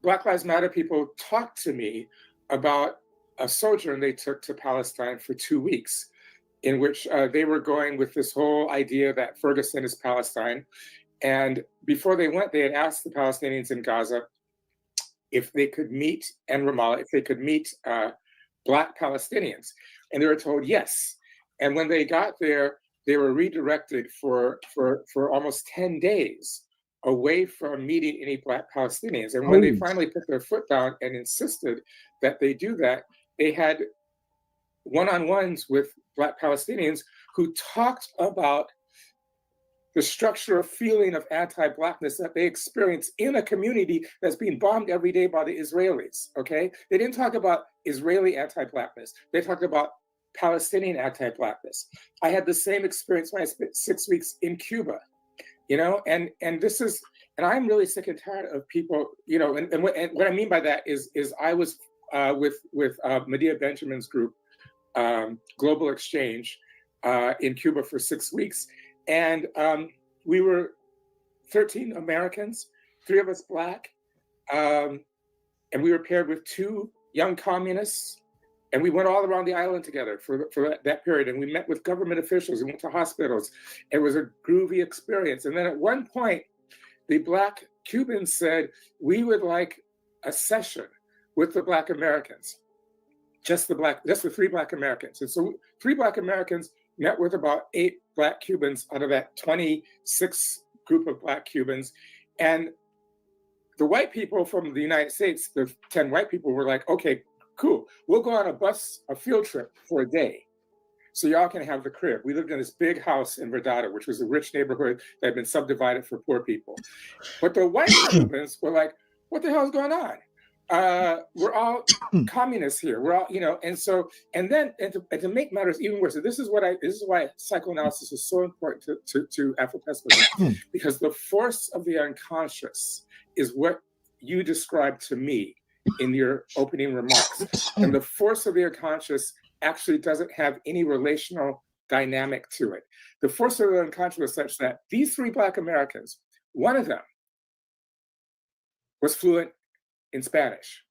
S11: Black Lives Matter people talked to me about a sojourn they took to Palestine for 2 weeks, in which they were going with this whole idea that Ferguson is Palestine. And before they went, they had asked the Palestinians in Gaza if they could meet, and Ramallah, if they could meet Black Palestinians. And they were told yes. And when they got there, they were redirected for almost 10 days away from meeting any Black Palestinians. And when they finally put their foot down and insisted that they do that, they had one-on-ones with Black Palestinians who talked about the structural feeling of anti-Blackness that they experience in a community that's being bombed every day by the Israelis, okay? They didn't talk about Israeli anti-Blackness. They talked about Palestinian anti-Blackness. I had the same experience when I spent 6 weeks in Cuba, you know? And this is, and I'm really sick and tired of people, you know, and what I mean by that is I was with Medea Benjamin's group, Global Exchange, in Cuba for 6 weeks. And we were 13 Americans, 3 of us Black, and we were paired with 2 young communists. And we went all around the island together for that period. And we met with government officials and went to hospitals. It was a groovy experience. And then at one point, the Black Cubans said, we would like a session with the Black Americans, just the 3 Black Americans. And so 3 Black Americans met with about 8 Black Cubans out of that 26 group of Black Cubans. And the white people from the United States, the 10 white people were like, okay, cool. We'll go on a field trip for a day. So y'all can have the crib. We lived in this big house in Verdado, which was a rich neighborhood that had been subdivided for poor people. But the white Cubans were like, what the hell is going on? We're all communists here. We're all, you know, and to make matters even worse, this is why psychoanalysis is so important to Afro-pessimism, because the force of the unconscious is what you described to me in your opening remarks. And the force of the unconscious actually doesn't have any relational dynamic to it. The force of the unconscious was such that these 3 Black Americans, one of them was fluent in Spanish.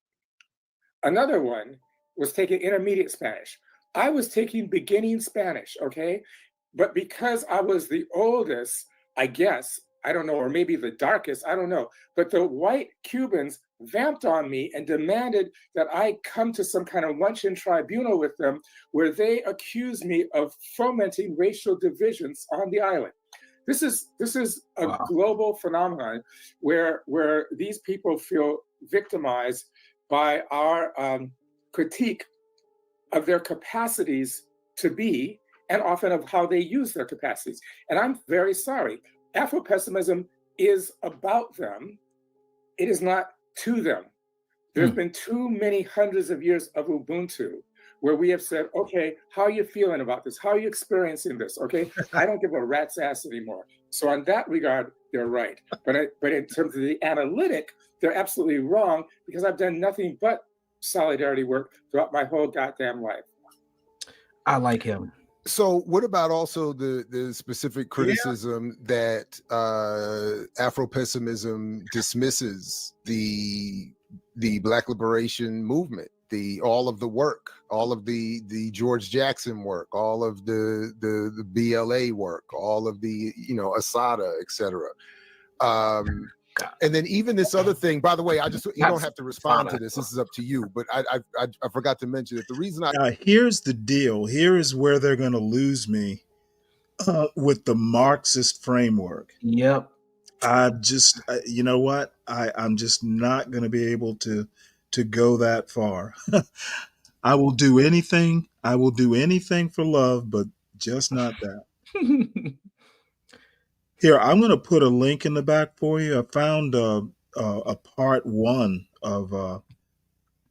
S11: Another one was taking intermediate Spanish. I was taking beginning Spanish, okay? But because I was the oldest, I guess, I don't know, or maybe the darkest, I don't know. But the white Cubans vamped on me and demanded that I come to some kind of luncheon tribunal with them where they accused me of fomenting racial divisions on the island. This is a global phenomenon where these people feel victimized by our critique of their capacities to be, and often of how they use their capacities. And I'm very sorry. Afro-pessimism is about them. It is not to them. There's been too many hundreds of years of Ubuntu where we have said, okay, how are you feeling about this? How are you experiencing this? Okay, I don't give a rat's ass anymore. So in that regard, they're right. But in terms of the analytic, they're absolutely wrong, because I've done nothing but solidarity work throughout my whole goddamn life.
S7: I like him.
S8: So what about also the specific criticism that Afro-pessimism dismisses the Black liberation movement, all of the work, all of the George Jackson work, all of the BLA work, all of the, you know, Asada, etc. And then even this other thing, by the way, you don't have to respond to this. This is up to you. But I forgot to mention that the reason
S5: here's the deal. Here is where they're going to lose me with the Marxist framework.
S7: Yep.
S5: You know what? I'm just not going to be able to go that far. I will do anything. I will do anything for love, but just not that. Here, I'm going to put a link in the back for you. I found a part 1 of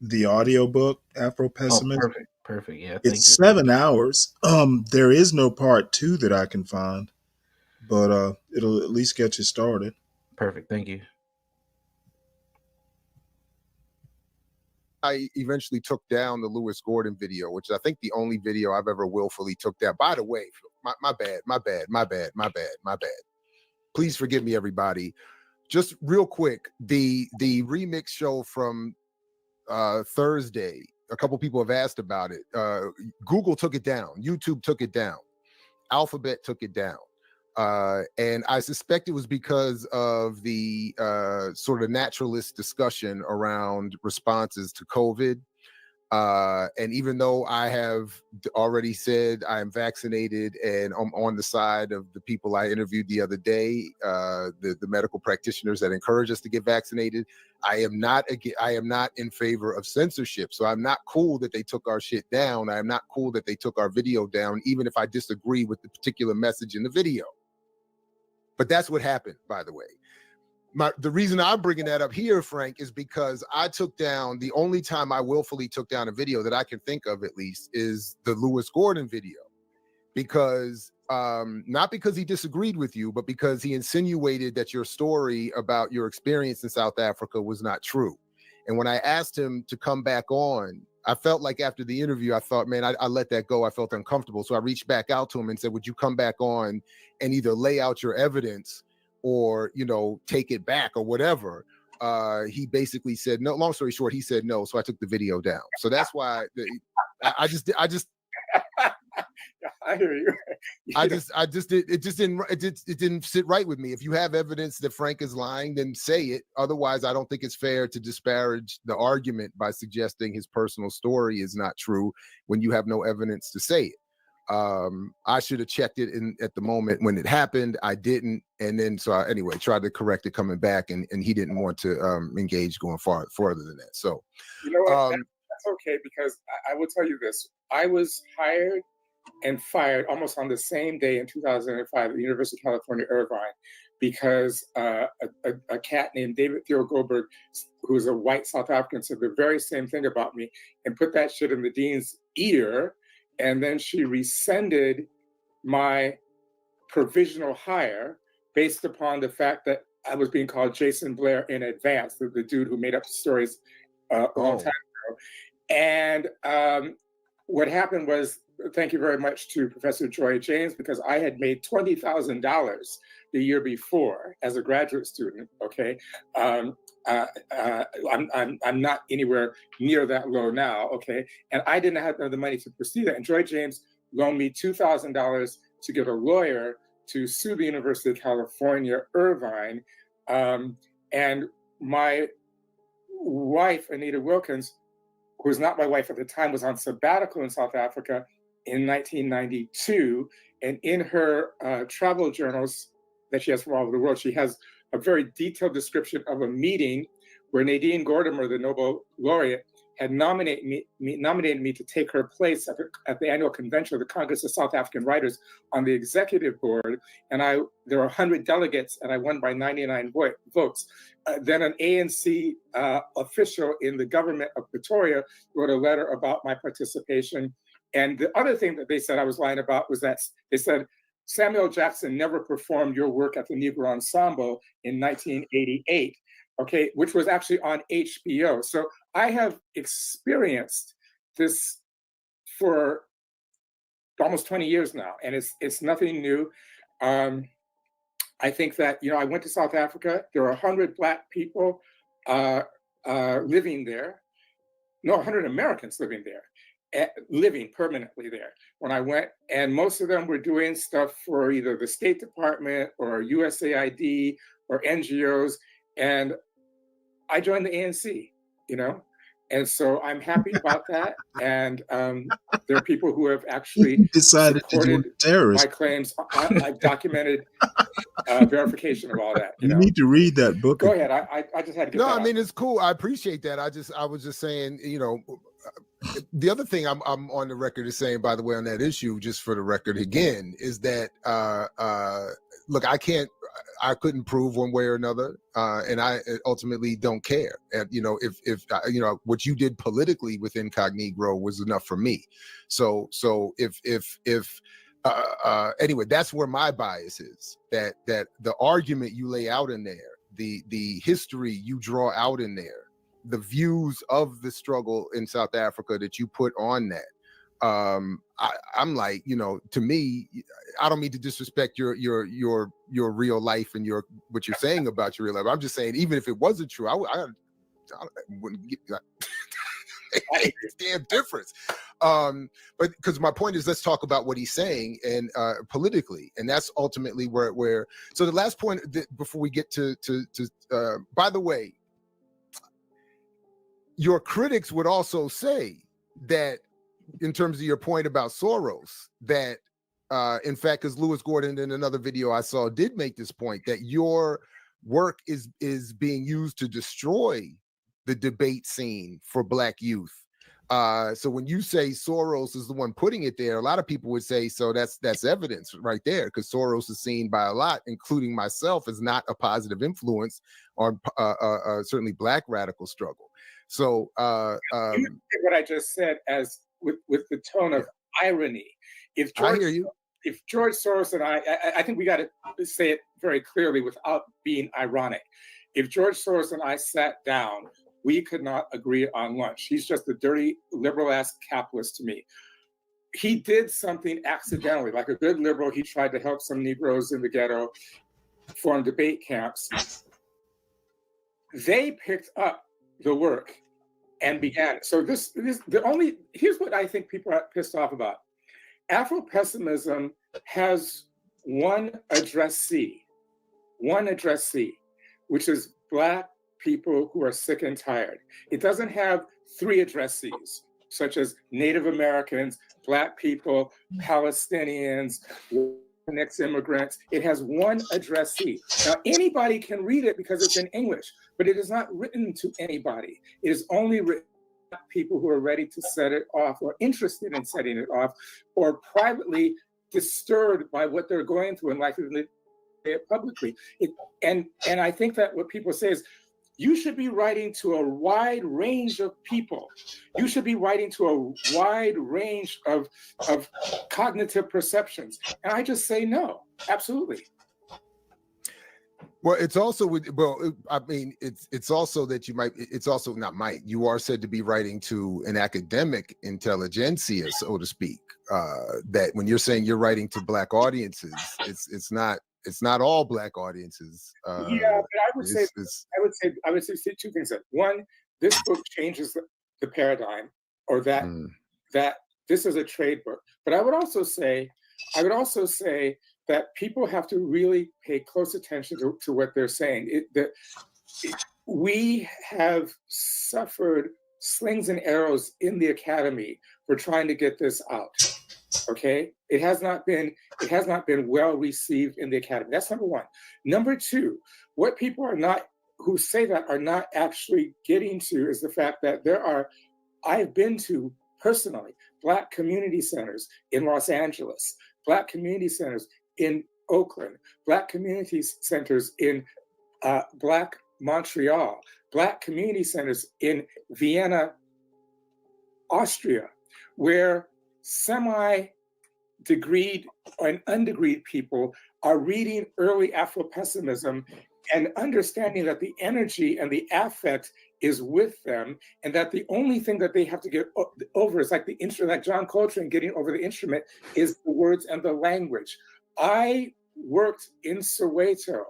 S5: the audiobook, Afro-Pessimism.
S7: Oh, perfect. Yeah, thank
S5: it's
S7: you.
S5: 7 hours. There is no part 2 that I can find, but it'll at least get you started.
S7: Perfect, thank you.
S8: I eventually took down the Lewis Gordon video, which I think the only video I've ever willfully took down. By the way, my bad. Please forgive me, everybody. Just real quick, the remix show from Thursday, a couple people have asked about it. Google took it down, YouTube took it down, Alphabet took it down. And I suspect it was because of the sort of naturalist discussion around responses to COVID. And even though I have already said I am vaccinated and I'm on the side of the people I interviewed the other day, the medical practitioners that encourage us to get vaccinated, I am not in favor of censorship. So I'm not cool that they took our shit down. I am not cool that they took our video down, even if I disagree with the particular message in the video. But that's what happened, by the way. The reason I'm bringing that up here, Frank, is because I took down, the only time I willfully took down a video that I can think of, at least, is the Lewis Gordon video. Because, not because he disagreed with you, but because he insinuated that your story about your experience in South Africa was not true. And when I asked him to come back on, I felt like after the interview, I thought, man, I let that go. I felt uncomfortable. So I reached back out to him and said, would you come back on and either lay out your evidence or, you know, take it back or whatever. He basically said no. Long story short, he said no. So I took the video down. So that's why I just
S11: I hear you.
S8: It didn't sit right with me. If you have evidence that Frank is lying, then say it. Otherwise, I don't think it's fair to disparage the argument by suggesting his personal story is not true when you have no evidence to say it. I should have checked it at the moment when it happened. I didn't, and then so I anyway tried to correct it coming back, and he didn't want to engage going further than that. So
S11: you know what? That's okay, because I will tell you this: I was hired and fired almost on the same day in 2005 at the University of California, Irvine, because a cat named David Theo Goldberg, who's a white South African, said the very same thing about me and put that shit in the dean's ear. And then she rescinded my provisional hire based upon the fact that I was being called Jason Blair in advance, the dude who made up the stories a long time ago. And what happened was, thank you very much to Professor Joy James, because I had made $20,000 the year before as a graduate student. Okay, I'm not anywhere near that low now. Okay, and I didn't have the money to pursue that. And Joy James loaned me $2,000 to get a lawyer to sue the University of California, Irvine, and my wife, Anita Wilkins, who was not my wife at the time, was on sabbatical in South Africa in 1992. And in her travel journals that she has from all over the world, she has a very detailed description of a meeting where Nadine Gordimer, the Nobel laureate, had nominated me to take her place at the annual convention of the Congress of South African Writers on the executive board. And there were 100 delegates, and I won by 99 votes. Then an ANC official in the government of Pretoria wrote a letter about my participation. And the other thing that they said I was lying about was that they said, Samuel Jackson never performed your work at the Negro Ensemble in 1988, okay, which was actually on HBO. So I have experienced this for almost 20 years now, and it's nothing new. I think that, I went to South Africa. There are 100 Black people living there. No, 100 Americans living there, living permanently there when I went. And most of them were doing stuff for either the State Department or USAID or NGOs. And I joined the ANC, and so I'm happy about that. And there are people who have actually
S5: decided
S11: supported
S5: to terrorist.
S11: my claims. I've documented verification of all that.
S5: You need to read that book.
S11: Go ahead. I just had to get
S8: No,
S11: that
S8: I mean,
S11: out.
S8: it's cool. I appreciate that. I was just saying, the other thing I'm on the record is saying, by the way, on that issue, just for the record again, is that look, I couldn't prove one way or another, and I ultimately don't care. And if what you did politically with Incognegro was enough for me. So if anyway, that's where my bias is. That the argument you lay out in there, the history you draw out in there, the views of the struggle in South Africa that you put on that. I'm like, you know, to me, I don't mean to disrespect your real life and what you're saying about your real life. I'm just saying, even if it wasn't true, I wouldn't get that. It's damn difference. But because my point is, let's talk about what he's saying and politically, and that's ultimately where. So the last point before we get to by the way, your critics would also say that, in terms of your point about Soros, that in fact, because Lewis Gordon in another video I saw did make this point, that your work is being used to destroy the debate scene for Black youth. So when you say Soros is the one putting it there, a lot of people would say, so that's evidence right there, because Soros is seen by a lot, including myself, as not a positive influence on certainly Black radical struggle. So
S11: you take what I just said as with the tone of irony. If George,
S8: I hear you.
S11: If George Soros and I think we got to say it very clearly without being ironic. If George Soros and I sat down, we could not agree on lunch. He's just a dirty liberal-ass capitalist to me. He did something accidentally, like a good liberal. He tried to help some Negroes in the ghetto form debate camps. They picked up the work and began. So here's what I think people are pissed off about. Afro-pessimism has one addressee, which is Black people who are sick and tired. It doesn't have three addressees, such as Native Americans, Black people, Palestinians, next immigrants. It has one addressee. Now, anybody can read it because it's in English, but it is not written to anybody. It is only written to people who are ready to set it off, or interested in setting it off, or privately disturbed by what they're going through and likely to say it publicly. And I think that what people say is, you should be writing to a wide range of people. You should be writing to a wide range of cognitive perceptions. And I just say no, absolutely.
S8: Well, it's also I mean, it's also that it's also not might. You are said to be writing to an academic intelligentsia, so to speak. That when you're saying you're writing to Black audiences, it's not all Black audiences.
S11: Yeah, but I would say two things. One, this book changes the paradigm, or that this is a trade book. But I would also say that people have to really pay close attention to what they're saying. We have suffered slings and arrows in the academy for trying to get this out. Okay, it has not been well received in the academy. That's number one. Number two, what people who say that are not actually getting to is the fact that I've been to personally Black community centers in Los Angeles, Black community centers in Oakland, Black community centers in Black Montreal, Black community centers in Vienna, Austria, where semi-degreed and undegreed people are reading early Afro-pessimism and understanding that the energy and the affect is with them, and that the only thing that they have to get over is like the instrument, like John Coltrane getting over the instrument, is the words and the language. I worked in Soweto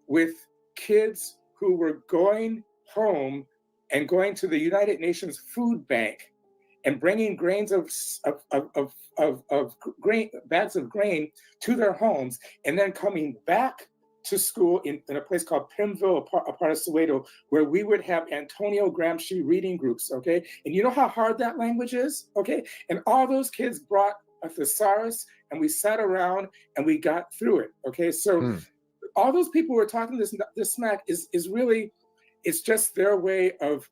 S11: with kids who were going home and going to the United Nations Food Bank and bringing grains of grain, bags of grain to their homes, and then coming back to school in a place called Pimville, a part of Soweto, where we would have Antonio Gramsci reading groups, okay? And you know how hard that language is, okay? And all those kids brought a thesaurus, and we sat around and we got through it, okay? So all those people who are talking this smack is really, it's just their way of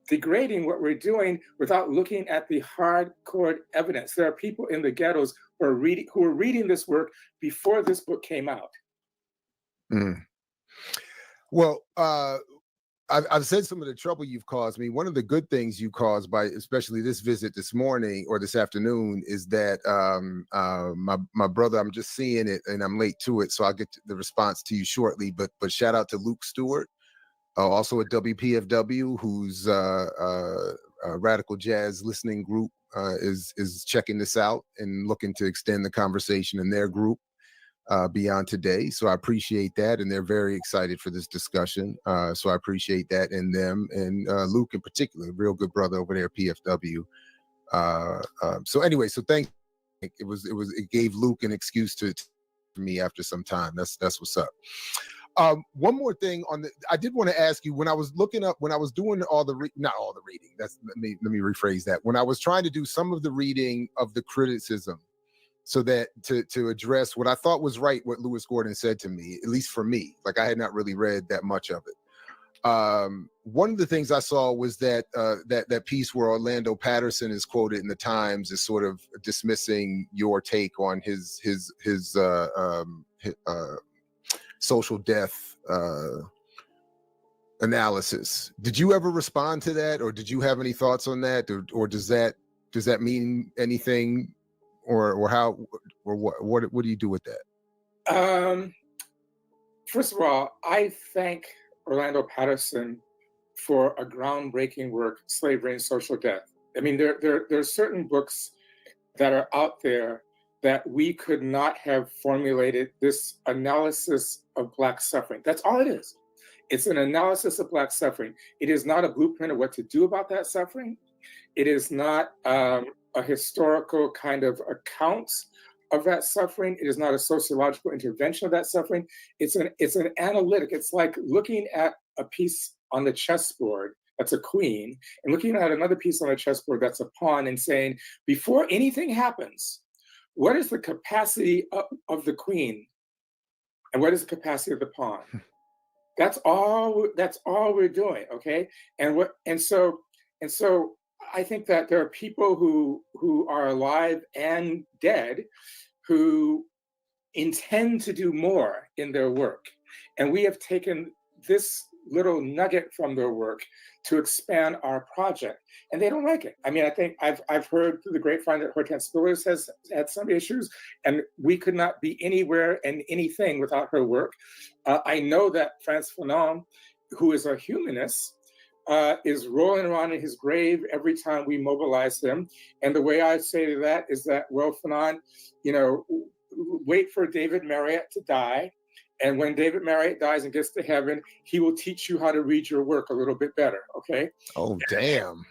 S11: degrading what we're doing without looking at the hardcore evidence. There are people in the ghettos who are reading this work before this book came out.
S8: Well, I've said some of the trouble you've caused me. One of the good things you caused by especially this visit this morning or this afternoon is that my brother, I'm just seeing it and I'm late to it, so I'll get the response to you shortly. But shout out to Luke Stewart. Also at WPFW, whose Radical Jazz Listening Group is checking this out and looking to extend the conversation in their group beyond today. So I appreciate that, and they're very excited for this discussion. So I appreciate that in them, and Luke in particular, a real good brother over there at PFW. So anyway, so thanks. It gave Luke an excuse to me after some time. That's what's up. One more thing I did want to ask you, when I was doing all the not all the reading, let me rephrase that. When I was trying to do some of the reading of the criticism, so that to address what I thought was right, what Lewis Gordon said to me, at least for me, like I had not really read that much of it. One of the things I saw was that that piece where Orlando Patterson is quoted in the Times as sort of dismissing your take on his social death analysis. Did you ever respond to that, or did you have any thoughts on that, or does that mean anything, or how, or what do you do with that?
S11: First of all, I thank Orlando Patterson for a groundbreaking work, Slavery and Social Death. I mean, there are certain books that are out there that we could not have formulated this analysis of Black suffering. That's all it is. It's an analysis of Black suffering. It is not a blueprint of what to do about that suffering. It is not a historical kind of account of that suffering. It is not a sociological intervention of that suffering. It's an analytic. It's like looking at a piece on the chessboard that's a queen, and looking at another piece on the chessboard that's a pawn, and saying, before anything happens, what is the capacity of the queen, and what is the capacity of the pawn? That's all we're doing, okay? And so I think that there are people who are alive and dead who intend to do more in their work. And we have taken this little nugget from their work to expand our project, and they don't like it. I mean, I think I've heard through the grapevine that Hortense Spillers has had some issues, and we could not be anywhere and anything without her work. I know that Frantz Fanon, who is a humanist, is rolling around in his grave every time we mobilize him. And the way I say to that is that, well, Fanon, wait for David Marriott to die. And when David Marriott dies and gets to heaven, he will teach you how to read your work a little bit better, okay?
S8: Oh, damn.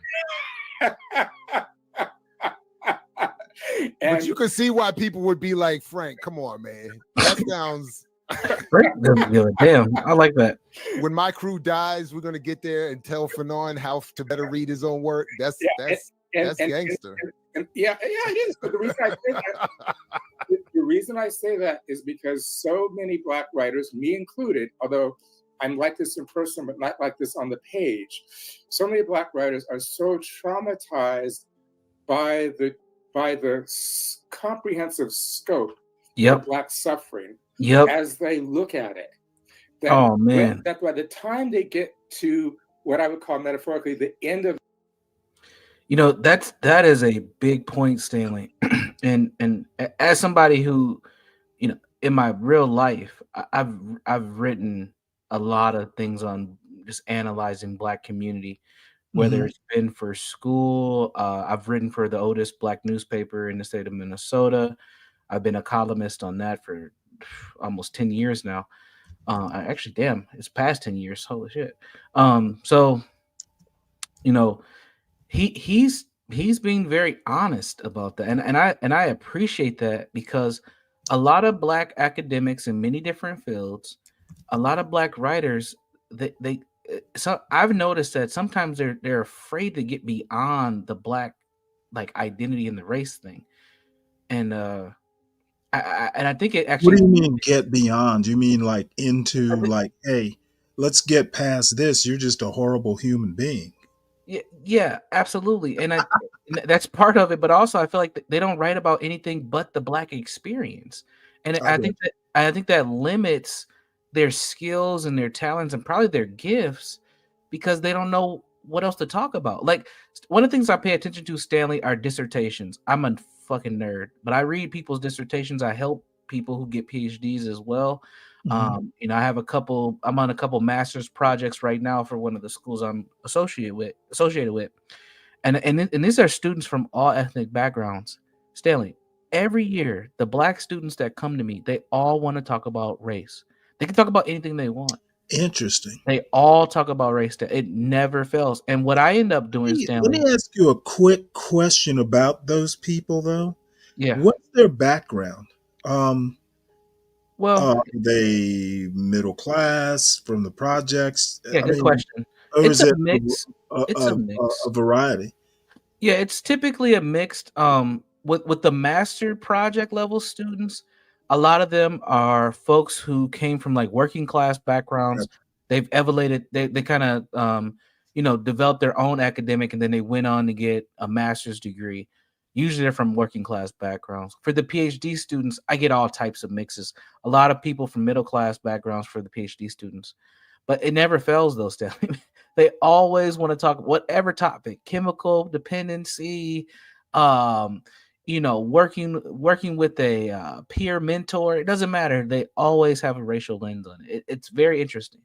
S11: But
S8: you can see why people would be like, Frank, come on, man. That sounds...
S7: Damn, I like that.
S8: When my crew dies, we're going to get there and tell Fanon how to better read his own work. That's gangster.
S11: Yeah, it is. But the reason I say that is because so many Black writers, me included, although I'm like this in person, but not like this on the page, so many Black writers are so traumatized by the comprehensive scope of Black suffering as they look at it. That by the time they get to what I would call metaphorically the end of,
S7: that is a big point, Stanley. and as somebody who, in my real life, I've written a lot of things on just analyzing Black community, whether it's been for school. I've written for the oldest Black newspaper in the state of Minnesota. I've been a columnist on that for almost 10 years now. Actually, damn, it's past 10 years. Holy shit. So, he's being very honest about that. And I appreciate that, because a lot of Black academics in many different fields, a lot of Black writers, so I've noticed that sometimes they're afraid to get beyond the Black identity and the race thing. And I think it actually.
S5: What do you mean get beyond? You mean hey, let's get past this. You're just a horrible human being.
S7: Yeah, absolutely. And that's part of it. But also I feel like they don't write about anything but the Black experience. And I think that limits their skills and their talents and probably their gifts, because they don't know what else to talk about. Like, one of the things I pay attention to, Stanley, are dissertations. I'm a fucking nerd, but I read people's dissertations. I help people who get PhDs as well. You know, I'm on a couple master's projects right now for one of the schools I'm associated with. And these are students from all ethnic backgrounds. Stanley, every year, the black students that come to me, they all want to talk about race. They can talk about anything they want.
S5: Interesting.
S7: They all talk about race. It never fails. And what I end up doing,
S5: Let
S7: Stanley,
S5: me ask you a quick question about those people, though.
S7: Yeah.
S5: What's their background?
S7: Well,
S5: are they middle class from the projects?
S7: yeah,
S5: I
S7: good
S5: mean,
S7: question.
S5: or
S7: It's
S5: is
S7: a
S5: it
S7: mix. It's a mix.
S5: a variety?
S7: Yeah, it's typically a mixed. With the master project level students, a lot of them are folks who came from like working class backgrounds. They've elevated. They kind of developed their own academic, and then they went on to get a master's degree. Usually, they're from working class backgrounds. For the PhD students, I get all types of mixes. A lot of people from middle class backgrounds for the PhD students, but it never fails though, Stanley. They always want to talk whatever topic, chemical dependency, working with a peer mentor. It doesn't matter. They always have a racial lens on it. It's very interesting.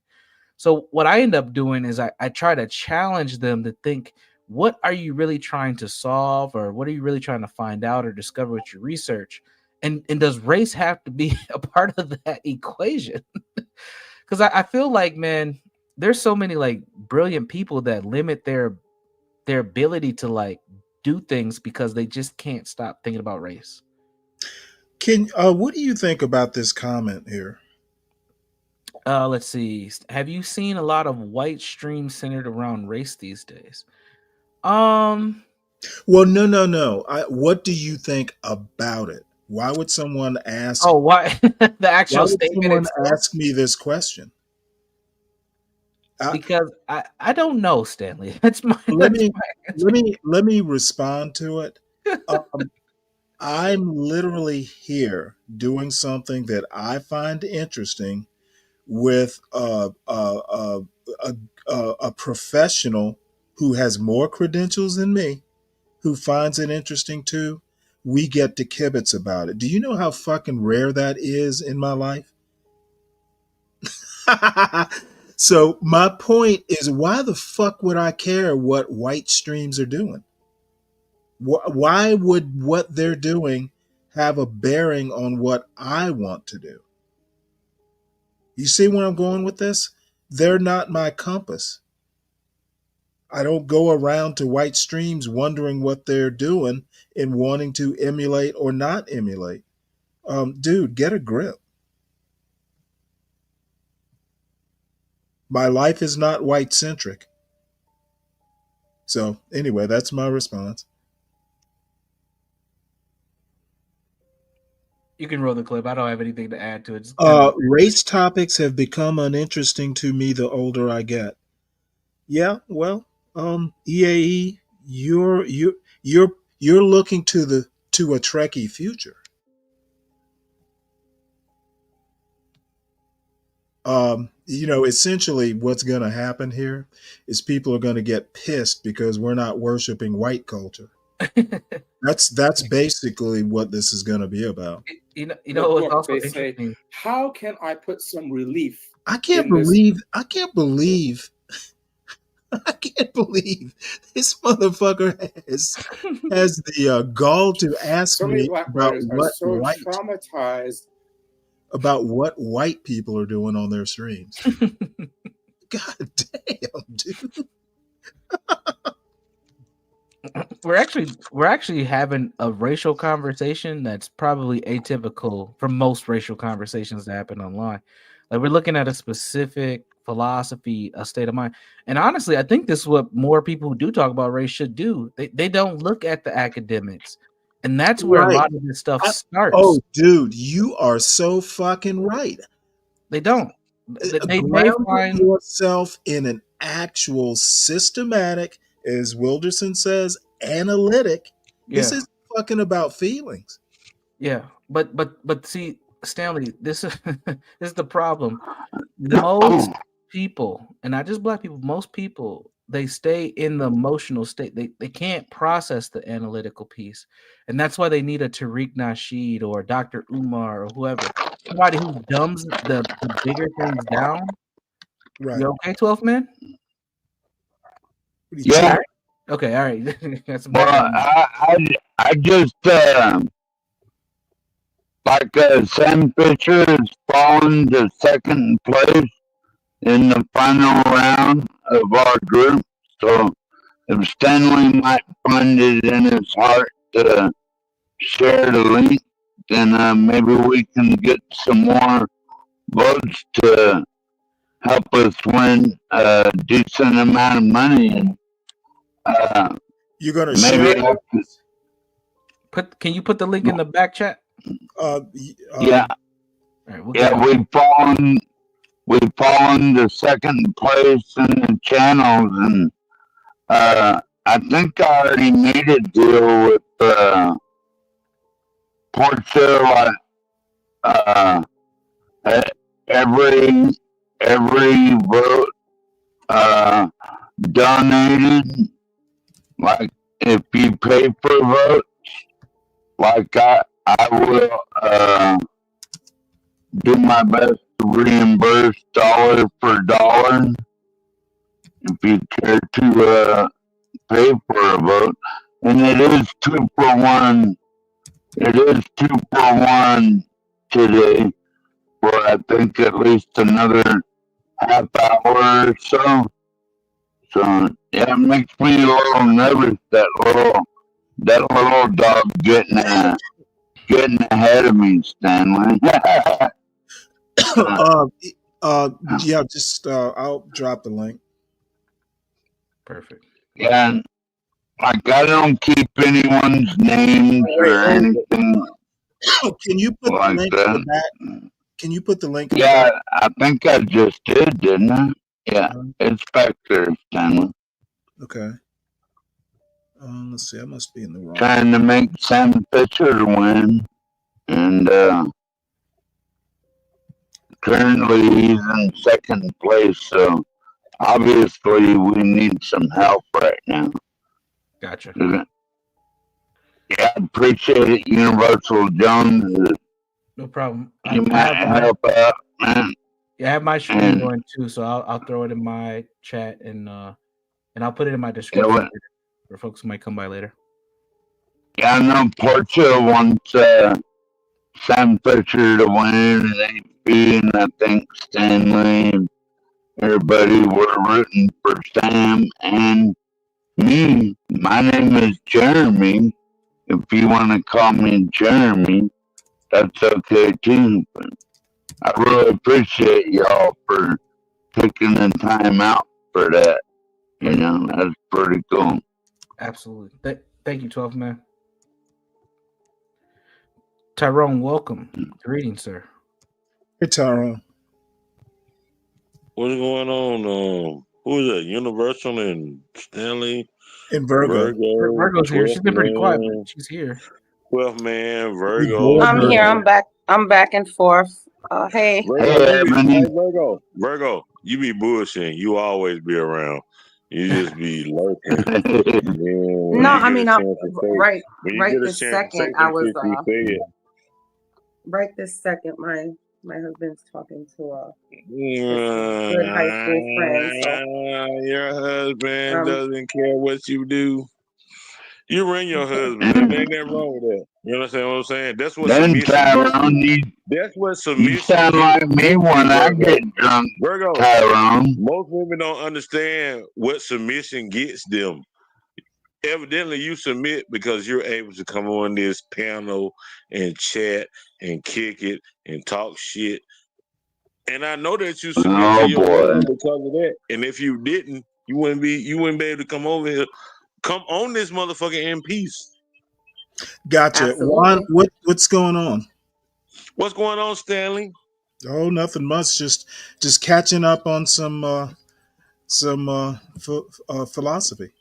S7: So what I end up doing is I try to challenge them to think, what are you really trying to solve, or what are you really trying to find out or discover with your research? And does race have to be a part of that equation? Because I feel like, man, there's so many like brilliant people that limit their ability to like do things because they just can't stop thinking about race.
S5: What do you think about this comment here?
S7: Let's see. Have you seen a lot of white streams centered around race these days?
S5: Well, no. What do you think about it? Why would someone ask?
S7: Oh, why the actual
S5: why would
S7: statement
S5: someone
S7: itself?
S5: ask me this question?
S7: Because I don't know, Stanley. That's my
S5: Let
S7: that's
S5: me
S7: my answer.
S5: let me respond to it. I'm literally here doing something that I find interesting with a professional who has more credentials than me, who finds it interesting too. We get to kibitz about it. Do you know how fucking rare that is in my life? So my point is, why the fuck would I care what white streams are doing? Why would what they're doing have a bearing on what I want to do? You see where I'm going with this? They're not my compass. I don't go around to white streams wondering what they're doing and wanting to emulate or not emulate. Dude, get a grip. My life is not white centric. So, anyway, that's my response.
S7: You can roll the clip. I don't have anything to add to it. It's
S5: Race topics have become uninteresting to me the older I get. Yeah, well, EAE, you're looking to a Trekkie future. Essentially what's going to happen here is people are going to get pissed because we're not worshiping white culture. That's basically what this is going to be about.
S7: You know,
S11: The
S7: what's
S11: book,
S7: also
S11: they say,
S7: interesting.
S11: how can I put some relief?
S5: I can't
S11: in this?
S5: believe I can't believe this motherfucker has the gall to ask
S11: So many
S5: me
S11: black
S5: about
S11: writers are
S5: what
S11: so traumatized.
S5: about what white people are doing on their streams. God damn, dude.
S7: We're actually having a racial conversation that's probably atypical from most racial conversations that happen online. Like, we're looking at a specific philosophy, a state of mind. And honestly, I think this is what more people who do talk about race should do. They don't look at the academics. And that's where a
S5: Right.
S7: lot of this stuff starts.
S5: Oh, dude, you are so fucking right.
S7: They don't. They
S5: Ground
S7: find
S5: yourself in an actual systematic, as Wilderson says, analytic. This
S7: Yeah.
S5: is fucking about feelings.
S7: Yeah, but see, Stanley, this is this is the problem. Most people, and not just black people, most people, they stay in the emotional state. They can't process the analytical piece, and that's why they need a Tariq Nasheed or Dr. Umar or whoever. somebody who dumbs the bigger things down.
S5: Right.
S7: You okay, 12 man?
S6: Yeah.
S7: Okay, all right. Got some
S6: Well,
S7: background.
S6: I just like Sam Fisher has fallen to second place in the final round of our group. So if Stanley might find it in his heart to share the link, then maybe we can get some more votes to help us win a decent amount of money. And
S5: You're gonna
S6: maybe
S5: share?
S7: Can you put the link in the back chat?
S6: Yeah.
S7: All right, we'll get
S6: Yeah,
S7: it.
S6: we've fallen to second place in the channels, and I think I already made a deal with Portia. Every vote donated, like if you pay for votes, like I will do my best to reimburse dollar for dollar if you care to pay for a vote. And it is 2-for-1. It is 2-for-1 today for I think at least another half hour or so. So yeah, it makes me a little nervous that little dog getting ahead of me, Stanley.
S5: Yeah, just I'll drop the link.
S7: Perfect.
S6: Yeah, like I don't keep anyone's names or anything.
S5: Can you put
S6: like
S5: the link
S6: that.
S5: in the back? Can you put the link in
S6: Yeah,
S5: the back?
S6: I think I just did, didn't I? Yeah, it's back there, Stanley.
S5: Okay. Let's see. I must be in the wrong.
S6: Trying to make Sam Fisher win, and currently he's in second place. So obviously we need some help right now.
S7: Gotcha.
S6: Yeah, I appreciate it, Universal Jones.
S7: No problem.
S6: You might help out, man.
S7: Yeah, I have my screen
S6: And
S7: going too, so I'll throw it in my chat and I'll put it in my description later for folks who might come by later.
S6: Yeah, I know Portia wants Sam Fisher to win, and HB, and I think Stanley and everybody were rooting for Sam and me. My name is Jeremy. If you want to call me Jeremy, that's okay too. But I really appreciate y'all for taking the time out for that. You know, that's pretty cool.
S7: Absolutely. Thank you, 12 man. Tyrone, welcome. Greetings, sir.
S5: Hey, Tyrone.
S12: What's going on? Who is that? Universal and Stanley?
S5: And Virgo.
S7: Virgo's here. She's been pretty quiet,
S12: man.
S7: but she's here.
S12: 12th man, Virgo.
S4: I'm here. I'm back and forth. Hey.
S12: Virgo, you be bullshitting. You always be around. You just be lurking.
S4: No, I mean, I'm right this second. I was right this second. My husband's talking to good high school friend. So,
S12: your husband doesn't care what you do. You ring your husband. There ain't nothing wrong with that. You understand what I'm saying? That's what submission is. That's what submission
S6: You sound like me when I get drunk,
S12: Virgo,
S6: Tyrone.
S12: most women don't understand what submission gets them. Evidently, you submit because you're able to come on this panel and chat and kick it and talk shit. And I know that you submit to your husband because of that. And if you didn't, you wouldn't be able to come over here, come on this motherfucker in peace.
S5: Gotcha. Juan, what's going on?
S12: What's going on, Stanley?
S5: Oh, nothing much. Just catching up on some philosophy.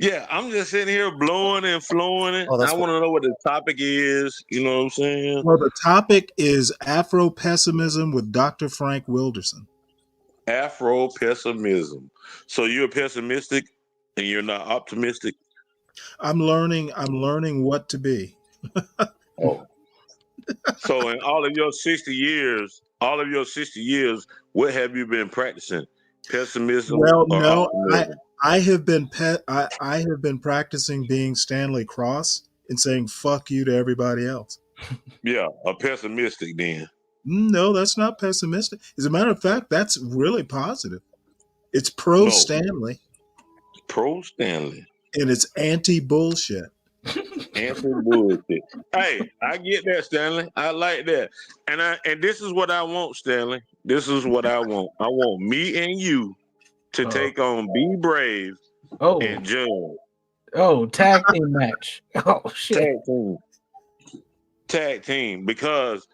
S12: Yeah, I'm just sitting here blowing and flowing it. I want to know what the topic is. You know what I'm saying?
S5: Well, the topic is Afro-pessimism with Dr. Frank Wilderson.
S12: Afro-pessimism. So you're pessimistic and you're not optimistic?
S5: I'm learning what to be.
S12: Oh. So in all of your 60 years, what have you been practicing? Pessimism
S5: Well,
S12: or
S5: no,
S12: optimism?
S5: I have been I have been practicing being Stanley Cross and saying "fuck you" to everybody else.
S12: Yeah, a pessimistic then.
S5: No, that's not pessimistic. As a matter of fact, that's really positive. It's pro
S12: No,
S5: Stanley
S12: pro Stanley.
S5: and it's anti bullshit.
S12: Answer bullshit. Hey, I get that, Stanley. I like that. And this is what I want, Stanley. This is what I want. I want me and you to take on Be Brave and Judge.
S7: Oh, tag team match. Oh shit.
S12: Tag team. Because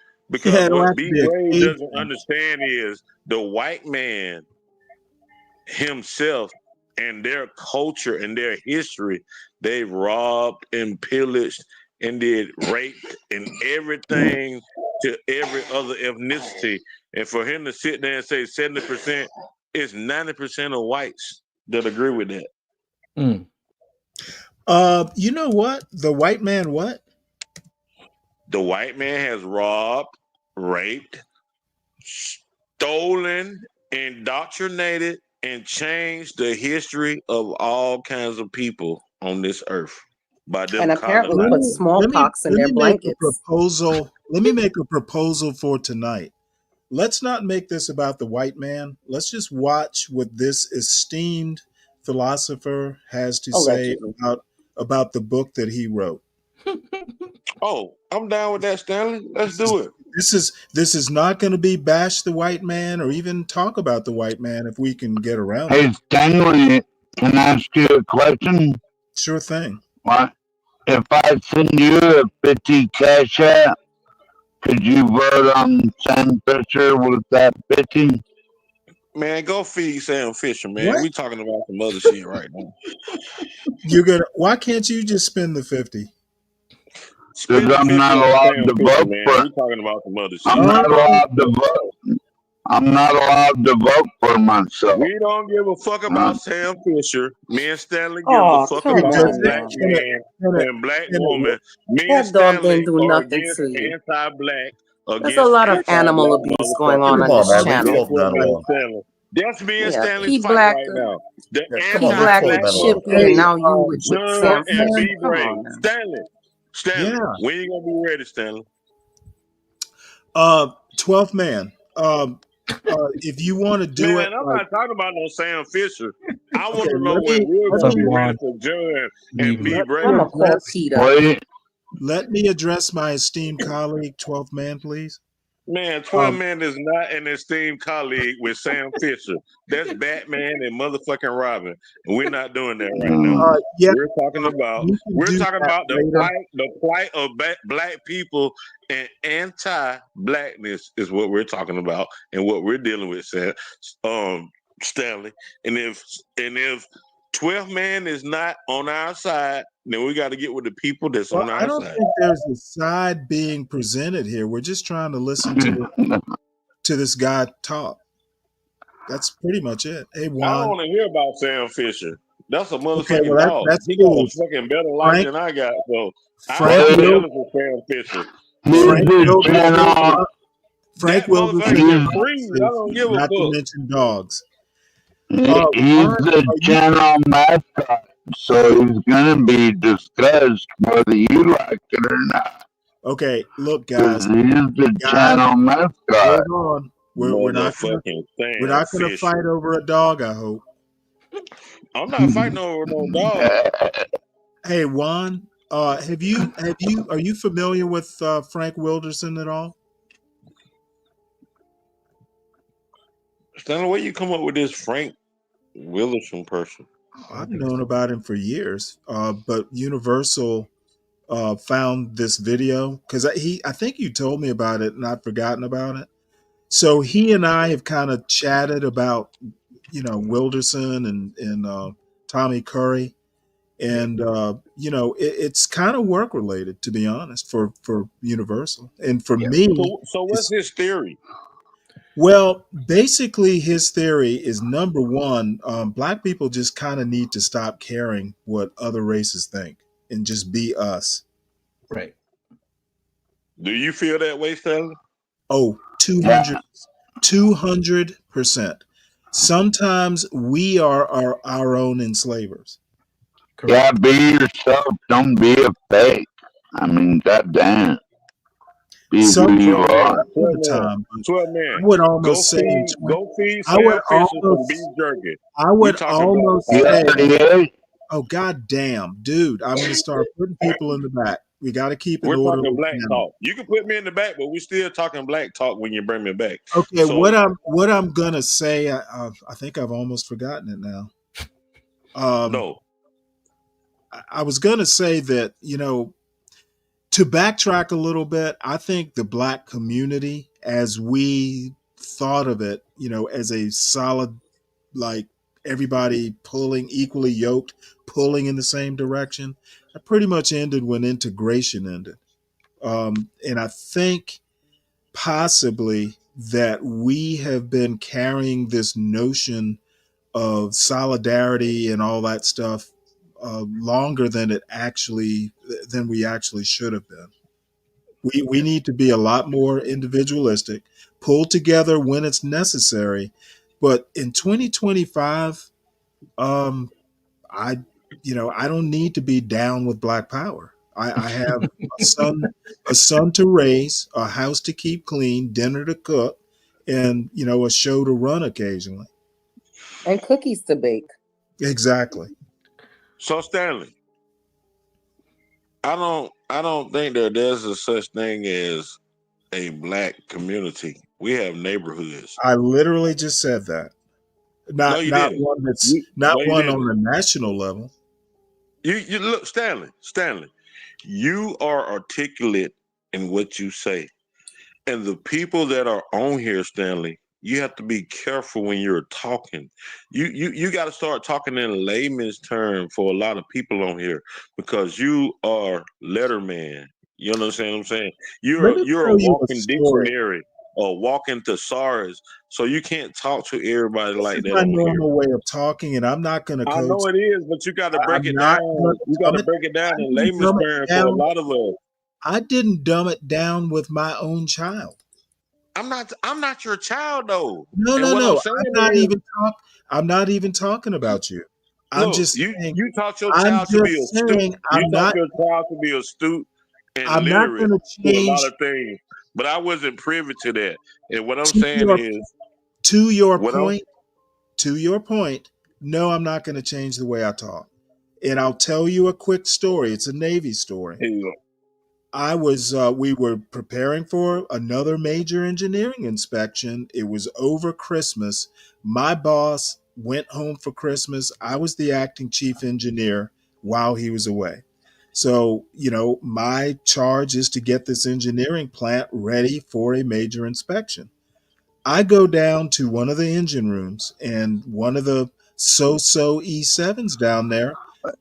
S5: Yeah, it'll
S12: what
S5: have to
S12: Be
S5: be a
S12: Brave
S5: cage
S12: doesn't
S5: match.
S12: understand is the white man himself and their culture and their history, they robbed and pillaged and did raped and everything to every other ethnicity. And for him to sit there and say 70%, it's 90% of whites that agree with that.
S5: You know what? The white man what?
S12: The white man has robbed, raped, stolen, indoctrinated, and changed the history of all kinds of people on this earth by them
S4: And apparently put
S12: colonizing.
S4: smallpox in
S5: Let
S4: their
S5: me make a
S4: blankets.
S5: proposal. Let me make a proposal for tonight. Let's not make this about the white man. Let's just watch what this esteemed philosopher has to say
S4: Allegedly.
S5: about the book that he wrote.
S12: Oh, I'm down with that, Stanley. Let's do it.
S5: This is not going to be bash the white man or even talk about the white man if we can get around
S6: Hey,
S5: it.
S6: Stanley, can I ask you a question?
S5: Sure thing.
S6: What? If I send you a 50 cash app, could you vote on Sam Fisher with that 50?
S12: Man, go feed Sam Fisher, man.
S5: What?
S12: We talking about some other shit right now.
S5: Why can't you just spend the 50?
S12: Spend the
S6: I'm
S12: 50
S6: not
S12: on
S6: allowed
S12: Sam
S6: to
S12: Fisher,
S6: vote
S12: man.
S6: for.
S12: We talking about some other shit.
S6: I'm not allowed to vote. I'm not allowed to vote for myself.
S12: We don't give a fuck about Sam Fisher. Me and Stanley give
S4: Oh,
S12: a fuck
S4: come
S12: about
S4: on
S12: black
S4: now.
S12: man and black woman. Me and
S4: That dog
S12: Stanley
S4: didn't do
S12: are
S4: nothing
S12: against
S4: to you.
S12: anti-black,
S4: There's a
S12: against
S4: lot of animal
S12: anti-black
S4: abuse going on
S12: motherfuckers.
S4: on this
S12: That's
S4: channel.
S12: what me and Stanley. That's me and
S4: Yeah,
S12: Stanley's
S4: P
S12: fight
S4: Black,
S12: right now. The
S4: P Black with
S12: anti-black
S4: Chippy, and now you
S12: motherfuckers.
S4: with
S12: Judge
S4: Sam
S12: and
S4: Fisher.
S12: Be
S4: Come
S12: Brave.
S4: on now.
S12: Stanley,
S5: Yeah.
S12: when you gonna be ready, Stanley?
S5: 12th man. If you want to do
S12: Man,
S5: it,
S12: I'm not talking about no Sam Fisher. I want
S5: okay,
S12: to know
S5: let
S12: when
S5: me
S12: we're
S5: let
S12: gonna be
S5: me
S12: ready for Judge and Be
S5: let
S12: Brave.
S5: me
S4: I'm gonna call
S5: address,
S4: Peter.
S5: let me address my esteemed colleague, 12th man, please.
S12: Man, 12 Man is not an esteemed colleague with Sam Fisher. That's Batman and motherfucking Robin. And we're not doing that right now.
S5: Yeah,
S12: We're talking about
S5: we can do that later.
S12: the plight of black people and anti-blackness is what we're talking about and what we're dealing with, Stanley. And if 12th Man is not on our side, then we got to get with the people that's
S5: Well,
S12: on
S5: I
S12: our
S5: don't
S12: side.
S5: think there's a side being presented here. We're just trying to listen to this guy talk. That's pretty much it. Hey,
S12: I don't
S5: Juan.
S12: want to hear about Sam Fisher. That's a
S5: Okay,
S12: motherfucking
S5: well
S12: dog.
S5: that's
S12: He
S5: cool.
S12: got a fucking better life than I got. So
S5: Frank
S12: I'm
S5: Wil-
S12: jealous of Sam Fisher.
S5: Frank Wilderson. Frank
S12: That motherfucker
S5: Wilderson
S12: can breathe. I don't give a
S5: not to
S12: fuck.
S5: mention dogs.
S6: He's
S5: Juan,
S6: the channel mascot, so he's gonna be discussed whether you like it or not.
S5: Okay, look,
S6: 'Cause
S5: guys.
S6: he's the
S5: Guys,
S6: channel mascot.
S5: hold on. We're not
S12: Motherfucking
S5: gonna
S12: Sam Fisher.
S5: fight over a dog. I hope.
S12: I'm not fighting over no dog.
S5: Hey, Juan. Are you familiar with Frank Wilderson at all?
S12: Stanley, where you come up with this Frank Wilderson person?
S5: I've known about him for years, but Universal found this video because I think you told me about it and I've forgotten about it. So he and I have kind of chatted about Wilderson and Tommy Curry, and it's kind of work related, to be honest, for Universal and for me.
S12: So what's his theory?
S5: Well, basically, his theory is number one, black people just kind of need to stop caring what other races think and just be us.
S7: Right.
S12: Do you feel that way, Stanley?
S5: Oh, 200%. Sometimes we are our own enslavers.
S6: Yeah, be yourself. Don't be a fake. I mean, goddamn. Be who you
S5: Sometimes,
S12: man,
S6: are.
S5: not all the
S12: 12 man,
S5: time, but
S12: 12
S5: I
S12: man.
S5: would almost say in 20,
S12: Go feed
S5: I would
S12: Sam Fisher some beef
S5: almost,
S12: jerky.
S5: I
S12: We
S5: would
S12: talking black
S5: almost
S6: You
S12: talk.
S5: say,
S6: already ate?
S5: oh, god damn, dude, I'm going to start putting people in the back. We got to keep an
S12: We're talking
S5: orderly
S12: black
S5: panel.
S12: talk. You can put me in the back, but we still talking black talk when you bring me back.
S5: Okay,
S12: So
S5: what I'm going to say, I think I've almost forgotten it now.
S12: no,
S5: I was going to say that, to backtrack a little bit, I think the black community, as we thought of it, as a solid, like everybody pulling equally yoked, pulling in the same direction, that pretty much ended when integration ended. And I think possibly that we have been carrying this notion of solidarity and all that stuff longer than we actually should have been. We need to be a lot more individualistic, pull together when it's necessary. But in 2025, um, I I don't need to be down with Black Power. I have a son to raise, a house to keep clean, dinner to cook, and a show to run occasionally.
S4: And cookies to bake.
S5: Exactly.
S12: so Stanley, I don't think that there's a such thing as a black community. We have neighborhoods.
S5: I literally just said that.
S12: No,
S5: Not
S12: you
S5: not
S12: didn't.
S5: one that's not
S12: No, you
S5: one on
S12: didn't.
S5: a national level.
S12: You look, Stanley. You are articulate in what you say. And the people that are on here, Stanley, you have to be careful when you're talking. You got to start talking in layman's term for a lot of people on here because you are letterman. You understand what I'm saying?
S5: Let me
S12: You're a
S5: tell you a
S12: walking
S5: story.
S12: dictionary or walking thesaurus. So you can't talk to everybody
S5: This
S12: like
S5: is
S12: that
S5: my
S12: on here.
S5: normal way of talking, and I'm not going to
S12: I
S5: code.
S12: know it is, but you got to break
S5: I'm
S12: it
S5: not
S12: down.
S5: going
S12: You
S5: to
S12: got
S5: dumb
S12: to
S5: it.
S12: break it down
S5: I
S12: in
S5: didn't
S12: layman's
S5: dumb it
S12: term for a
S5: down.
S12: lot of us.
S5: I didn't dumb it down with my own child.
S12: I'm not your child though.
S5: No,
S12: And
S5: no,
S12: what I'm
S5: no.
S12: saying
S5: I'm
S12: is,
S5: not even talking about you. I'm
S12: look,
S5: just saying.
S12: you taught your
S5: I'm
S12: child to be
S5: just
S12: astute.
S5: saying.
S12: You taught your child to be astute and
S5: I'm not
S12: literate
S5: going to
S12: to a lot
S5: change
S12: of things. But I wasn't privy to that. And what I'm
S5: to
S12: saying
S5: your
S12: is,
S5: to your
S12: what I'm
S5: point. To your point. No, I'm not going to change the way I talk. And I'll tell you a quick story. It's a Navy story. We were preparing for another major engineering inspection. It was over Christmas. My boss went home for Christmas. I was the acting chief engineer while he was away. So, my charge is to get this engineering plant ready for a major inspection. I go down to one of the engine rooms and one of the so-so E7s down there.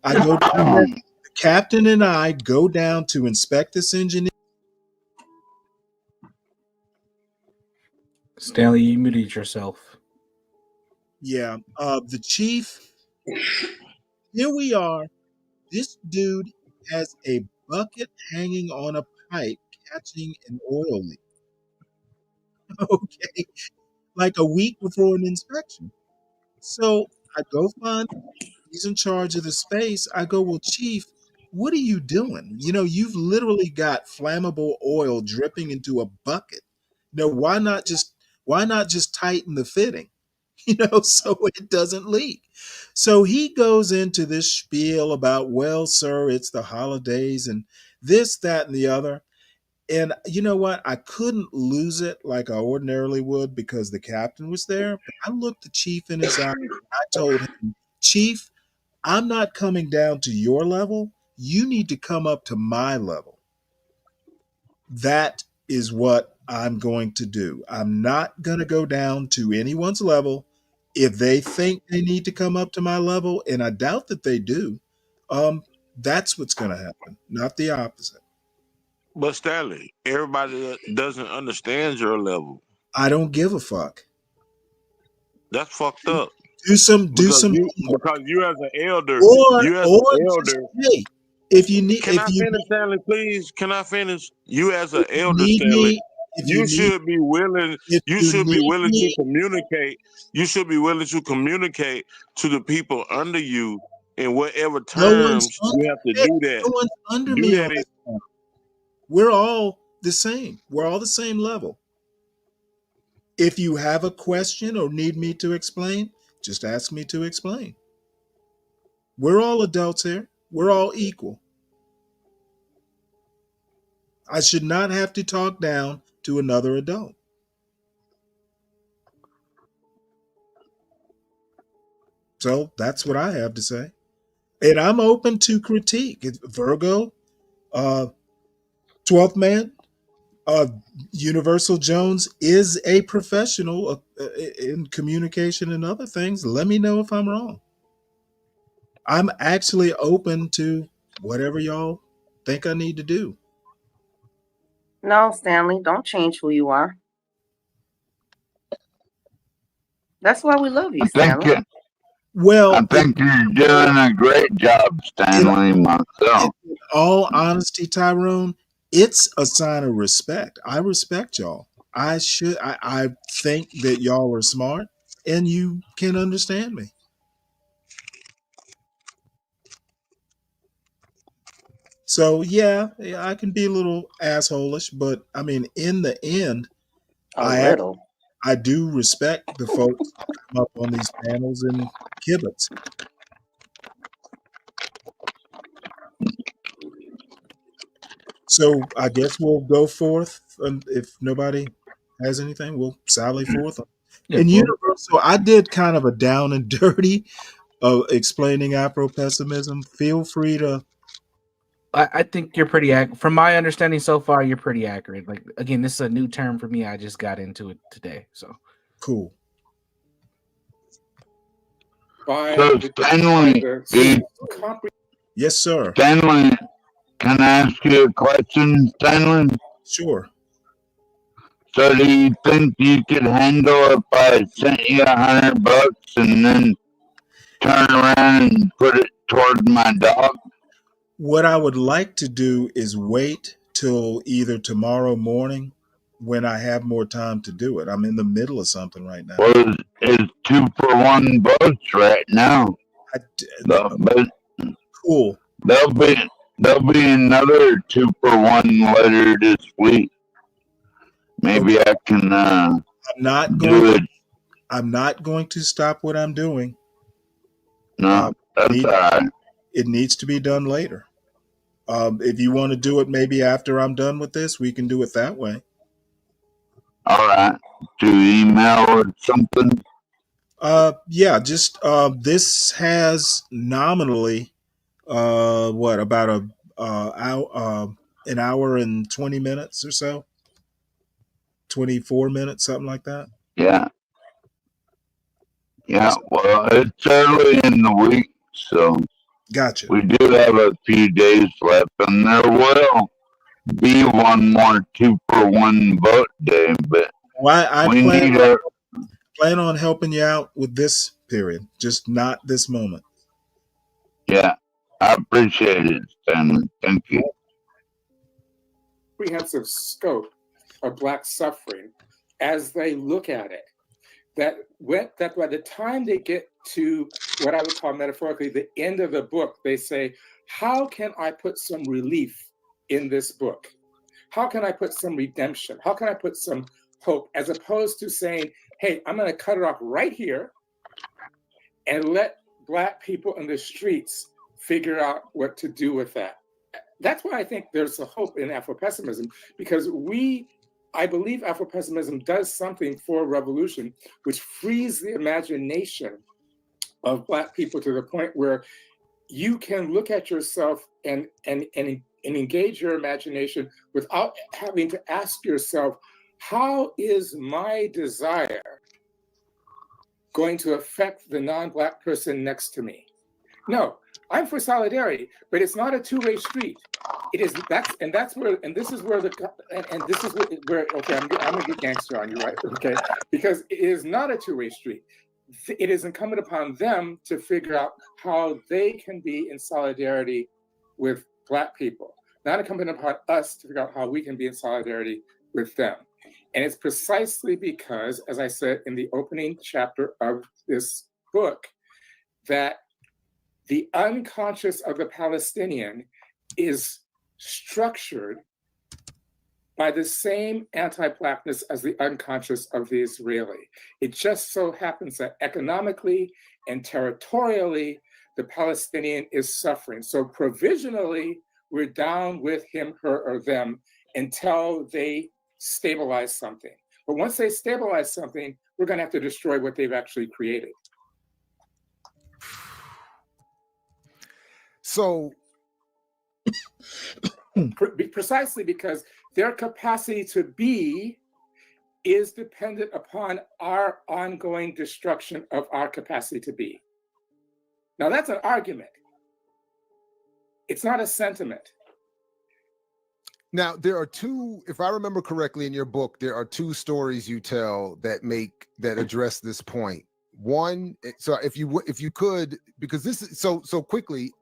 S5: I go down there. The captain and I go down to inspect this engineer.
S7: Stanley, you muted yourself.
S5: Yeah. The chief, here we are. This dude has a bucket hanging on a pipe catching an oil leak. Okay. Like a week before an inspection. So I go find he's in charge of the space. I go, well, chief, what are you doing? You've literally got flammable oil dripping into a bucket. Why not just tighten the fitting? So it doesn't leak. So he goes into this spiel about, well, sir, it's the holidays and this, that, and the other. And you know what? I couldn't lose it like I ordinarily would because the captain was there. But I looked the chief in his eye and I told him, Chief, I'm not coming down to your level. You need to come up to my level. That is what I'm going to do. I'm not going to go down to anyone's level. If they think they need to come up to my level, and I doubt that they do, that's what's going to happen, not the opposite.
S12: but Stanley, everybody doesn't understand your level.
S5: I don't give a fuck.
S12: That's fucked up.
S5: Do some
S12: Because
S5: homework.
S12: you as an elder,
S5: Or
S12: you as
S5: or
S12: an
S5: just
S12: elder,
S5: hey, If you need,
S12: Can
S5: if
S12: I
S5: you
S12: finish, Stanley, please? Can I finish? You as an
S5: if you
S12: elder,
S5: need
S12: Stanley,
S5: me, if you
S12: you
S5: need,
S12: should be willing.
S5: if
S12: You
S5: you
S12: should be
S5: need
S12: willing to
S5: me,
S12: communicate. You should be willing to communicate to the people under you in whatever
S5: no one's
S12: terms
S5: under,
S12: you have to
S5: hey,
S12: do that.
S5: no one's under
S12: Do
S5: me
S12: that.
S5: on this one. We're all the same. We're all the same level. If you have a question or need me to explain, just ask me to explain. We're all adults here. We're all equal. I should not have to talk down to another adult. So that's what I have to say. And I'm open to critique. Virgo, 12th man, uh, Universal Jones is a professional in communication and other things. Let me know if I'm wrong. I'm actually open to whatever y'all think I need to do.
S4: No, Stanley, don't change who you are. That's why we love you,
S6: I think
S4: Stanley.
S5: Well,
S6: I think you're doing a great job, Stanley. Myself.
S5: in all honesty, Tyrone, it's a sign of respect. I respect y'all. I think that y'all are smart and you can understand me. So yeah, I can be a little assholish, but I mean, in the end,
S4: A little.
S5: I do respect the folks who come up on these panels and kibitz. So I guess we'll go forth, and if nobody has anything, we'll sally forth.
S7: Yeah,
S5: In
S7: well,
S5: Universal, I did kind of a down and dirty of explaining Afro pessimism. Feel free to.
S7: I think you're pretty from my understanding so far, you're pretty accurate. Like again, this is a new term for me. I just got into it today. So
S5: Cool.
S6: So Stanley,
S5: Yes, sir.
S6: Stanley, can I ask you a question, Stanley?
S5: Sure.
S6: So do you think you could handle if I sent you $100 and then turn around and put it toward my dog?
S5: What I would like to do is wait till either tomorrow morning when I have more time to do it. I'm in the middle of something right now.
S6: Well, it's 2-for-1 votes right now. But
S5: cool.
S6: There'll be another 2-for-1 later this week. Maybe I can
S5: I'm not
S6: do
S5: going.
S6: it.
S5: I'm not going to stop what I'm doing.
S6: No, that's all right.
S5: It needs to be done later. If you want to do it, maybe after I'm done with this, we can do it that way.
S6: All right. To email or something.
S5: Yeah, just this has nominally what about an hour and 20 minutes or so, 24 minutes, something like that.
S6: Yeah. Yeah. Well, it's early in the week, so
S5: gotcha.
S6: We do have a few days left, and there will be one more 2-for-1 vote day, but
S5: I
S6: we need a.
S5: plan on helping you out with this period, just not this moment.
S6: Yeah, I appreciate it, Stanley. Thank you.
S11: Comprehensive scope of Black suffering as they look at it. That by the time they get to what I would call metaphorically the end of the book, they say, how can I put some relief in this book? How can I put some redemption? How can I put some hope? As opposed to saying, hey, I'm going to cut it off right here and let Black people in the streets figure out what to do with that. That's why I think there's a hope in Afro-pessimism, because I believe Afro-pessimism does something for revolution, which frees the imagination of Black people to the point where you can look at yourself and engage your imagination without having to ask yourself, how is my desire going to affect the non-Black person next to me? No, I'm for solidarity, but it's not a two-way street. It is this is where okay, I'm gonna get gangster on you, right? Okay, because it is not a two-way street. It is incumbent upon them to figure out how they can be in solidarity with Black people. Not incumbent upon us to figure out how we can be in solidarity with them. And it's precisely because, as I said in the opening chapter of this book, that the unconscious of the Palestinian is structured by the same anti-Blackness as the unconscious of the Israeli. It just so happens that economically and territorially, the Palestinian is suffering. So provisionally, we're down with him, her, or them until they stabilize something. But once they stabilize something, we're going to have to destroy what they've actually created.
S8: So,
S11: precisely because their capacity to be is dependent upon our ongoing destruction of our capacity to be. Now, that's an argument. It's not a sentiment.
S8: Now, there are two, if I remember correctly in your book, there are two stories you tell that address this point. One, so if you could, because this is so quickly,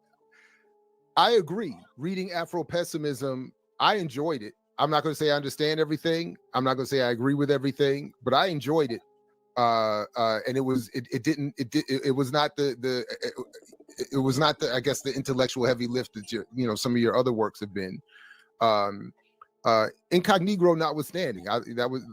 S8: I agree. Reading Afro-Pessimism, I enjoyed it. I'm not going to say I understand everything. I'm not going to say I agree with everything, but I enjoyed it. And it was not the I guess the intellectual heavy lift that some of your other works have been. Incognito notwithstanding,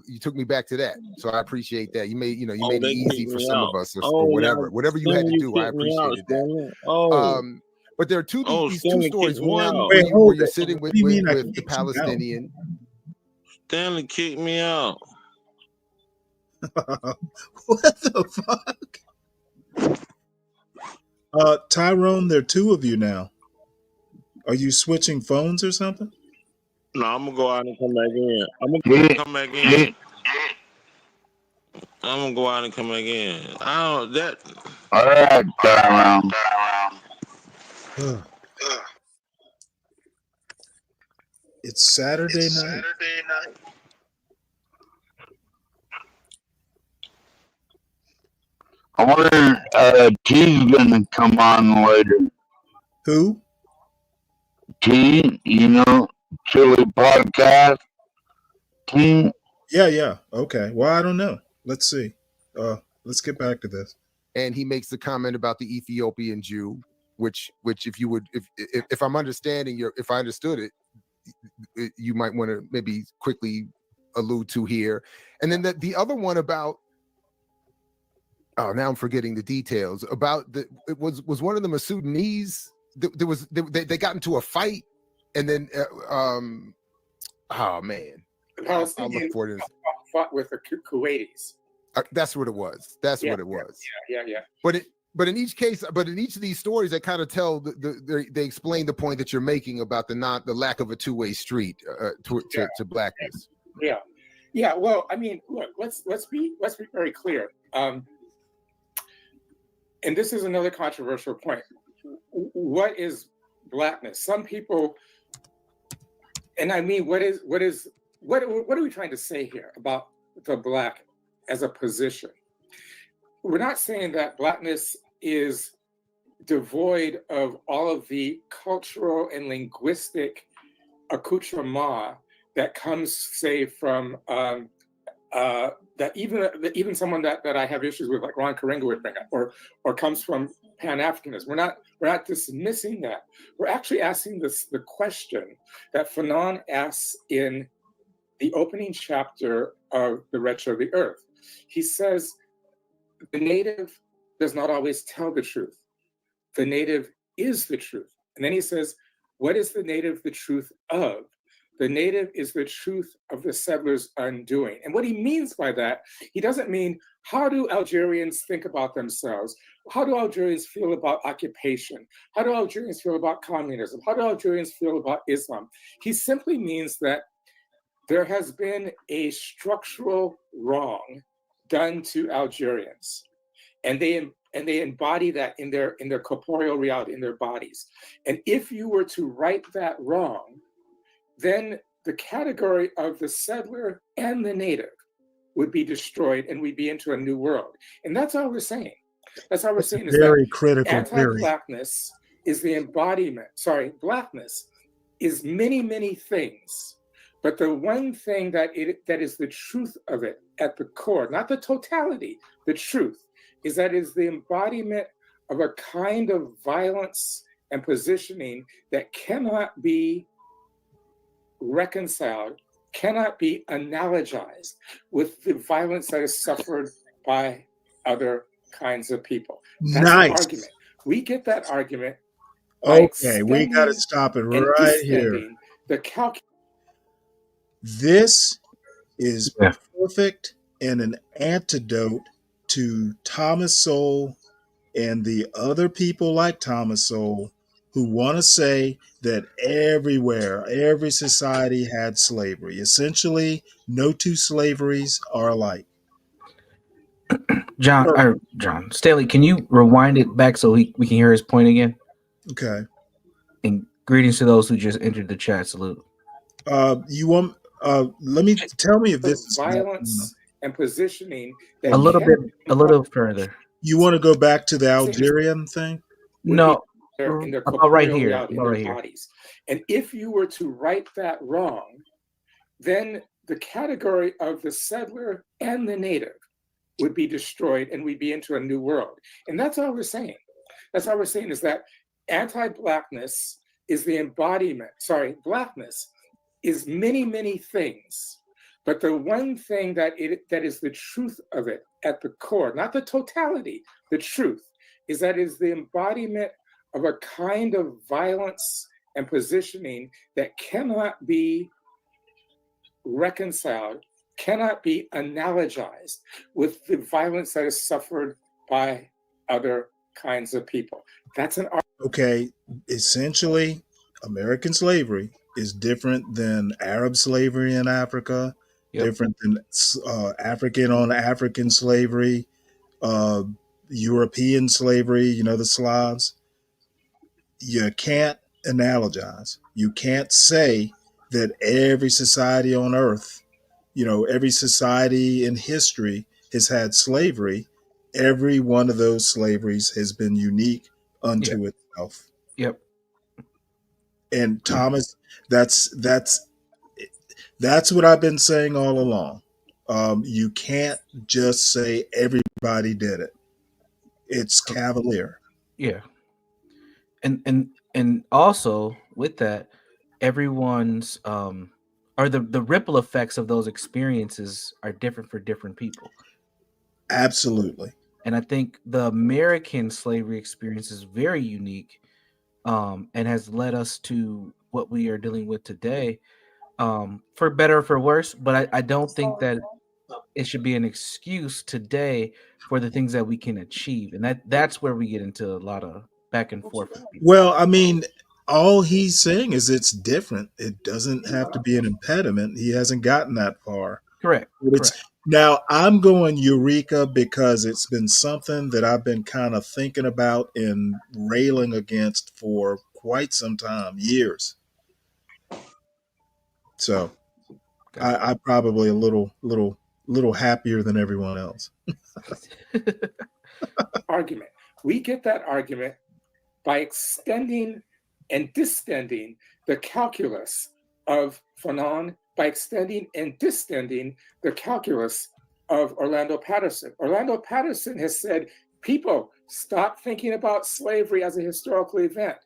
S8: you took me back to that, so I appreciate that. You made it easy for some of us, or whatever you had to do. I appreciated that. But there are these two stories. One where you're sitting with the Palestinian.
S12: Stanley kicked me out.
S5: What the fuck? Tyrone, there are two of you now. Are you switching phones or something?
S12: No, I'm gonna go out and come back in. I'm gonna come back in. I'm gonna go out and come back in. All
S6: right, Tyrone.
S5: It's Saturday night.
S6: I wonder T's gonna come on later.
S5: Who?
S6: T, Chili Podcast. T.
S5: Yeah. Okay. Well, I don't know. Let's see. Let's get back to this.
S8: And he makes the comment about the Ethiopian Jew, which if I'm understanding if I understood it, you might want to maybe quickly allude to here. And then the other one about, now I'm forgetting the details about it was one of them a Sudanese. They got into a fight, and then oh man,
S11: The Palestinians fought with the Kuwaitis.
S8: That's what it was. What it was.
S11: Yeah.
S8: But in each case, in each of these stories, they kind of tell they explain the point that you're making about the lack of a two-way street to Blackness.
S11: Yeah. Well, I mean, look, let's be very clear. And this is another controversial point. What is Blackness? Some people, and I mean, what are we trying to say here about the Black as a position? We're not saying that Blackness is devoid of all of the cultural and linguistic accoutrement that comes, say, from that even someone that I have issues with, like Ron Karenga would bring up, or comes from Pan-Africanism. We're not dismissing that. We're actually asking the question that Fanon asks in the opening chapter of The Wretched of the Earth. He says, the native does not always tell the truth. The native is the truth. And then he says, what is the native the truth of? The native is the truth of the settler's undoing. And what he means by that, he doesn't mean, how do Algerians think about themselves? How do Algerians feel about occupation? How do Algerians feel about communism? How do Algerians feel about Islam? He simply means that there has been a structural wrong done to Algerians, and they embody that in their corporeal reality, in their bodies. And if you were to right that wrong, then the category of the settler and the native would be destroyed, and we'd be into a new world. And that's all we're saying. That's all we're saying, is
S5: very
S11: that
S5: critical
S11: anti-Blackness is the embodiment. Sorry, Blackness is many, many things. But the one thing that is the truth of it at the core, not the totality, the truth, is that it is the embodiment of a kind of violence and positioning that cannot be reconciled, cannot be analogized with the violence that is suffered by other kinds of people. That's an argument. We get that argument by
S5: Okay, we got to
S11: extending
S5: stop it
S11: and
S5: right here.
S11: distending the calculus.
S5: This is perfect and an antidote to Thomas Sowell and the other people like Thomas Sowell who want to say that everywhere, every society had slavery. Essentially, no two slaveries are alike.
S7: John Staley, can you rewind it back so we can hear his point again?
S5: Okay.
S7: And greetings to those who just entered the chat. Salute.
S5: You want? Let me tell me if this is
S11: Violence and positioning that
S7: A little further.
S5: You want to go back to the Algerian thing?
S7: No,
S11: in their
S7: about right
S11: corporeal
S7: here.
S11: reality, in
S7: About
S11: their
S7: right here.
S11: bodies. And if you were to right that wrong, then the category of the settler and the native would be destroyed and we'd be into a new world. And that's all we're saying. That's all we're saying is that anti-Blackness is the embodiment, Blackness is many, many things. But the one thing that is the truth of it at the core, not the totality, the truth, is that it is the embodiment of a kind of violence and positioning that cannot be reconciled, cannot be analogized with the violence that is suffered by other kinds of people. That's an
S5: Okay, essentially, American slavery is different than Arab slavery in Africa, different than African on African slavery, European slavery, you know, the Slavs. You can't analogize. You can't say that every society on earth, you know, every society in history has had slavery. Every one of those slaveries has been unique unto itself.
S7: Yep.
S5: And Thomas, that's what I've been saying all along. You can't just say everybody did it. It's cavalier.
S7: Yeah. And also with that, everyone's or the ripple effects of those experiences are different for different people.
S5: Absolutely.
S7: And I think the American slavery experience is very unique, and has led us to what we are dealing with today, for better or for worse. But I don't think that it should be an excuse today for the things that we can achieve. And that's where we get into a lot of back and forth with people.
S5: Well, I mean, all he's saying is it's different. It doesn't have to be an impediment. He hasn't gotten that far.
S7: Correct.
S5: Now, I'm going Eureka because it's been something that I've been kind of thinking about and railing against for quite some time, years. So I'm probably a little happier than everyone else.
S11: argument. We get that argument by extending and distending the calculus of Fanon, by extending and distending the calculus of Orlando Patterson. Orlando Patterson has said, people, stop thinking about slavery as a historical event.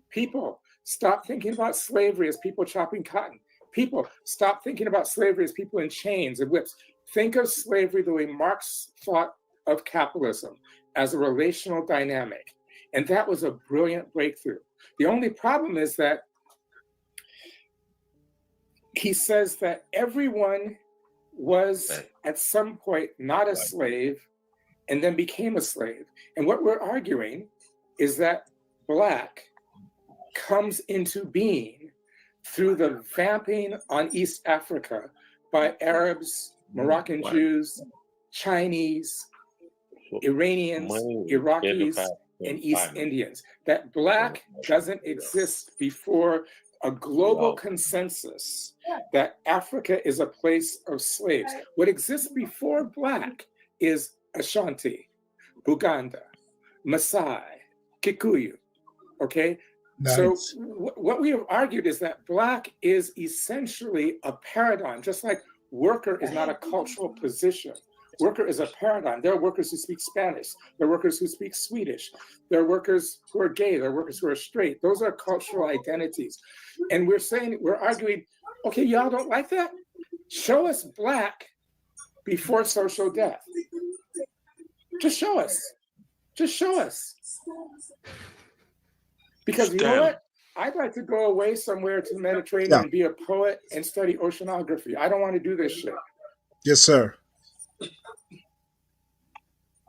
S11: People, stop thinking about slavery as people chopping cotton. People, stop thinking about slavery as people in chains and whips. Think of slavery the way Marx thought of capitalism, as a relational dynamic. And that was a brilliant breakthrough. The only problem is that he says that everyone was at some point not a slave and then became a slave. And what we're arguing is that Black comes into being through the vamping on East Africa by Arabs, Moroccan Jews, Chinese, Iranians, Iraqis, and East Indians. That Black doesn't exist before a global consensus that Africa is a place of slaves. What exists before Black is Ashanti, Buganda, Maasai, Kikuyu, okay? So
S5: Nice.
S11: what we have argued is that Black is essentially a paradigm, just like worker is not a cultural position. Worker is a paradigm. There are workers who speak Spanish. There are workers who speak Swedish. There are workers who are gay. There are workers who are straight. Those are cultural identities. And we're arguing, okay, y'all don't like that? Show us Black before social death. Just show us. Just show us. Because you know what? I'd like to go away somewhere to the Mediterranean and be a poet and study oceanography. I don't want to do this shit.
S5: Yes, sir.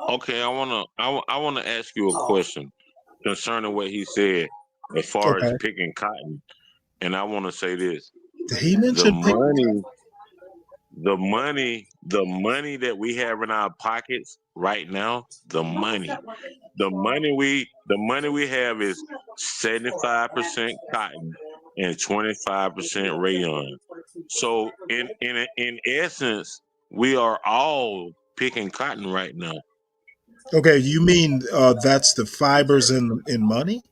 S12: Okay, I wanna ask you a question concerning what he said as far as
S5: Okay.
S12: picking cotton, and I want to say this:
S5: Did he
S12: the
S5: mention
S12: money that we have in our pockets right now, the money we have is 75% cotton and 25% rayon. So in essence, we are all picking cotton right now.
S5: Okay, you mean that's the fibers in money?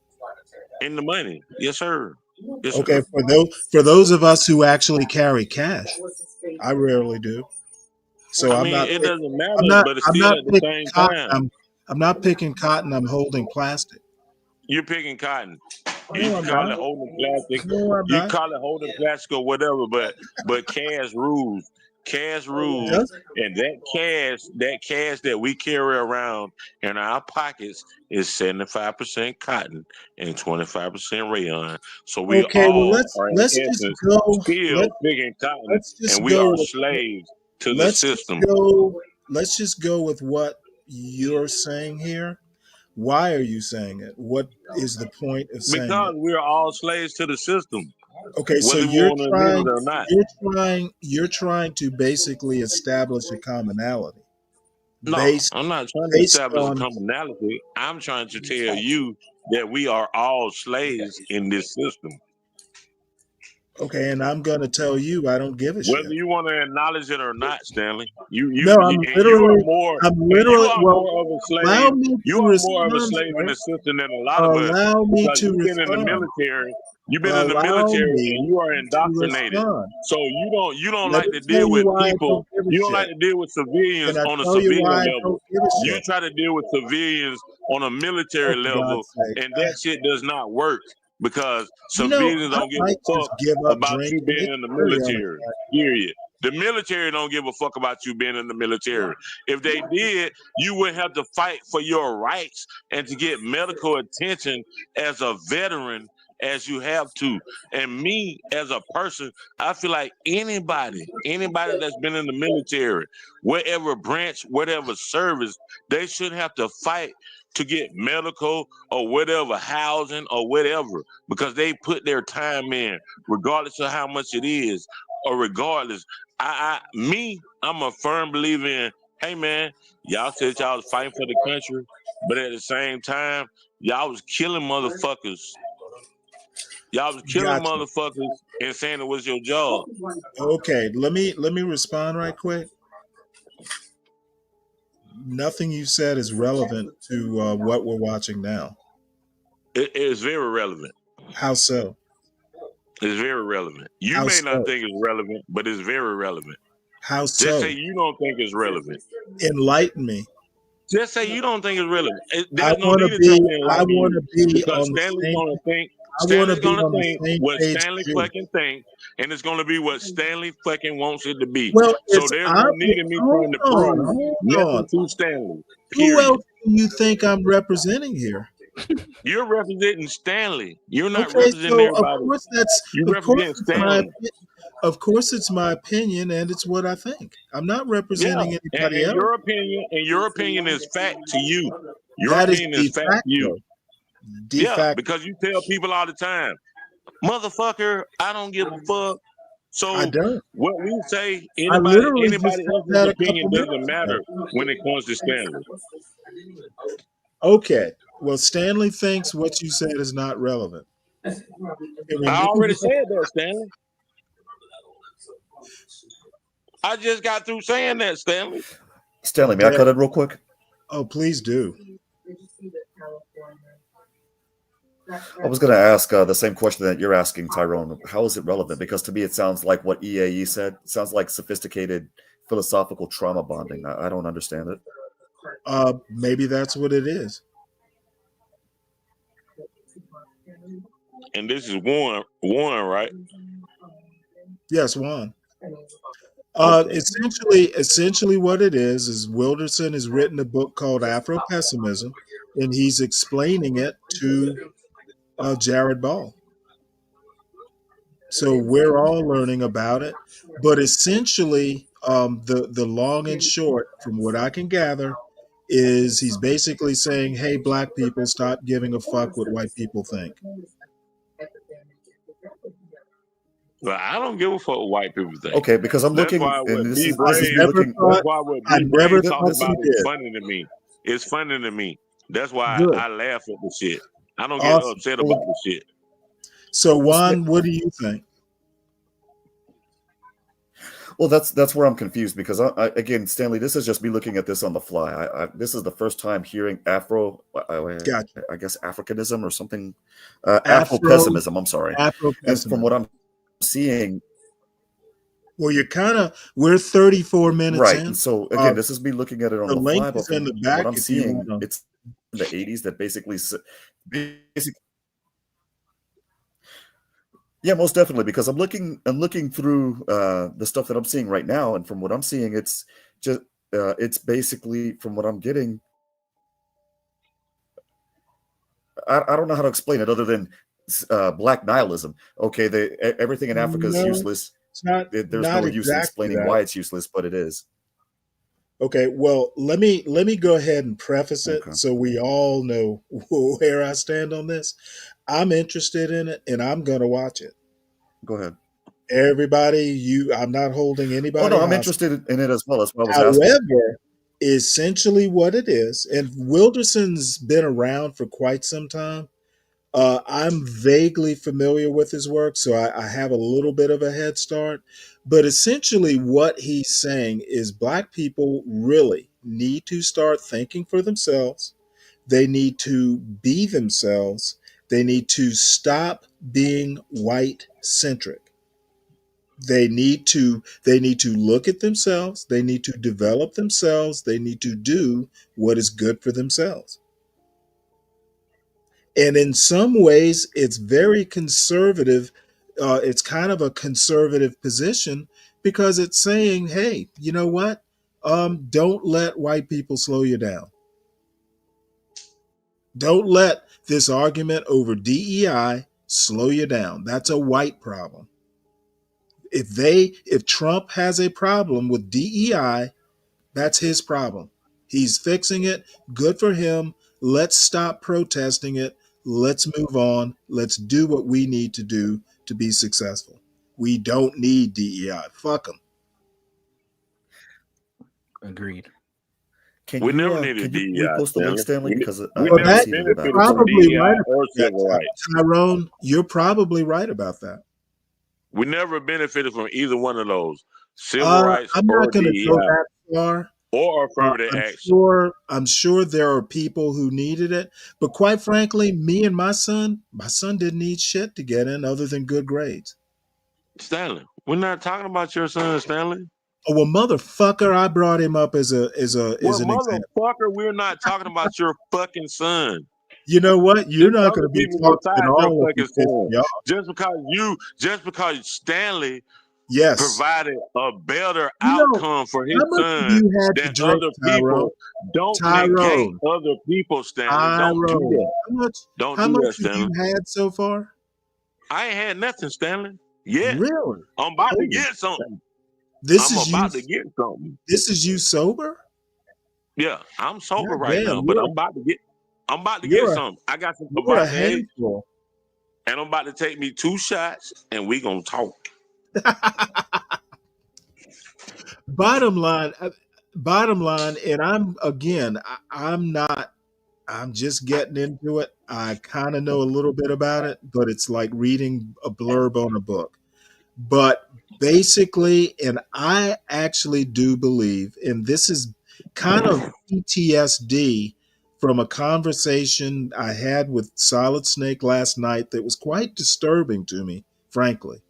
S12: In the money, yes, sir. Yes,
S5: Okay,
S12: sir.
S5: for those of us who actually carry cash, I rarely do. So
S12: I
S5: I'm
S12: mean,
S5: not.
S12: it doesn't matter, but it's
S5: I'm
S12: still
S5: not
S12: at the
S5: picking
S12: same
S5: cotton.
S12: time.
S5: I'm not picking cotton. I'm holding plastic.
S12: You're picking cotton. You
S5: No,
S12: can
S5: I'm
S12: call
S5: not.
S12: it holding plastic.
S5: No, I'm
S12: You
S5: not.
S12: call it holding plastic or whatever, but cash rules. Cash rules,
S5: Does
S12: and that cash that we carry around in our pockets is 75% cotton and 25% rayon. So we
S5: Okay, well
S12: all are in
S5: let's just
S12: essence
S5: go.
S12: still picking cotton,
S5: Let's just
S12: and we
S5: go
S12: are
S5: with
S12: slaves to the
S5: let's just
S12: system.
S5: go. Let's just go with what you're saying here. Why are you saying it? What is the point of saying
S12: Because
S5: it?
S12: we are all slaves to the system,
S5: Okay, so
S12: whether we want to admit it or not.
S5: you're trying to basically establish a commonality
S12: No,
S5: based
S12: I'm not trying to
S5: based
S12: establish a
S5: on
S12: commonality. I'm trying to tell you that we are all slaves in this system.
S5: okay, and I'm gonna tell you I don't give a
S12: Whether
S5: shit.
S12: you want to acknowledge it or not, Stanley,
S5: No,
S12: and you are more
S5: well,
S12: of a
S5: allow
S12: slave.
S5: me
S12: You
S5: to
S12: are more of a
S5: respond,
S12: slave in
S5: sir.
S12: the system than a lot of us
S5: Allow me
S12: because
S5: to
S12: you've been in the
S5: respond.
S12: military. You've been in the
S5: Allow
S12: military and
S5: me
S12: you are
S5: to
S12: indoctrinated.
S5: respond.
S12: So you don't
S5: Let
S12: like
S5: me
S12: to
S5: tell
S12: deal
S5: you
S12: with
S5: why I
S12: people.
S5: don't give a
S12: You don't
S5: shit.
S12: like to deal with civilians
S5: Can I
S12: on a
S5: tell you
S12: civilian
S5: why I
S12: level.
S5: don't give a
S12: You
S5: shit?
S12: try to deal with civilians on a
S5: Oh,
S12: military
S5: for
S12: level,
S5: God's sake.
S12: and that shit does not work because
S5: You know,
S12: civilians
S5: I
S12: don't give
S5: might
S12: a
S5: just
S12: fuck
S5: give up
S12: about you
S5: drinking.
S12: being
S5: It's
S12: in the
S5: very
S12: military. Period. The military don't give a fuck about you being in the military. If they did, you would have to fight for your rights and to get medical attention as a veteran as you have to. And me as a person, I feel like anybody that's been in the military, whatever branch, whatever service, they should have to fight to get medical or whatever housing or whatever because they put their time in regardless of how much it is or regardless. I'm a firm believer in, hey man, y'all said y'all was fighting for the country, but at the same time, y'all was killing motherfuckers. Y'all was killing
S5: Gotcha.
S12: motherfuckers and saying it was your job.
S5: Okay, let me respond right quick. Nothing you said is relevant to what we're watching now.
S12: It is very relevant.
S5: How so?
S12: It's very relevant. You
S5: How
S12: may not
S5: so?
S12: think it's relevant, but it's very relevant.
S5: How
S12: Just say
S5: so?
S12: you don't think it's relevant.
S5: Enlighten me.
S12: Just say you don't think it's relevant.
S5: I
S12: There's no
S5: want
S12: need
S5: to
S12: to try
S5: be.
S12: to
S5: I
S12: enlighten
S5: want
S12: you
S5: to be
S12: because
S5: on the
S12: Stanley's
S5: same.
S12: gonna think.
S5: I want to
S12: Stanley's
S5: be
S12: gonna
S5: on the
S12: think
S5: same
S12: what
S5: page
S12: Stanley
S5: as you.
S12: fucking thinks, and it's gonna be what Stanley fucking wants it to be.
S5: Well,
S12: So
S5: it's
S12: there's no need
S5: obvious.
S12: in me
S5: Hold
S12: trying to
S5: on.
S12: prove
S5: Hold
S12: nothing
S5: on.
S12: to Stanley.
S5: Who
S12: Period.
S5: else do you think I'm representing here?
S12: You're representing Stanley. You're not
S5: Okay,
S12: representing
S5: so
S12: everybody. You're
S5: of course
S12: representing
S5: it's my
S12: Stanley.
S5: opinion and it's what I think. I'm not
S12: Yeah,
S5: representing anybody
S12: and
S5: else.
S12: your opinion is fact to you. Your
S5: That is
S12: opinion
S5: de
S12: is fact to you.
S5: facto. De
S12: Yeah,
S5: facto.
S12: because you tell people all the time, motherfucker, I don't give a fuck.
S5: I
S12: So
S5: don't.
S12: what we say,
S5: I literally just
S12: anybody
S5: said
S12: else's
S5: that a
S12: opinion
S5: couple
S12: doesn't
S5: minutes
S12: matter
S5: ago.
S12: when it comes to Stanley.
S5: Okay. Well, Stanley thinks what you said is not relevant. Can we
S12: I
S5: move
S12: already
S5: on?
S12: said that, Stanley. I just got through saying that, Stanley.
S13: Stanley, may I cut in real quick?
S5: Oh, please do.
S13: I was going to ask the same question that you're asking, Tyrone. How is it relevant? Because to me, it sounds like what EAE said. It sounds like sophisticated philosophical trauma bonding. I don't understand it.
S5: Maybe that's what it is.
S12: And this is Warren, right?
S5: Yes, Juan.
S12: Okay.
S5: Essentially what it is Wilderson has written a book called Afro Pessimism, and he's explaining it to Jared Ball. So we're all learning about it, but essentially, the long and short, from what I can gather, is he's basically saying, "Hey, black people, stop giving a fuck what white people think."
S12: But I don't give a fuck what white people think.
S13: Okay, because I'm
S12: That's
S13: looking,
S12: why what
S13: and this
S12: B
S13: is
S12: Brave.
S13: me looking.
S12: That's why what
S5: I
S12: B
S5: never
S12: Brave talks
S5: thought
S12: about
S5: you
S12: is
S5: did.
S12: funny to me. It's funny to me. That's why
S5: Good.
S12: I laugh at the shit. I don't get
S5: Awesome.
S12: upset about the shit.
S5: So, Juan, what do you think?
S13: Well, that's where I'm confused because again, Stanley, this is just me looking at this on the fly. This is the first time hearing
S5: Gotcha.
S13: I guess Africanism or something,
S5: Afro
S13: Afro-pessimism. I'm sorry.
S5: Afro
S13: And
S5: pessimism.
S13: from what I'm seeing,
S5: Well, we're 34 minutes
S13: right.
S5: in.
S13: And so again, this is me looking at it on
S5: The
S13: the
S5: link
S13: fly, but
S5: is in the
S13: from
S5: back
S13: what I'm
S5: if you
S13: seeing,
S5: want to.
S13: it's in the 80s that basically. Yeah, most definitely, because I'm looking through the stuff that I'm seeing right now, and from what I'm seeing, it's just it's basically from what I'm getting. I don't know how to explain it other than black nihilism. Okay, everything in Africa is
S5: No,
S13: useless.
S5: it's not
S13: There's no use in
S5: exactly
S13: explaining
S5: that.
S13: why it's useless, but it is.
S5: Okay, well, let me go ahead and preface it
S13: Okay.
S5: so we all know where I stand on this. I'm interested in it, and I'm going to watch it.
S13: Go ahead.
S5: Everybody, I'm not holding
S13: Oh
S5: anybody
S13: no, I'm
S5: hostage.
S13: interested in it as well. That's why I was asking.
S5: However, essentially what it is, and Wilderson's been around for quite some time. I'm vaguely familiar with his work, so I have a little bit of a head start. But essentially, what he's saying is black people really need to start thinking for themselves. They need to be themselves. They need to stop being white centric. They need to look at themselves. They need to develop themselves. They need to do what is good for themselves. And in some ways, it's very conservative. It's kind of a conservative position because it's saying, hey, you know what? Don't let white people slow you down. Don't let this argument over DEI slow you down. That's a white problem. If Trump has a problem with DEI, that's his problem. He's fixing it. Good for him. Let's stop protesting it. Let's move on. Let's do what we need to do to be successful. We don't need DEI. Fuck them.
S7: Agreed.
S12: We never needed
S13: Can you
S12: DEI,
S13: post the link, Stanley? Because
S12: we
S5: Well,
S12: never
S5: that
S12: benefited
S5: you're
S12: from
S5: probably right
S12: DEI or
S5: about that,
S12: civil rights.
S5: Tyrone. You're probably right about that.
S12: We never benefited from either one of those, civil rights
S5: I'm
S12: or
S5: not going to
S12: DEI
S5: go that far.
S12: or affirmative action.
S5: I'm sure there are people who needed it, but quite frankly, me and my son didn't need shit to get in other than good grades.
S12: Stanley, we're not talking about your son, Stanley.
S5: Oh well, motherfucker! I brought him up as
S12: Well,
S5: an example.
S12: motherfucker, we're not talking about your fucking son.
S5: You know what? You're
S12: It's
S5: not going
S12: other
S5: to be
S12: people
S5: talking at
S12: besides your
S5: all if you
S12: fucking
S5: piss
S12: son.
S5: me off.
S12: Just because Stanley
S5: Yes.
S12: provided a better
S5: You know,
S12: outcome for his
S5: how much have
S12: son
S5: you had to
S12: than
S5: drink,
S12: other
S5: Tyrone?
S12: people, don't negate
S5: Tyrone.
S12: other people, Stanley. Don't do
S5: Tyrone.
S12: that. Don't
S5: How
S12: do
S5: much
S12: that,
S5: have
S12: Stanley.
S5: you had so far?
S12: I ain't had nothing, Stanley. Yet.
S5: Really?
S12: I'm about to
S5: Holy
S12: get something.
S5: This
S12: I'm
S5: is
S12: about
S5: you.
S12: to get something.
S5: This is you sober?
S12: Yeah, I'm sober
S5: God
S12: right
S5: damn,
S12: now, but I'm about to get
S5: you're a
S12: something. I got some
S5: you're a
S12: about to age,
S5: handful.
S12: and I'm about to take me 2 shots, and we gonna talk.
S5: Bottom line, and I'm just getting into it. I kind of know a little bit about it, but it's like reading a blurb on a book. But basically, and I actually do believe, and this is kind of PTSD from a conversation I had with Solid Snake last night that was quite disturbing to me, frankly.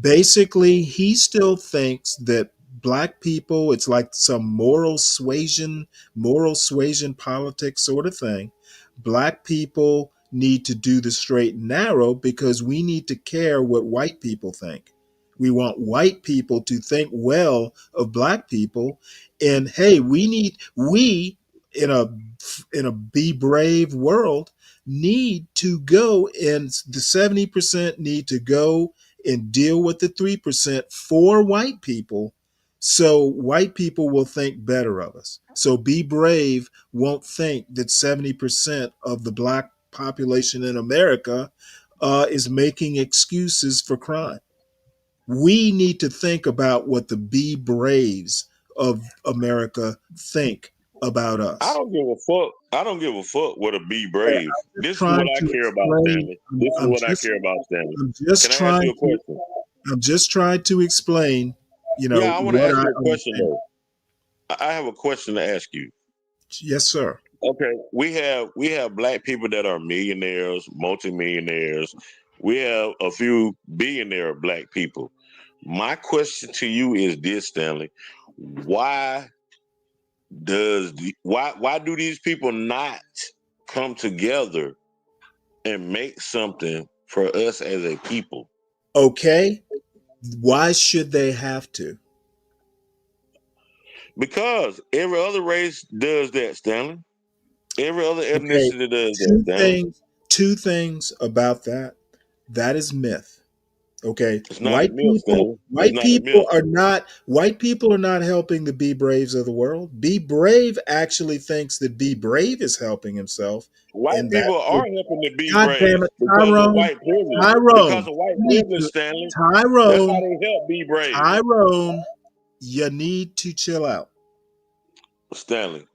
S5: Basically, he still thinks that black people, it's like some moral suasion politics sort of thing. Black people need to do the straight and narrow because we need to care what white people think. We want white people to think well of black people. And hey, we in a be brave world need to go, and the 70% need to go and deal with the 3% for white people, so white people will think better of us. So Be Brave won't think that 70% of the black population in America is making excuses for crime. We need to think about what the Be Braves of America think about
S12: I
S5: us.
S12: don't give a fuck. I don't give a fuck what a be brave.
S5: I'm just
S12: This is what
S5: trying
S12: I
S5: to
S12: care about,
S5: explain.
S12: Stanley. This is
S5: I'm
S12: what I
S5: just,
S12: care about, Stanley.
S5: I'm just
S12: Can I ask you
S5: trying
S12: a
S5: to,
S12: question?
S5: I'm just trying to explain,
S12: Yeah, I want to
S5: what
S12: ask
S5: I
S12: you a question
S5: understand.
S12: though. I have a question to ask you.
S5: Yes, sir.
S12: Okay, we have black people that are millionaires, multimillionaires. We have a few billionaire black people. My question to you is this, Stanley: Why why do these people not come together and make something for us as a people?
S5: Okay. Why should they have to?
S12: Because every other race does that, Stanley. Every other
S5: Okay.
S12: ethnicity does that,
S5: Two
S12: Stanley.
S5: things, two things about that. That is myth. Okay.
S12: It's not the myth, Stanley. It's
S5: White
S12: not the myth.
S5: people are not helping the Be Braves of the world. Be Brave actually thinks that Be Brave is helping himself.
S12: White
S5: And that
S12: people are helping to be
S5: God
S12: brave
S5: damn it,
S12: because of white privilege. Because
S5: Tyrone,
S12: of white
S5: you need
S12: privilege,
S5: to,
S12: Stanley. That's how
S5: Tyrone,
S12: they help be brave.
S5: Tyrone, you need to chill out.
S12: Stanley,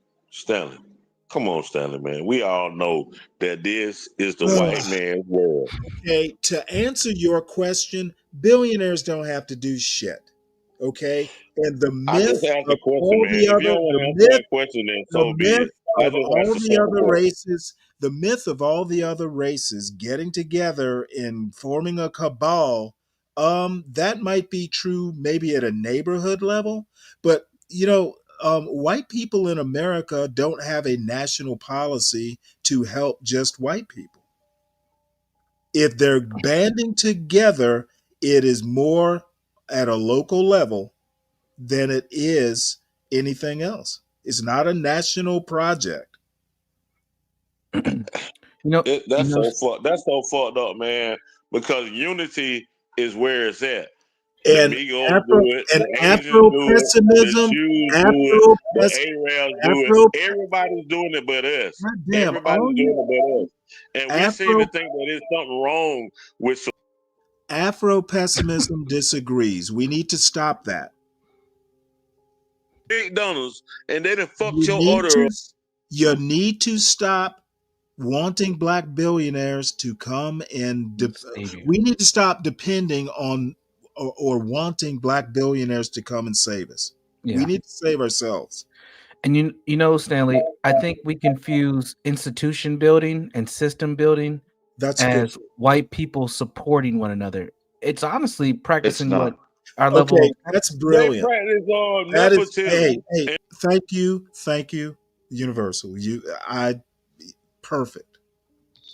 S12: come on, Stanley, man. We all know that this is the white man's world.
S5: Okay, to answer your question, billionaires don't have to do shit. Okay, and the
S12: I just
S5: myth
S12: asked a
S5: of
S12: question,
S5: all
S12: man.
S5: the
S12: If you
S5: other,
S12: don't want
S5: the
S12: to answer
S5: myth,
S12: that question, then
S5: the
S12: so be
S5: myth
S12: it. I
S5: of
S12: just
S5: all
S12: asked a
S5: the
S12: simple
S5: other
S12: question.
S5: races, the myth of all the other races getting together and forming a cabal, that might be true maybe at a neighborhood level, but white people in America don't have a national policy to help just white people. If they're banding together, it is more at a local level than it is anything else. It's not a national project.
S12: That's so fucked up, man. Because unity is where it's at. The
S5: And
S12: Migos do it, the Asians
S5: Afro
S12: do it, the
S5: pessimism,
S12: Jews do it,
S5: Afro
S12: the Arabs do it.
S5: Afro,
S12: Everybody's doing it but us.
S5: God damn,
S12: Everybody's doing it but us. And we seem to
S5: Afro
S12: think that there's something wrong with some
S5: Afro pessimism disagrees. We need to stop that.
S12: McDonald's and they done fucked
S5: You
S12: your
S5: need
S12: order
S5: to
S12: up.
S5: you need to stop wanting black billionaires to come and we need to stop depending on or wanting black billionaires to come and save us. We
S7: Yeah.
S5: need to save ourselves.
S7: And you know, Stanley, I think we confuse institution building and system building
S5: That's
S7: as
S5: good.
S7: white people supporting one another. It's honestly practicing what
S13: not.
S7: our level
S5: Okay,
S7: of
S5: that's
S12: They
S5: brilliant.
S12: practice on
S5: That is
S12: nepotism.
S5: hey, thank you, Universal. Perfect.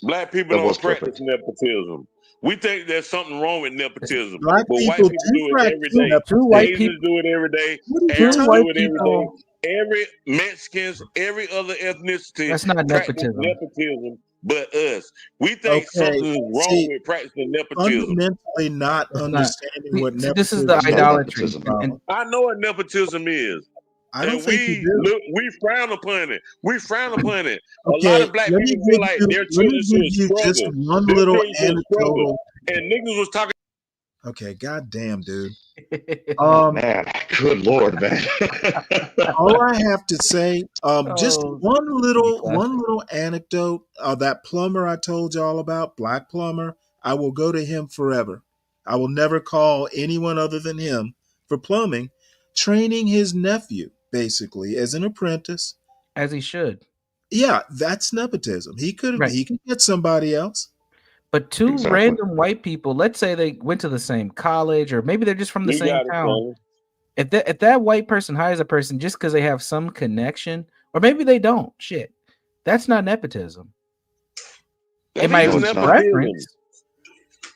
S12: Black people
S13: That was
S12: don't practice
S13: perfect.
S12: nepotism. We think there's something wrong with nepotism,
S5: Black
S12: but white
S5: people
S12: people
S5: do
S12: do it every
S5: practice
S12: day.
S7: two white
S5: nepotism.
S12: Asians
S7: people,
S12: do it every day.
S5: What are you
S7: two
S12: Arabs
S5: talking
S12: do
S7: white
S12: it every day.
S7: people.
S12: Every Mexicans, every other ethnicity
S7: That's not
S12: practice
S7: nepotism.
S12: nepotism, but us. We think
S5: Okay,
S12: something is wrong
S5: see,
S12: with practicing nepotism.
S5: fundamentally not
S7: That's not.
S5: understanding what
S7: See, this is the
S5: nepotism
S13: That's not
S5: is
S7: idolatry,
S5: the
S13: nepotism.
S7: and
S5: problem.
S12: I know what nepotism is.
S5: I don't
S12: And
S5: think you do.
S12: we frown upon it. We frown upon it. A lot
S5: Okay,
S12: of black people feel like their
S5: let me
S12: children
S5: give
S12: should
S5: you just
S12: struggle.
S5: one
S12: Their
S5: little
S12: children should struggle.
S5: anecdotal.
S12: And niggas was talking.
S5: Okay, goddamn, dude.
S13: Oh man, good lord, man.
S5: All I have to say, just
S7: oh,
S5: one little anecdote. That plumber I told y'all about, Black Plumber. I will go to him forever. I will never call anyone other than him for plumbing. Training his nephew basically as an apprentice.
S7: as he should.
S5: Yeah, that's nepotism. He could
S7: Right.
S5: he could get somebody else.
S7: But two
S13: Exactly.
S7: random white people, let's say they went to the same college, or maybe they're just from the
S12: You
S7: same
S12: got it,
S7: town.
S12: son.
S7: If that white person hires a person just because they have some connection, or maybe they don't, shit, that's not nepotism. It
S12: That
S7: might
S12: is
S7: be
S12: nepotism.
S7: preference.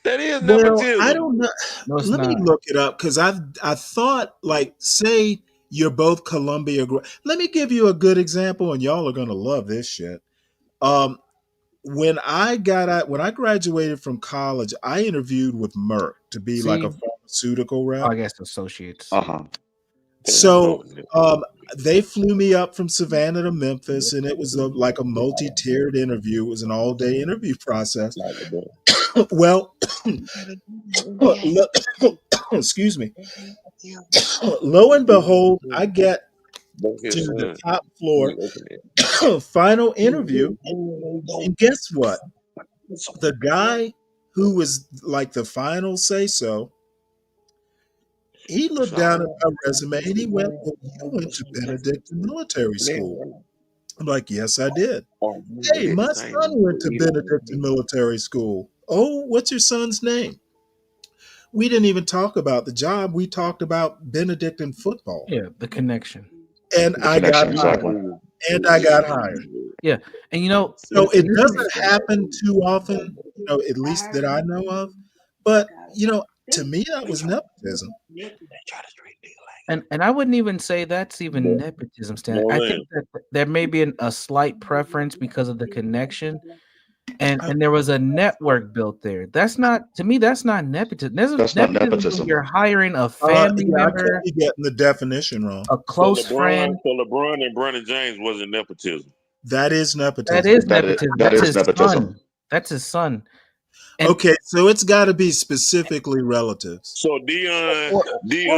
S12: That is
S5: Well,
S12: nepotism.
S5: I don't know.
S7: No, it's
S5: Let me
S7: not.
S5: look it up because I thought, like, say you're both Columbia. Let me give you a good example, and y'all are gonna love this shit. When I graduated from college, I interviewed with Merck to be like
S7: See,
S5: a pharmaceutical rep.
S7: I guess associates.
S13: Uh-huh.
S5: So they flew me up from Savannah to Memphis, and it was like a multi-tiered interview. It was an all-day interview process. Well, excuse me. Lo and behold, I get to the top floor, final interview, and guess what? The guy who was like the final say-so, he looked down at my resume and he went, "Well, you went to Benedictine Military School." I'm like, "Yes, I did." "Hey, my son went to Benedictine Military School." "Oh, what's your son's name?" We didn't even talk about the job. We talked about Benedictine football.
S7: Yeah, the connection.
S5: And I got hired. And I got hired.
S7: Yeah, and you know,
S5: So
S7: and
S5: it
S7: this
S5: doesn't
S7: is-
S5: happen too often, at least that I know of. But, to me, that was nepotism.
S7: And I wouldn't even say that's even nepotism, Stan. I think that there may be a slight preference because of the connection, and there was a network built there. That's not, to me, that's not nepotism.
S13: That's not
S7: When
S13: nepotism.
S7: you're hiring a family
S5: I could
S7: member,
S5: be getting the definition wrong.
S7: a close friend.
S12: So LeBron and Bronny James wasn't nepotism.
S5: That is nepotism.
S7: That is nepotism.
S13: that
S7: That's
S13: is
S7: his
S13: nepotism.
S7: son. That's his son. And
S5: Okay, so it's got to be specifically relatives.
S12: So Dion,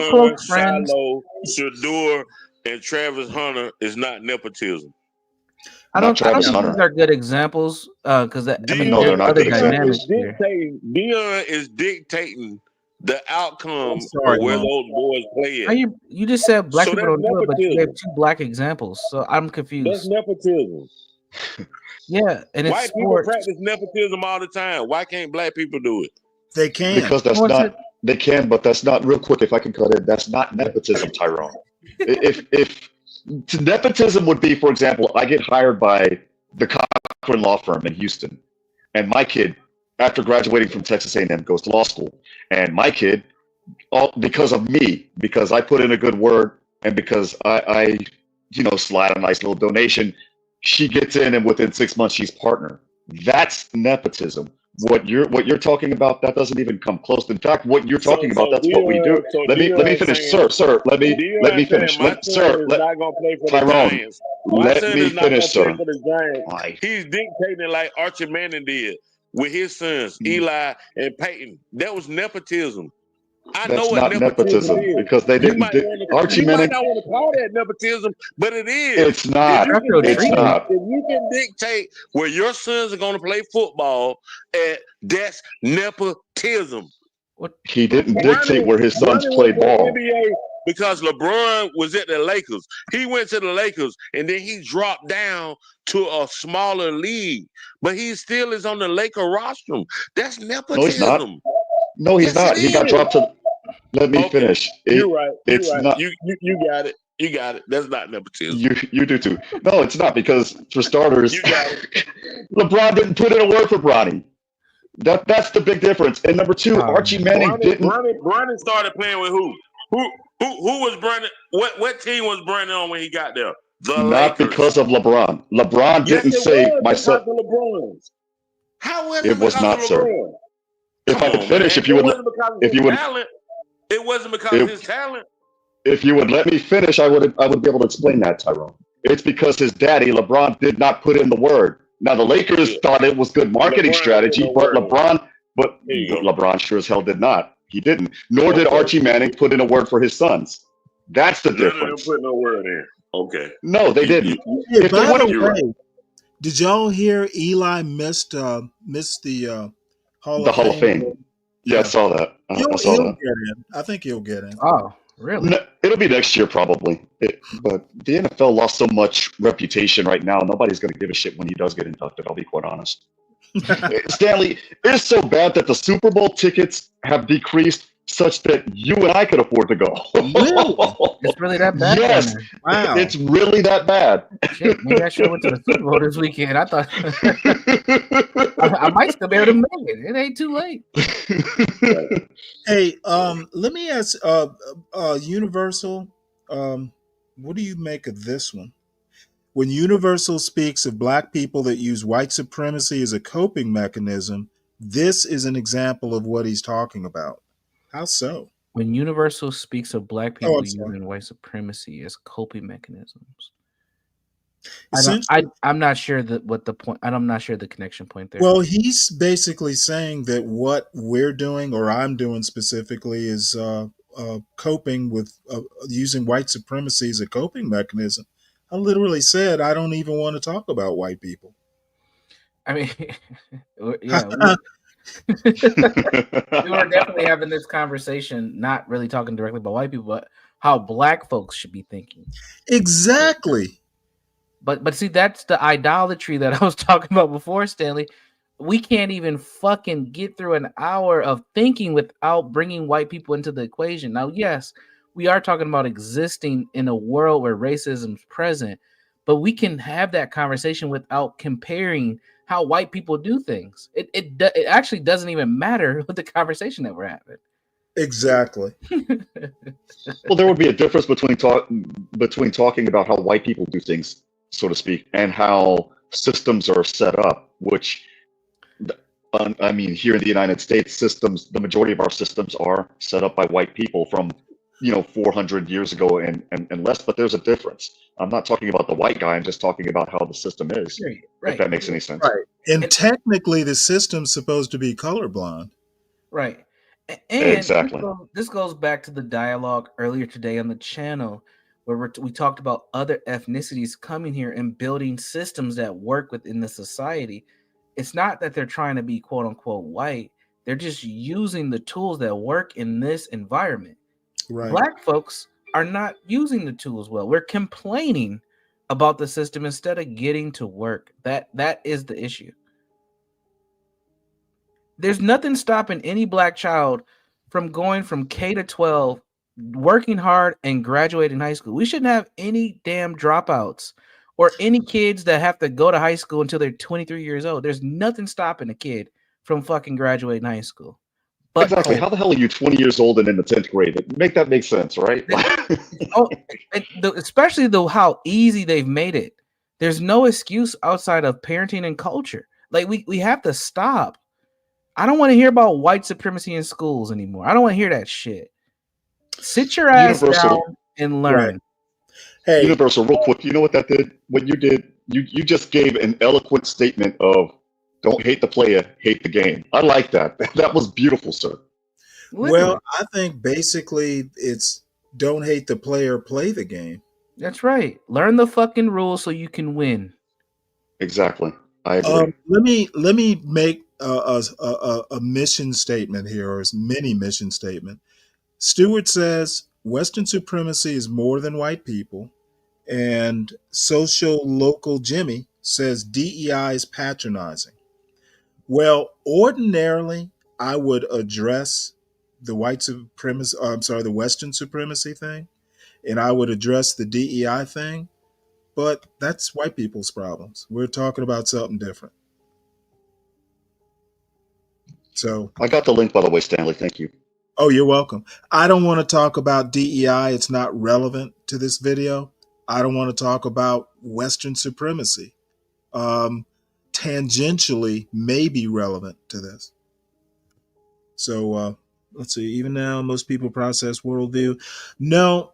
S7: close friends.
S12: Shiloh, Shador, and Travis Hunter is not nepotism.
S7: I don't think these are good examples because
S13: no, they're not
S7: other
S13: good
S7: dynamics here.
S12: Dion is dictating the outcome
S5: sorry,
S12: of where
S5: Mom.
S12: those boys play at.
S7: You just said black
S12: So
S7: people
S12: that's
S7: don't do it, but you
S12: nepotism.
S7: gave two black examples, so I'm
S12: That's
S7: confused.
S12: nepotism.
S7: Yeah, and it's
S12: White people
S7: sports.
S12: practice nepotism all the time. Why can't black people do it?
S5: They can.
S13: Because that's not, they can, but that's not, real quick, if I can cut in, that's not nepotism, Tyrone. If nepotism would be, for example, I get hired by the Cochran Law Firm in Houston, and my kid, after graduating from Texas A&M, goes to law school, and my kid, because of me, because I put in a good word, and because I slide a nice little donation, she gets in, and within 6 months she's partner. That's nepotism. What you're talking about, that doesn't even come close. In fact, what you're talking about, that's what we do. Let me finish, sir. Let me finish.
S12: Not gonna play for
S13: Tyrone,
S12: the Giants. My
S13: let
S12: son
S13: me
S12: is not
S13: finish,
S12: gonna play
S13: sir.
S12: for the Giants. He's dictating like Archie Manning did with his sons,
S13: Mm.
S12: Eli and Peyton. That was nepotism. I
S13: That's
S12: know what
S13: not nepotism
S12: is.
S13: because they didn't. Archie
S12: You might
S13: Manning.
S12: not want to call that nepotism, but it is.
S13: It's not. It's not.
S12: If you can dictate where your sons are going to play football at, that's nepotism.
S13: He didn't dictate where his sons played ball.
S12: NBA because LeBron was at the Lakers. He went to the Lakers and then he dropped down to a smaller league, but he still is on the Laker rostrum. That's nepotism.
S13: No, he's not. No, he's not. He got dropped to. Let me finish.
S12: You're right.
S13: It's not.
S12: You got it. You got it. That's not nepotism.
S13: You do too. No, it's not, because for starters, LeBron didn't put in a word for Bronny. That's the big difference. And number two, Archie Manning didn't.
S12: Bronny started playing with who? Who was Bronny? What team was Bronny on when he got there? The
S13: Not
S12: Lakers.
S13: because of LeBron. LeBron didn't say my son.
S12: How was
S13: it was not, sir. If I could finish, if you would,
S12: it wasn't because of his talent.
S13: If you would let me finish, I would be able to explain that, Tyrone. It's because his daddy, LeBron, did not put in the word. Now the Lakers thought it was good marketing strategy, but LeBron sure as hell did not. He didn't. Nor did Archie Manning put in a word for his sons. That's the difference.
S12: None of them put no word in. Okay.
S13: No, they didn't.
S5: Hey, by the way, did y'all hear Eli missed the Hall
S13: The
S5: of
S13: Hall of
S5: Fame?
S13: Fame. Yeah, I saw that. I saw
S5: He'll
S13: that.
S5: get in. I think he'll get in.
S7: Oh, Really?
S13: No, it'll be next year probably. But the NFL lost so much reputation right now. Nobody's going to give a shit when he does get inducted. I'll be quite honest. Stanley, it's so bad that the Super Bowl tickets have decreased such that you and I could afford to go.
S5: Really?
S7: It's really that bad down
S13: Yes,
S7: there.
S5: Wow.
S13: it's really that bad.
S7: Shit, maybe I should have went to the Super Bowl this weekend. I thought I might still be able to make it. It ain't too late.
S5: Hey, let me ask Universal, what do you make of this one? When Universal speaks of black people that use white supremacy as a coping mechanism, this is an example of what he's talking about. How so?
S7: When Universal speaks of black
S5: Oh,
S7: people
S5: I'm sorry.
S7: using white supremacy as coping mechanisms,
S5: Essentially,
S7: I'm not sure that what the point. I'm not sure the connection point there.
S5: well, he's basically saying that what we're doing, or I'm doing specifically, is coping with using white supremacy as a coping mechanism. I literally said I don't even want to talk about white people.
S7: I mean, yeah, we were definitely having this conversation, not really talking directly about white people, but how black folks should be thinking.
S5: Exactly.
S7: But see, that's the idolatry that I was talking about before, Stanley. We can't even fucking get through an hour of thinking without bringing white people into the equation. Now, yes, we are talking about existing in a world where racism is present, but we can have that conversation without comparing how white people do things. It actually doesn't even matter with the conversation that we're having.
S5: Exactly.
S13: Well, there would be a difference between talking about how white people do things, so to speak, and how systems are set up. Which, I mean, here in the United States, the majority of our systems are set up by white people from 400 years ago and less. But there's a difference. I'm not talking about the white guy. I'm just talking about how the system is.
S7: Right.
S13: If that makes any sense.
S5: Right. And technically, the system's supposed to be colorblind.
S7: Right. And
S13: exactly.
S7: This goes back to the dialogue earlier today on the channel where we talked about other ethnicities coming here and building systems that work within the society. It's not that they're trying to be quote unquote white. They're just using the tools that work in this environment.
S5: Right.
S7: Black folks are not using the tools well. We're complaining about the system instead of getting to work. That is the issue. There's nothing stopping any black child from going from K to 12, working hard, and graduating high school. We shouldn't have any damn dropouts or any kids that have to go to high school until they're 23 years old. There's nothing stopping a kid from fucking graduating high school. But
S13: exactly. How the hell are you 20 years old and in the 10th grade? Make that make sense, right?
S7: Especially though how easy they've made it. There's no excuse outside of parenting and culture. Like we have to stop. I don't want to hear about white supremacy in schools anymore. I don't want to hear that shit. Sit your ass down and learn.
S5: Right. Hey,
S13: Universal, real quick. You know what that did? What you did? You just gave an eloquent statement of don't hate the player, hate the game. I like that. That was beautiful, sir.
S5: Well, I think basically it's don't hate the player, play the game.
S7: That's right. Learn the fucking rules so you can win.
S13: Exactly. I agree.
S5: Let me make a mission statement here, or a mini mission statement. Stewart says Western supremacy is more than white people, and social local Jimmy says DEI is patronizing. Well, ordinarily, I would address the the Western supremacy thing, and I would address the DEI thing, but that's white people's problems. We're talking about something different. So
S13: I got the link, by the way, Stanley. Thank you.
S5: Oh, you're welcome. I don't want to talk about DEI. It's not relevant to this video. I don't want to talk about Western supremacy. Tangentially may be relevant to this. So let's see. Even now, most people process worldview. No,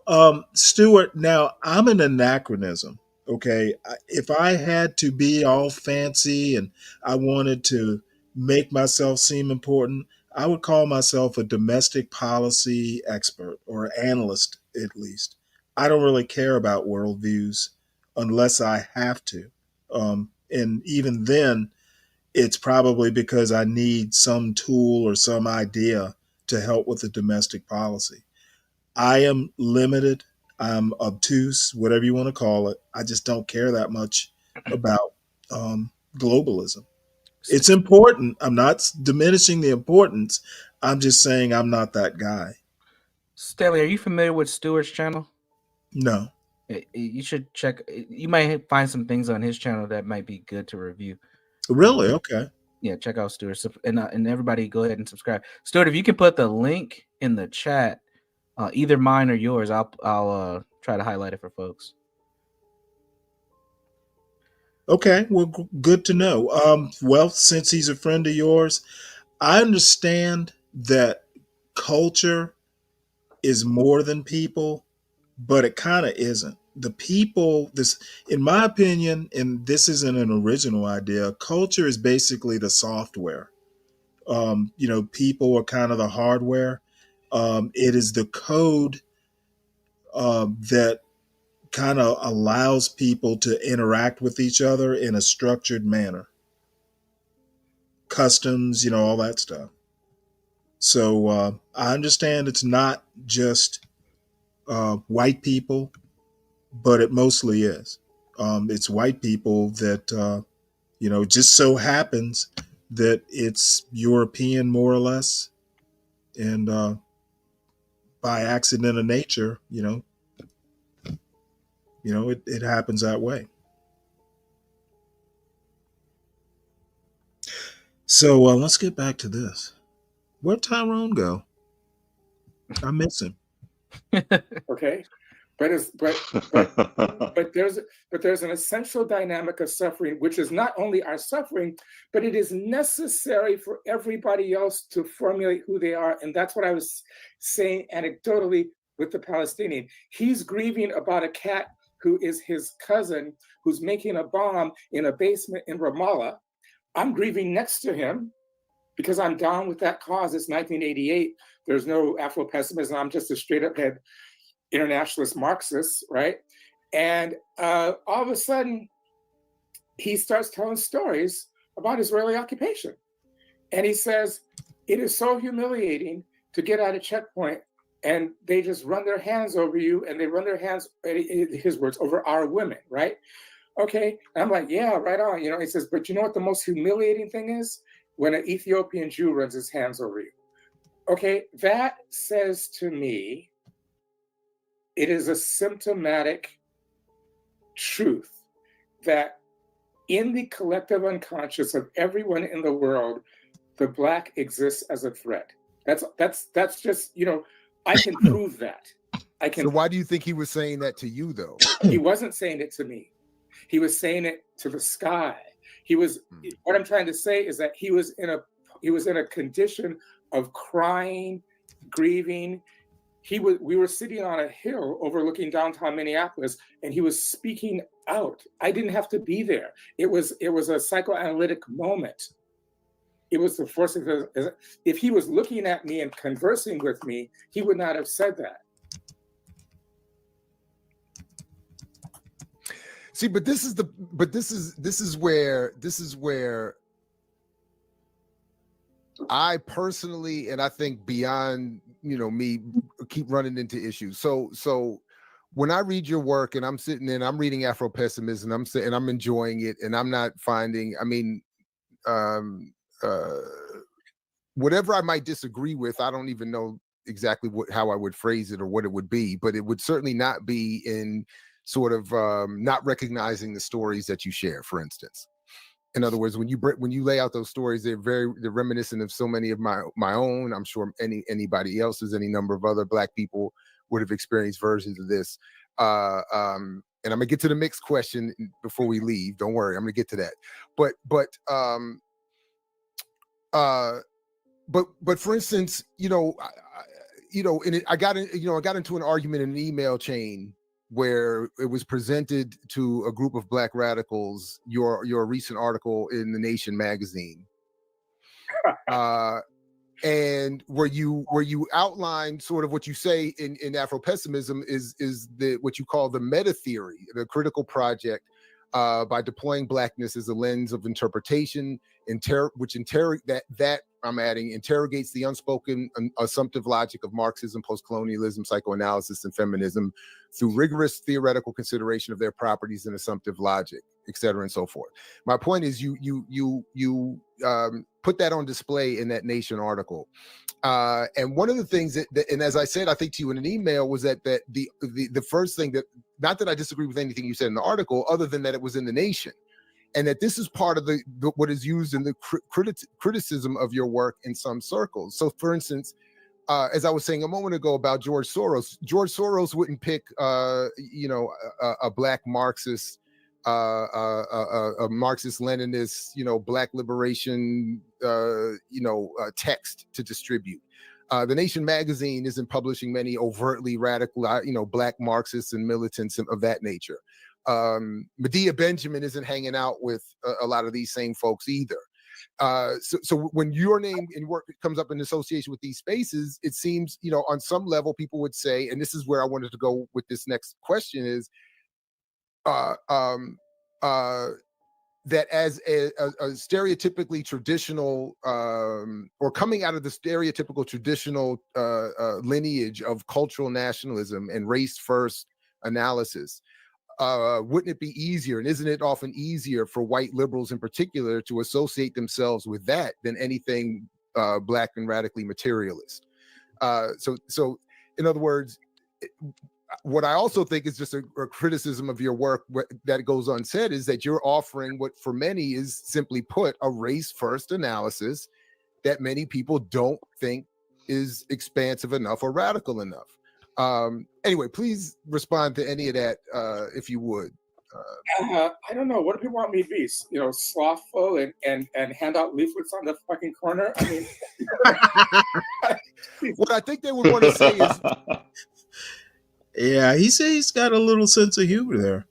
S5: Stuart, now I'm an anachronism. Okay. If I had to be all fancy and I wanted to make myself seem important, I would call myself a domestic policy expert or analyst, at least. I don't really care about worldviews unless I have to. And even then, it's probably because I need some tool or some idea to help with the domestic policy. I am limited. I'm obtuse, whatever you want to call it. I just don't care that much about globalism. It's important. I'm not diminishing the importance. I'm just saying I'm not that guy.
S7: Stanley, are you familiar with Stewart's channel?
S5: No.
S7: You should check. You might find some things on his channel that might be good to review.
S5: Really? Okay.
S7: Yeah, check out Stuart, and everybody go ahead and subscribe. Stuart, if you can put the link in the chat, either mine or yours, I'll try to highlight it for folks.
S5: Okay. Well, good to know. Well, since he's a friend of yours, I understand that culture is more than people, but it kind of isn't. The people, this, in my opinion, and this isn't an original idea, culture is basically the software. People are kind of the hardware. It is the code that kind of allows people to interact with each other in a structured manner. Customs, all that stuff. So I understand it's not just white people, but it mostly is. It's white people that, just so happens that it's European more or less. And by accident of nature, it happens that way. So let's get back to this. Where'd Tyrone go? I miss him.
S11: Okay, but there's an essential dynamic of suffering, which is not only our suffering, but it is necessary for everybody else to formulate who they are. And that's what I was saying anecdotally with the Palestinian. He's grieving about a cat who is his cousin, who's making a bomb in a basement in Ramallah. I'm grieving next to him because I'm down with that cause. It's 1988. There's no Afro-pessimism. I'm just a straight up head internationalist Marxist, right? And all of a sudden, he starts telling stories about Israeli occupation. And he says, it is so humiliating to get at a checkpoint and they just run their hands over you, and they run their hands, his words, over our women, right? Okay, and I'm like, yeah, right on. He says, but you know what the most humiliating thing is? When an Ethiopian Jew runs his hands over you. Okay, that says to me, it is a symptomatic truth that in the collective unconscious of everyone in the world, the Black exists as a threat. That's just, I can prove that.
S8: So why do you think he was saying that to you, though?
S11: He wasn't saying it to me. He was saying it to the sky. What I'm trying to say is that he was in a condition of crying, grieving. We were sitting on a hill overlooking downtown Minneapolis, and he was speaking out. I didn't have to be there. It was a psychoanalytic moment. It was the force of if he was looking at me and conversing with me, he would not have said that.
S8: See, but this is where I personally, and I think beyond, me, keep running into issues. So when I read your work and I'm sitting in, I'm reading Afro-pessimism, and I'm enjoying it, and I'm not finding, whatever I might disagree with, I don't even know exactly how I would phrase it or what it would be, but it would certainly not be in sort of not recognizing the stories that you share, for instance. In other words, when you lay out those stories, they're reminiscent of so many of my own. I'm sure anybody else's, any number of other Black people would have experienced versions of this. And I'm gonna get to the mixed question before we leave. Don't worry, I'm gonna get to that. But for instance, I got into an argument in an email chain where it was presented to a group of Black radicals, your recent article in The Nation magazine, and where you outline sort of what you say in Afro-pessimism is what you call the meta theory, the critical project, by deploying Blackness as a lens of interpretation interrogates the unspoken assumptive logic of Marxism, post-colonialism, psychoanalysis, and feminism through rigorous theoretical consideration of their properties and assumptive logic, et cetera, and so forth. My point is, you put that on display in that Nation article. And one of the things that, and as I said, I think to you in an email, was that the first thing that, not that I disagree with anything you said in the article, other than that it was in the Nation, and that this is part of the what is used in the criticism of your work in some circles. So, for instance, as I was saying a moment ago about George Soros wouldn't pick, a black Marxist, a Marxist-Leninist, black liberation, text to distribute. The Nation magazine isn't publishing many overtly radical, black Marxists and militants of that nature. Medea Benjamin isn't hanging out with a lot of these same folks either. So when your name and work comes up in association with these spaces, it seems, on some level, people would say, and this is where I wanted to go with this next question, is that as a stereotypically traditional, or coming out of the stereotypical traditional lineage of cultural nationalism and race-first analysis, wouldn't it be easier, and isn't it often easier for white liberals in particular to associate themselves with that than anything black and radically materialist? So in other words, what I also think is just a criticism of your work that goes unsaid is that you're offering what for many is, simply put, a race-first analysis that many people don't think is expansive enough or radical enough. Anyway, please respond to any of that, if you would.
S11: I don't know. What do people want me to be? Slothful and hand out leaflets on the fucking corner? I mean,
S8: what I think they would want to say is,
S5: yeah, he says he's got a little sense of humor there.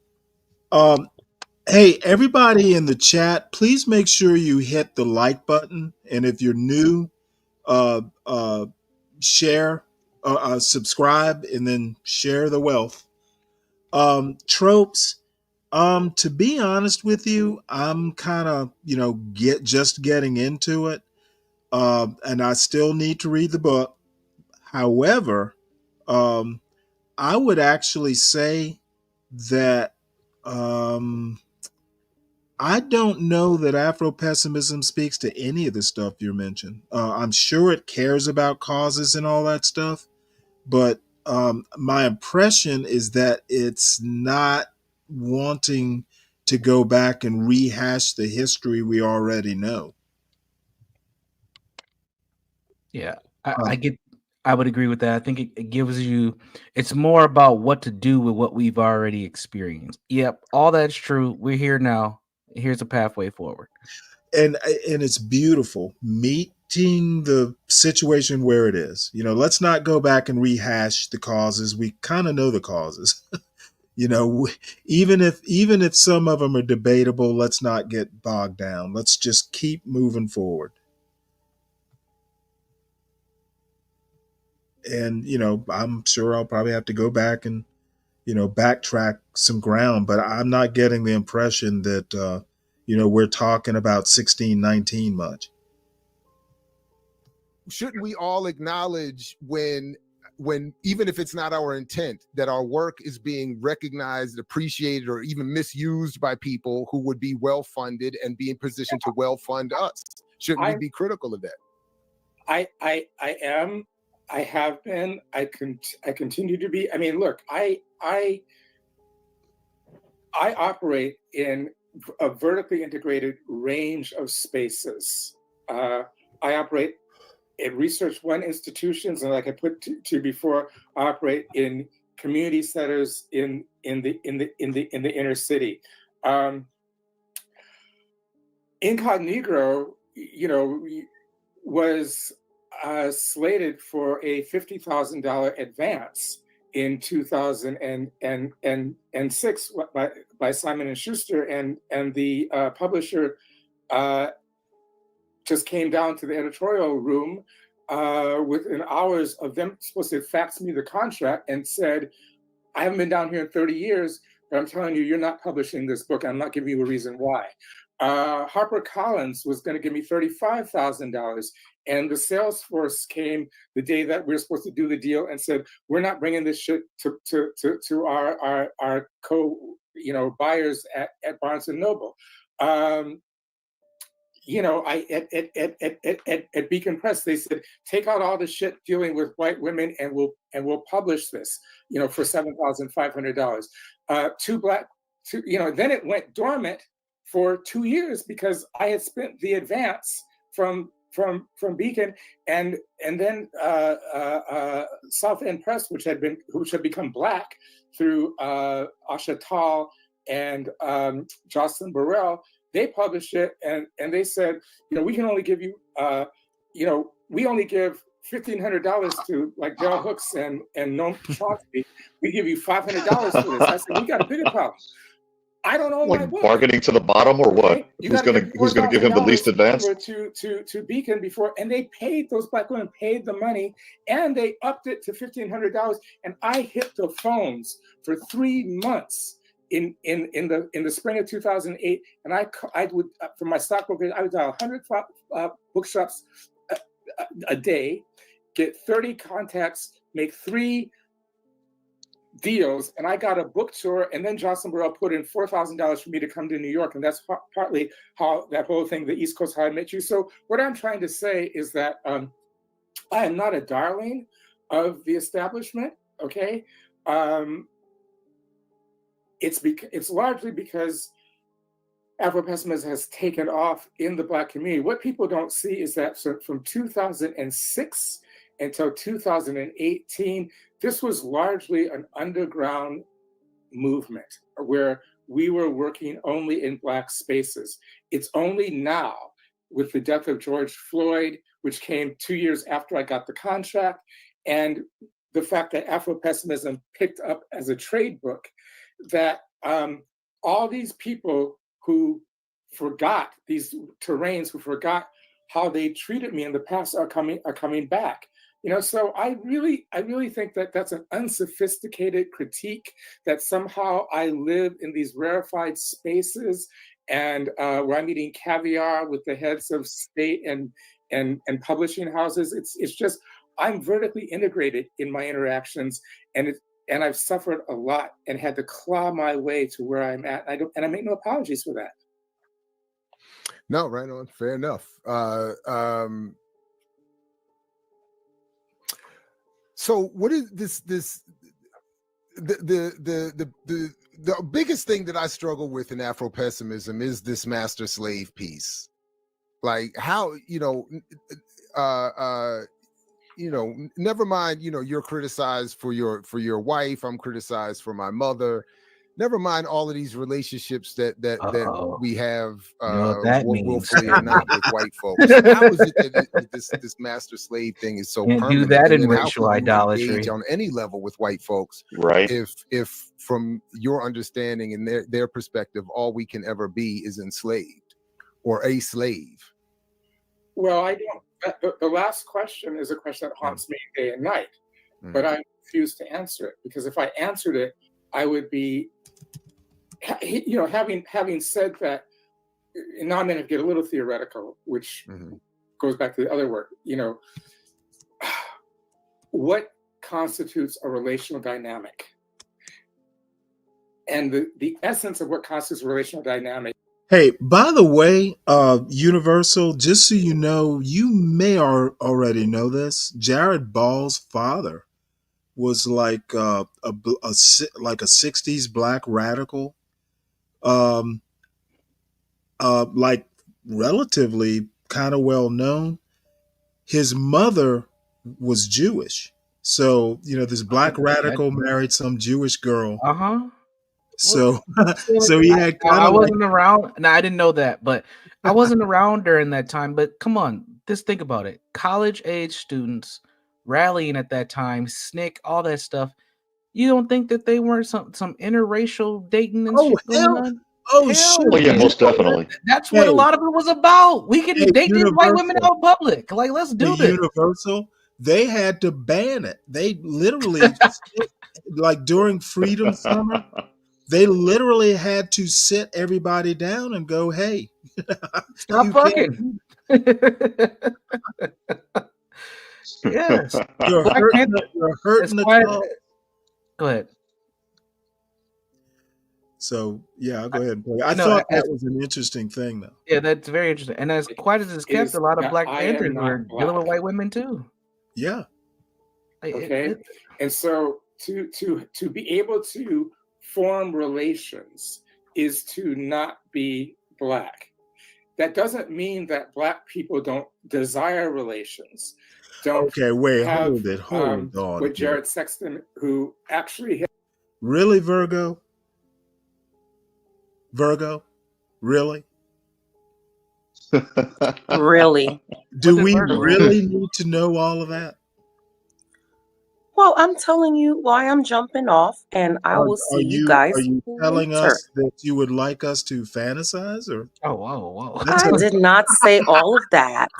S5: Hey, everybody in the chat, please make sure you hit the like button, and if you're new, share, subscribe, and then share the wealth. Tropes. To be honest with you, I'm kind of, just getting into it, and I still need to read the book. However, I would actually say that I don't know that Afro-pessimism speaks to any of the stuff you mentioned. I'm sure it cares about causes and all that stuff, but my impression is that it's not wanting to go back and rehash the history we already know.
S7: Yeah, I would agree with that. I think it gives you, it's more about what to do with what we've already experienced. Yep, all that's true. We're here now. Here's a pathway forward.
S5: And it's beautiful meeting the situation where it is. Let's not go back and rehash the causes. We kind of know the causes. Even if some of them are debatable, let's not get bogged down. Let's just keep moving forward. And, I'm sure I'll probably have to go back and, backtrack some ground, but I'm not getting the impression that, we're talking about 1619 much.
S8: Shouldn't we all acknowledge when even if it's not our intent, that our work is being recognized, appreciated, or even misused by people who would be well-funded and be in position to well-fund us? Shouldn't we be critical of that?
S11: I am. I have been. I continue to be. I mean, look, I operate in a vertically integrated range of spaces. I operate in Research One institutions, and like I put to before, I operate in community centers in the inner city. Incognito, was slated for a $50,000 advance in 2006 by Simon & Schuster, and the publisher just came down to the editorial room within hours of them supposed to fax me the contract and said, I haven't been down here in 30 years, but I'm telling you, you're not publishing this book. I'm not giving you a reason why. HarperCollins was going to give me $35,000. And the sales force came the day that we were supposed to do the deal and said, we're not bringing this shit to our buyers at Barnes and Noble. At Beacon Press, they said, take out all the shit dealing with white women and we'll publish this, for $7,500. Then it went dormant for 2 years because I had spent the advance from Beacon, and then South End Press, which had become black through Asha Tal and Jocelyn Burrell, they published it, and they said, we can only give you, we only give $1,500 to like Bell Hooks and Noam Chomsky. We give you $500 for this. I said, we got a bigger problem. I don't own my book.
S13: Bargaining to the bottom or what? Who's gonna give him the least advance?
S11: To Beacon before, and they paid, those black women paid the money, and they upped it to $1,500. And I hit the phones for 3 months in the spring of 2008, and I would, for my stockbroker, I would dial 100 bookshops a day, get 30 contacts, make 3 deals, and I got a book tour, and then Jocelyn Burrell put in $4,000 for me to come to New York, and that's partly how that whole thing, the East Coast, How I Met You. So what I'm trying to say is that I am not a darling of the establishment, okay? It's largely because Afro-pessimism has taken off in the Black community. What people don't see is that from 2006 until 2018, this was largely an underground movement where we were working only in Black spaces. It's only now, with the death of George Floyd, which came 2 years after I got the contract, and the fact that Afro-pessimism picked up as a trade book, that all these people who forgot, these terrains who forgot how they treated me in the past are coming back. So I really think that that's an unsophisticated critique, that somehow I live in these rarefied spaces and where I'm eating caviar with the heads of state and publishing houses. It's just, I'm vertically integrated in my interactions, and I've suffered a lot and had to claw my way to where I'm at. And I make no apologies for that.
S8: No, right on. Fair enough. So what is the biggest thing that I struggle with in Afro-pessimism is this master slave piece. Like how, never mind, you're criticized for your wife, I'm criticized for my mother. Never mind all of these relationships that we have, willfully or not, with white folks. How is it that this master slave thing is so
S7: Can't
S8: permanent?
S7: do that in
S8: And how
S7: racial
S8: can you
S7: idolatry.
S8: engage on any level with white folks,
S13: right?
S8: If from your understanding and their perspective, all we can ever be is enslaved or a slave.
S11: Well, I don't. The last question is a question that haunts me day and night, but I refuse to answer it, because if I answered it, I would be, having said that, and now I'm going to get a little theoretical, which goes back to the other work. What constitutes a relational dynamic? And the essence of what constitutes a relational dynamic.
S5: Hey, by the way, Universal, just so you know, you may already know this. Jared Ball's father was like a 60s Black radical, like relatively kind of well known. His mother was Jewish, so this Black radical married some Jewish girl. So, so he had kind
S7: I
S5: of
S7: wasn't around. No, I didn't know that, but I wasn't around during that time. But come on, just think about it. College age students rallying at that time, SNCC, all that stuff. You don't think that they weren't some interracial dating and shit going on?
S5: Oh, shit.
S13: Well, yeah, most definitely.
S7: That's what a lot of it was about. We can date these white women
S5: Universal.
S7: out in public. Like, let's do this.
S5: Universal, they had to ban it. They literally, like during Freedom Summer, they literally had to sit everybody down and go, hey,
S7: Stop
S5: You
S7: fucking. Yes.
S5: You're
S7: Black
S5: hurting.
S7: Panther.
S5: You're
S7: It's
S5: hurting the
S7: quite.
S5: cause.
S7: Go ahead.
S5: So yeah, I'll go ahead and play. I
S7: No,
S5: thought that was an interesting thing, though.
S7: yeah, that's very interesting. And as quiet as it's kept, a lot of Black
S11: I
S7: Panthers
S11: am
S7: were
S11: not
S7: dealing with
S11: black.
S7: white women too.
S5: Yeah.
S11: Okay, and so to be able to form relations is to not be black. That doesn't mean that black people don't desire relations. Don't
S5: Okay, wait,
S11: have
S5: hold on.
S11: with
S5: here.
S11: Jared Sexton, who actually
S5: Really, Virgo? Virgo? Really?
S4: Really?
S5: Do
S4: What did
S5: we
S4: Virgo
S5: really need to know all of that?
S4: Well, I'm telling you why I'm jumping off, and I will see you guys
S5: Are you telling
S4: later.
S5: us that you would like us to fantasize, or?
S7: Oh, whoa.
S4: I did not say all of that.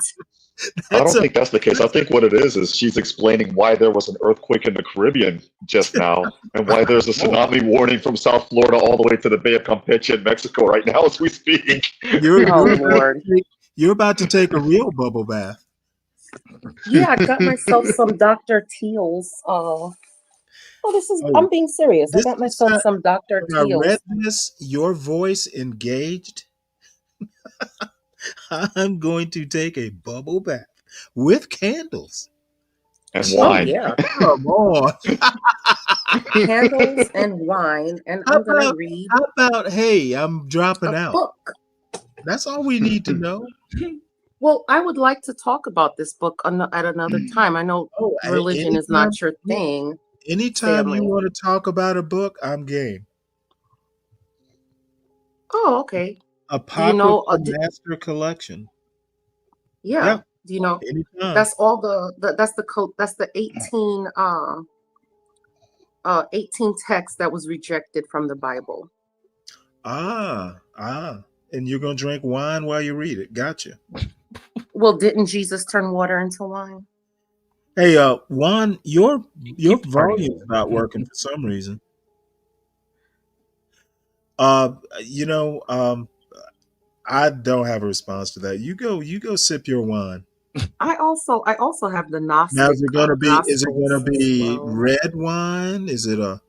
S13: I don't think that's the case. I think what it is she's explaining why there was an earthquake in the Caribbean just now, and why there's a tsunami warning from South Florida all the way to the Bay of Campeche in Mexico right now as we speak.
S5: You're about to take a real bubble bath.
S4: Yeah, I got myself some Dr. Teal's. I'm being serious. I got myself some Dr.
S5: When I
S4: Teal's.
S5: read this, your voice engaged. I'm going to take a bubble bath with candles
S13: and
S4: wine. Oh, yeah.
S5: Come on.
S4: Candles and wine, and I'm going to read.
S5: How about, hey, I'm dropping out.
S4: Book.
S5: That's all we need to know.
S4: Well, I would like to talk about this book at another time. I know religion is not your thing.
S5: Anytime
S4: family.
S5: you want to talk about a book, I'm game.
S4: Oh, okay.
S5: Apocryphal Master Collection.
S4: Yeah. Do you know?
S5: Anytime.
S4: That's all that's the code. That's the 18 texts that was rejected from the Bible.
S5: And you're gonna drink wine while you read it. Gotcha.
S4: Well, didn't Jesus turn water into wine?
S5: Hey, Juan, your volume's not working for some reason. I don't have a response to that. You go sip your wine.
S4: I also have the Gnostic.
S5: Now is it gonna be red wine? Is it a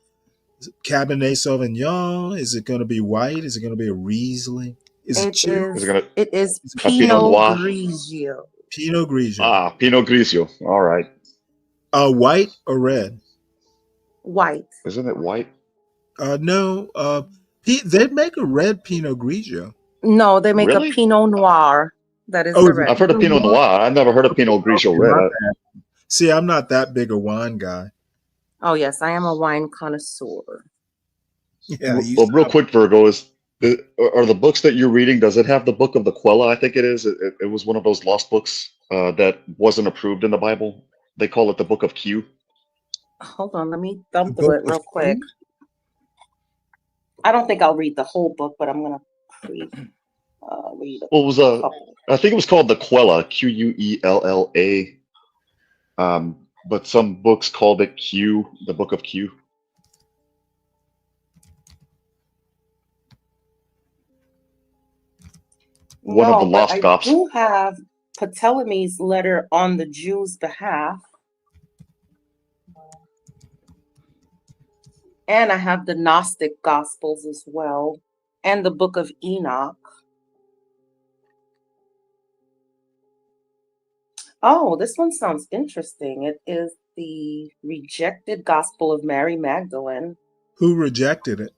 S5: Cabernet Sauvignon? Is it gonna be white? Is it gonna be a Riesling? It
S4: is
S13: a
S4: Pinot
S13: Noir?
S4: Grigio.
S5: Pinot Grigio.
S13: Pinot Grigio. All right.
S5: White or red?
S4: White.
S13: Isn't it white?
S5: No. They make a red Pinot Grigio.
S4: No, they make a Pinot Noir. That is the red.
S13: I've heard of Pinot Noir. I've never heard of Pinot Grigio red.
S5: See, I'm not that big a wine guy.
S4: Oh yes, I am a wine connoisseur.
S5: Yeah.
S13: Well, real quick, Virgo, are the books that you're reading? Does it have the Book of the Quella? I think it is. It was one of those lost books that wasn't approved in the Bible. They call it the Book of Q.
S4: Hold on, let me thumb through it real quick. I don't think I'll read the whole book, but I'm gonna read.
S13: Well, it was I think it was called the Quella, Quella. But some books called it Q, the Book of Q. One of the lost gospels.
S4: I do have Ptolemy's letter on the Jews' behalf. And I have the Gnostic Gospels as well, and the Book of Enoch. Oh, this one sounds interesting. It is the rejected Gospel of Mary Magdalene.
S5: Who rejected it?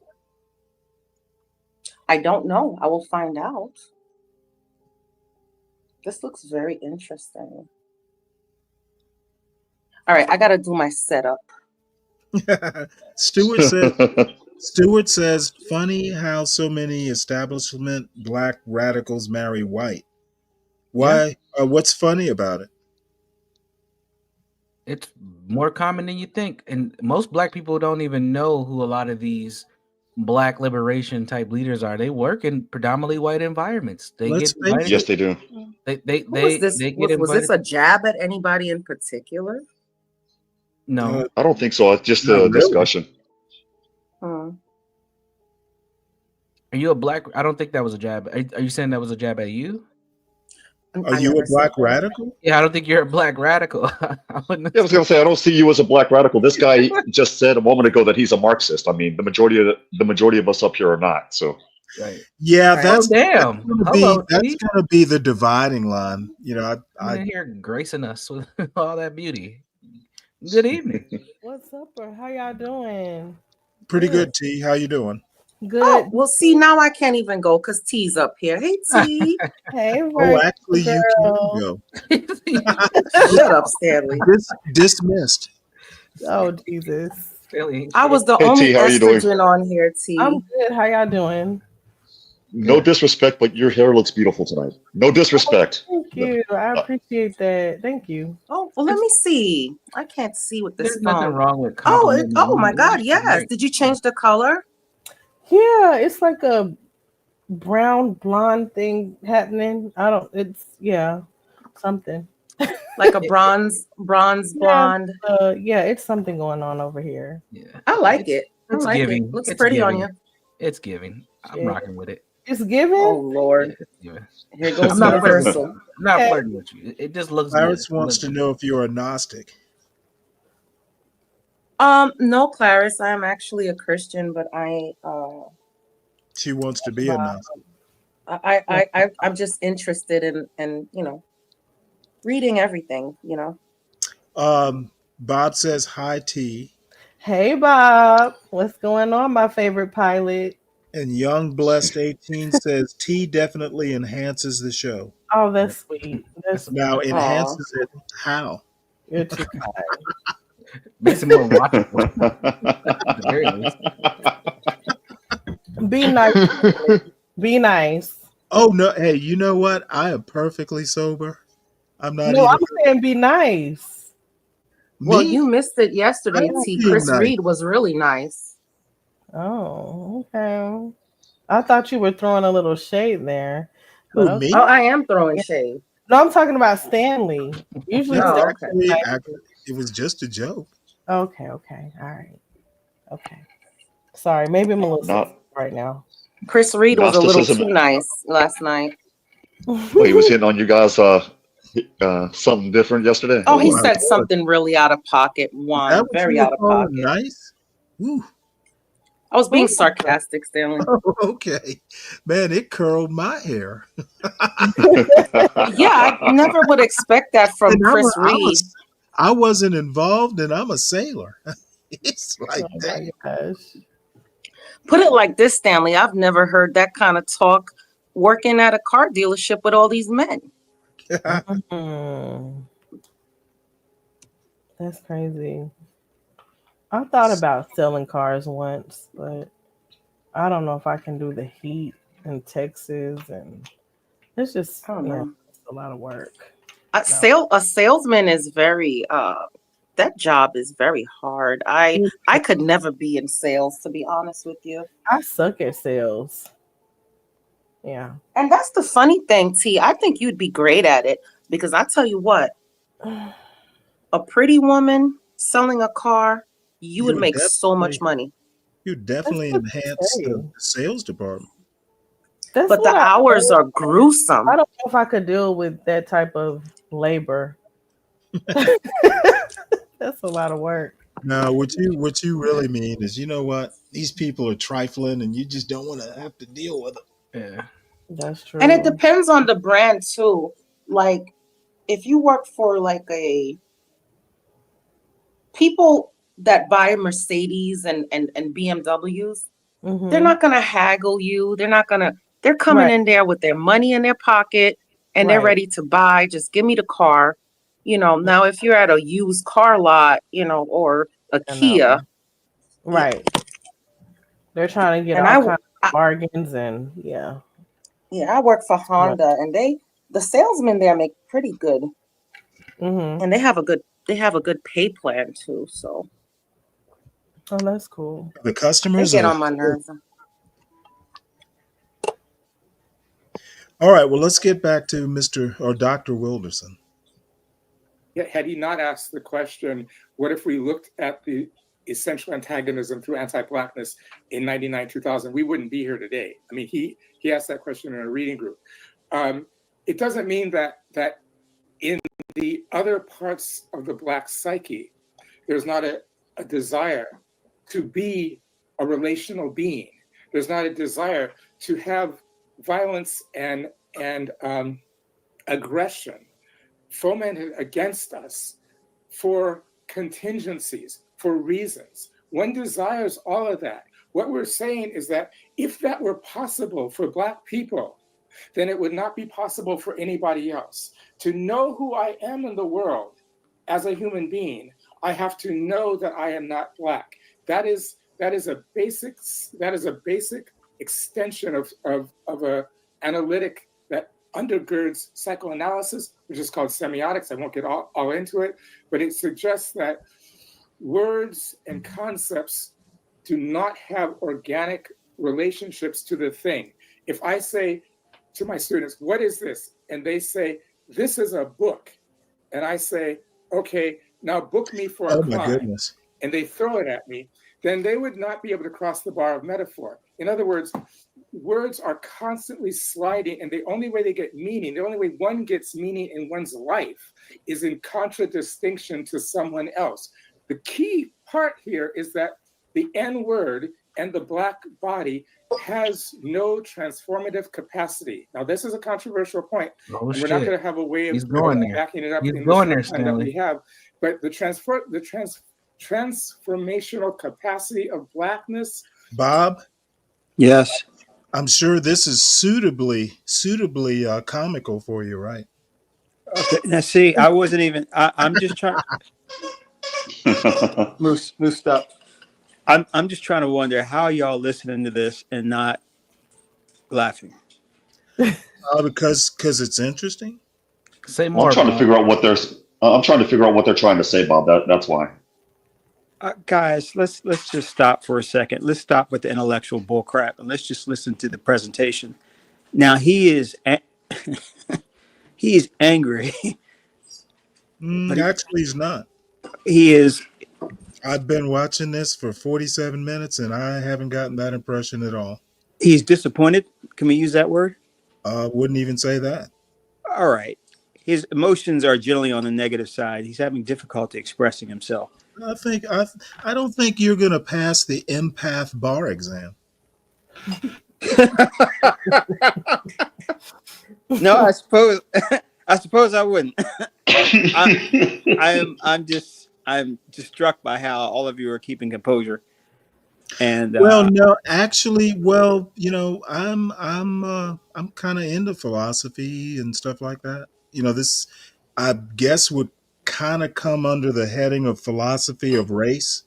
S4: I don't know. I will find out. This looks very interesting. All right, I got to do my setup.
S5: Stewart says, funny how so many establishment black radicals marry white. Why? Yeah. What's funny about it?
S7: It's more common than you think. And most black people don't even know who a lot of these black liberation type leaders are. They work in predominantly white environments.
S13: Yes, they do.
S7: They
S4: was this a jab at anybody in particular?
S7: No,
S13: I don't think so. It's just a discussion.
S7: Are you a black? I don't think that was a jab. Are you saying that was a jab at you?
S5: Are you a black radical?
S7: Yeah, I don't think you're a black radical. I wouldn't
S13: Yeah, I was gonna say I don't see you as a black radical. This guy just said a moment ago that he's a Marxist. I mean, the majority of us up here are not. So
S7: Right.
S5: Yeah,
S7: Oh
S5: that's
S7: damn! Hello, T.
S5: gonna be the dividing line. You know,
S7: I'm in here gracing us with all that beauty. Good evening.
S14: What's up, or how y'all doing?
S5: pretty good. T, how you doing?
S14: Good.
S4: Oh, well, see, now I can't even go because T's up here. Hey, T.
S14: Hey,
S5: Oh, actually, you can
S14: girl.
S5: go.
S4: Shut up, Stanley.
S5: Dismissed.
S14: Oh, Jesus.
S4: I was the
S13: Hey,
S4: only
S13: T, how are you doing?
S4: estrogen on here, T.
S14: I'm good. How y'all doing?
S13: No disrespect, but your hair looks beautiful tonight. No disrespect.
S14: Thank you. I appreciate that. Thank you.
S4: Oh, well, let me see. I can't see with this
S7: There's
S4: phone.
S7: nothing wrong with
S4: Oh,
S7: complimenting
S4: oh my
S7: you.
S4: God,
S7: It's
S4: yes.
S7: great.
S4: Did you change the color?
S14: Yeah, it's like a brown blonde thing happening. Yeah, something.
S4: Like a bronze blonde.
S14: Yeah, it's something going on over here.
S7: Yeah.
S4: I like it. I
S7: It's
S4: like
S7: giving.
S4: it. Looks
S7: It's
S4: pretty on
S7: giving.
S4: you.
S7: It's giving. I'm rocking with it.
S14: It's giving?
S4: Oh, Lord.
S7: Yeah, it's giving.
S4: Here goes
S7: I'm not flirting with
S4: Universal.
S7: you. I'm not
S14: Okay.
S7: flirting with you. It just looks
S5: Clarence
S7: good.
S5: wants to know if you're a Gnostic.
S4: No, Clarice, I am actually a Christian, but
S5: She wants to be a Gnostic.
S4: I'm just interested in reading everything,
S5: Bob says hi, T.
S14: Hey, Bob. What's going on, my favorite pilot?
S5: And Young Blessed 18 says T definitely enhances the show.
S14: Oh, that's sweet. That's
S5: Now
S14: sweet.
S5: enhances it how?
S14: You're too kind.
S7: Makes it more watchable. At the very least.
S14: Be nice. Be nice.
S5: Oh no! Hey, you know what? I am perfectly sober. I'm not
S14: No,
S5: even.
S14: I'm saying be nice.
S4: Well,
S5: Me?
S4: you missed it
S5: I
S4: yesterday,
S5: am
S4: T.
S5: being
S4: Chris
S5: nice.
S4: Reed was really nice.
S14: Oh, okay. I thought you were throwing a little shade there.
S5: Who,
S14: But
S5: me?
S4: Oh, I am throwing shade.
S14: No, I'm talking about Stanley. Usually,
S5: No,
S14: Stanley's
S5: actually, it was just a joke.
S14: Okay. All right. Okay. Sorry, maybe I'm a little
S13: Not
S14: sensitive right now.
S4: Chris Reed was a little
S13: Gnosticism.
S4: too nice last night.
S13: Well, he was hitting on you guys something different yesterday.
S4: Oh,
S13: or
S4: he
S13: what?
S4: said something really out of pocket.
S5: Is that what
S4: Very
S5: you were
S4: out of
S5: calling
S4: pocket.
S5: nice? Ooh.
S4: I was being sarcastic, Stanley.
S5: Oh, okay. Man, it curled my hair.
S4: Yeah, I never would expect that from
S5: And
S4: Chris Reed.
S5: I wasn't involved, and I'm a sailor. It's like
S14: Oh
S5: that.
S14: my gosh.
S4: Put it like this, Stanley. I've never heard that kind of talk working at a car dealership with all these men.
S14: That's crazy. I thought about selling cars once, but I don't know if I can do the heat in Texas, and it's just
S4: I don't know.
S14: it's a lot of work.
S4: A salesman is very that job is very hard. I could never be in sales, to be honest with you.
S14: I suck at sales. Yeah.
S4: And that's the funny thing, T. I think you'd be great at it because I tell you what, a pretty woman selling a car, you would make so much money.
S5: You definitely enhance the sales department.
S14: That's
S4: But the
S14: what I
S4: hours
S14: heard.
S4: are gruesome.
S14: I don't know if I could deal with that type of labor. That's a lot of work.
S5: No, what you really mean is, you know what? These people are trifling, and you just don't want to have to deal with them.
S7: Yeah,
S14: that's true.
S4: And it depends on the brand too. Like, if you work for like a people that buy Mercedes and BMWs, they're not gonna haggle you. They're coming in there with their money in their pocket and they're ready to buy. Just give me the car. Now if you're at a used car lot, or a Kia.
S14: Right. They're trying to get
S4: And
S14: all kinds of bargains and yeah.
S4: Yeah, I work for Honda and the salesmen there make pretty good. And they have a good pay plan too. So
S14: oh, that's cool.
S5: The
S4: they
S5: customers
S4: get
S5: are
S4: on my nerves.
S5: All right, well, let's get back to Mr. or Dr. Wilderson.
S11: Yeah, had he not asked the question, what if we looked at the essential antagonism through anti-blackness in 99, 2000, we wouldn't be here today. I mean, he asked that question in a reading group. It doesn't mean that in the other parts of the Black psyche, there's not a desire to be a relational being. There's not a desire to have violence and aggression fomented against us for contingencies, for reasons. One desires all of that. What we're saying is that if that were possible for Black people, then it would not be possible for anybody else. To know who I am in the world as a human being, I have to know that I am not Black. That is a basic extension of a analytic that undergirds psychoanalysis, which is called semiotics. I won't get all into it, but it suggests that words and concepts do not have organic relationships to the thing. If I say to my students, what is this? And they say, this is a book. And I say, okay, now book me for a
S5: Oh my
S11: climb.
S5: goodness.
S11: And they throw it at me, then they would not be able to cross the bar of metaphor. In other words, words are constantly sliding, and the only way they get meaning, the only way one gets meaning in one's life is in contradistinction to someone else. The key part here is that the N word and the Black body has no transformative capacity. Now, this is a controversial point.
S7: Oh,
S11: and we're not
S7: shit.
S11: going to have a way of
S7: He's going there.
S11: backing it up
S7: He's
S11: in the
S7: going
S11: short
S7: there,
S11: time that we
S7: Stanley.
S11: have. But the transformational capacity of Blackness.
S5: Bob,
S16: Yes.
S5: I'm sure this is suitably comical for you, right?
S16: Okay. Now, see, I wasn't even. I'm just trying. Moose, stop. I'm just trying to wonder how y'all listening to this and not laughing.
S5: Because it's interesting.
S7: Say
S13: Well,
S7: more.
S13: I'm trying to
S7: Bob.
S13: figure out what they're. I'm trying to figure out what they're trying to say, Bob. That's why.
S16: Guys, let's just stop for a second. Let's stop with the intellectual bullcrap and let's just listen to the presentation. Now he is he is angry. But
S5: Actually, he's not.
S16: He is.
S5: I've been watching this for 47 minutes, and I haven't gotten that impression at all.
S16: He's disappointed. Can we use that word?
S5: Wouldn't even say that.
S16: All right. His emotions are generally on the negative side. He's having difficulty expressing himself.
S5: I don't think you're going to pass the empath bar exam.
S16: No, I suppose I wouldn't. I'm just struck by how all of you are keeping composure. And
S5: well, no, actually, I'm kind of into philosophy and stuff like that. This, I guess, would kind of come under the heading of philosophy of race.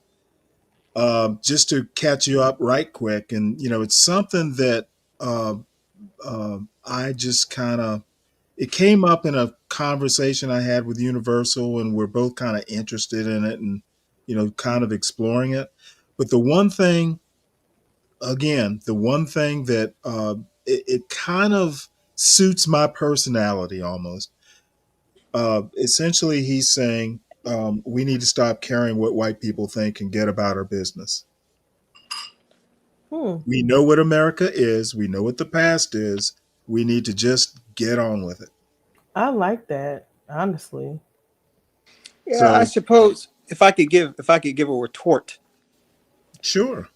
S5: Just to catch you up right quick, and it's something that I just kind of. It came up in a conversation I had with Universal, and we're both kind of interested in it, and kind of exploring it. But the one thing that it kind of suits my personality almost. Essentially, he's saying we need to stop caring what white people think and get about our business. We know what America is. We know what the past is. We need to just get on with it.
S14: I like that, honestly.
S16: Yeah,
S5: So,
S16: I suppose if I could give a retort.
S5: Sure.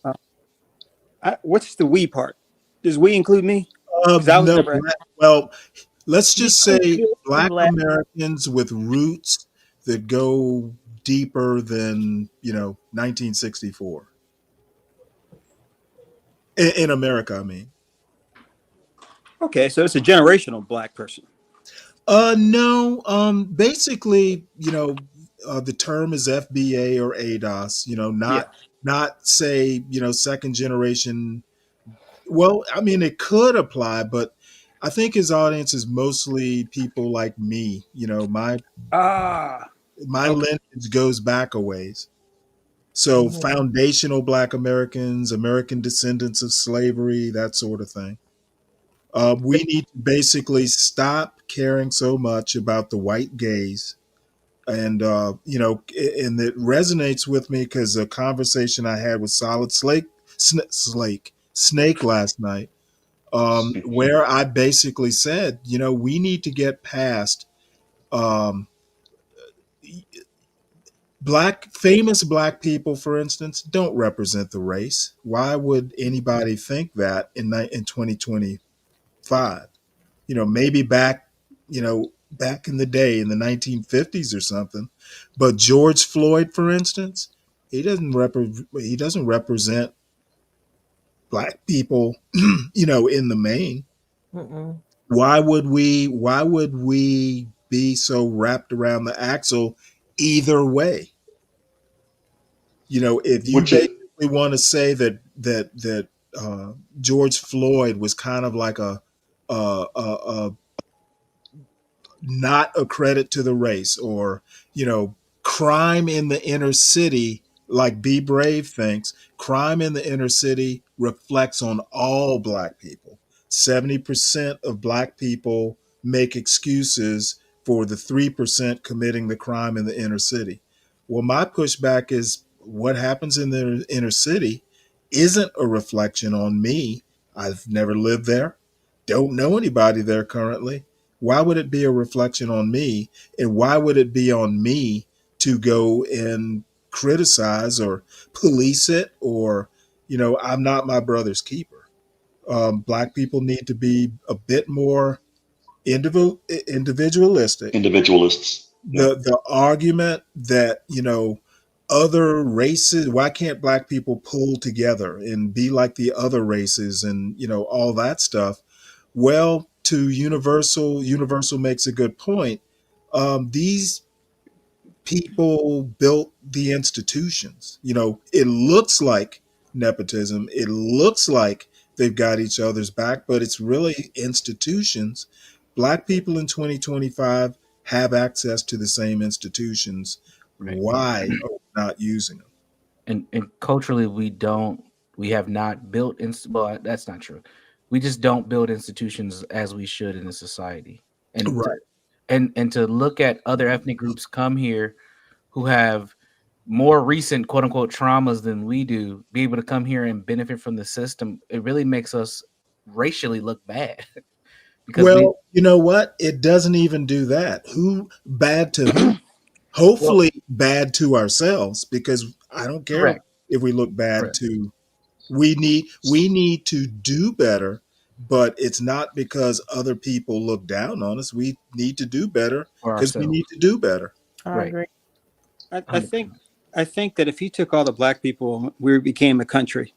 S16: What's the we part? Does we include me? I was
S5: No.
S16: never.
S5: Well, let's just say Black Americans with roots that go deeper than 1964 in America. I mean.
S16: Okay, so it's a generational Black person.
S5: No. Basically, the term is FBA or ADOS. Not say second generation. Well, I mean, it could apply, but I think his audience is mostly people like me. My lineage goes back a ways. So foundational Black Americans, American descendants of slavery, that sort of thing. We need to basically stop caring so much about the white gaze And and it resonates with me because a conversation I had with Solid Snake last night, where I basically said, we need to get past um, famous black people, for instance, don't represent the race. Why would anybody think that in 2025? Maybe back in the day in the 1950s or something. But George Floyd, for instance, he doesn't represent black people, in the main.
S14: Mm-mm.
S5: Why would we be so wrapped around the axle either way? If you
S13: Which is
S5: basically want to say that George Floyd was kind of like a not a credit to the race, or crime in the inner city, like Be Brave thinks crime in the inner city reflects on all black people. 70% of black people make excuses for the 3% committing the crime in the inner city. Well, my pushback is what happens in the inner city isn't a reflection on me. I've never lived there, don't know anybody there currently. Why would it be a reflection on me? And why would it be on me to go and criticize or police it? Or, I'm not my brother's keeper. Black people need to be a bit more individualistic.
S13: individualists. Yeah.
S5: The argument that, other races, why can't black people pull together and be like the other races, and all that stuff? Well, to Universal makes a good point. These people built the institutions. It looks like nepotism. It looks like they've got each other's back, but it's really institutions. Black people in 2025 have access to the same institutions.
S7: Right.
S5: Why are we not using them?
S7: And culturally we have not built well, that's not true. We just don't build institutions as we should in a society. And
S5: Right.
S7: and to look at other ethnic groups come here who have more recent quote unquote traumas than we do, be able to come here and benefit from the system, it really makes us racially look bad. Because we
S5: Well, you know what? It doesn't even do that. Who bad to who?
S7: well,
S5: Hopefully bad to ourselves, because I don't care
S7: correct.
S5: if we look bad
S7: Correct.
S5: to we need to do better, but it's not because other people look down on us. We need to do better
S7: For
S5: because we
S7: ourselves.
S5: need to do better.
S14: I
S7: Right.
S14: agree.
S16: I
S7: 100%.
S16: think that if you took all the black people, we became a country.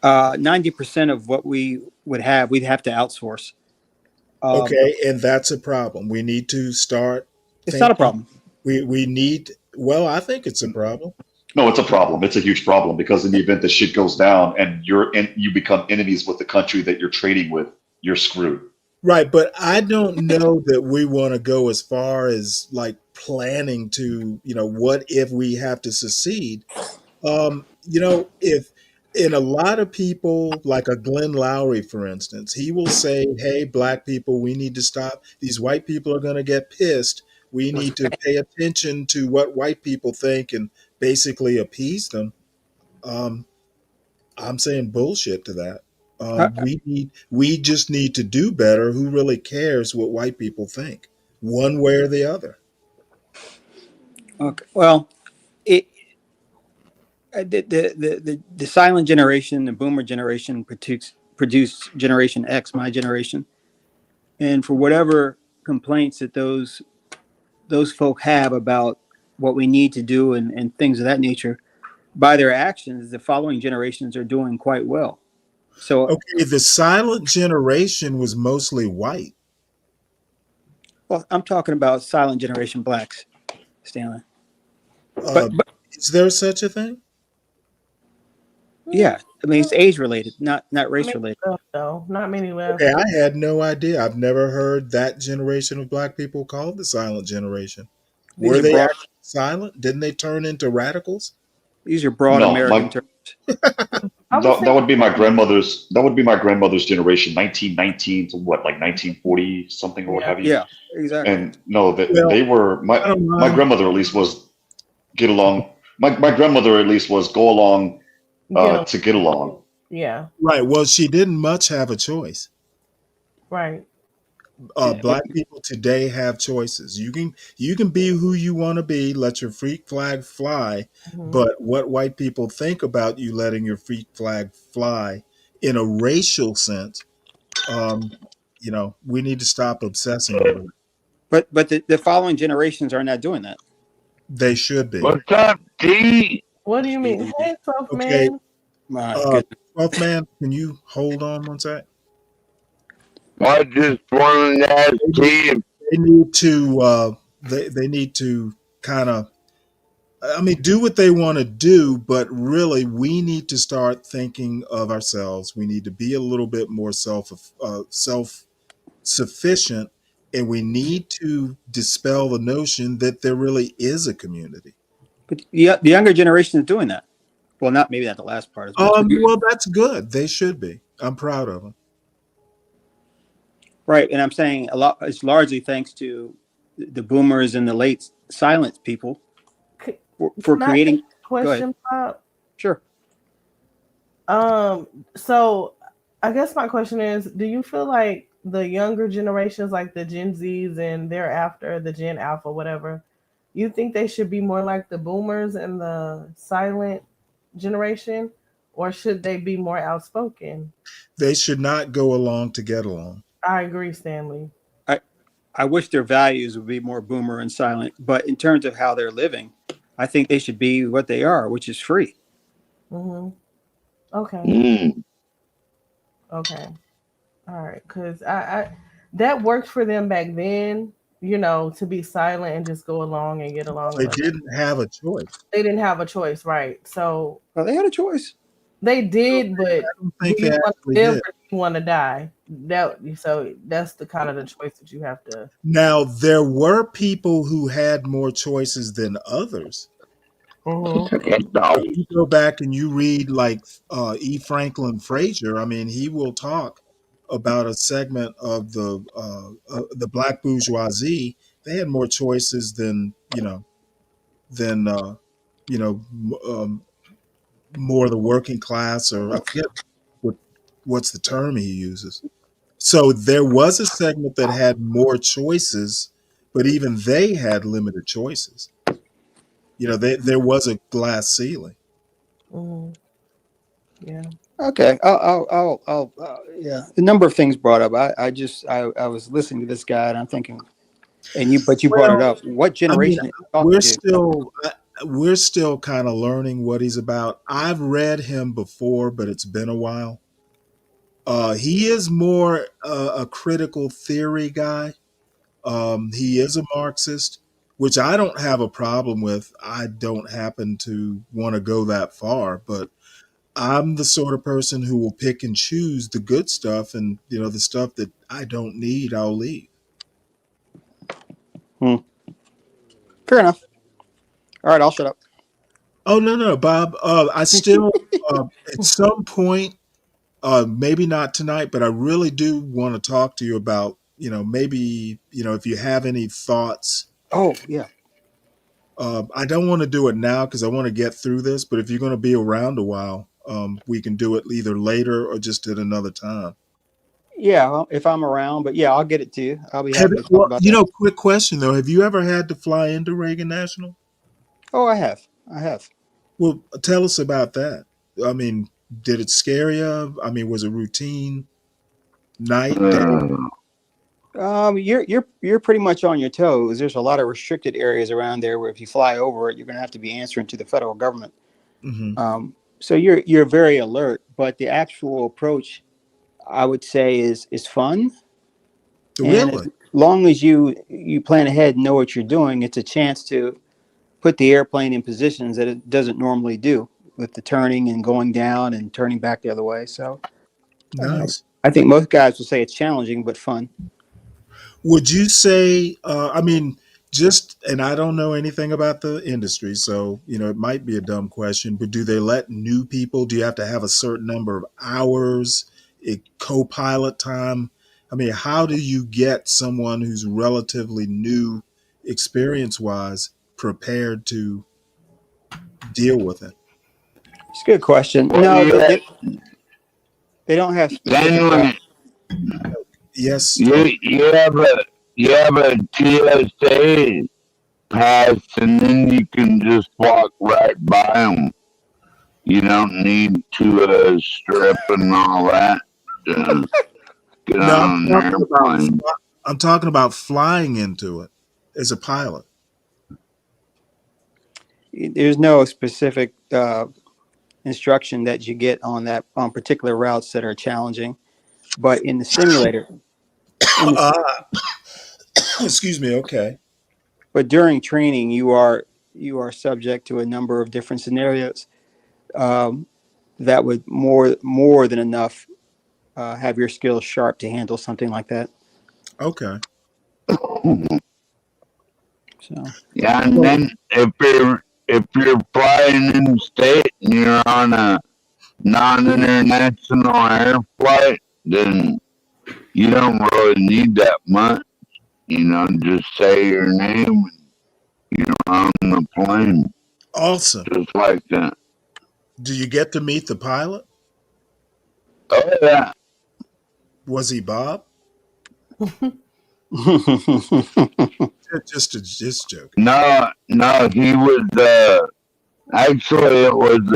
S16: 90% of what we would have, we'd have to outsource.
S5: Okay, and that's a problem. We need to start
S16: It's not a
S5: thinking.
S16: problem.
S5: We need. Well, I think it's a problem.
S13: No, it's a problem. It's a huge problem because in the event that shit goes down and you become enemies with the country that you're trading with, you're screwed.
S5: Right, but I don't know that we want to go as far as like planning to, what if we have to secede? If in a lot of people, like a Glenn Lowry, for instance, he will say, "Hey, black people, we need to stop. These white people are going to get pissed. We need to pay attention to what white people think and basically appease them." Um, I'm saying bullshit to that.
S16: I,
S5: We just need to do better. Who really cares what white people think, one way or the other?
S16: okay. Well, it the silent generation, the boomer generation produced Generation X, my generation, and for whatever complaints that those folk have about what we need to do and things of that nature, by their actions, the following generations are doing quite well. So,
S5: Okay, the silent generation was mostly white.
S16: well, I'm talking about silent generation blacks, Stanley.
S5: Uh,
S16: But
S5: is there such a thing?
S16: yeah, I mean it's age related, not
S14: Not
S16: race
S14: many
S16: related.
S14: left, though. Not many left.
S5: Okay, I had no idea. I've never heard that generation of black people called the silent generation.
S16: These
S5: Were
S16: are
S5: they
S16: broad
S5: actually silent? Didn't they turn into radicals?
S16: these are broad
S13: No,
S16: American terms.
S14: I was
S13: That would be my
S14: thinking,
S13: grandmother's. That would be my grandmother's generation, 1919 to what, like 1940 something or what
S14: yeah,
S13: have you.
S16: Yeah, exactly.
S13: And no, that
S5: Well,
S13: they were
S5: I don't
S13: my
S5: mind.
S13: grandmother at least was get along. My grandmother at least was go along
S14: get them.
S13: to get along.
S14: Yeah,
S5: Right. Well, she didn't much have a choice.
S14: right.
S5: Black people today have choices. You can be who you want to be, let your freak flag fly,
S14: Hmm.
S5: but what white people think about you letting your freak flag fly in a racial sense, um, we need to stop obsessing over it.
S16: But the following generations are not doing that.
S5: They should be.
S6: What's up, T?
S14: What do you mean? Hey, tough
S5: Okay.
S14: man.
S16: My goodness.
S5: 12th man, can you hold on one sec?
S6: I just wanted to ask
S5: They need,
S6: T.
S5: they need to they need to kind of, I mean, do what they want to do, but really, we need to start thinking of ourselves. We need to be a little bit more self sufficient, and we need to dispel the notion that there really is a community.
S16: But the younger generation is doing that. Well, not maybe not the last part as much, but
S5: Well, that's good. They should be. I'm proud of them.
S16: right. And I'm saying a lot. It's largely thanks to the boomers and the late silent people for
S14: Can I ask
S16: creating.
S14: a
S16: Go ahead.
S14: question, Bob?
S16: Sure.
S14: So I guess my question is, do you feel like the younger generations, like the Gen Zs and thereafter, the Gen Alpha, whatever, you think they should be more like the boomers and the silent generation, or should they be more outspoken?
S5: They should not go along to get along.
S14: I agree, Stanley.
S16: I wish their values would be more boomer and silent, but in terms of how they're living, I think they should be what they are, which is free.
S14: Mm-hmm. Okay.
S6: Mm.
S14: Okay. All right. Because I that worked for them back then, to be silent and just go along and get along.
S5: They
S14: But
S5: didn't have a choice.
S14: they didn't have a choice, right? So
S16: Well, they had a choice.
S14: they did, but
S5: I don't
S14: do
S5: think
S14: you
S5: they
S14: want to
S5: actually
S14: live
S5: did.
S14: or do you want to die? So that's the kind of the choice that you have to.
S5: Now, there were people who had more choices than others. You go back and you read like E. Franklin Frazier. I mean, he will talk about a segment of the black bourgeoisie. They had more choices than than you know more of the working class, or I forget what's the term he uses. So there was a segment that had more choices, but even they had limited choices. There was a glass ceiling.
S14: Mm-hmm. Yeah.
S16: Okay. Yeah. A number of things brought up. I was listening to this guy and I'm thinking, but you brought it
S5: Well,
S16: up. What
S5: I mean,
S16: generation are you talking
S5: we're
S16: to?
S5: still we're still kind of learning what he's about. I've read him before, but it's been a while. He is more a critical theory guy. He is a Marxist, which I don't have a problem with. I don't happen to want to go that far, but I'm the sort of person who will pick and choose the good stuff, and the stuff that I don't need, I'll leave.
S16: Fair enough. All right, I'll shut up.
S5: Oh no, Bob. I still at some point, maybe not tonight, but I really do want to talk to you about maybe if you have any thoughts.
S16: Oh yeah.
S5: I don't want to do it now because I want to get through this. But if you're going to be around a while, we can do it either later or just at another time.
S16: Yeah, well, if I'm around, but yeah, I'll get it to you. I'll be happy to talk about that.
S5: Quick question though: have you ever had to fly into Reagan National?
S16: Oh, I have.
S5: Well, tell us about that. I mean, did it scare you? I mean, was it routine, night, day?
S16: You're pretty much on your toes. There's a lot of restricted areas around there where if you fly over it, you're going to have to be answering to the federal government.
S5: Mm-hmm.
S16: So you're very alert, but the actual approach, I would say, is fun.
S5: Really?
S16: And as long as you plan ahead and know what you're doing, it's a chance to put the airplane in positions that it doesn't normally do, with the turning and going down and turning back the other way. So
S5: nice.
S16: I think most guys will say it's challenging but fun.
S5: Would you say? I mean, Just, and I don't know anything about the industry, so it might be a dumb question, but do they let new people? Do you have to have a certain number of hours, co-pilot time? I mean, how do you get someone who's relatively new, experience-wise, prepared to deal with it?
S16: It's a good question.
S6: Well,
S16: No,
S6: yeah,
S16: they don't have specific.
S6: Stanley,
S5: Yes.
S6: you have a TSA pass, and then you can just walk right by them. You don't need to strip and all that to get
S5: No,
S6: on an airplane.
S5: I'm talking about flying into it as a pilot.
S16: There's no specific instruction that you get on particular routes that are challenging, but in the simulator,
S5: Excuse me. Okay.
S16: but during training, you are subject to a number of different scenarios that would more than enough have your skills sharp to handle something like that.
S5: Okay.
S16: So
S6: Yeah, and then if you're flying in state and you're on a non-international air flight, then you don't really need that much. Just say your name and you're on the plane.
S5: Awesome.
S6: Just like that.
S5: Do you get to meet the pilot?
S6: Oh yeah.
S5: Was he Bob? Just joking.
S6: No, he was actually it was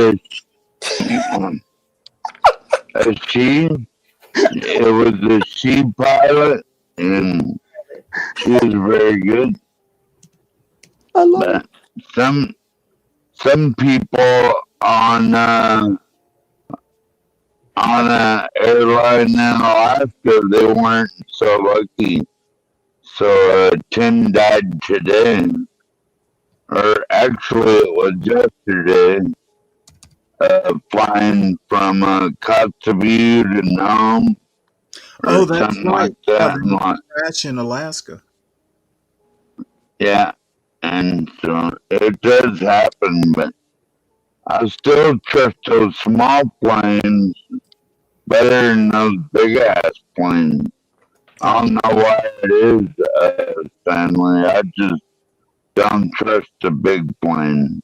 S6: a she. It was a she pilot, and she was very good.
S16: I love
S6: but some people on a airline in Alaska, they weren't so lucky. So 10 died today, or actually it was yesterday. Flying from Kotzebue to Nome, or
S5: that's
S6: something
S5: right.
S6: like that.
S5: There was a crash in Alaska.
S6: Yeah, and so it does happen, but I still trust those small planes better than those big ass planes. I don't know why it is, Stanley. I just don't trust the big planes.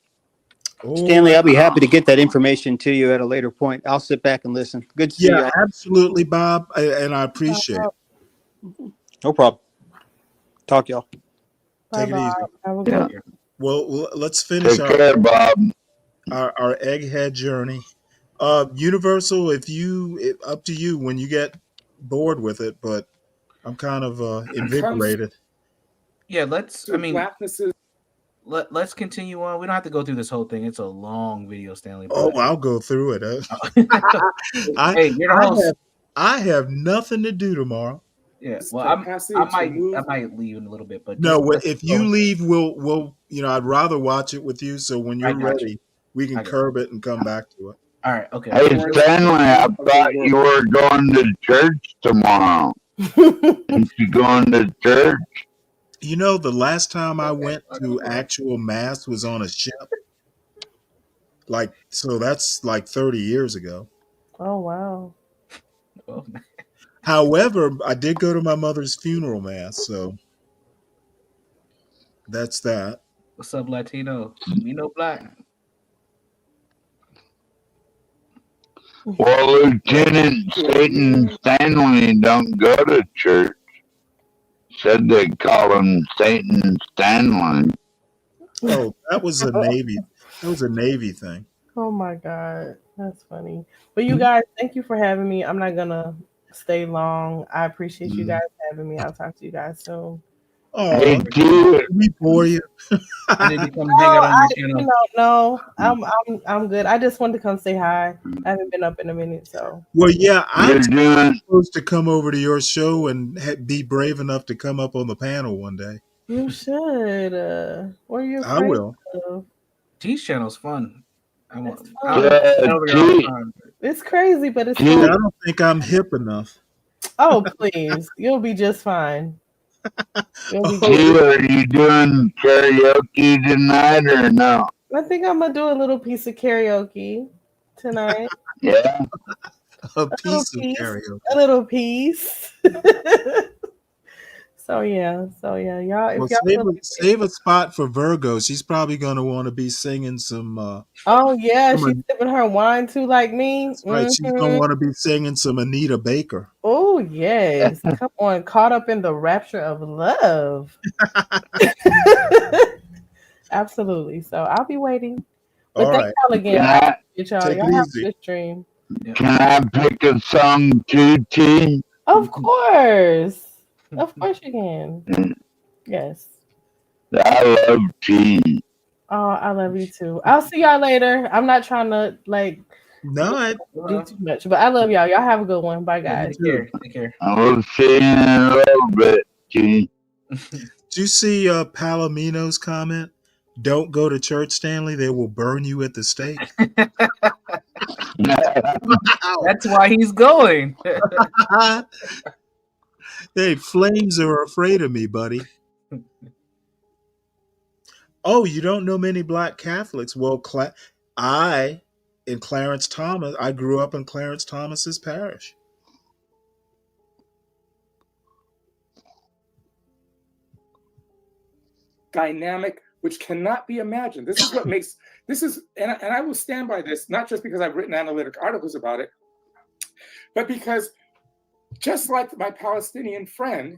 S16: Stanley, I'll be happy to get that information to you at a later point. I'll sit back and listen. Good to see you.
S5: Absolutely, Bob, and I appreciate it.
S16: No problem. Talk, y'all.
S5: Take it easy.
S14: Have a good one.
S5: Well, let's finish
S6: Take care, Bob.
S5: Our egghead journey. Universal, up to you when you get bored with it, but I'm kind of invigorated.
S7: Yeah, let's continue on. We don't have to go through this whole thing. It's a long video, Stanley.
S5: Oh, I'll go through it.
S7: Hey, you're the host.
S5: I have nothing to do tomorrow.
S7: Yeah, well, I might leave in a little bit, but
S5: no, if you leave, we'll I'd rather watch it with you. So when you're ready, we can curb it and come back to it.
S7: All right, okay.
S6: Hey, Stanley, I thought you were going to church tomorrow. Is you going to church?
S5: The last time I went to actual mass was on a ship. So that's like 30 years ago.
S14: Oh, wow.
S5: However, I did go to my mother's funeral mass, so that's that.
S7: What's up, Latino? Me no black.
S6: Well, Lieutenant Satan Stanley don't go to church. Said they call him Satan Stanley.
S5: Oh, that was a Navy. That was a Navy thing.
S14: Oh my God, that's funny. But you guys, thank you for having me. I'm not gonna stay long. I appreciate you guys having me. I'll talk to you guys soon.
S5: Oh, we bore you.
S7: I need to come hang out on your channel.
S14: No, I'm good. I just wanted to come say hi. I haven't been up in a minute, so.
S5: Well, yeah, I'm supposed to come over to your show and be brave enough to come up on the panel one day.
S14: You should. What are you afraid
S5: I will.
S14: of?
S7: T's channel's fun.
S14: It's crazy, but it's
S5: I
S14: fun.
S5: don't think I'm hip enough.
S14: Oh, please. You'll be just fine. It'll be
S6: T,
S14: good.
S6: are you doing karaoke tonight or no?
S14: I think I'm gonna do a little piece of karaoke tonight.
S6: Yeah.
S5: A
S14: A little
S5: piece of
S14: piece.
S5: karaoke.
S14: A little piece. So yeah, y'all.
S5: Well,
S14: If y'all feel like it.
S5: save a spot for Virgo. She's probably going to want to be singing some.
S14: Oh yeah, she's
S5: Some
S14: sipping her wine too, like me.
S5: That's right. She's going to want to be singing some Anita Baker.
S14: Oh yes, come on, caught up in the rapture of love. Absolutely. So I'll be waiting. But
S5: All
S14: thank
S5: right.
S14: y'all again.
S6: Can
S14: I
S6: I,
S14: appreciate y'all.
S5: Take
S14: Y'all
S5: it
S14: have a
S5: easy.
S14: good stream.
S6: can I pick a song too, T?
S14: Of course. Of course you can. Yes.
S6: I love T.
S14: Oh, I love you too. I'll see y'all later. I'm not trying to like
S5: No,
S14: do too much, but I love y'all. Y'all have a good one. Bye,
S5: Yeah, you
S14: guys.
S5: too.
S7: Take care.
S6: I will see you in a little bit, T.
S5: Did you see Palomino's comment? Don't go to church, Stanley. They will burn you at the stake. Wow.
S7: That's why he's going.
S5: Hey, flames are afraid of me, buddy. Oh, you don't know many black Catholics? Well, I grew up in Clarence Thomas's parish.
S11: Dynamic, which cannot be imagined. This is what makes and I will stand by this, not just because I've written analytic articles about it, but because just like my Palestinian friend,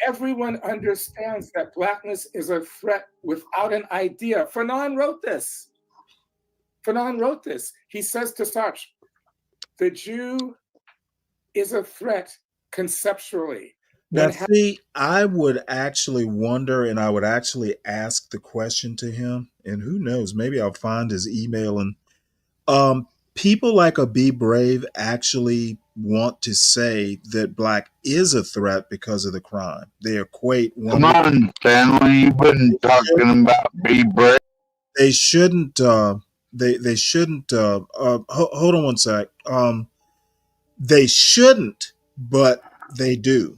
S11: everyone understands that blackness is a threat without an idea. Fanon wrote this. He says to Sartre, the Jew is a threat conceptually.
S5: Now, see, I would actually wonder, and I would actually ask the question to him, and who knows, maybe I'll find his email. And people like a Be Brave actually want to say that black is a threat because of the crime. They equate one.
S6: Come on, Stanley, you've been talking about Be Brave.
S5: They shouldn't. They shouldn't. Hold on one sec. They shouldn't, but they do.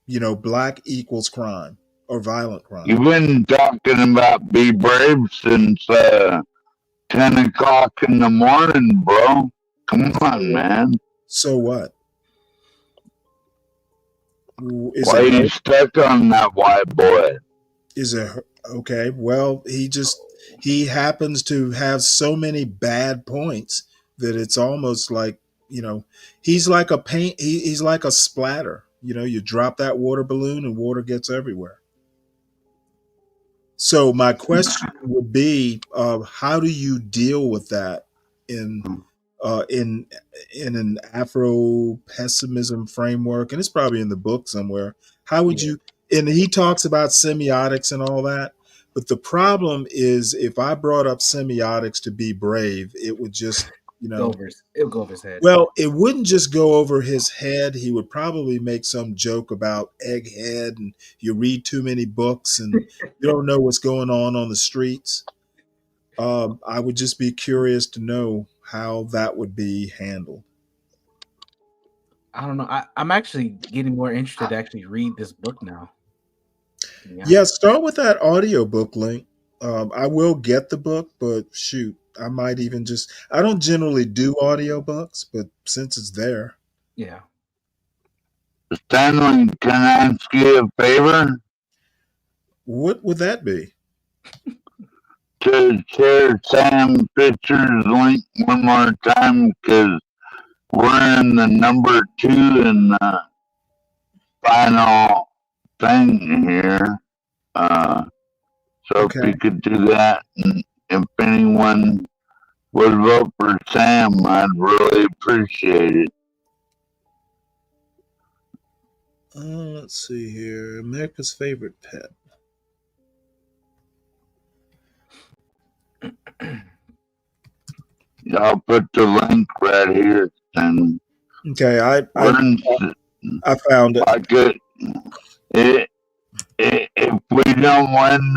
S5: You know, black equals crime or violent crime.
S6: You've been talking about Be Brave since 10 o'clock in the morning, bro. Come on, man.
S5: So what?
S6: Why are you stuck on that white boy?
S5: Is it okay? Well, he happens to have so many bad points that it's almost like, you know, he's like a paint. He's like a splatter. You know, you drop that water balloon and water gets everywhere. So my question would be, how do you deal with that in an Afro pessimism framework? And it's probably in the book somewhere. How would you? And he talks about semiotics and all that. But the problem is, if I brought up semiotics to Be Brave, it would just, you know,
S7: it would go over his head.
S5: Well, it wouldn't just go over his head. He would probably make some joke about egghead and you read too many books and you don't know what's going on the streets. I would just be curious to know how that would be handled.
S7: I don't know. I'm actually getting more interested to actually read this book now.
S5: Yeah, start with that audiobook link. I will get the book, but shoot, I might even just, I don't generally do audiobooks, but since it's there.
S7: Yeah.
S6: Stanley, can I ask you a favor?
S5: What would that be?
S6: To share Sam Pictures link one more time, because we're in the number 2 in the final thing here. So if you could do that, and if anyone would vote for Sam, I'd really appreciate it.
S5: Let's see here. America's favorite pet.
S6: I'll put the link right here. And
S5: okay, I found it.
S6: Like if we don't win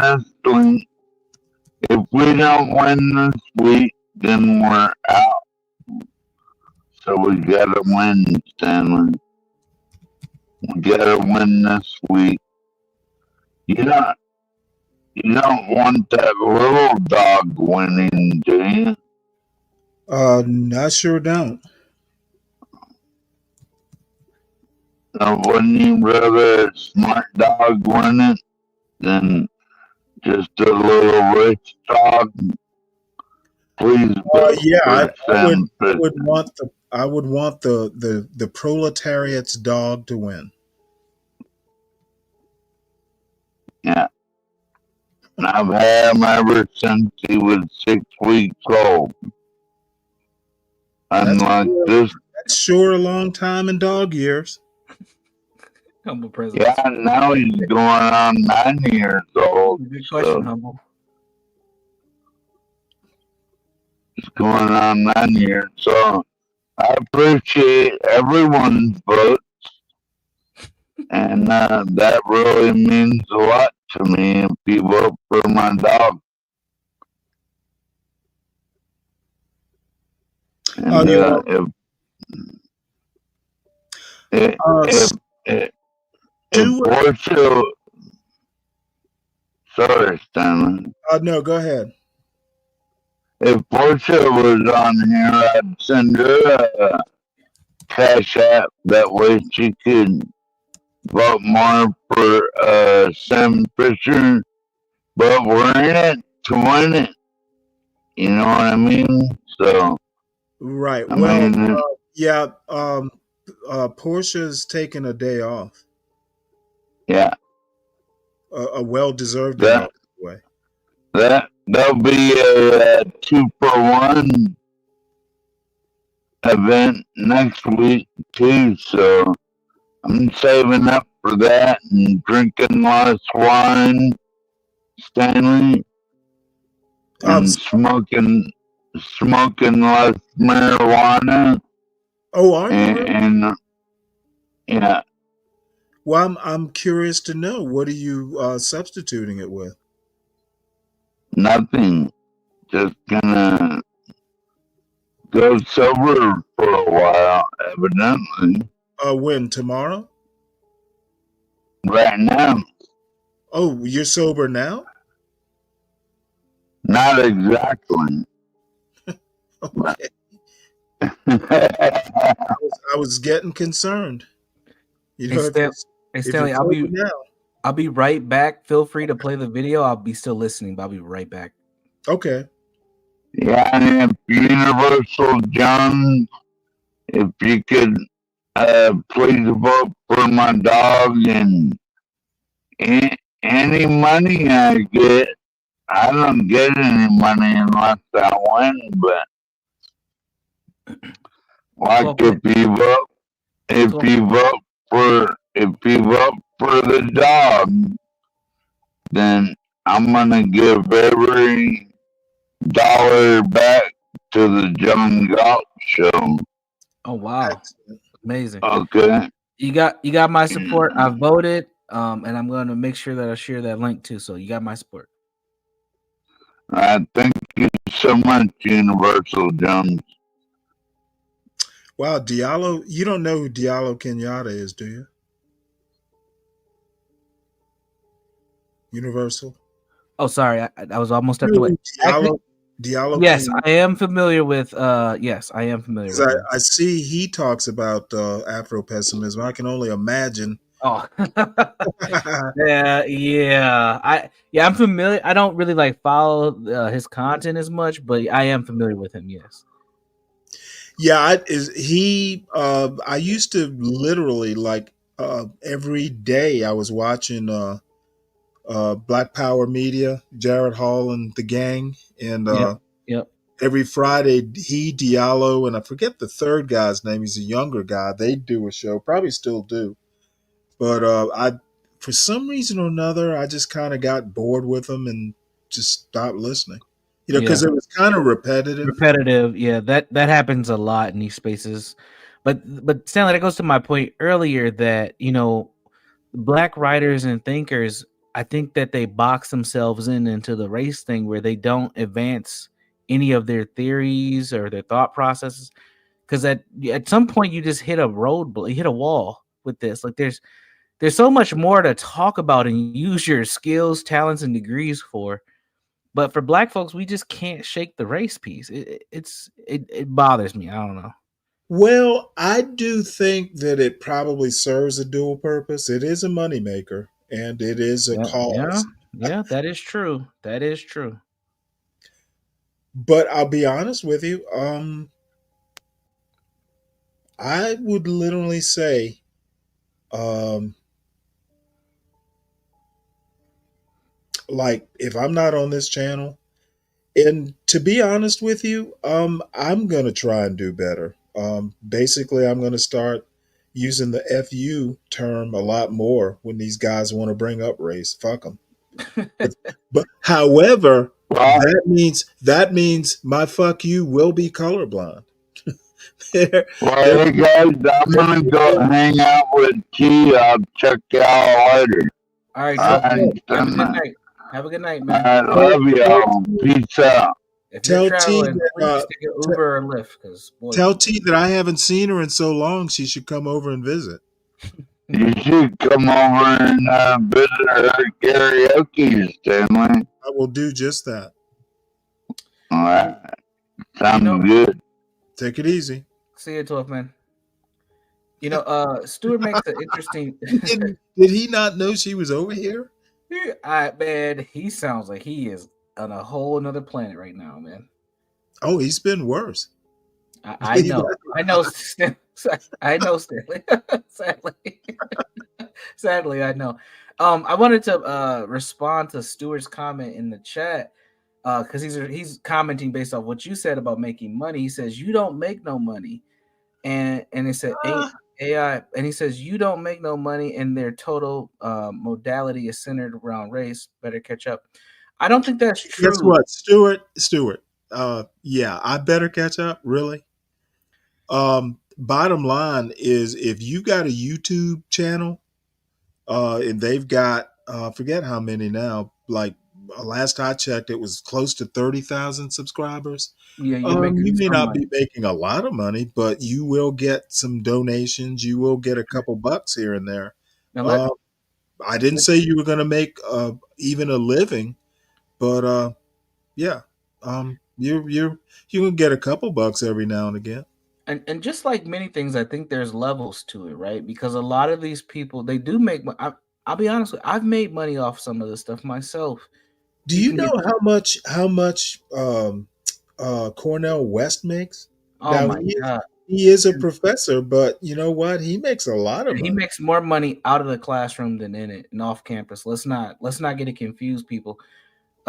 S6: this week, then we're out. So we gotta win, Stanley. We gotta win this week. You don't want that little dog winning, do you?
S5: I sure don't.
S6: Wouldn't you rather a smart dog win it than just a little rich dog? Please vote
S5: Yeah,
S6: for Sam
S5: I
S6: Fisher.
S5: would want the proletariat's dog to win.
S6: Yeah. And I've had him ever since he was 6 weeks old. Unlike this,
S5: That's sure a long time in dog years.
S7: Humble presence.
S6: yeah, now he's going on 9 years old.
S7: Good question,
S6: So
S7: Humble.
S6: he's going on 9 years. So I appreciate everyone's vote. And that really means a lot to me if you vote for my dog. And if Portia, sorry, Stanley.
S5: No, go ahead.
S6: If Portia was on here, I'd send her a cash app. That way she could vote more for Sam Fisher. But we're in it to win it. You know what I mean? So
S5: Right.
S6: I
S5: Well,
S6: mean,
S5: yeah. Portia's taking a day off.
S6: yeah,
S5: A well-deserved day off, by the way.
S6: There'll be a 2-for-1 event next week too. So I'm saving up for that and drinking less wine, Stanley, and smoking less marijuana.
S5: Oh, are you?
S6: And yeah.
S5: Well, I'm curious to know, what are you substituting it with?
S6: Nothing. Just gonna go sober for a while, evidently.
S5: When? Tomorrow?
S6: Right now.
S5: Oh, you're sober now?
S6: Not exactly.
S5: Okay. I was getting concerned. You know,
S7: Hey, Stanley, I'll be right back. Feel free to play the video. I'll be still listening, but I'll be right back.
S5: Okay.
S6: Yeah, and if Universal John, if you could please vote for my dog, and any money I get, I don't get any money unless I win, but like if you vote for the dog, then I'm gonna give every dollar back to the John Galt show.
S7: Oh wow. Amazing.
S6: Okay.
S7: You got my support. I voted. And I'm gonna make sure that I share that link too. So you got my support.
S6: Thank you so much, Universal Jones.
S5: Wow, Diallo, you don't know who Diallo Kenyatta is, do you? Universal?
S7: Oh, sorry, I was almost up to it.
S5: Diallo.
S7: Yes,
S5: Kenyatta?
S7: I am familiar with. Yes, I am familiar with.
S5: I see he talks about Afro pessimism. I can only imagine.
S7: Oh, yeah. I'm familiar. I don't really like follow his content as much, but I am familiar with him. Yes.
S5: Yeah, I used to literally every day I was watching Black Power Media, Jared Hall and the gang, and
S7: Yep.
S5: every Friday Diallo, and I forget the third guy's name. He's a younger guy. They do a show, probably still do, but for some reason or another, I just kind of got bored with them and just stopped listening. You know, because it was kind of repetitive.
S7: Yeah. That happens a lot in these spaces, but Stanley, that goes to my point earlier that Black writers and thinkers, I think that they box themselves into the race thing where they don't advance any of their theories or their thought processes, because at some point you just hit a roadblock, you hit a wall with this. Like there's so much more to talk about and use your skills, talents, and degrees for. But for Black folks, we just can't shake the race piece. It bothers me. I don't know.
S5: Well, I do think that it probably serves a dual purpose. It is a moneymaker and it is a
S7: Yeah,
S5: cause.
S7: yeah. That is true. That is true.
S5: But I'll be honest with you, I would literally say, um, like if I'm not on this channel, and to be honest with you, I'm gonna try and do better. Basically, I'm gonna start using the "fu" term a lot more when these guys want to bring up race. Fuck them. But however,
S6: Well,
S5: that means my "fuck you" will be colorblind. there, there,
S6: well, hey guys, I'm gonna go hang out with T. I'll check y'all later.
S7: All right,
S5: I,
S7: Joe.
S6: Alright,
S7: Have a good night. Have a good night, man.
S6: I love
S5: tell,
S6: y'all. Peace out.
S7: If you're
S5: tell T
S7: traveling,
S5: that
S7: please take an Uber or Lyft, because boy,
S5: tell T that I haven't seen her in so long. She should come over and visit.
S6: You should come over and visit her karaoke, Stanley.
S5: I will do just that.
S6: Alright, sounds
S7: know,
S6: good.
S5: Take it easy.
S7: see you, 12 man. You know, Stuart makes an interesting.
S5: Did he not know she was over here?
S7: Man, he sounds like he is on a whole nother planet right now, man.
S5: Oh, he's been worse.
S7: I know. I know. I know, Stanley. Sadly, I know. I wanted to respond to Stuart's comment in the chat because he's commenting based off what you said about making money. He says you don't make no money, and it said AI, and he says you don't make no money, and their total modality is centered around race. Better catch up. I don't think that's true.
S5: Guess what, Stuart? Yeah, I better catch up. Really. Bottom line is, if you got a YouTube channel, and they've got forget how many now. Like last I checked, it was close to 30,000 subscribers.
S7: Yeah,
S5: You may not
S7: money.
S5: be making a lot of money, but you will get some donations. You will get a couple bucks here and there. I didn't say you were going to make even a living, but yeah, you're gonna get a couple bucks every now and again.
S7: And just like many things, I think there's levels to it, right? Because a lot of these people, they do make money. I'll be honest with you, I've made money off some of this stuff myself.
S5: Do you know how much Cornell West makes?
S7: Oh
S5: Now
S7: my God.
S5: he is a professor, but you know what? He makes a lot of money.
S7: He makes more money out of the classroom than in it and off campus. Let's not get it confused, people.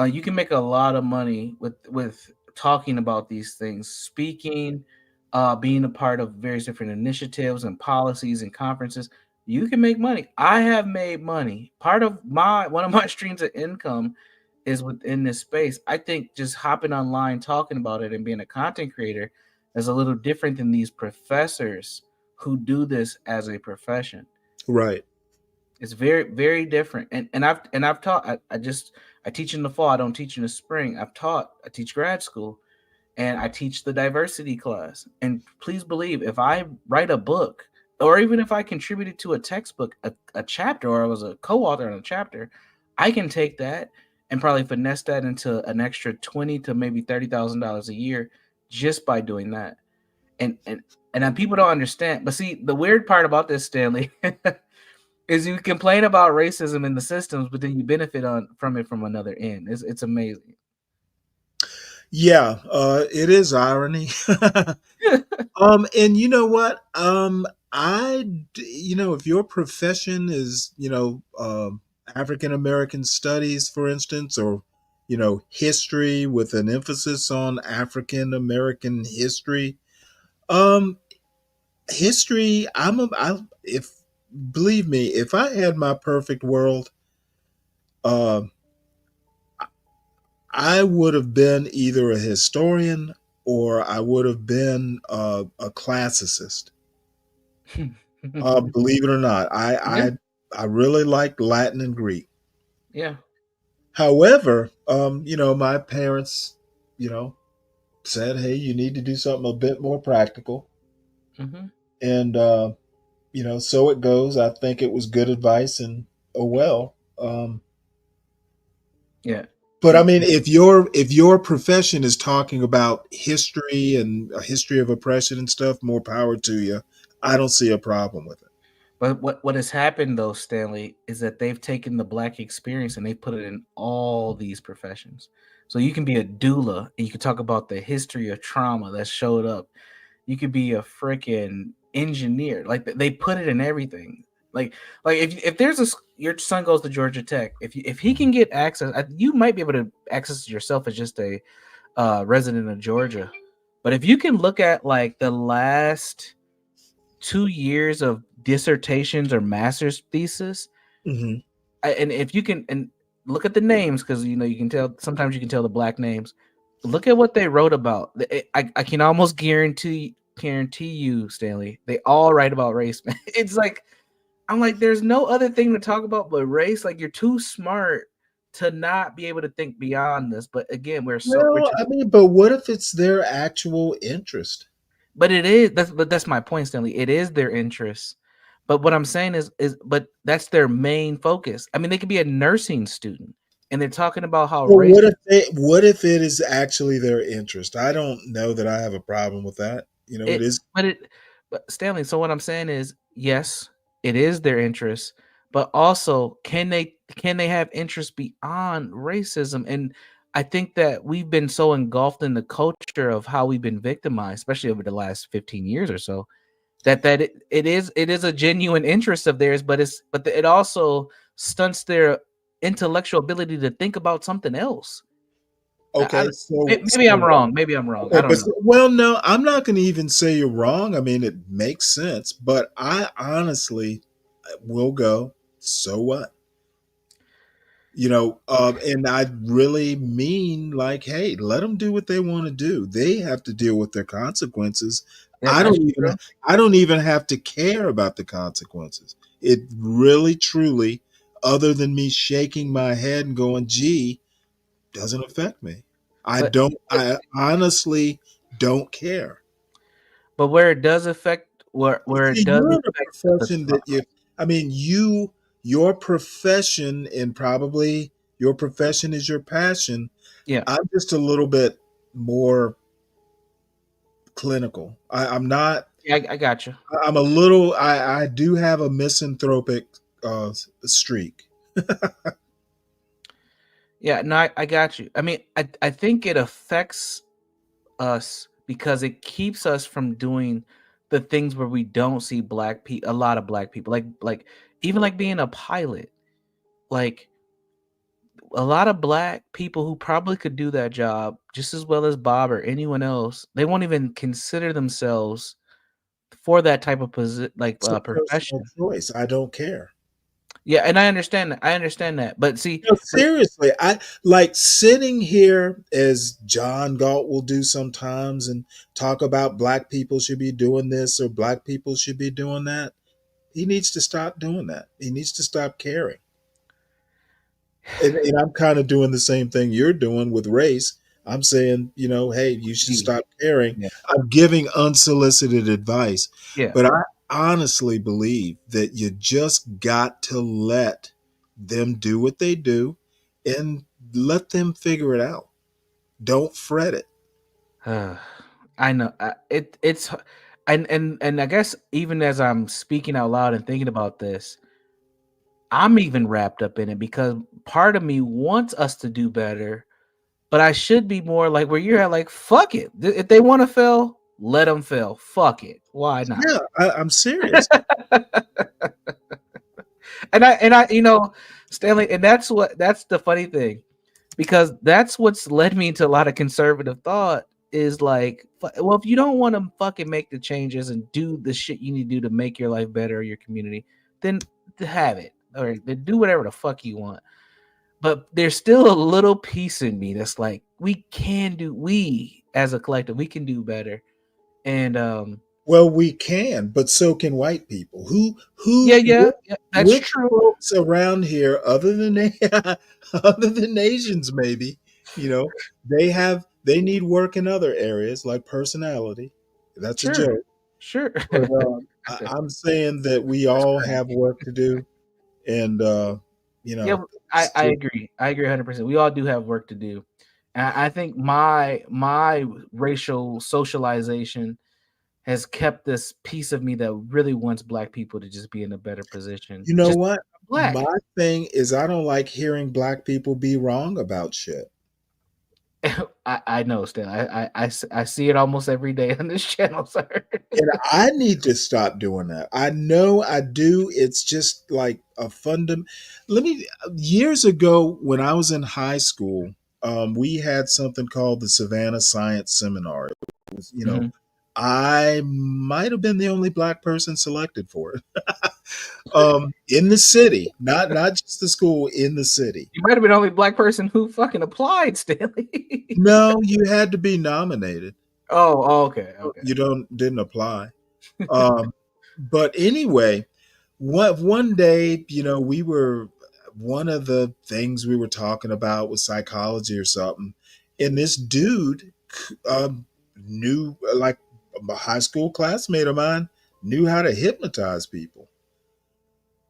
S7: You can make a lot of money with talking about these things, speaking, being a part of various different initiatives and policies and conferences. You can make money. I have made money. Part of one of my streams of income is within this space. I think just hopping online, talking about it, and being a content creator is a little different than these professors who do this as a profession.
S5: Right.
S7: It's very, very different. And I've taught. I teach in the fall. I don't teach in the spring. I teach grad school, and I teach the diversity class. And please believe, if I write a book, or even if I contributed to a textbook, a chapter, or I was a co-author on a chapter, I can take that and probably finesse that into an extra $20,000 to maybe $30,000 a year just by doing that. And people don't understand. But see, the weird part about this, Stanley, is you complain about racism in the systems, but then you benefit from it from another end. It's amazing.
S5: Yeah, it is irony. And you know what? If your profession is, African American studies, for instance, or history with an emphasis on African American history, um, history. If believe me, if I had my perfect world, I would have been either a historian or I would have been a classicist. Believe it or not, I really like Latin and Greek.
S7: Yeah.
S5: However, my parents, said, "Hey, you need to do something a bit more practical."
S7: Mm-hmm.
S5: And So it goes. I think it was good advice, and oh well.
S7: Yeah.
S5: But I mean, if your profession is talking about history and a history of oppression and stuff, more power to you. I don't see a problem with it.
S7: But what has happened though, Stanley, is that they've taken the black experience and they put it in all these professions. So you can be a doula and you can talk about the history of trauma that showed up. You could be a freaking engineer. Like they put it in everything. Like if there's your son goes to Georgia Tech, if he can get access, you might be able to access it yourself as just a resident of Georgia. But if you can look at like the last 2 years of dissertations or master's thesis,
S5: Mhm.
S7: and if you can and look at the names, because you can tell sometimes you can tell the black names. Look at what they wrote about. I can almost guarantee you, Stanley, they all write about race, man. It's like I'm like, there's no other thing to talk about but race. Like you're too smart to not be able to think beyond this. But again, we're
S5: Well, I mean, but what if it's their actual interest?
S7: But it is that's my point, Stanley. It is their interest. But what I'm saying is but that's their main focus. I mean, they could be a nursing student and they're talking about how
S5: Well,
S7: race
S5: what if it is actually their interest? I don't know that I have a problem with that. It
S7: it
S5: is.
S7: but Stanley, so what I'm saying is yes, it is their interest, but also can they have interest beyond racism? And I think that we've been so engulfed in the culture of how we've been victimized, especially over the last 15 years or so, that it is a genuine interest of theirs, but it also stunts their intellectual ability to think about something else.
S5: Okay,
S7: Maybe I'm wrong. Maybe I'm wrong. I
S5: okay,
S7: don't
S5: but
S7: know.
S5: well, no, I'm not going to even say you're wrong. I mean, it makes sense, but I honestly will go. So what? And I really mean like, hey, let them do what they want to do. They have to deal with their consequences.
S7: Yeah,
S5: I
S7: that's
S5: don't even
S7: true.
S5: I don't even have to care about the consequences. It really truly, other than me shaking my head and going, gee, doesn't affect me.
S7: But
S5: I honestly don't care.
S7: but where it does affect where it
S5: See,
S7: does
S5: you're in a
S7: affect the
S5: profession that I mean, your profession, and probably your profession is your passion.
S7: Yeah.
S5: I'm just a little bit more clinical. I'm not.
S7: Yeah, I got you.
S5: I'm a little. I do have a misanthropic streak.
S7: Yeah, no, I got you. I mean, I think it affects us because it keeps us from doing the things where we don't see a lot of black people, like even like being a pilot. Like a lot of black people who probably could do that job just as well as Bob or anyone else, they won't even consider themselves for that type of
S5: It's a personal
S7: profession.
S5: choice. I don't care.
S7: Yeah, and I understand that. I understand that. But see,
S5: No, seriously, I like sitting here as John Galt will do sometimes and talk about black people should be doing this or black people should be doing that. He needs to stop doing that. He needs to stop caring. And I'm kind of doing the same thing you're doing with race. I'm saying, hey, you should stop caring.
S7: Yeah.
S5: I'm giving unsolicited advice.
S7: Yeah.
S5: But I honestly believe that you just got to let them do what they do and let them figure it out. Don't fret it.
S7: I know it's and I guess even as I'm speaking out loud and thinking about this, I'm even wrapped up in it because part of me wants us to do better, but I should be more like where you're at, like fuck it. If they want to fail, let them fail. Fuck it. Why not?
S5: Yeah, I'm serious.
S7: and I Stanley, and that's the funny thing, because that's what's led me to a lot of conservative thought is like, well, if you don't want to fucking make the changes and do the shit you need to do to make your life better or your community, then have it or then do whatever the fuck you want. But there's still a little piece in me that's like, we as a collective, we can do better. And
S5: well, we can, but so can white people.
S7: Yeah, that's
S5: which
S7: true.
S5: folks around here, other than other than Asians, maybe, they need work in other areas like personality. That's a
S7: Sure.
S5: joke.
S7: Sure.
S5: But I'm saying that we all have work to do, and you
S7: Yeah,
S5: know,
S7: I agree. I agree 100%. We all do have work to do. And I think my racial socialization has kept this piece of me that really wants black people to just be in a better position.
S5: you know
S7: Just
S5: what?
S7: black.
S5: My thing is, I don't like hearing black people be wrong about shit.
S7: I know, Stan. I see it almost every day on this channel, sir.
S5: And I need to stop doing that. I know I do. It's just like a years ago when I was in high school, we had something called the Savannah Science Seminar. It was,
S7: Mhm.
S5: I might have been the only black person selected for it. In the city, not just the school, in the city.
S7: You might have been the only black person who fucking applied, Stanley.
S5: No, you had to be nominated.
S7: Oh, okay, okay.
S5: You didn't apply. But anyway, one day, we were one of the things we were talking about was psychology or something, and this dude knew, like a high school classmate of mine, knew how to hypnotize people.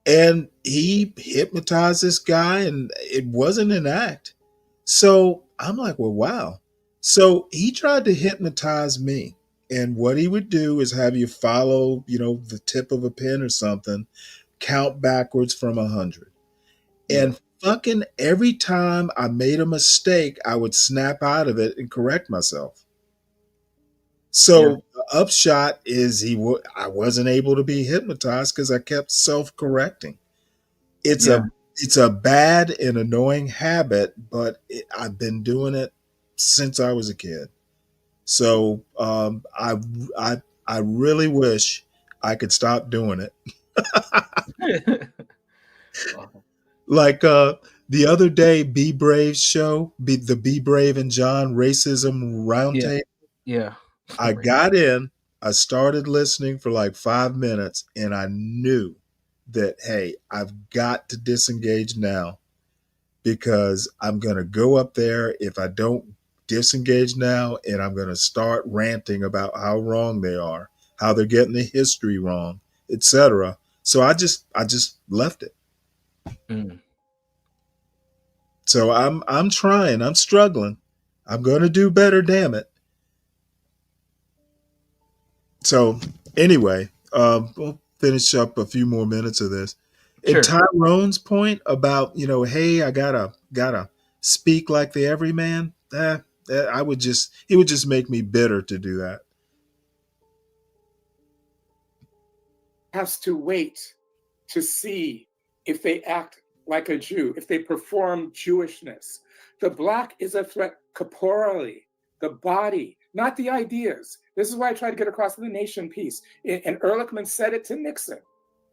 S5: And he hypnotized this guy, and it wasn't an act. So I'm like, well, wow. So he tried to hypnotize me. And what he would do is have you follow, the tip of a pen or something, count backwards from 100. And fucking every time I made a mistake, I would snap out of it and correct myself. So the upshot is I wasn't able to be hypnotized because I kept self-correcting. It's a bad and annoying habit, but I've been doing it since I was a kid. So I really wish I could stop doing it. Like the other day, Be Brave's show, the Be Brave and John Racism Roundtable.
S7: Yeah.
S5: I got in, I started listening for like 5 minutes, and I knew that, hey, I've got to disengage now because I'm going to go up there if I don't disengage now, and I'm going to start ranting about how wrong they are, how they're getting the history wrong, etc. So I just left it. So I'm trying, I'm struggling. I'm going to do better, damn it. So anyway, we'll finish up a few more minutes of this.
S7: Sure.
S5: And Tyrone's point about, hey, I gotta speak like the everyman. It would just make me bitter to do that.
S11: Has to wait to see if they act like a Jew, if they perform Jewishness. The black is a threat corporally, the body, not the ideas. This is why I try to get across to the nation piece. And Ehrlichman said it to Nixon,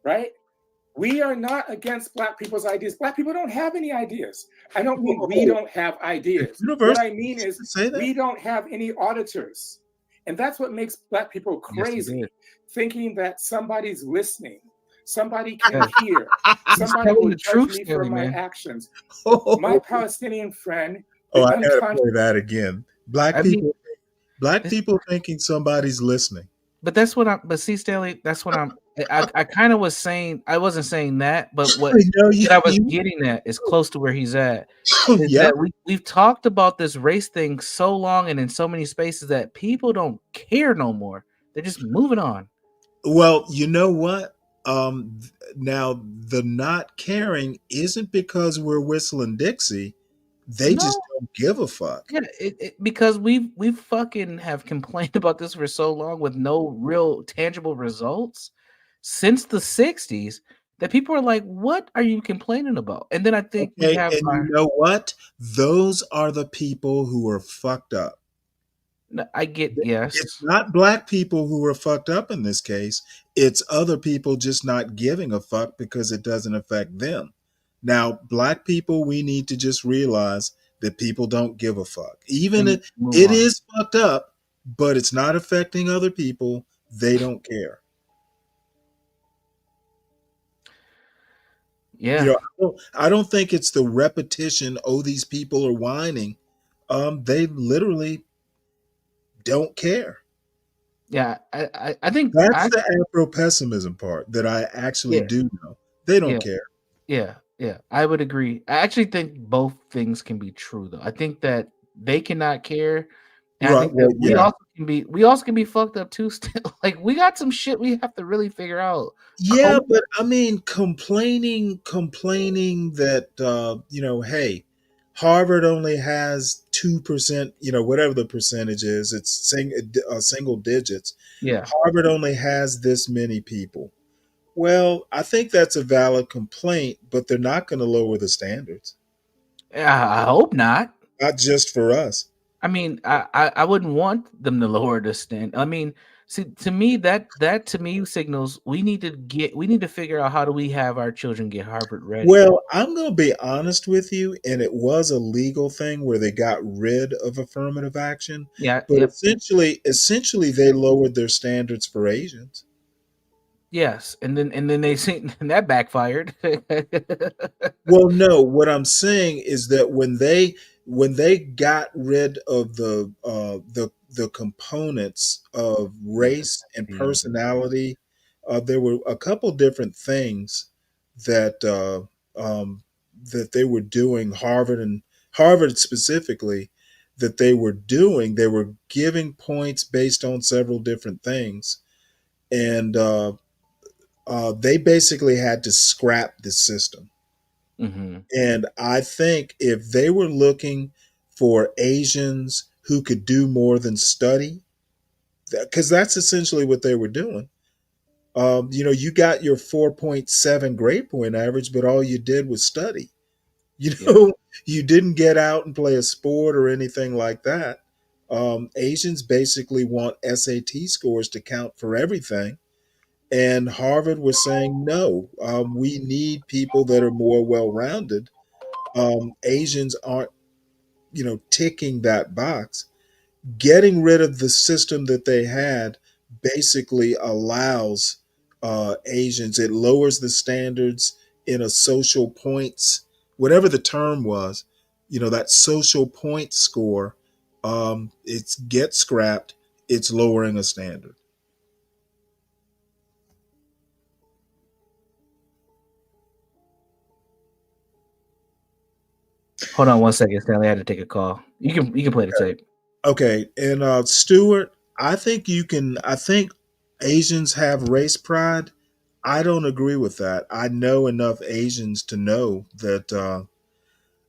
S11: right? We are not against black people's ideas. Black people don't have any ideas. I don't mean we don't have ideas. What I mean is we don't have any auditors. And that's what makes black people crazy, thinking that somebody's listening. Somebody can hear. Somebody will judge me for my actions. My Palestinian friend.
S5: Oh, I gotta play that again. Black people thinking somebody's listening.
S7: But see, Stanley, that's what I kind of was saying. I wasn't saying that, but what I was getting at is close to where he's at. Is that we've talked about this race thing so long and in so many spaces that people don't care no more. They're just moving on.
S5: Well, you know what? Now the not caring isn't because we're whistling Dixie. They just don't give a fuck.
S7: Yeah, because we fucking have complained about this for so long with no real tangible results since the 60s that people are like, what are you complaining about? And then I think we have
S5: you know what? Those are the people who are fucked up.
S7: I get, yes.
S5: It's not black people who are fucked up in this case. It's other people just not giving a fuck because it doesn't affect them. Now, black people, we need to just realize that people don't give a fuck. Even if it is fucked up, but it's not affecting other people, they don't care.
S7: Yeah.
S5: I don't think it's the repetition, oh, these people are whining. They literally don't care.
S7: Yeah, I think
S5: That's the Afro-pessimism part that I actually
S7: yeah,
S5: do know. They don't
S7: yeah,
S5: care.
S7: yeah. I would agree. I actually think both things can be true, though. I think that they cannot care, and I
S5: Right.
S7: think
S5: Well,
S7: that
S5: yeah.
S7: we also can be fucked up too. Still, like we got some shit we have to really figure out.
S5: Yeah, but I mean, complaining that hey, Harvard only has 2%, whatever the percentage is, it's single digits.
S7: Yeah,
S5: Harvard only has this many people. Well, I think that's a valid complaint, but they're not going to lower the standards.
S7: I hope not.
S5: Not just for us.
S7: I mean, I wouldn't want them to lower the stand. I mean, see, to me that to me signals we need to figure out how do we have our children get Harvard ready.
S5: Well, I'm going to be honest with you, and it was a legal thing where they got rid of affirmative action,
S7: Yeah,
S5: but
S7: yep.
S5: essentially they lowered their standards for Asians.
S7: Yes, and then they see and that backfired.
S5: Well, no, what I'm saying is that when they got rid of the components of race and personality, there were a couple different things that that they were doing. Harvard specifically, that they were doing. They were giving points based on several different things, and they basically had to scrap the system.
S7: Mhm.
S5: And I think if they were looking for Asians who could do more than study, because that's essentially what they were doing. You got your 4.7 grade point average, but all you did was study. You
S7: Yeah.
S5: know, you didn't get out and play a sport or anything like that. Asians basically want SAT scores to count for everything. And Harvard was saying, no, we need people that are more well rounded. Asians aren't, ticking that box. Getting rid of the system that they had basically allows Asians, it lowers the standards in a social points, whatever the term was, that social point score, it's get scrapped, it's lowering a standard.
S7: Hold on one second, Stanley. I had to take a call. You can play the tape.
S5: Okay, and Stuart, I think Asians have race pride. I don't agree with that. I know enough Asians to know that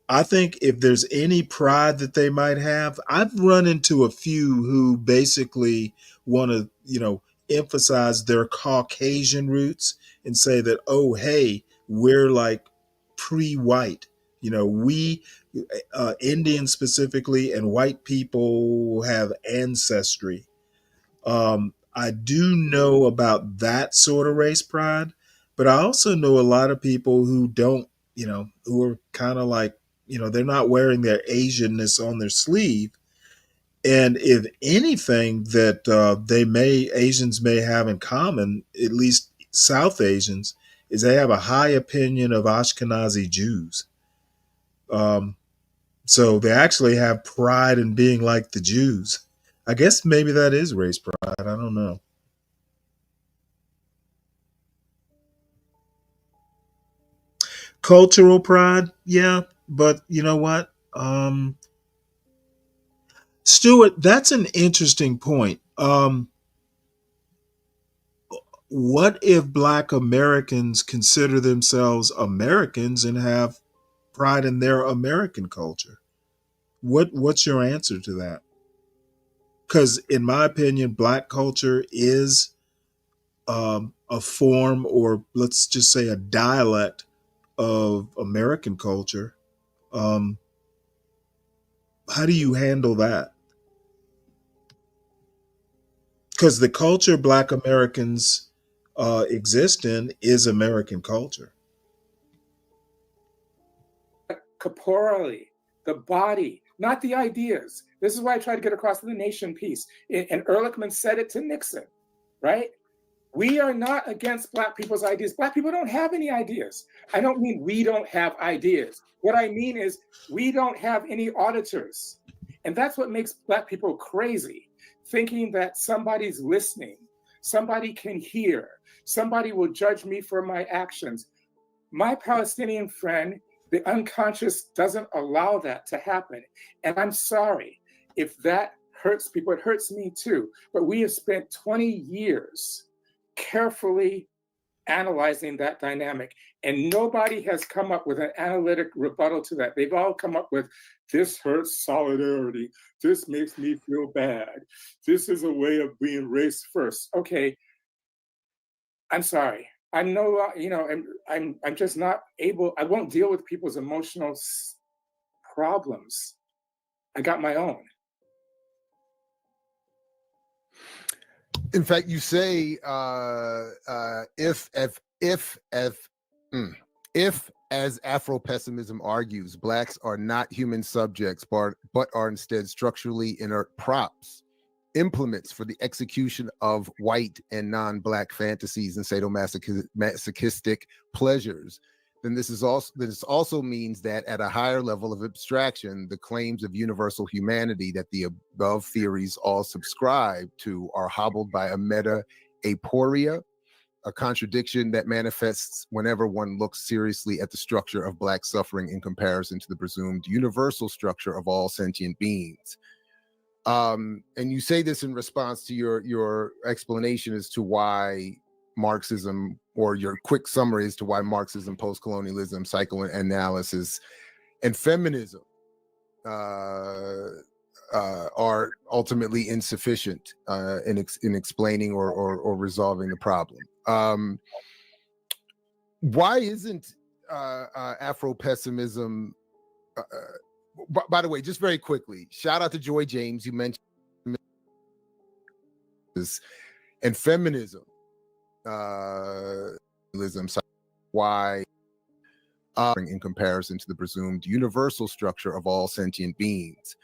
S5: I think if there's any pride that they might have, I've run into a few who basically want to, emphasize their Caucasian roots and say that, oh, hey, we're like pre-white. We Indians specifically and white people have ancestry. I do know about that sort of race pride, but I also know a lot of people who don't, who are kind of like, they're not wearing their Asianness on their sleeve. And if anything that Asians may have in common, at least South Asians, is they have a high opinion of Ashkenazi Jews. So they actually have pride in being like the Jews. I guess maybe that is race pride. I don't know. Cultural pride, yeah, but you know what? Stuart, that's an interesting point. What if Black Americans consider themselves Americans and have pride in their American culture? What's your answer to that? Because in my opinion, Black culture is a form, or let's just say a dialect of American culture. Um, how do you handle that? Because the culture Black Americans exist in is American culture.
S11: Corporally, the body, not the ideas. This is why I try to get across to the nation piece. And Ehrlichman said it to Nixon, right? We are not against Black people's ideas. Black people don't have any ideas. I don't mean we don't have ideas. What I mean is we don't have any auditors. And that's what makes Black people crazy. thinking that somebody's listening, somebody can hear, somebody will judge me for my actions. My Palestinian friend, the unconscious doesn't allow that to happen. And I'm sorry if that hurts people. It hurts me too. But we have spent 20 years carefully analyzing that dynamic. And nobody has come up with an analytic rebuttal to that. They've all come up with, this hurts solidarity. This makes me feel bad. This is a way of being race first. Okay, I'm sorry. I'm no, you know, I'm just not able, I won't deal with people's emotional problems. I got my own.
S8: In fact, you say if as Afro-pessimism argues, blacks are not human subjects, but are instead structurally inert props, implements for the execution of white and non-black fantasies and sadomasochistic pleasures, then this also means that at a higher level of abstraction, the claims of universal humanity that the above theories all subscribe to are hobbled by a meta-aporia, a contradiction that manifests whenever one looks seriously at the structure of black suffering in comparison to the presumed universal structure of all sentient beings. And you say this in response to your explanation as to why Marxism, or your quick summary as to why Marxism, post-colonialism, psychoanalysis, and feminism are ultimately insufficient in explaining or resolving the problem. Why isn't Afro-pessimism? By the way, just very quickly, shout out to Joy James. You mentioned this, and feminism. Why in comparison to the presumed universal structure of all sentient beings.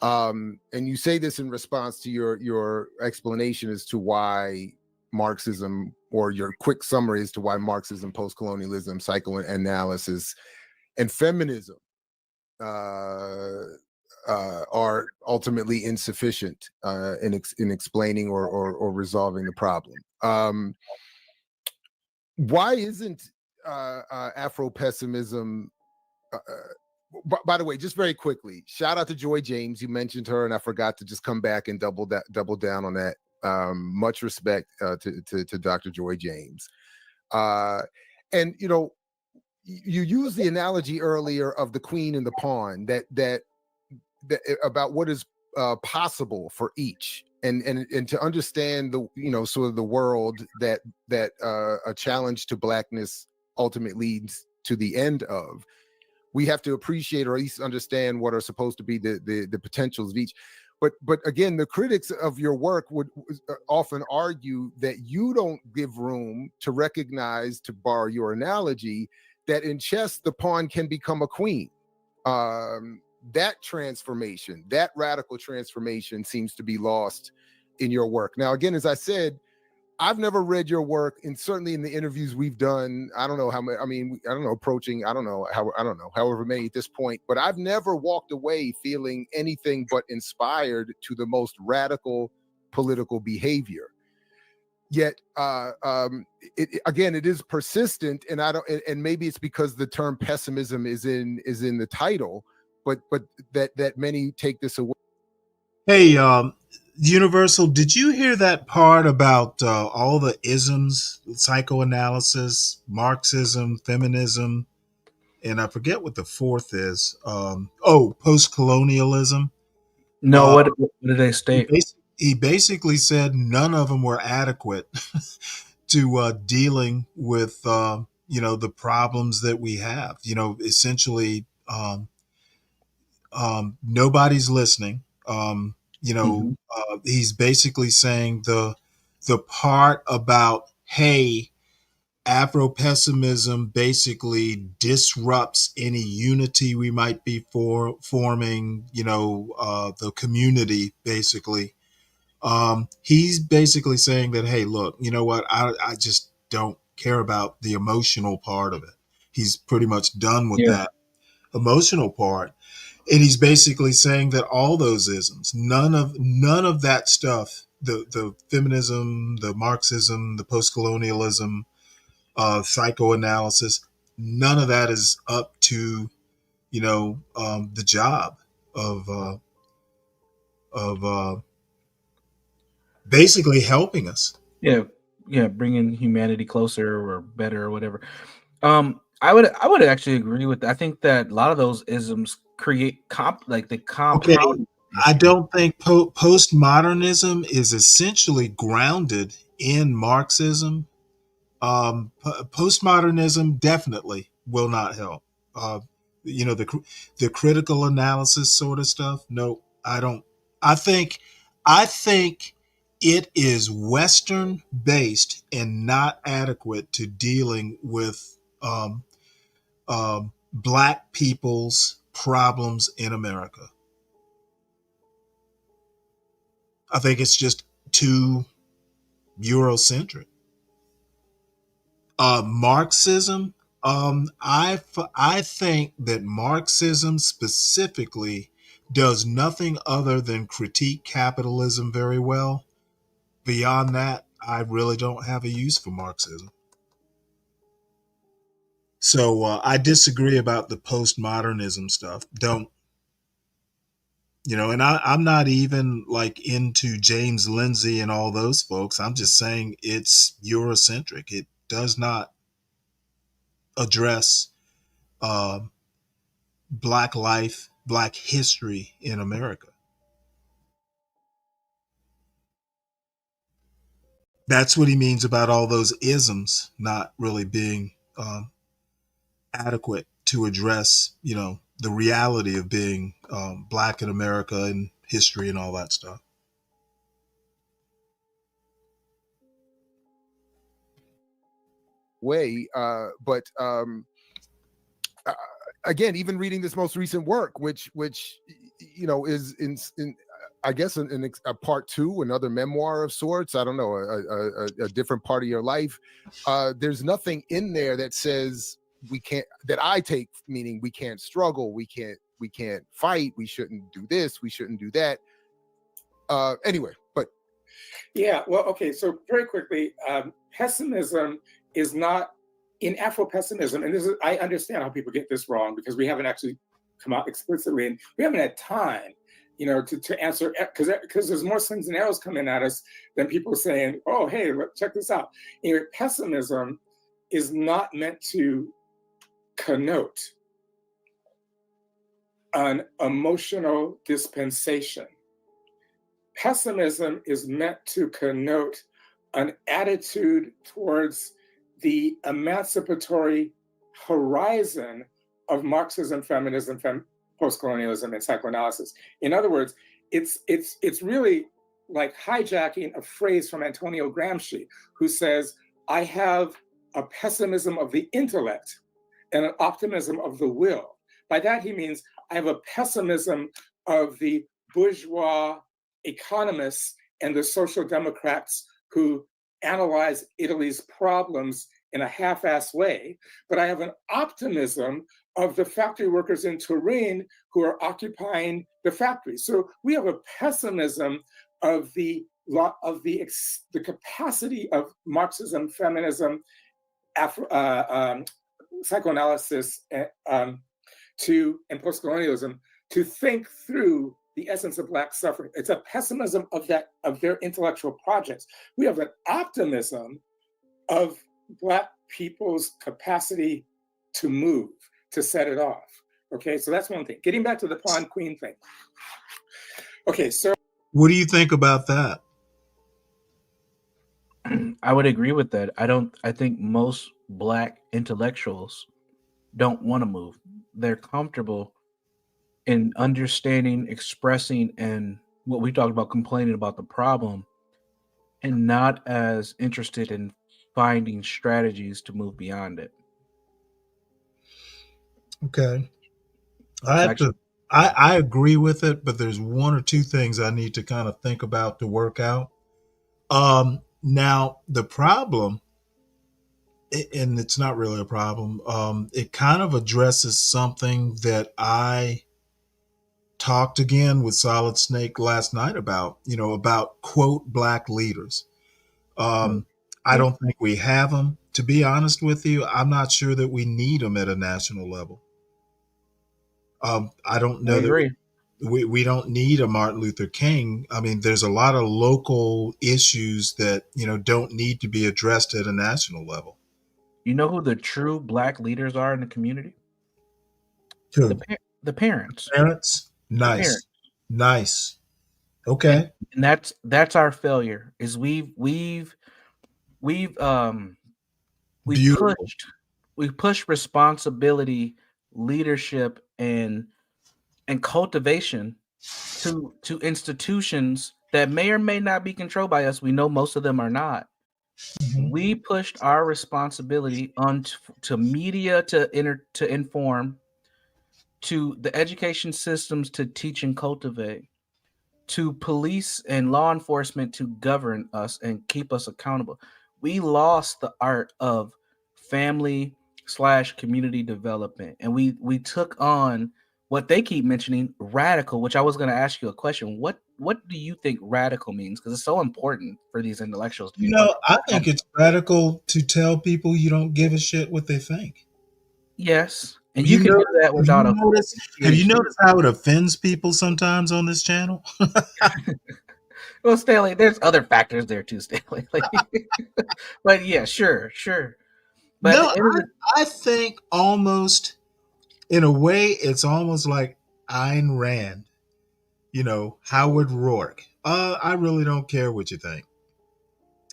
S8: And you say this in response to your explanation as to why Marxism, or your quick summary as to why Marxism, post-colonialism, psychoanalysis, and feminism are ultimately insufficient in explaining or resolving the problem. Why isn't Afro-pessimism? By the way, just very quickly, shout out to Joy James. You mentioned her, and I forgot to just come back and double down on that. Much respect to Dr. Joy James. And you know, you used the analogy earlier of the queen and the pawn, that about what is possible for each, and to understand the, you know, sort of the world that a challenge to blackness ultimately leads to the end of. We have to appreciate, or at least understand, what are supposed to be the potentials of each. But again, the critics of your work would often argue that you don't give room to recognize, to borrow your analogy, that in chess the pawn can become a queen. That transformation, that radical transformation, seems to be lost in your work. Now, again, as I said, I've never read your work, and certainly in the interviews we've done, I don't know how many, I mean, I don't know, approaching, however many at this point, but I've never walked away feeling anything but inspired to the most radical political behavior. Yet, it is persistent, and and maybe it's because the term pessimism is in the title, but that many take this away.
S5: Hey, Universal, did you hear that part about all the isms, psychoanalysis, Marxism, feminism, and I forget what the fourth is. Post-colonialism.
S7: No, what did they state?
S5: He basically said none of them were adequate to dealing with the problems that we have. You know, essentially, nobody's listening. He's basically saying the part about, hey, Afro-pessimism basically disrupts any unity we might be forming, the community, basically. He's basically saying that, hey, look, you know what? I just don't care about the emotional part of it. He's pretty much done with that emotional part. And he's basically saying that all those isms, none of that stuff, the feminism, the Marxism, the post-colonialism, psychoanalysis, none of that is up to, the job of basically helping us.
S7: Yeah, bringing humanity closer or better or whatever. I would actually agree with that. I think that a lot of those isms create the
S5: Okay,
S7: compound.
S5: I don't think postmodernism is essentially grounded in Marxism. Postmodernism definitely will not help. Uh, the critical analysis sort of stuff. No, I don't. I think I think it is Western based and not adequate to dealing with Black people's problems in America. I think it's just too Eurocentric. Marxism. I think that Marxism specifically does nothing other than critique capitalism very well. Beyond that, I really don't have a use for Marxism. So I disagree about the postmodernism stuff. Don't and I'm not even like into James Lindsay and all those folks. I'm just saying it's Eurocentric. It does not address uh, Black life, Black history in America. That's what he means about all those isms not really being adequate to address, the reality of being Black in America and history and all that stuff.
S8: Way, but again, even reading this most recent work, which is in I guess in a part two, another memoir of sorts. I don't know, a different part of your life. There's nothing in there that says we can't. That I take meaning we can't struggle, we can't fight, we shouldn't do this, we shouldn't do that. Anyway, but
S11: yeah, well, okay. So very quickly, pessimism is not in Afro-pessimism, and this is, I understand how people get this wrong because we haven't actually come out explicitly, and we haven't had time, to answer, because there's more slings and arrows coming at us than people saying, "Oh, hey, check this out." Anyway, pessimism is not meant to connote an emotional dispensation. Pessimism is meant to connote an attitude towards the emancipatory horizon of Marxism, feminism, post-colonialism, and psychoanalysis. In other words, it's really like hijacking a phrase from Antonio Gramsci, who says, "I have a pessimism of the intellect and an optimism of the will." By that he means I have a pessimism of the bourgeois economists and the social democrats who analyze Italy's problems in a half-assed way, but I have an optimism of the factory workers in Turin who are occupying the factories. So we have a pessimism of the capacity of Marxism, feminism, psychoanalysis, and post-colonialism to think through the essence of Black suffering. It's a pessimism of their intellectual projects. We have an optimism of Black people's capacity to move, to set it off. Okay, so that's one thing. Getting back to the pawn queen thing. Okay, so
S5: what do you think about that?
S7: I would agree with that. I think most Black intellectuals don't want to move. They're comfortable in understanding, expressing, and what we talked about, complaining about the problem, and not as interested in finding strategies to move beyond it.
S5: Okay. I agree with it, but there's one or two things I need to kind of think about to work out. Now the problem, and it's not really a problem, it kind of addresses something that I talked again with Solid Snake last night about, about quote black leaders. Um, I don't think we have them. To be honest with you, I'm not sure that we need them at a national level. I don't
S7: I
S5: know that
S7: agree.
S5: we don't need a Martin Luther King. I mean, there's a lot of local issues that, don't need to be addressed at a national level.
S7: You know who the true black leaders are in the community?
S5: Who?
S7: The parents.
S5: Parents?
S7: The
S5: Nice.
S7: parents.
S5: Nice. Okay.
S7: And that's our failure. Is we've
S5: Beautiful.
S7: pushed responsibility, leadership, and cultivation to institutions that may or may not be controlled by us. We know most of them are not. We pushed our responsibility on to media to inform, to the education systems to teach and cultivate, to police and law enforcement to govern us and keep us accountable. We lost the art of family/community development, and we took on what they keep mentioning, radical. Which I was going to ask you a question. What do you think radical means? Because it's so important for these intellectuals to be.
S5: I think it's radical to tell people you don't give a shit what they think.
S7: Yes, and you can do that without a.
S5: Have you noticed how it offends people sometimes on this channel?
S7: Well, Stanley, there's other factors there too, Stanley. But yeah, sure. But
S5: no, I think almost in a way it's almost like Ayn Rand, Howard Rourke. I really don't care what you think.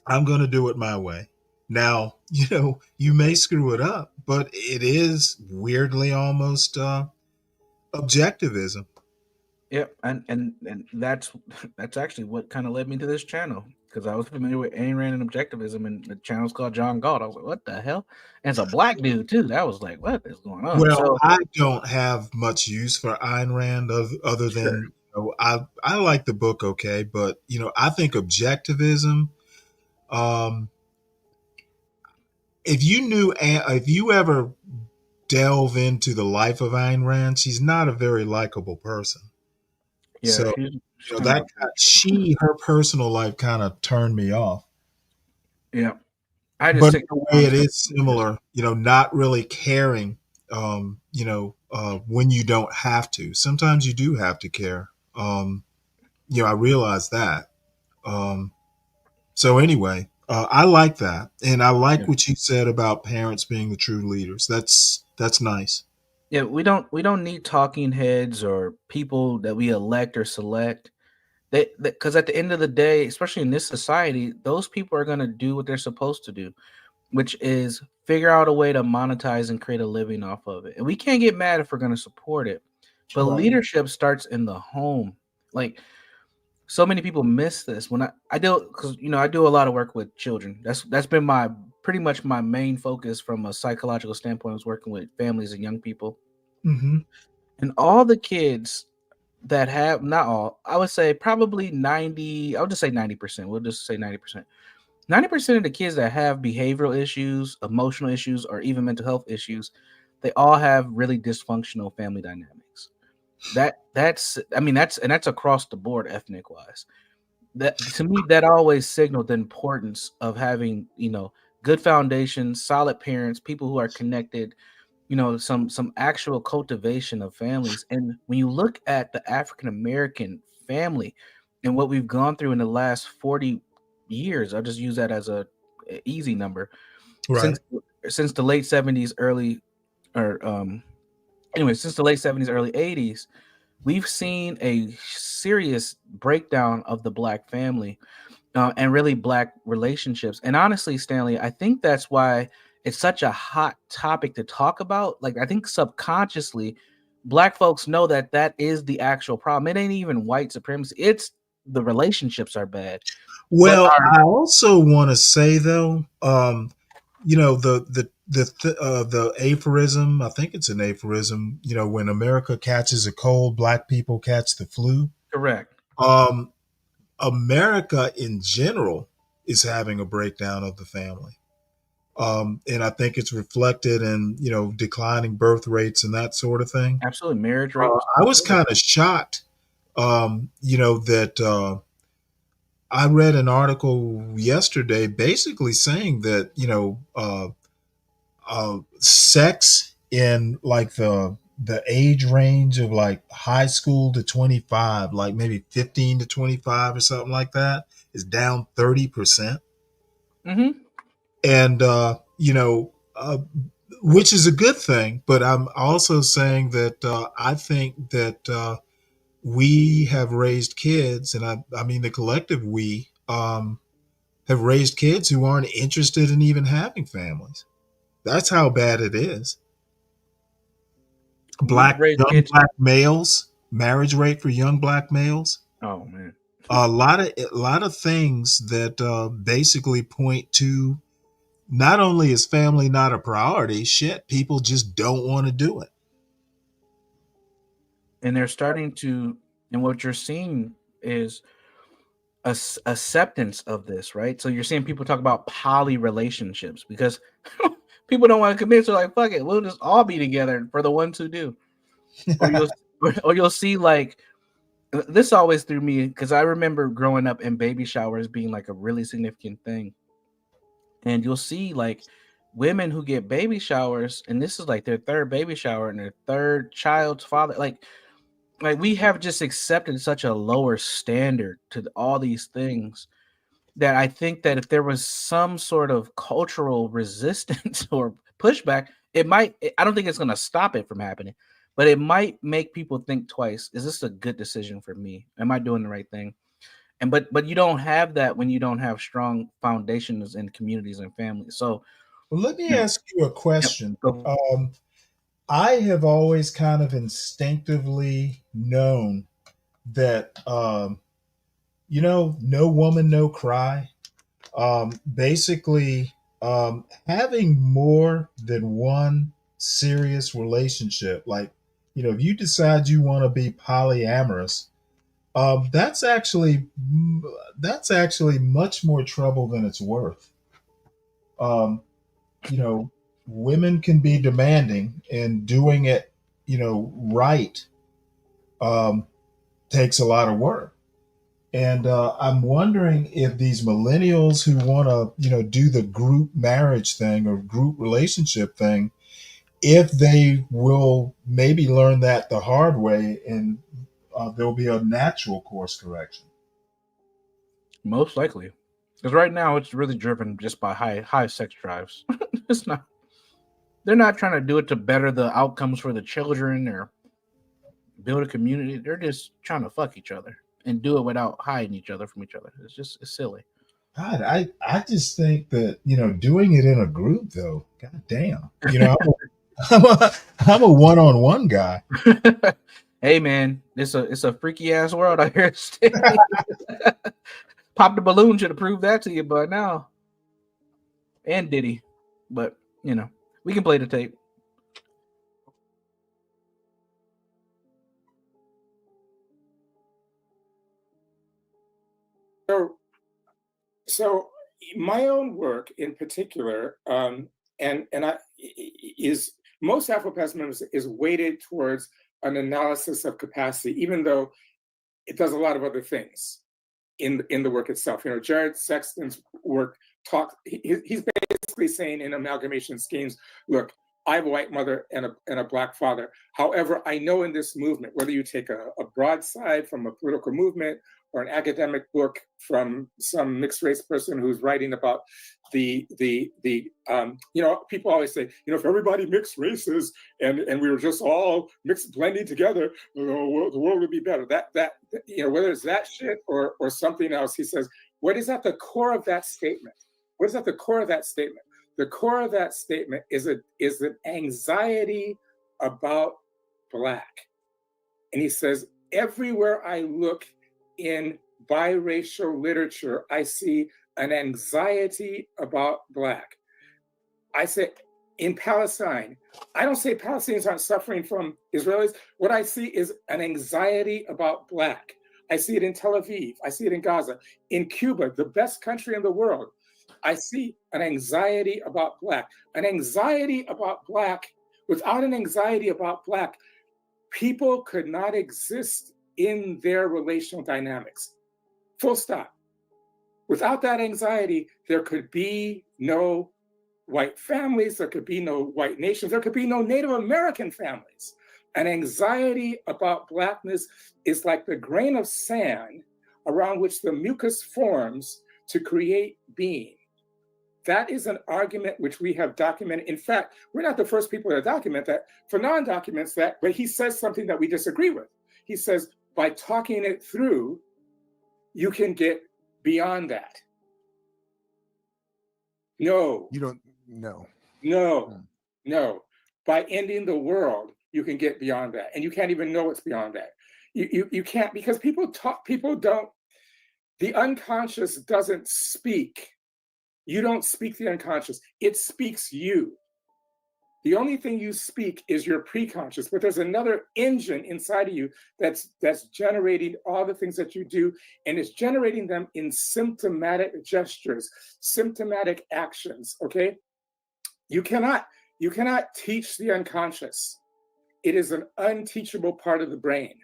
S5: I'm going to do it my way. Now, you may screw it up, but it is weirdly almost objectivism.
S7: Yep, and that's actually what kind of led me to this channel, because I was familiar with Ayn Rand and objectivism, and the channel's called John Galt. I was like, what the hell? And it's a black dude too. That was like, what is going on?
S5: Well,
S7: So,
S5: I don't have much use for Ayn Rand other than I like the book, okay, but I think objectivism. If you ever delve into the life of Ayn Rand, she's not a very likable person.
S7: yeah,
S5: So
S7: she's
S5: her personal life kind of turned me off.
S7: Yeah, I just
S5: But
S7: think
S5: in a way it is similar, not really caring, when you don't have to. Sometimes you do have to care. I realize that. So anyway, I like that, and I like what you said about parents being the true leaders. That's nice.
S7: Yeah, we don't need talking heads or people that we elect or select. Because at the end of the day, especially in this society, those people are going to do what they're supposed to do, which is figure out a way to monetize and create a living off of it. And we can't get mad if we're going to support it. But
S5: Right.
S7: leadership starts in the home. Like, so many people miss this when I do, because I do a lot of work with children. That's been pretty much my main focus from a psychological standpoint. I was working with families and young people,
S5: Mm-hmm.
S7: and all the kids that have, not all, I would say probably 90, I would just say 90%. We'll just say 90%. 90% of the kids that have behavioral issues, emotional issues, or even mental health issues, they all have really dysfunctional family dynamics. That's across the board, ethnic wise. That, to me, that always signaled the importance of having good foundations, solid parents, people who are connected, some actual cultivation of families. And when you look at the African American family and what we've gone through in the last 40 years, I'll just use that as a easy number.
S5: Right.
S7: Since the late 70s, since the late 70s, early 80s, we've seen a serious breakdown of the Black family and really Black relationships. And honestly, Stanley, I think that's why it's such a hot topic to talk about. Like, I think subconsciously, Black folks know that is the actual problem. It ain't even white supremacy. It's the relationships are bad.
S5: Well, I also want to say though, the aphorism. I think it's an aphorism. When America catches a cold, Black people catch the flu.
S7: Correct.
S5: America in general is having a breakdown of the family. And I think it's reflected in, declining birth rates and that sort of thing.
S7: Absolutely, marriage rates.
S5: I was kind of shocked, that I read an article yesterday basically saying that, sex in like the age range of like high school to 25, like maybe 15 to 25 or something like that, is down 30%.
S7: Mm-hmm.
S5: And, which is a good thing. But I'm also saying that I think that we have raised kids, and I mean the collective we have raised kids who aren't interested in even having families. That's how bad it is.
S7: We've raised
S5: Young
S7: kids.
S5: black males, marriage rate for young black males.
S7: Oh man,
S5: A lot of things that basically point to not only is family not a priority, shit, people just don't want to do it.
S7: and they're starting to, and what you're seeing is acceptance of this, right? So you're seeing people talk about poly relationships because people don't want to commit. So like, fuck it, we'll just all be together for the ones who do. Or you'll see like this always threw me because I remember growing up and baby showers being like a really significant thing, and you'll see like women who get baby showers, and this is like their third baby shower and their third child's father, like we have just accepted such a lower standard to all these things that I think that if there was some sort of cultural resistance or pushback, I don't think it's going to stop it from happening, but it might make people think twice. Is this a good decision for me? Am I doing the right thing? And but you don't have that when you don't have strong foundations in communities and families. So,
S5: Well, let me
S7: you know,
S5: ask you a
S7: yep,
S5: question.
S7: go.
S5: I have always kind of instinctively known that, no woman, no cry. Basically, having more than one serious relationship, like, if you decide you want to be polyamorous, that's actually much more trouble than it's worth. Um, you know, Women can be demanding, and doing it, right, um, takes a lot of work. And I'm wondering if these millennials who want to, do the group marriage thing or group relationship thing, if they will maybe learn that the hard way, and there'll be a natural course correction.
S7: Most likely, because right now it's really driven just by high sex drives. It's not. They're not trying to do it to better the outcomes for the children or build a community. They're just trying to fuck each other and do it without hiding each other from each other. It's silly.
S5: God, I just think that, doing it in a group though, god damn. I'm a one-on-one guy.
S7: Hey man, it's a freaky ass world out here. Pop the balloon should have proved that to you by now. And Diddy. But we can play the tape.
S11: So my own work in particular, and I is most Afro-pessimism is weighted towards an analysis of capacity, even though it does a lot of other things in the work itself. Jared Sexton's work he's basically saying in amalgamation schemes, look, I have a white mother and a black father. However, I know in this movement, whether you take a broadside from a political movement or an academic book from some mixed race person who's writing about people always say, if everybody mixed races and we were just all mixed blending together, the world would be better. That whether it's that shit or something else, he says, what is at the core of that statement? What is at the core of that statement? The core of that statement is an anxiety about Black. And he says, everywhere I look in biracial literature, I see an anxiety about Black. I say, in Palestine, I don't say Palestinians aren't suffering from Israelis. What I see is an anxiety about Black. I see it in Tel Aviv. I see it in Gaza. In Cuba, the best country in the world. I see an anxiety about Black. An anxiety about Black. Without an anxiety about Black, people could not exist in their relational dynamics. Full stop. Without that anxiety, there could be no white families, there could be no white nations, there could be no Native American families. An anxiety about Blackness is like the grain of sand around which the mucus forms to create being. That is an argument which we have documented. In fact, we're not the first people to document that. Fanon documents that, but he says something that we disagree with. He says, by talking it through, you can get beyond that. No.
S8: You don't know.
S11: No. By ending the world, you can get beyond that. And you can't even know what's beyond that. You can't, because people don't, the unconscious doesn't speak. You don't speak the unconscious. It speaks you. The only thing you speak is your preconscious, but there's another engine inside of you that's generating all the things that you do, and it's generating them in symptomatic gestures, symptomatic actions, okay? You cannot teach the unconscious. It is an unteachable part of the brain.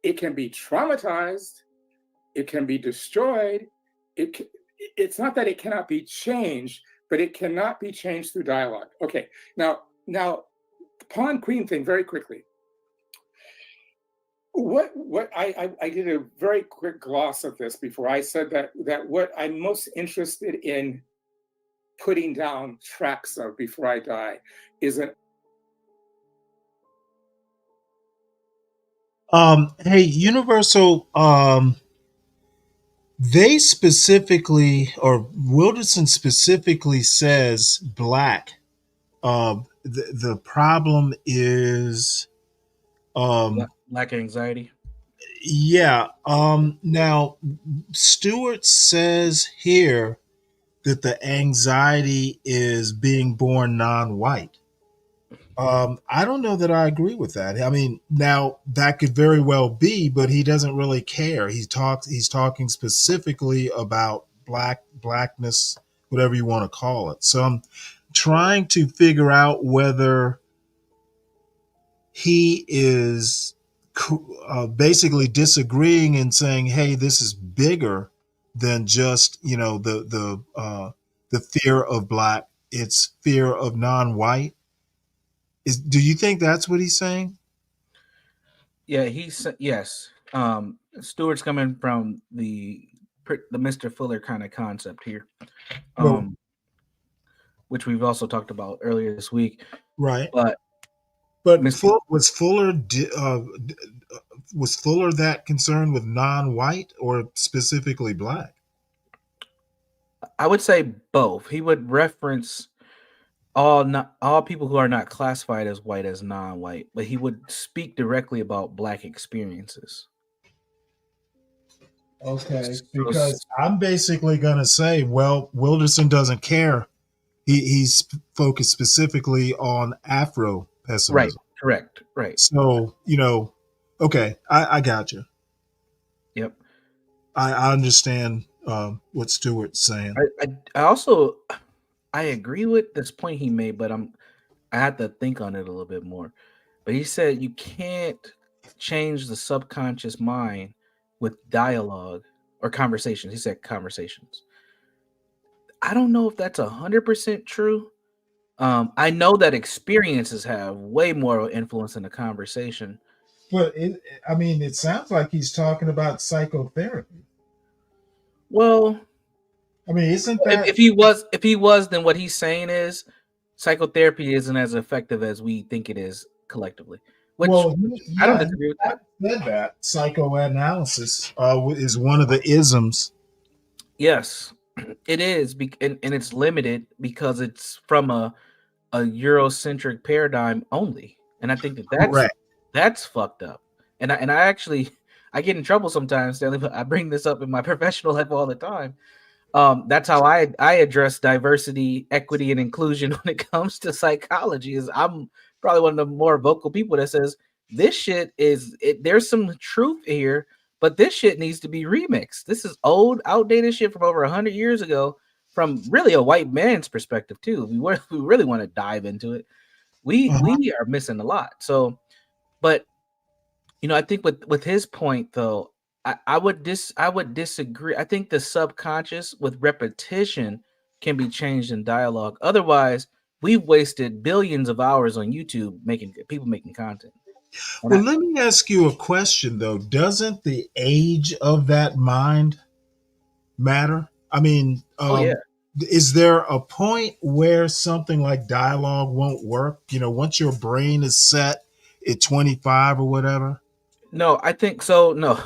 S11: It can be traumatized, it can be destroyed, it's not that it cannot be changed, but it cannot be changed through dialogue. Okay, now, pawn queen thing very quickly. What I did a very quick gloss of this before. I said that what I'm most interested in putting down tracks of before I die is an
S5: Hey, Universal, they specifically, or Wilderson specifically says Black. The problem is,
S7: Lack of anxiety.
S5: yeah. Now, Stewart says here that the anxiety is being born non-white. I don't know that I agree with that. I mean, now that could very well be, but he doesn't really care. He's talking specifically about blackness, whatever you want to call it. So I'm trying to figure out whether he is basically disagreeing and saying, "Hey, this is bigger than just the fear of black. It's fear of non-white." Do you think that's what he's saying?
S7: Yeah, yes. Stewart's coming from the Mr. Fuller kind of concept here, which we've also talked about earlier this week.
S5: Right.
S7: But
S5: was Fuller that concerned with non-white or specifically black?
S7: I would say both. He would reference all people who are not classified as white as non-white, but he would speak directly about black experiences.
S5: Okay, because I'm basically going to say, well, Wilderson doesn't care. He's focused specifically on Afro pessimism.
S7: Right, correct, right.
S5: So, okay, I got you.
S7: Yep.
S5: I understand what Stewart's saying.
S7: I agree with this point he made, but I had to think on it a little bit more. But he said you can't change the subconscious mind with dialogue or conversations. He said conversations. I don't know if that's 100% true. I know that experiences have way more influence in the conversation.
S5: But it sounds like he's talking about psychotherapy.
S7: Well,
S5: isn't that
S7: if he was, then what he's saying is psychotherapy isn't as effective as we think it is collectively. I don't disagree with that.
S5: Said that psychoanalysis is one of the isms.
S7: Yes, it is, and it's limited because it's from a Eurocentric paradigm only, and I think that's fucked up. And I actually get in trouble sometimes, Stanley, but I bring this up in my professional life all the time. That's how I address diversity, equity, and inclusion when it comes to psychology. Is I'm probably one of the more vocal people that says this shit there's some truth here, but this shit needs to be remixed. This is old, outdated shit from over 100 years ago. from really a white man's perspective too. We really want to dive into it. We are missing a lot. So, but I think with his point though, I would disagree. I think the subconscious with repetition can be changed in dialogue. Otherwise, we've wasted billions of hours on YouTube making content. And
S5: Well, let me ask you a question though. Doesn't the age of that mind matter? I mean,
S7: yeah.
S5: is there a point where something like dialogue won't work? Once your brain is set at 25 or whatever.
S7: No, I think so. No,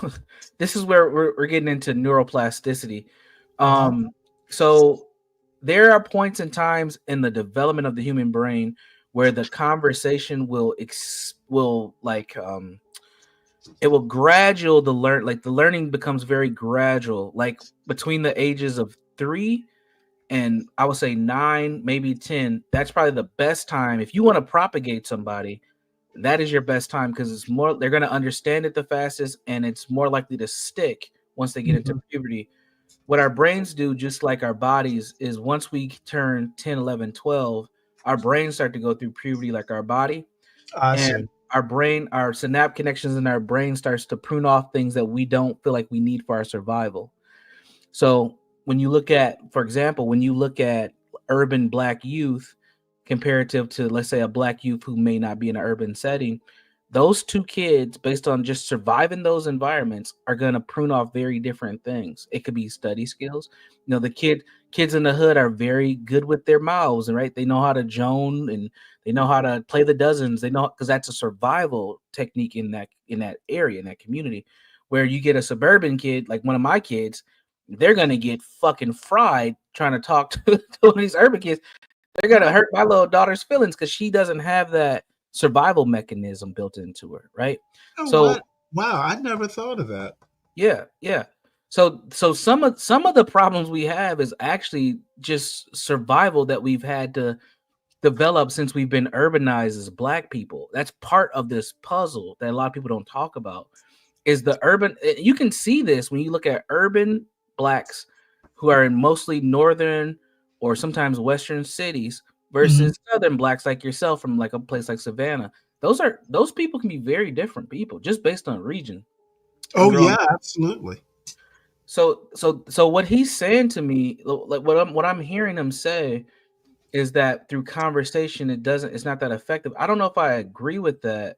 S7: this is where we're getting into neuroplasticity. So there are points and times in the development of the human brain where the conversation will it will gradual the learning becomes very gradual, like between the ages of 3 and I would say 9, maybe 10. That's probably the best time if you want to propagate somebody. That is your best time because they're going to understand it the fastest and it's more likely to stick once they get into puberty. What our brains do, just like our bodies, is once we turn 10, 11, 12, our brains start to go through puberty like our body.
S5: I see.
S7: And our synapse connections in our brain starts to prune off things that we don't feel like we need for our survival. So when you look at, for example, urban Black youth comparative to, let's say, a Black youth who may not be in an urban setting, those two kids, based on just surviving those environments, are going to prune off very different things. It could be study skills. The kids in the hood are very good with their mouths, and right, they know how to Joan and they know how to play the dozens. They know, because that's a survival technique in that area, in that community. Where you get a suburban kid like one of my kids, they're gonna get fucking fried trying to talk to one of these urban kids. They're gonna hurt my little daughter's feelings because she doesn't have that survival mechanism built into her, right?
S5: What? Wow, I never thought of that.
S7: Yeah. So some of the problems we have is actually just survival that we've had to develop since we've been urbanized as Black people. That's part of this puzzle that a lot of people don't talk about. Is the urban? You can see this when you look at urban Blacks who are in mostly northern or sometimes western cities versus southern Blacks like yourself from like a place like Savannah. Those people can be very different people just based on region.
S5: Oh yeah, absolutely.
S7: So what he's saying to me, like what I'm hearing him say, is that through conversation it's not that effective. I don't know if I agree with that.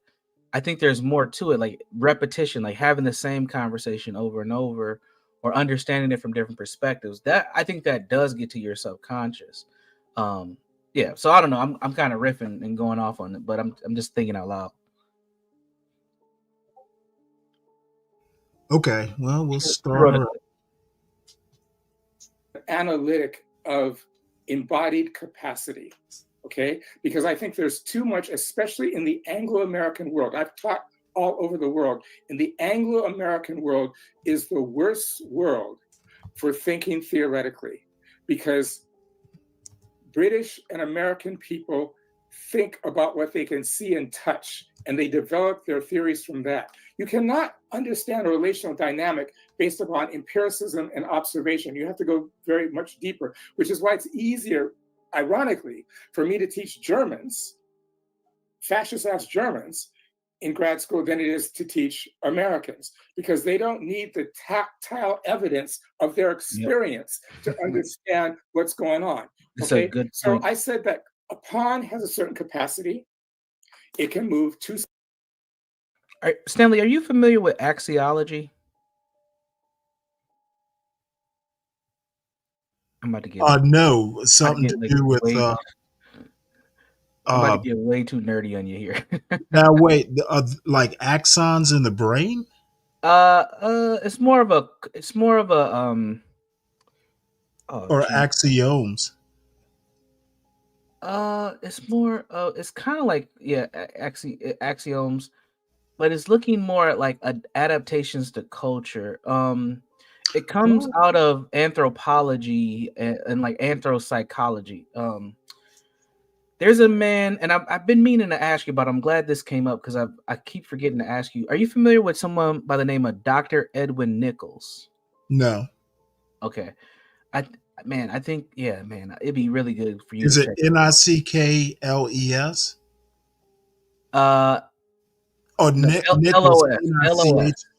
S7: I think there's more to it, like repetition, like having the same conversation over and over, or understanding it from different perspectives. That I think that does get to your subconscious. Yeah. So I don't know. I'm kind of riffing and going off on it, but I'm just thinking out loud.
S5: Okay. Well, we'll start.
S11: Analytic of embodied capacity. Okay, because I think there's too much, especially in the Anglo-American world. I've taught all over the world. In the Anglo-American world is the worst world for thinking theoretically, because British and American people think about what they can see and touch, and they develop their theories from that. You cannot understand a relational dynamic based upon empiricism and observation. You have to go very much deeper, which is why it's easier, ironically, for me to teach Germans, fascist-ass Germans, in grad school than it is to teach Americans, because they don't need the tactile evidence of their experience to understand what's going on. Okay, so I said that a pawn has a certain capacity. It can move two.
S7: All right, Stanley, are you familiar with axiology? I'm about to get
S5: no, something to do with
S7: I'm about to get way too nerdy on you here.
S5: Now wait, like axons in the brain?
S7: It's more of a
S5: or axioms.
S7: It's more it's kind of like axioms, but it's looking more at like adaptations to culture. It comes out of anthropology and like anthropsychology. There's a man, and I've been meaning to ask you, but I'm glad this came up because I keep forgetting to ask you. Are you familiar with someone by the name of Dr. Edwin Nichols?
S5: No.
S7: Okay. Man, I think man, it'd be really good for you
S5: Is
S7: to
S5: it
S7: check.
S5: Nickles? Or
S7: No,
S5: Nichols?
S7: LOS.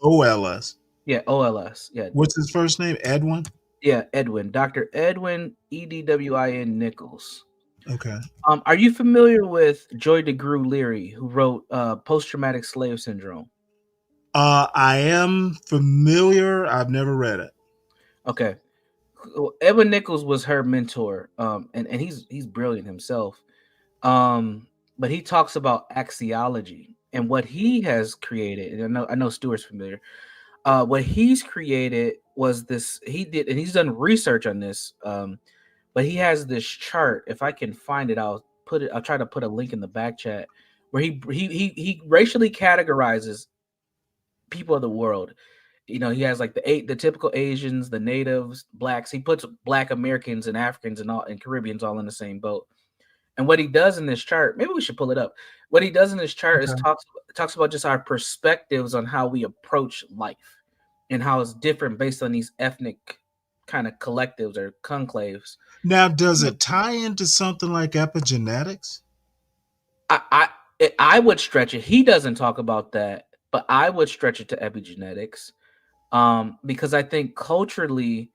S5: Nichols.
S7: Yeah, OLS. Yeah.
S5: What's his first name? Edwin?
S7: Yeah, Edwin. Dr. Edwin Edwin Nichols.
S5: Okay.
S7: Are you familiar with Joy DeGruy Leary, who wrote Post Traumatic Slave Syndrome?
S5: I am familiar. I've never read it.
S7: Okay. Edwin Nichols was her mentor. And he's brilliant himself. But he talks about axiology and what he has created. And I know Stuart's familiar. What he's created was this. He did, and he's done research on this. But he has this chart. If I can find it, I'll put it. I'll try to put a link in the back chat where he racially categorizes people of the world. You know, he has like the typical Asians, the natives, blacks. He puts Black Americans and Africans and Caribbeans all in the same boat. And what he does in this chart, maybe we should pull it up. What he does in this chart is talks about just our perspectives on how we approach life and how it's different based on these ethnic kind of collectives or conclaves.
S5: Now, does it tie into something like epigenetics?
S7: I would stretch it. He doesn't talk about that, but I would stretch it to epigenetics, because I think culturally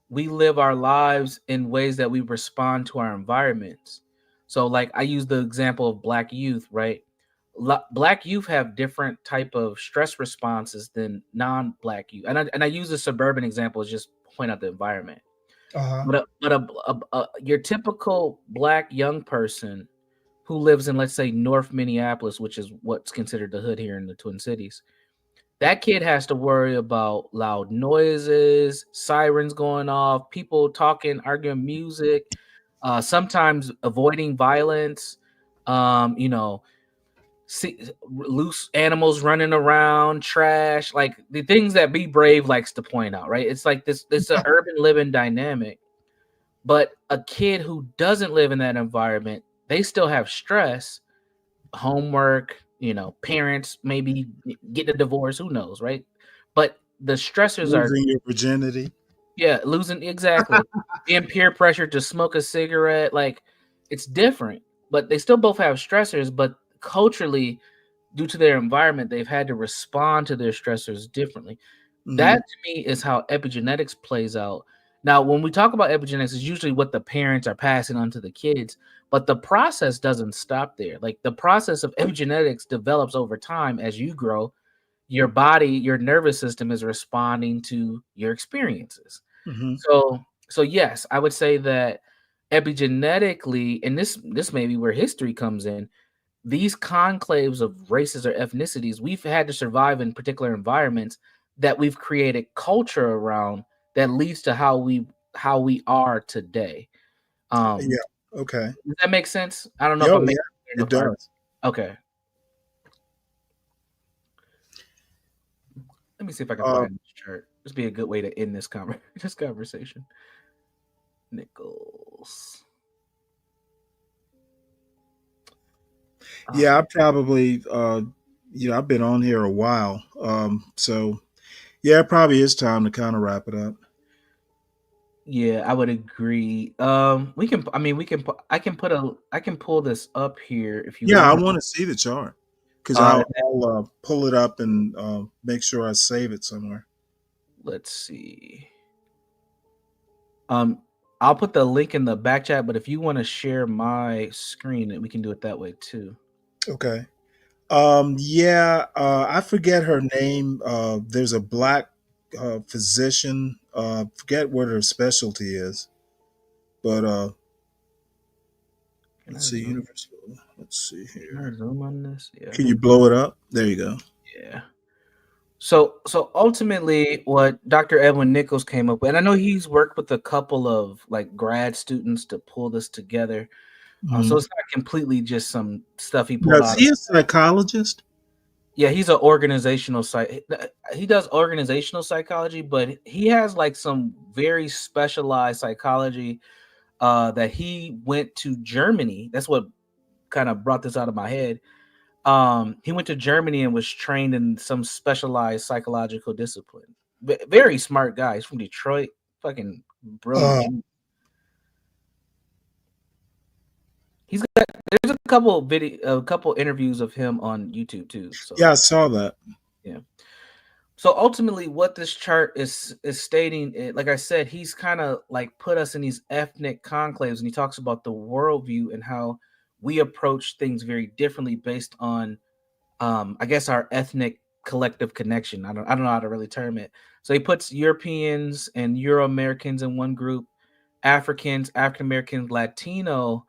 S7: we live our lives in ways that we respond to our environments. So, like I use the example of Black youth, right? Black youth have different type of stress responses than non-Black youth, and I use the suburban example as just point out the environment. But your typical Black young person who lives in, let's say, North Minneapolis, which is what's considered the hood here in the Twin Cities, that kid has to worry about loud noises, sirens going off, people talking, arguing music, sometimes avoiding violence, loose animals running around, trash, like the things that Be Brave likes to point out, right? It's like this an urban living dynamic. But a kid who doesn't live in that environment, they still have stress, homework, parents maybe getting a divorce, who knows, right? But the stressors are
S5: losing your virginity.
S7: Yeah, losing, exactly. Being peer pressured to smoke a cigarette, like it's different, but they still both have stressors, but culturally, due to their environment, they've had to respond to their stressors differently. That to me is how epigenetics plays out. Now, when we talk about epigenetics, it's usually what the parents are passing on to the kids, but the process doesn't stop there. Like the process of epigenetics develops over time as you grow. Your body, your nervous system is responding to your experiences. So yes, I would say that epigenetically, and this may be where history comes in, these conclaves of races or ethnicities, we've had to survive in particular environments that we've created culture around that leads to how we are today.
S5: Yeah. Okay.
S7: Does that make sense? I don't know if I'm making
S5: it does.
S7: Okay. Let me see if I can find this chart. This would be a good way to end this conversation. Nichols.
S5: Yeah, I probably I've been on here a while. So yeah, it probably is time to kind of wrap it up.
S7: Yeah, I would agree. I can pull this up here if you
S5: Yeah, I
S7: want.
S5: want to see the chart because I'll pull it up and make sure I save it somewhere.
S7: Let's see. I'll put the link in the back chat, but if you want to share my screen, we can do it that way too.
S5: Okay. I forget her name. There's a Black physician. Forget what her specialty is, but let's see. Let's see here.
S7: Can I zoom on this? Yeah.
S5: Can you blow it up? There you go.
S7: Yeah. So ultimately, what Dr. Edwin Nichols came up with, and I know he's worked with a couple of like grad students to pull this together. So it's not completely just some stuff he pulled out.
S5: Is he a psychologist?
S7: Yeah, he's an organizational he does organizational psychology, but he has like some very specialized psychology that he went to Germany. That's what kind of brought this out of my head. He went to Germany and was trained in some specialized psychological discipline. Very smart guy. He's from Detroit. Fucking brilliant. a couple interviews of him on YouTube too. So
S5: Yeah, I saw that.
S7: yeah. So ultimately, what this chart is stating, like I said, he's kind of like put us in these ethnic conclaves, and he talks about the worldview and how we approach things very differently based on, I guess, our ethnic collective connection. I don't know how to really term it. So he puts Europeans and Euro Americans in one group, Africans, African Americans, Latino,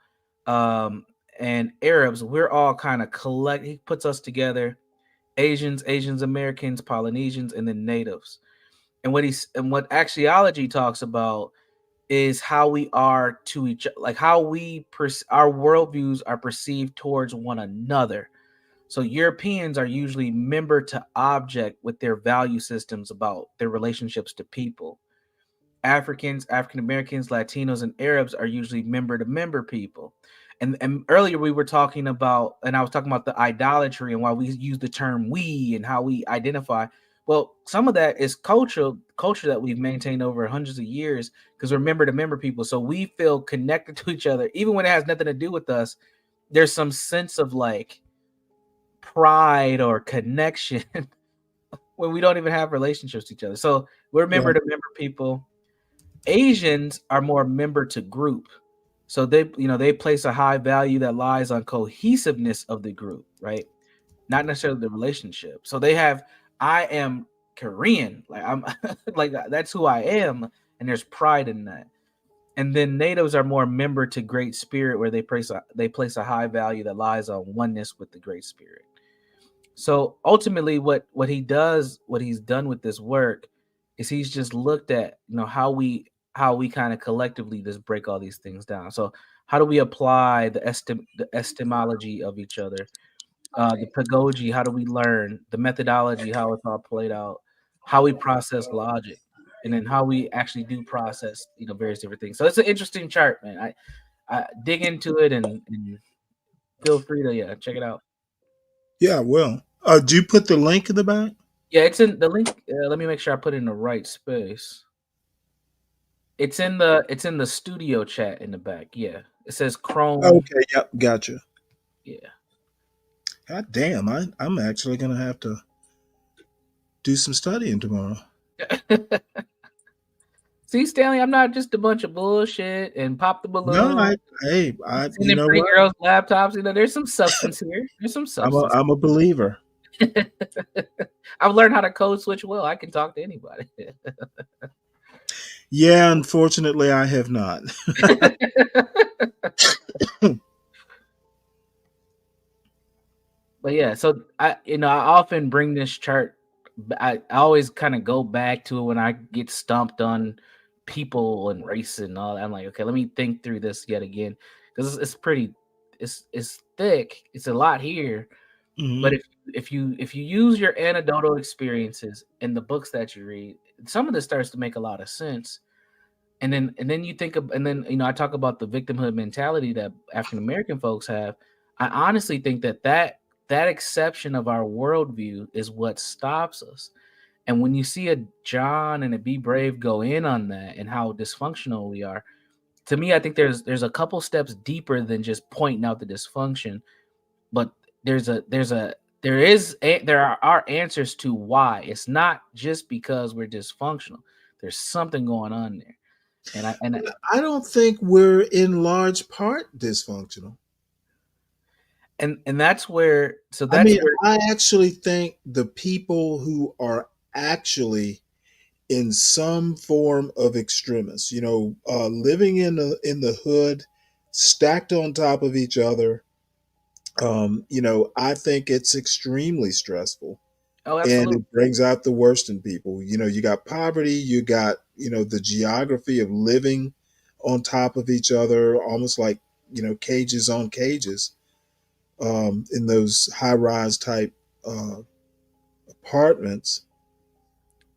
S7: um, and Arabs. We're all kind of collect. He puts us together. Asians Americans, Polynesians, and then natives. And what axiology talks about is how we are to each, like how our worldviews are perceived towards one another. So Europeans are usually member to object with their value systems about their relationships to people. Africans, African Americans, Latinos, and Arabs are usually member to member people. And earlier we were talking about, and I was talking about the idolatry and why we use the term we and how we identify. Well, some of that is culture that we've maintained over hundreds of years because we're member to member people. So we feel connected to each other, even when it has nothing to do with us. There's some sense of like pride or connection when we don't even have relationships with each other. So we're member to member people. Asians are more member to group. So they place a high value that lies on cohesiveness of the group, right? Not necessarily the relationship. So they have, I am Korean, like I'm like that's who I am, and there's pride in that. And then natives are more member to Great Spirit, where they place a high value that lies on oneness with the Great Spirit. So ultimately, what he's done with this work is he's just looked at how we kind of collectively just break all these things down. So how do we apply the epistemology of each other, the pedagogy? How do we learn the methodology? How it's all played out, how we process logic, and then how we actually do process various different things. So it's an interesting chart, man. I dig into it and feel free to check it out.
S5: Yeah, well, do you put the link in the back?
S7: Yeah, it's in the link. Let me make sure I put it in the right space. It's in the studio chat in the back. Yeah, it says Chrome.
S5: Okay, yep, gotcha.
S7: Yeah.
S5: God damn, I'm actually gonna have to do some studying tomorrow.
S7: See, Stanley, I'm not just a bunch of bullshit and pop the balloon.
S5: No, you know
S7: pretty
S5: what?
S7: girls' laptops. There's some substance here. There's some substance.
S5: I'm a believer.
S7: I've learned how to code switch well. I can talk to anybody.
S5: Yeah, unfortunately, I have not.
S7: But yeah, so I often bring this chart. I always kind of go back to it when I get stumped on people and race and all that. I'm like, okay, let me think through this yet again because it's pretty, it's thick. It's a lot here.
S5: Mm-hmm.
S7: But if you use your anecdotal experiences in the books that you read, some of this starts to make a lot of sense. And then you think of, and then I talk about the victimhood mentality that African American folks have. I honestly think that exception of our worldview is what stops us. And when you see a John and a Be Brave go in on that and how dysfunctional we are, to me, I think there's a couple steps deeper than just pointing out the dysfunction, but there are answers to why. It's not just because we're dysfunctional. There's something going on there. And
S5: I don't think we're in large part dysfunctional.
S7: And that's where,
S5: I actually think the people who are actually in some form of extremis, living in the hood, stacked on top of each other, I think it's extremely stressful.
S7: Oh,
S5: and
S7: absolutely.
S5: it brings out the worst in people. You got poverty, you got the geography of living on top of each other, almost like cages on cages, in those high-rise type apartments.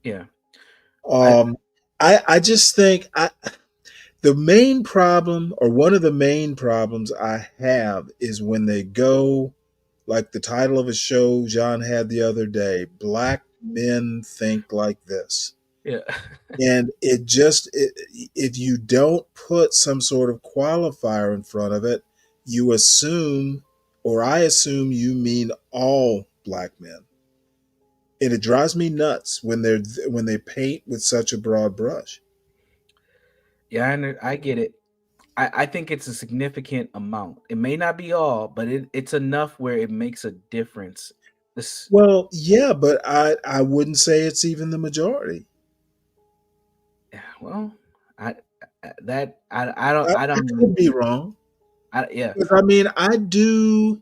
S7: Yeah.
S5: I just think the main problem, or one of the main problems I have, is when they go, like the title of a show John had the other day, Black Men Think Like This.
S7: Yeah.
S5: And if you don't put some sort of qualifier in front of it, you assume or I assume you mean all black men. And it drives me nuts when they paint with such a broad brush.
S7: Yeah, I get it. I think it's a significant amount. It may not be all, but it's enough where it makes a difference. This,
S5: Well, yeah, but I wouldn't say it's even the majority.
S7: well, I that I
S5: I
S7: don't
S5: could
S7: even.
S5: be wrong.
S7: Yeah,
S5: Because I mean, I do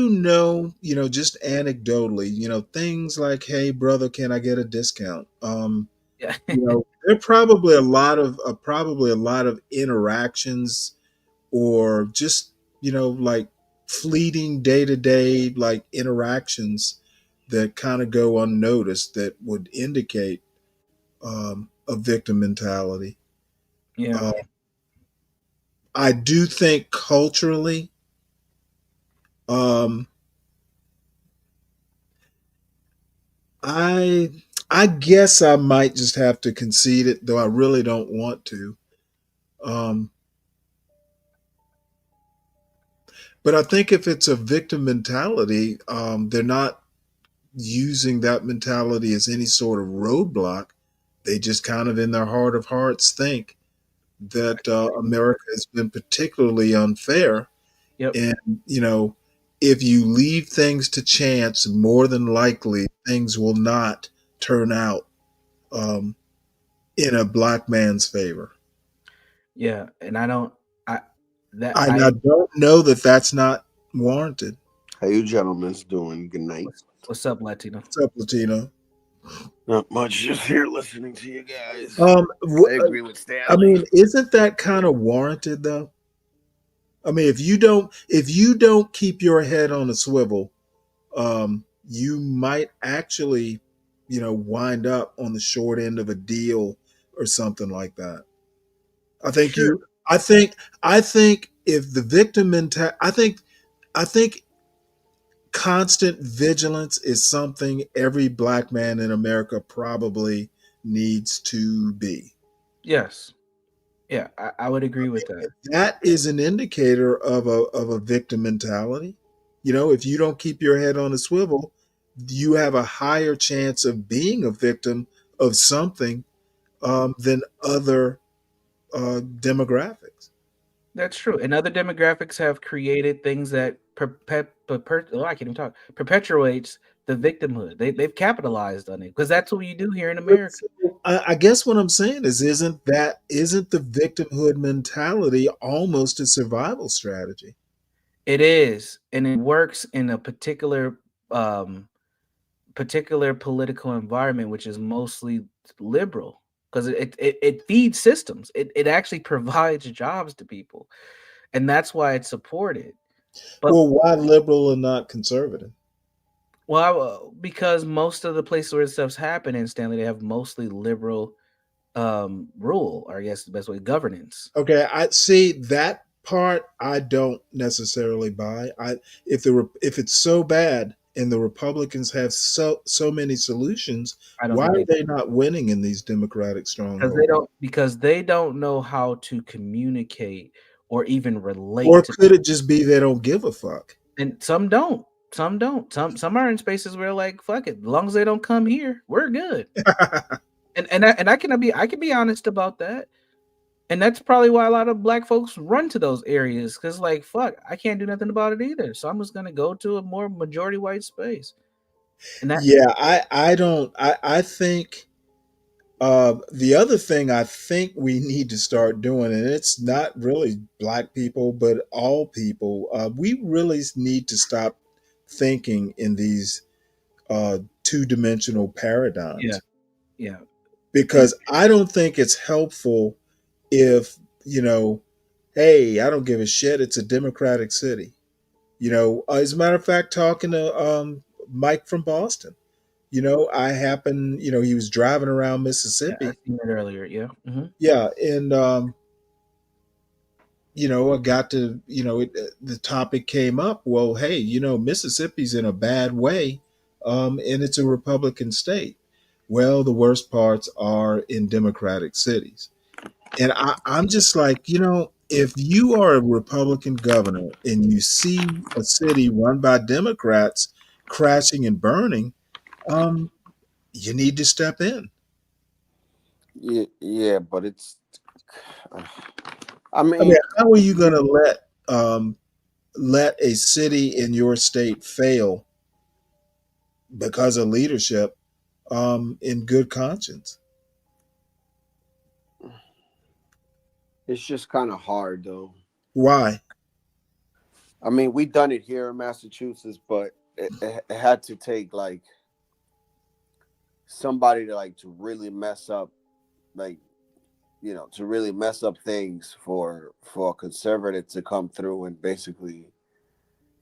S5: know, just anecdotally, things like, "Hey, brother, can I get a discount?"
S7: yeah,
S5: There are probably a lot of interactions, or just like fleeting day to day like interactions that kind of go unnoticed that would indicate a victim mentality.
S7: yeah,
S5: Uh, I do think culturally. Um, I I guess I might just have to concede it, though I really don't want to. Um, but I think if it's a victim mentality, they're not using that mentality as any sort of roadblock. They just kind of, in their heart of hearts, think that America has been particularly unfair,
S7: yep,
S5: and if you leave things to chance, more than likely things will not turn out um, in a black man's favor.
S7: yeah. And I don't. I that
S5: I
S7: I
S5: don't know that that's not warranted.
S17: How you gentlemen's doing? Good night.
S7: What's up, Latino?
S5: What's up, Latino?
S17: Not much. Just here listening to you guys.
S5: Um,
S17: I
S5: w- uh,
S17: agree with
S5: I
S17: Stanley.
S5: mean, isn't that kind of warranted though? I mean, if you don't keep your head on a swivel, you might actually, wind up on the short end of a deal or something like that. I think
S7: Sure.
S5: you. I think if the victim mentality, I think constant vigilance is something every black man in America probably needs to be.
S7: Yes. Yeah, I would agree with that.
S5: That is an indicator of a victim mentality. If you don't keep your head on a swivel, you have a higher chance of being a victim of something than other demographics.
S7: That's true. And other demographics have created things that I can't even talk. Perpetuates the victimhood. They've capitalized on it because that's what you do here in
S5: But
S7: America.
S5: so, I guess what I'm saying is, isn't the victimhood mentality almost a survival strategy?
S7: It is, and it works in a um particular political environment, which is mostly liberal, because it feeds systems. It actually provides jobs to people, and that's why it's supported. But
S5: Well, why liberal and not conservative?
S7: because most of the places where stuff's happening, Stanley, they have mostly liberal rule, or I guess the best way, governance.
S5: Okay, I see that part. I don't necessarily buy. If it's so bad and the Republicans have so many solutions,
S7: I don't
S5: why
S7: think
S5: are
S7: they
S5: they not winning in these Democratic strongholds?
S7: because they don't know how to communicate or even relate
S5: Or
S7: to
S5: could
S7: people.
S5: it just be they don't give a fuck?
S7: And some don't. Some don't. Some are in spaces where like fuck it. As long as they don't come here, we're good. I can be honest about that. And that's probably why a lot of black folks run to those areas because like fuck, I can't do nothing about it either. So I'm just gonna go to a more majority white space. And that
S5: Yeah, I don't. I think the other thing I think we need to start doing, and it's not really black people, but all people, we really need to stop thinking in these two-dimensional
S7: yeah,
S5: paradigms,
S7: yeah. And
S5: because I don't think it's helpful if, hey, I don't give a shit. It's a democratic city. As a matter of fact, talking to Mike from Boston, I happen, he was driving around
S7: yeah, I
S5: Mississippi.
S7: seen that earlier. Yeah.
S5: Yeah. And, I got to, the topic came up. Well, hey, Mississippi's in a bad way, and it's a Republican state. Well, the worst parts are in Democratic cities. And I'm just like, if you are a Republican governor and you see a city run by Democrats crashing and burning, um, you need to step in.
S9: Yeah, yeah, but it's. I
S5: I mean,
S9: mean,
S5: how are you going to let a city in your state fail because of leadership in good conscience?
S9: it's just kind of hard though.
S5: Why?
S9: I mean, we done it here in Massachusetts, but it had to take like somebody to really mess up, like to really mess up things for a conservative to come through and basically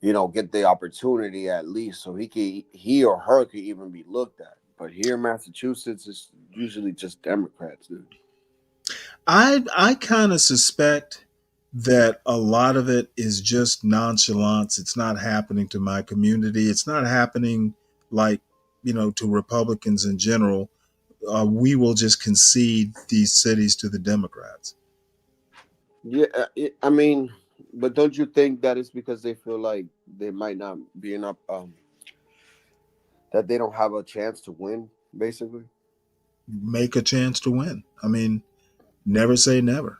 S9: get the opportunity at least so he or her could even be looked at. But here in Massachusetts, it's usually just Democrats, dude.
S5: I kind of suspect that a lot of it is just nonchalance. It's not happening to my community. It's not happening like, to Republicans in general. We will just concede these cities to the Democrats.
S9: Yeah, I mean, but don't you think that it's because they feel like they might not be enough, that they don't have a chance to win, basically?
S5: Make a chance to win. I mean, never say never.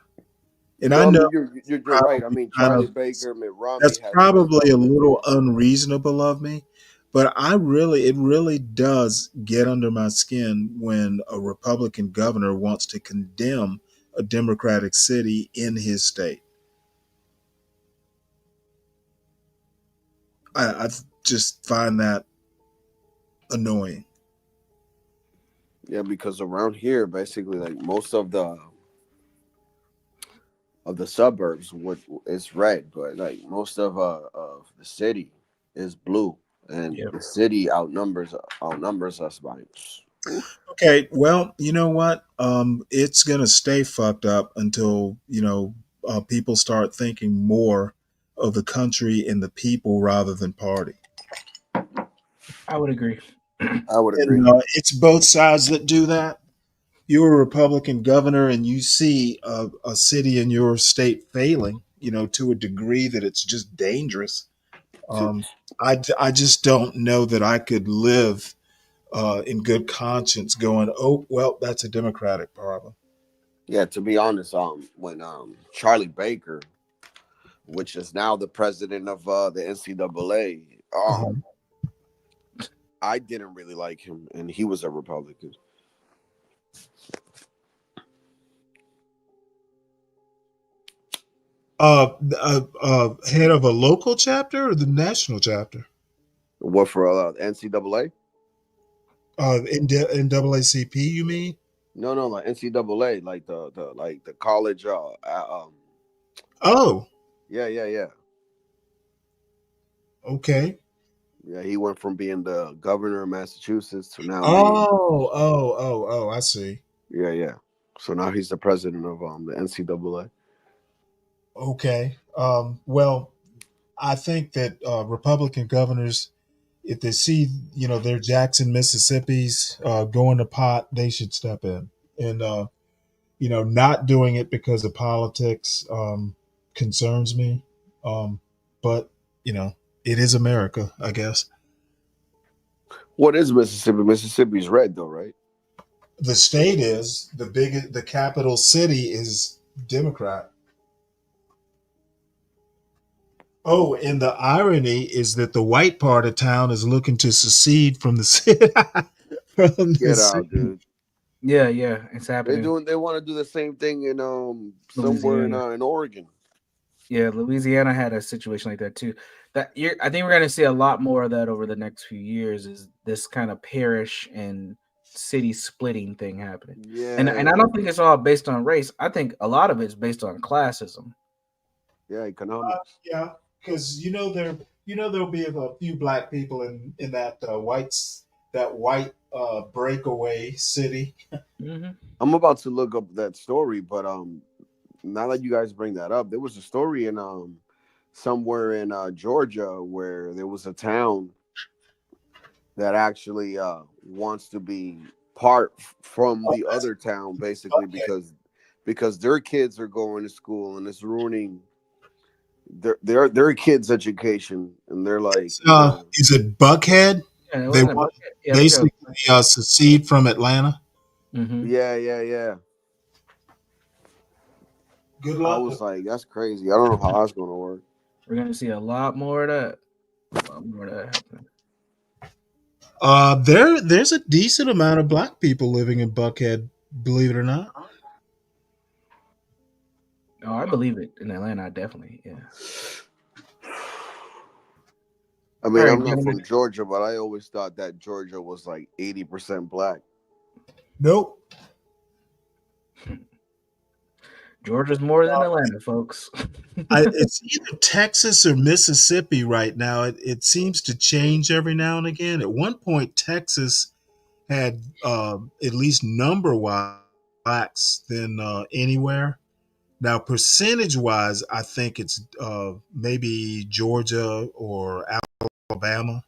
S5: And I
S9: No, I
S5: know
S9: mean you're right. I
S5: probably
S9: mean,
S5: kind
S9: Charlie
S5: of
S9: Baker, Mitt Romney
S5: that's
S9: has been
S5: probably a
S9: going in
S5: little
S9: there.
S5: unreasonable of me, but it really does get under my skin when a Republican governor wants to condemn a Democratic city in his state. I just find that annoying.
S9: Yeah, because around here, basically, like most of the suburbs would is red, but like most of the city is blue, and
S7: Yep.
S9: the city outnumbers us by. Oof.
S5: Okay, well, you know what? It's gonna stay fucked up until people start thinking more of the country and the people rather than party.
S7: I would agree.
S9: I would agree.
S5: And it's both sides that do that. You're a Republican governor and you see a city in your state failing, to a degree that it's just dangerous.
S9: To,
S5: I just don't know that I could live in good conscience going, oh, well, that's a Democratic problem.
S9: yeah, to be honest, when Charlie Baker, which is now the president of the NCAA,
S5: Uh-huh.
S9: I didn't really like him, and he was a Republican.
S5: Head of a local chapter or the national chapter?
S9: What for NCAA?
S5: NAACP, you mean?
S9: No, no, like NCAA, like the college.
S5: Oh,
S9: Yeah, yeah, yeah,
S5: okay.
S9: yeah. He went from being the governor of Massachusetts to now being.
S5: Oh, I see.
S9: Yeah, yeah. So now he's the president of the NCAA.
S5: Okay. Well, I think that Republican governors, if they see, their Jackson, Mississippi's going to pot, they should step in. And, not doing it because of politics concerns me. But, it is America, I guess.
S9: What is Mississippi? Mississippi's red, though, right?
S5: The state is the capital city is Democrat. Oh, and the irony is that the white part of town is looking to secede from the city. From the
S9: Get out,
S5: city.
S9: dude.
S7: Yeah, yeah, it's happening.
S9: They want to do the same thing in somewhere
S7: Louisiana.
S9: in Oregon.
S7: Yeah, Louisiana had a situation like that too. I think we're going to see a lot more of that over the next few years. Is this kind of parish and city splitting thing happening? And
S9: Yeah,
S7: I don't think it's all based on race. I think a lot of it's based on classism.
S9: yeah, economics.
S5: Yeah, because there'll be a few black people in that white breakaway city.
S7: Mm-hmm.
S9: I'm about to look up that story, but now that you guys bring that up, there was a story in somewhere in Georgia where there was a town that actually wants to be from the other town, basically
S5: Okay.
S9: because their kids are going to school and it's ruining their kids' education, and they're like,
S5: Is it Buckhead?
S7: Yeah, it
S5: They
S7: wasn't a
S5: want
S7: Buckhead. Yeah, I think it was
S5: basically secede from Atlanta.
S7: Mm-hmm.
S9: yeah.
S5: Good
S9: I
S5: luck.
S9: was like, that's crazy. I don't know how that's gonna work.
S7: We're gonna see a lot more of that. A lot more of that happening.
S5: There's a decent amount of black people living in Buckhead, believe it or not.
S7: Oh, I believe it. In Atlanta, definitely. Yeah.
S9: I mean,
S7: All right,
S9: I'm not
S7: gentlemen.
S9: from Georgia, but I always thought that Georgia was like 80% black.
S5: Nope.
S7: Georgia's more than Atlanta, folks.
S5: It's either Texas or Mississippi right now. It seems to change every now and again. At one point, Texas had at least number-wise blacks than anywhere. Now, percentage-wise, I think it's maybe Georgia or Alabama.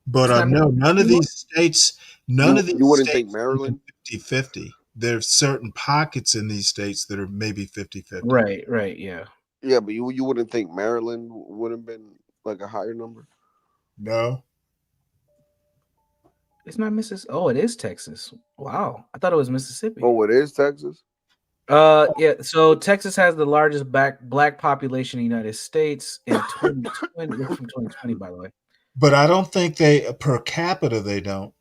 S5: But no, none of these states,
S9: You wouldn't think Maryland?
S5: 50-50. There's certain pockets in these states that are maybe 50-50.
S7: Right, yeah.
S9: Yeah, but you wouldn't think Maryland would have been like a higher number?
S5: No.
S7: It's not Mississippi. Oh, it is Texas. Wow. I thought it was Mississippi.
S9: Oh, it is Texas?
S7: Yeah. So Texas has the largest black population in the United States in 2020. This is from 2020, by the way.
S5: But I don't think they per capita they don't.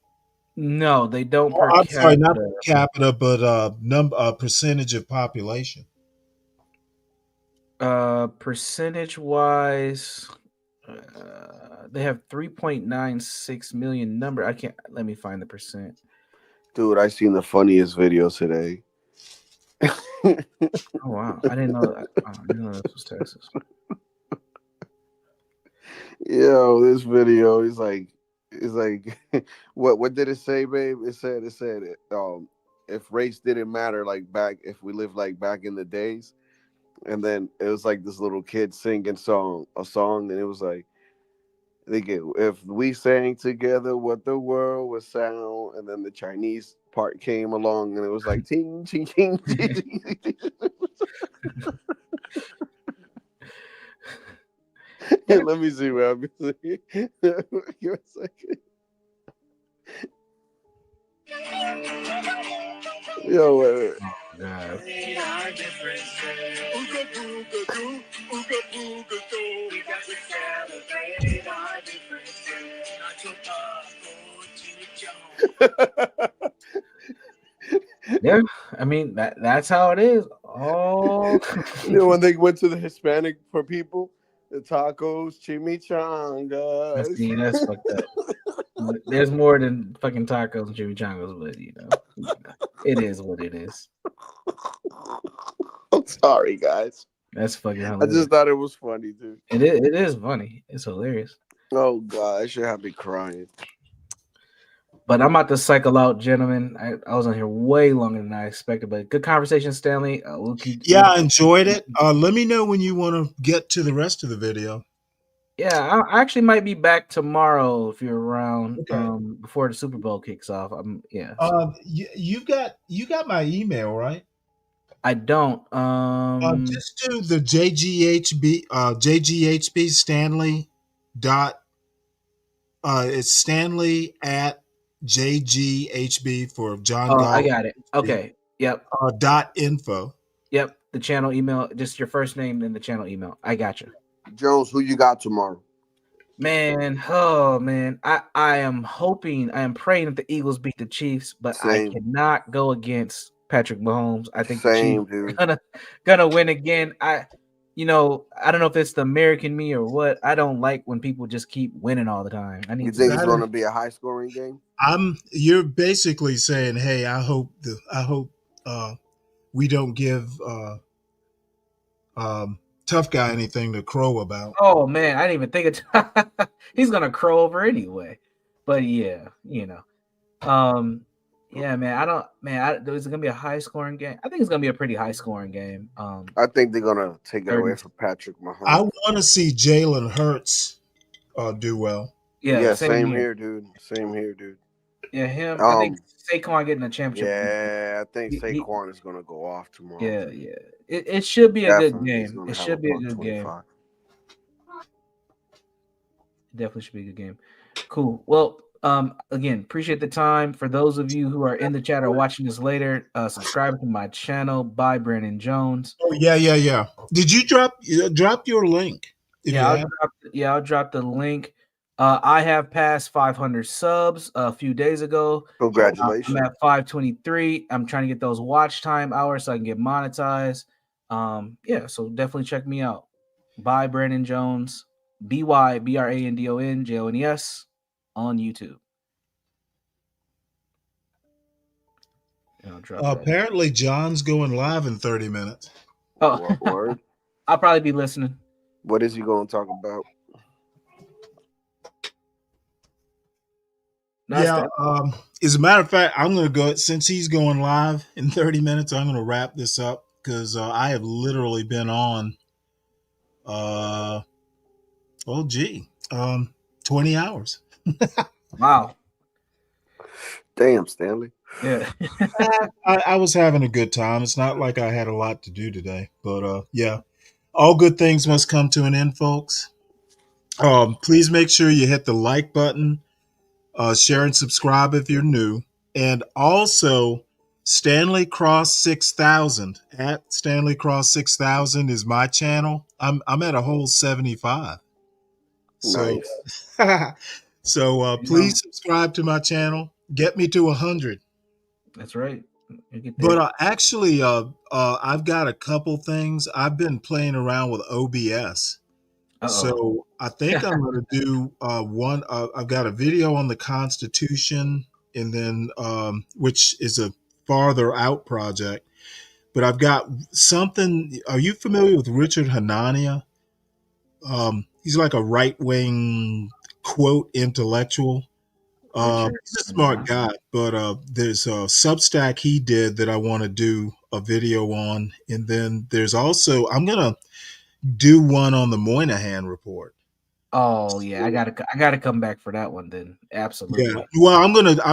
S7: No, they don't per
S5: I'm
S7: capita.
S5: sorry, not per capita, but percentage of population.
S7: Percentage wise, they have 3.96 million number. I can't. Let me find the percent.
S9: Dude, I seen the funniest video today.
S7: Oh wow! I didn't know that. I didn't know this was Texas.
S9: Yo, this video is like, what did it say, babe? It said, if race didn't matter, like if we lived like back in the days, and then it was like this little kid singing a song, and it was like, if we sang together, what the world would sound, and then the Chinese part came along, and it was like ting ting ting ting. Let me see what I'm saying. Give me a second. Yo, wait.
S7: God. Yeah, I mean that's how it is. Oh,
S9: You know, when they went to the Hispanic for people, the tacos, chimichangas.
S7: see, that's fucked up. There's more than fucking tacos and chimichangas, but it is what it is.
S9: I'm sorry, guys.
S7: That's fucking
S9: I
S7: hilarious.
S9: just thought it was funny, dude.
S7: It is funny. It's hilarious.
S9: Oh god, I should have me crying.
S7: But I'm about to cycle out, gentlemen. I was on here way longer than I expected, but good conversation, Stanley.
S5: I enjoyed it. Let me know when you want to get to the rest of the video.
S7: Yeah, I actually might be back tomorrow if you're around.
S5: Okay.
S7: Before the Super Bowl kicks off.
S5: You got my email, right?
S7: I don't.
S5: Just do the JGHB Stanley dot. It's Stanley at JGHB for John Galt.
S7: I got it. Okay. Yep.
S5: .info.
S7: Yep. The channel email, just your first name and the channel email. I got you.
S9: Jones, who you got tomorrow?
S7: Man, I am praying that the Eagles beat the Chiefs, but
S9: Same.
S7: I cannot go against Patrick Mahomes. I think
S9: Same,
S7: the Chiefs are gonna win again. I don't know if it's the American me or what. I don't like when people just keep winning all the time.
S9: You think it's going to be a high scoring game?
S5: You're basically saying, hey, I hope we don't give tough guy anything to crow about.
S7: Oh man, I didn't even think it. He's gonna crow over anyway. But yeah, yeah, man. Is it gonna be a high scoring game? I think it's gonna be a pretty high scoring game.
S9: I think they're gonna take it away from Patrick Mahomes.
S5: I want to see Jalen Hurts do well.
S7: Yeah,
S9: same here, dude. Same here, dude.
S7: Yeah, him. I think Saquon getting a championship.
S9: Yeah, I think
S7: He-
S9: Saquon is gonna go off tomorrow.
S7: Yeah. It should be a good
S9: Definitely, he's
S7: game.
S9: gonna
S7: It
S9: have
S7: should be a
S9: buck
S7: good game.
S9: 25.
S7: Definitely should be a good game. Cool. Well, again, appreciate the time. For those of you who are in the chat or watching this later, subscribe to my channel by Brandon Jones.
S5: Oh yeah. Did you drop your link? If you have?
S7: I'll drop the link. I have passed 500 subs a few days ago.
S9: Congratulations.
S7: I'm at 523. I'm trying to get those watch time hours so I can get monetized. So definitely check me out. By Brandon Jones, BYBRANDON on YouTube. And I'll drop that.
S5: Apparently, John's going live in 30 minutes.
S7: Oh,
S9: word.
S7: I'll probably be listening.
S9: What is he going to talk about?
S5: Yeah. As a matter of fact, I'm going to go, since he's going live in 30 minutes, I'm going to wrap this up because I have literally been on, 20 hours.
S7: Wow.
S9: Damn, Stanley.
S7: Yeah.
S5: I was having a good time. It's not like I had a lot to do today, but yeah, all good things must come to an end, folks. Please make sure you hit the like button, share and subscribe if you're new, and also Stanley Cross 6000 at Stanley Cross 6000 is my channel. I'm at a whole 75. So,
S9: Nice.
S5: so please subscribe to my channel. Get me to 100.
S7: That's right.
S5: But actually, I've got a couple things. I've been playing around with OBS. So I think I'm going to do one. I've got a video on the Constitution, and then which is a farther out project. But I've got something. Are you familiar with Richard Hanania? He's like a right wing quote intellectual. He's a smart guy, but there's a Substack he did that I want to do a video on, and then there's also I'm gonna do one on the Moynihan report.
S7: Oh yeah, I gotta come back for that one then. Absolutely.
S5: Yeah. Well, I'm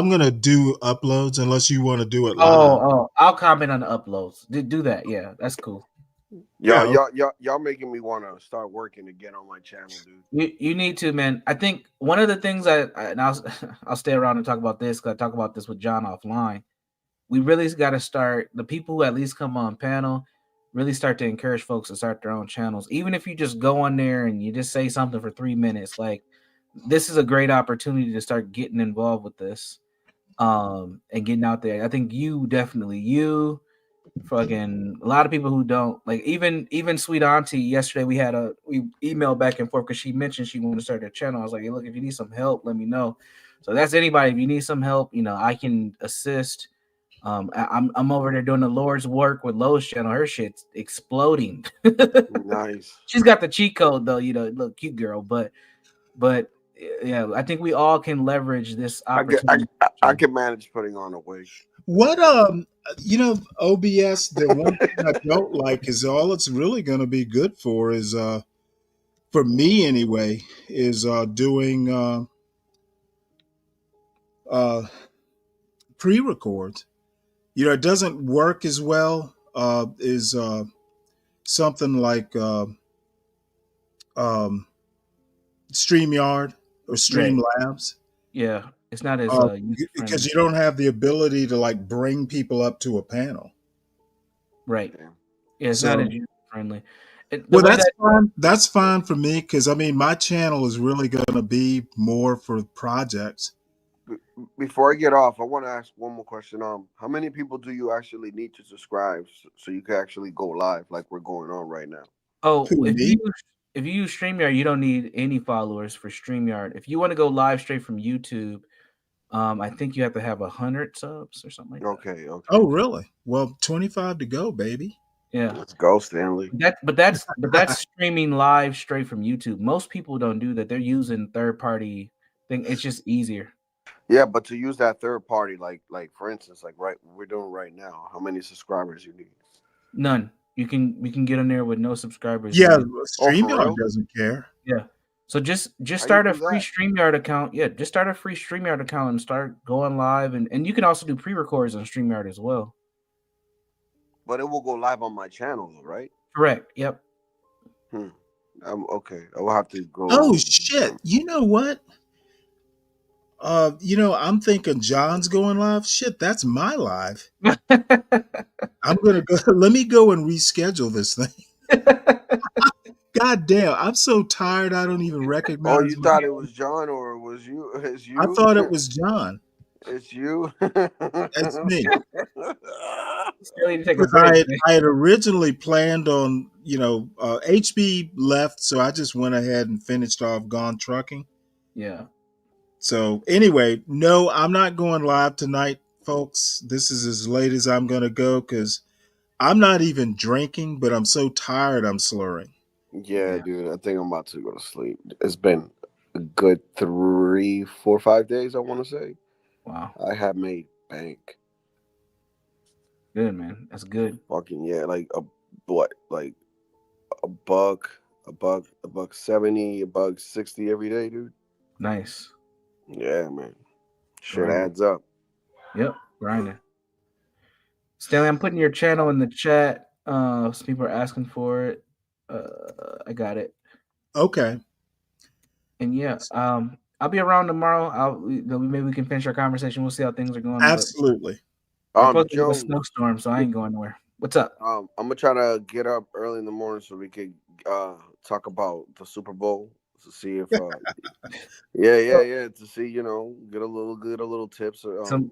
S5: gonna do uploads unless you want to do it live.
S7: Oh, I'll comment on the uploads. Do that. Yeah, that's cool.
S9: Y'all making me want to start working again on my channel, dude.
S7: You need to, man. I think one of the things and I'll stay around and talk about this because I talk about this with John offline. We really got to start, the people who at least come on panel, really start to encourage folks to start their own channels. Even if you just go on there and you just say something for 3 minutes, like this is a great opportunity to start getting involved with this and getting out there. I think you fucking a lot of people who don't, like even Sweet Auntie yesterday we emailed back and forth because she mentioned she wanted to start a channel. I was like, hey, look, if you need some help, let me know. So that's anybody. If you need some help, I can assist. I'm over there doing the Lord's work with Lowe's channel. Her shit's exploding.
S9: Nice.
S7: She's got the cheat code though, look, cute girl, but yeah, I think we all can leverage this opportunity.
S9: I can manage putting on a wig.
S5: What OBS, the one thing I don't like is all it's really going to be good for is for me anyway is doing pre-records. It doesn't work as well as something like StreamYard or Streamlabs.
S7: Yeah, it's not as
S5: because you don't have the ability to like bring people up to a panel.
S7: Right. Yeah, it's not as user friendly.
S5: Well, that's fine. That's fine for me because I mean my channel is really going to be more for projects.
S9: Before I get off, I want to ask one more question. How many people do you actually need to subscribe so you can actually go live like we're going on right now?
S7: Oh, if you use StreamYard, you don't need any followers for StreamYard. If you want to go live straight from YouTube, I think you have to have 100 subs or something like that.
S9: Okay.
S5: Oh, really? Well, 25 to go, baby.
S7: Yeah.
S9: Let's go, Stanley.
S7: But that's streaming live straight from YouTube. Most people don't do that. They're using third-party thing. It's just easier.
S9: Yeah, but to use that third party, like for instance, like we're doing right now, how many subscribers you need?
S7: None. We can get on there with no subscribers.
S5: Yeah, StreamYard doesn't care.
S7: Yeah. So just
S9: How you
S7: start a
S9: do
S7: free
S9: that?
S7: StreamYard account. Yeah, just start a free StreamYard account and start going live. And you can also do pre-records on StreamYard as well.
S9: But it will go live on my channel, though, right?
S7: Correct. Yep.
S9: Okay. I will have to go.
S5: Oh shit! You know what? I'm thinking John's going live. Shit, that's my live. I'm gonna go. Let me go and reschedule this thing. God damn, I'm so tired. I don't even
S9: Oh,
S5: recognize.
S9: you thought it was John, or was you? It's you.
S5: I thought it was John.
S9: It's you.
S5: That's me.
S7: Still need to take a
S5: Because
S7: break.
S5: I had originally planned on, HB left, so I just went ahead and finished off Gone Trucking.
S7: Yeah.
S5: So anyway, no, I'm not going live tonight, folks. This is as late as I'm going to go because I'm not even drinking, but I'm so tired I'm slurring.
S9: Yeah, dude. I think I'm about to go to sleep. It's been a good 3, 4, 5 days. I want to say.
S7: Wow.
S9: I have made bank.
S7: Good, man. That's good.
S9: Fucking yeah, like like a buck, $1.70, $1.60 every day, dude.
S7: Nice.
S9: Yeah, man. Shit
S7: Grinding.
S9: adds up.
S7: Yep. Grinding. Stanley, I'm putting your channel in the chat. Some people are asking for it. I got it.
S5: Okay.
S7: And yeah, I'll be around tomorrow. Maybe we can finish our conversation. We'll see how things are going.
S5: Absolutely.
S7: We're supposed to
S9: Joe,
S7: have a snowstorm, so I ain't going nowhere. What's up?
S9: I'm gonna try to get up early in the morning so we could talk about the Super Bowl to see if to see, get a little tips on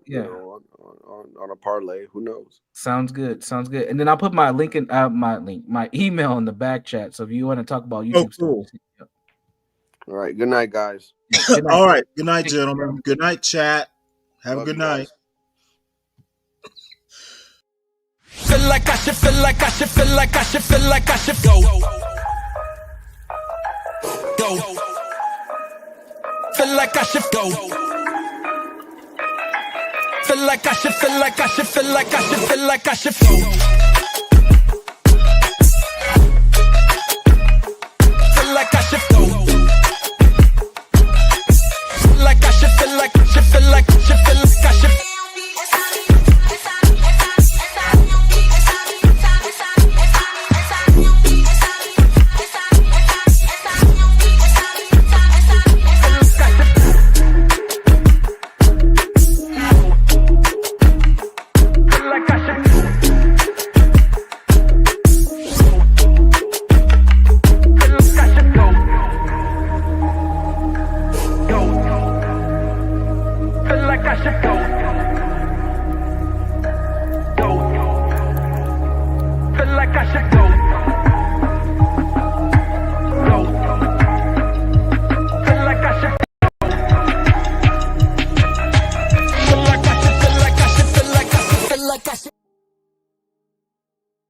S9: a parlay. Who knows?
S7: Sounds good. And then I'll put my link in my email in the back chat. So if you want to talk about YouTube
S5: cool.
S7: stuff.
S9: All right. Good night, guys.
S7: Good night.
S5: All right. Good night, gentlemen. Good night, chat. Have a good night.
S18: Feel like I should go. Feel like I should go. Feel like I should go. Feel like I should go. Feel like I should go.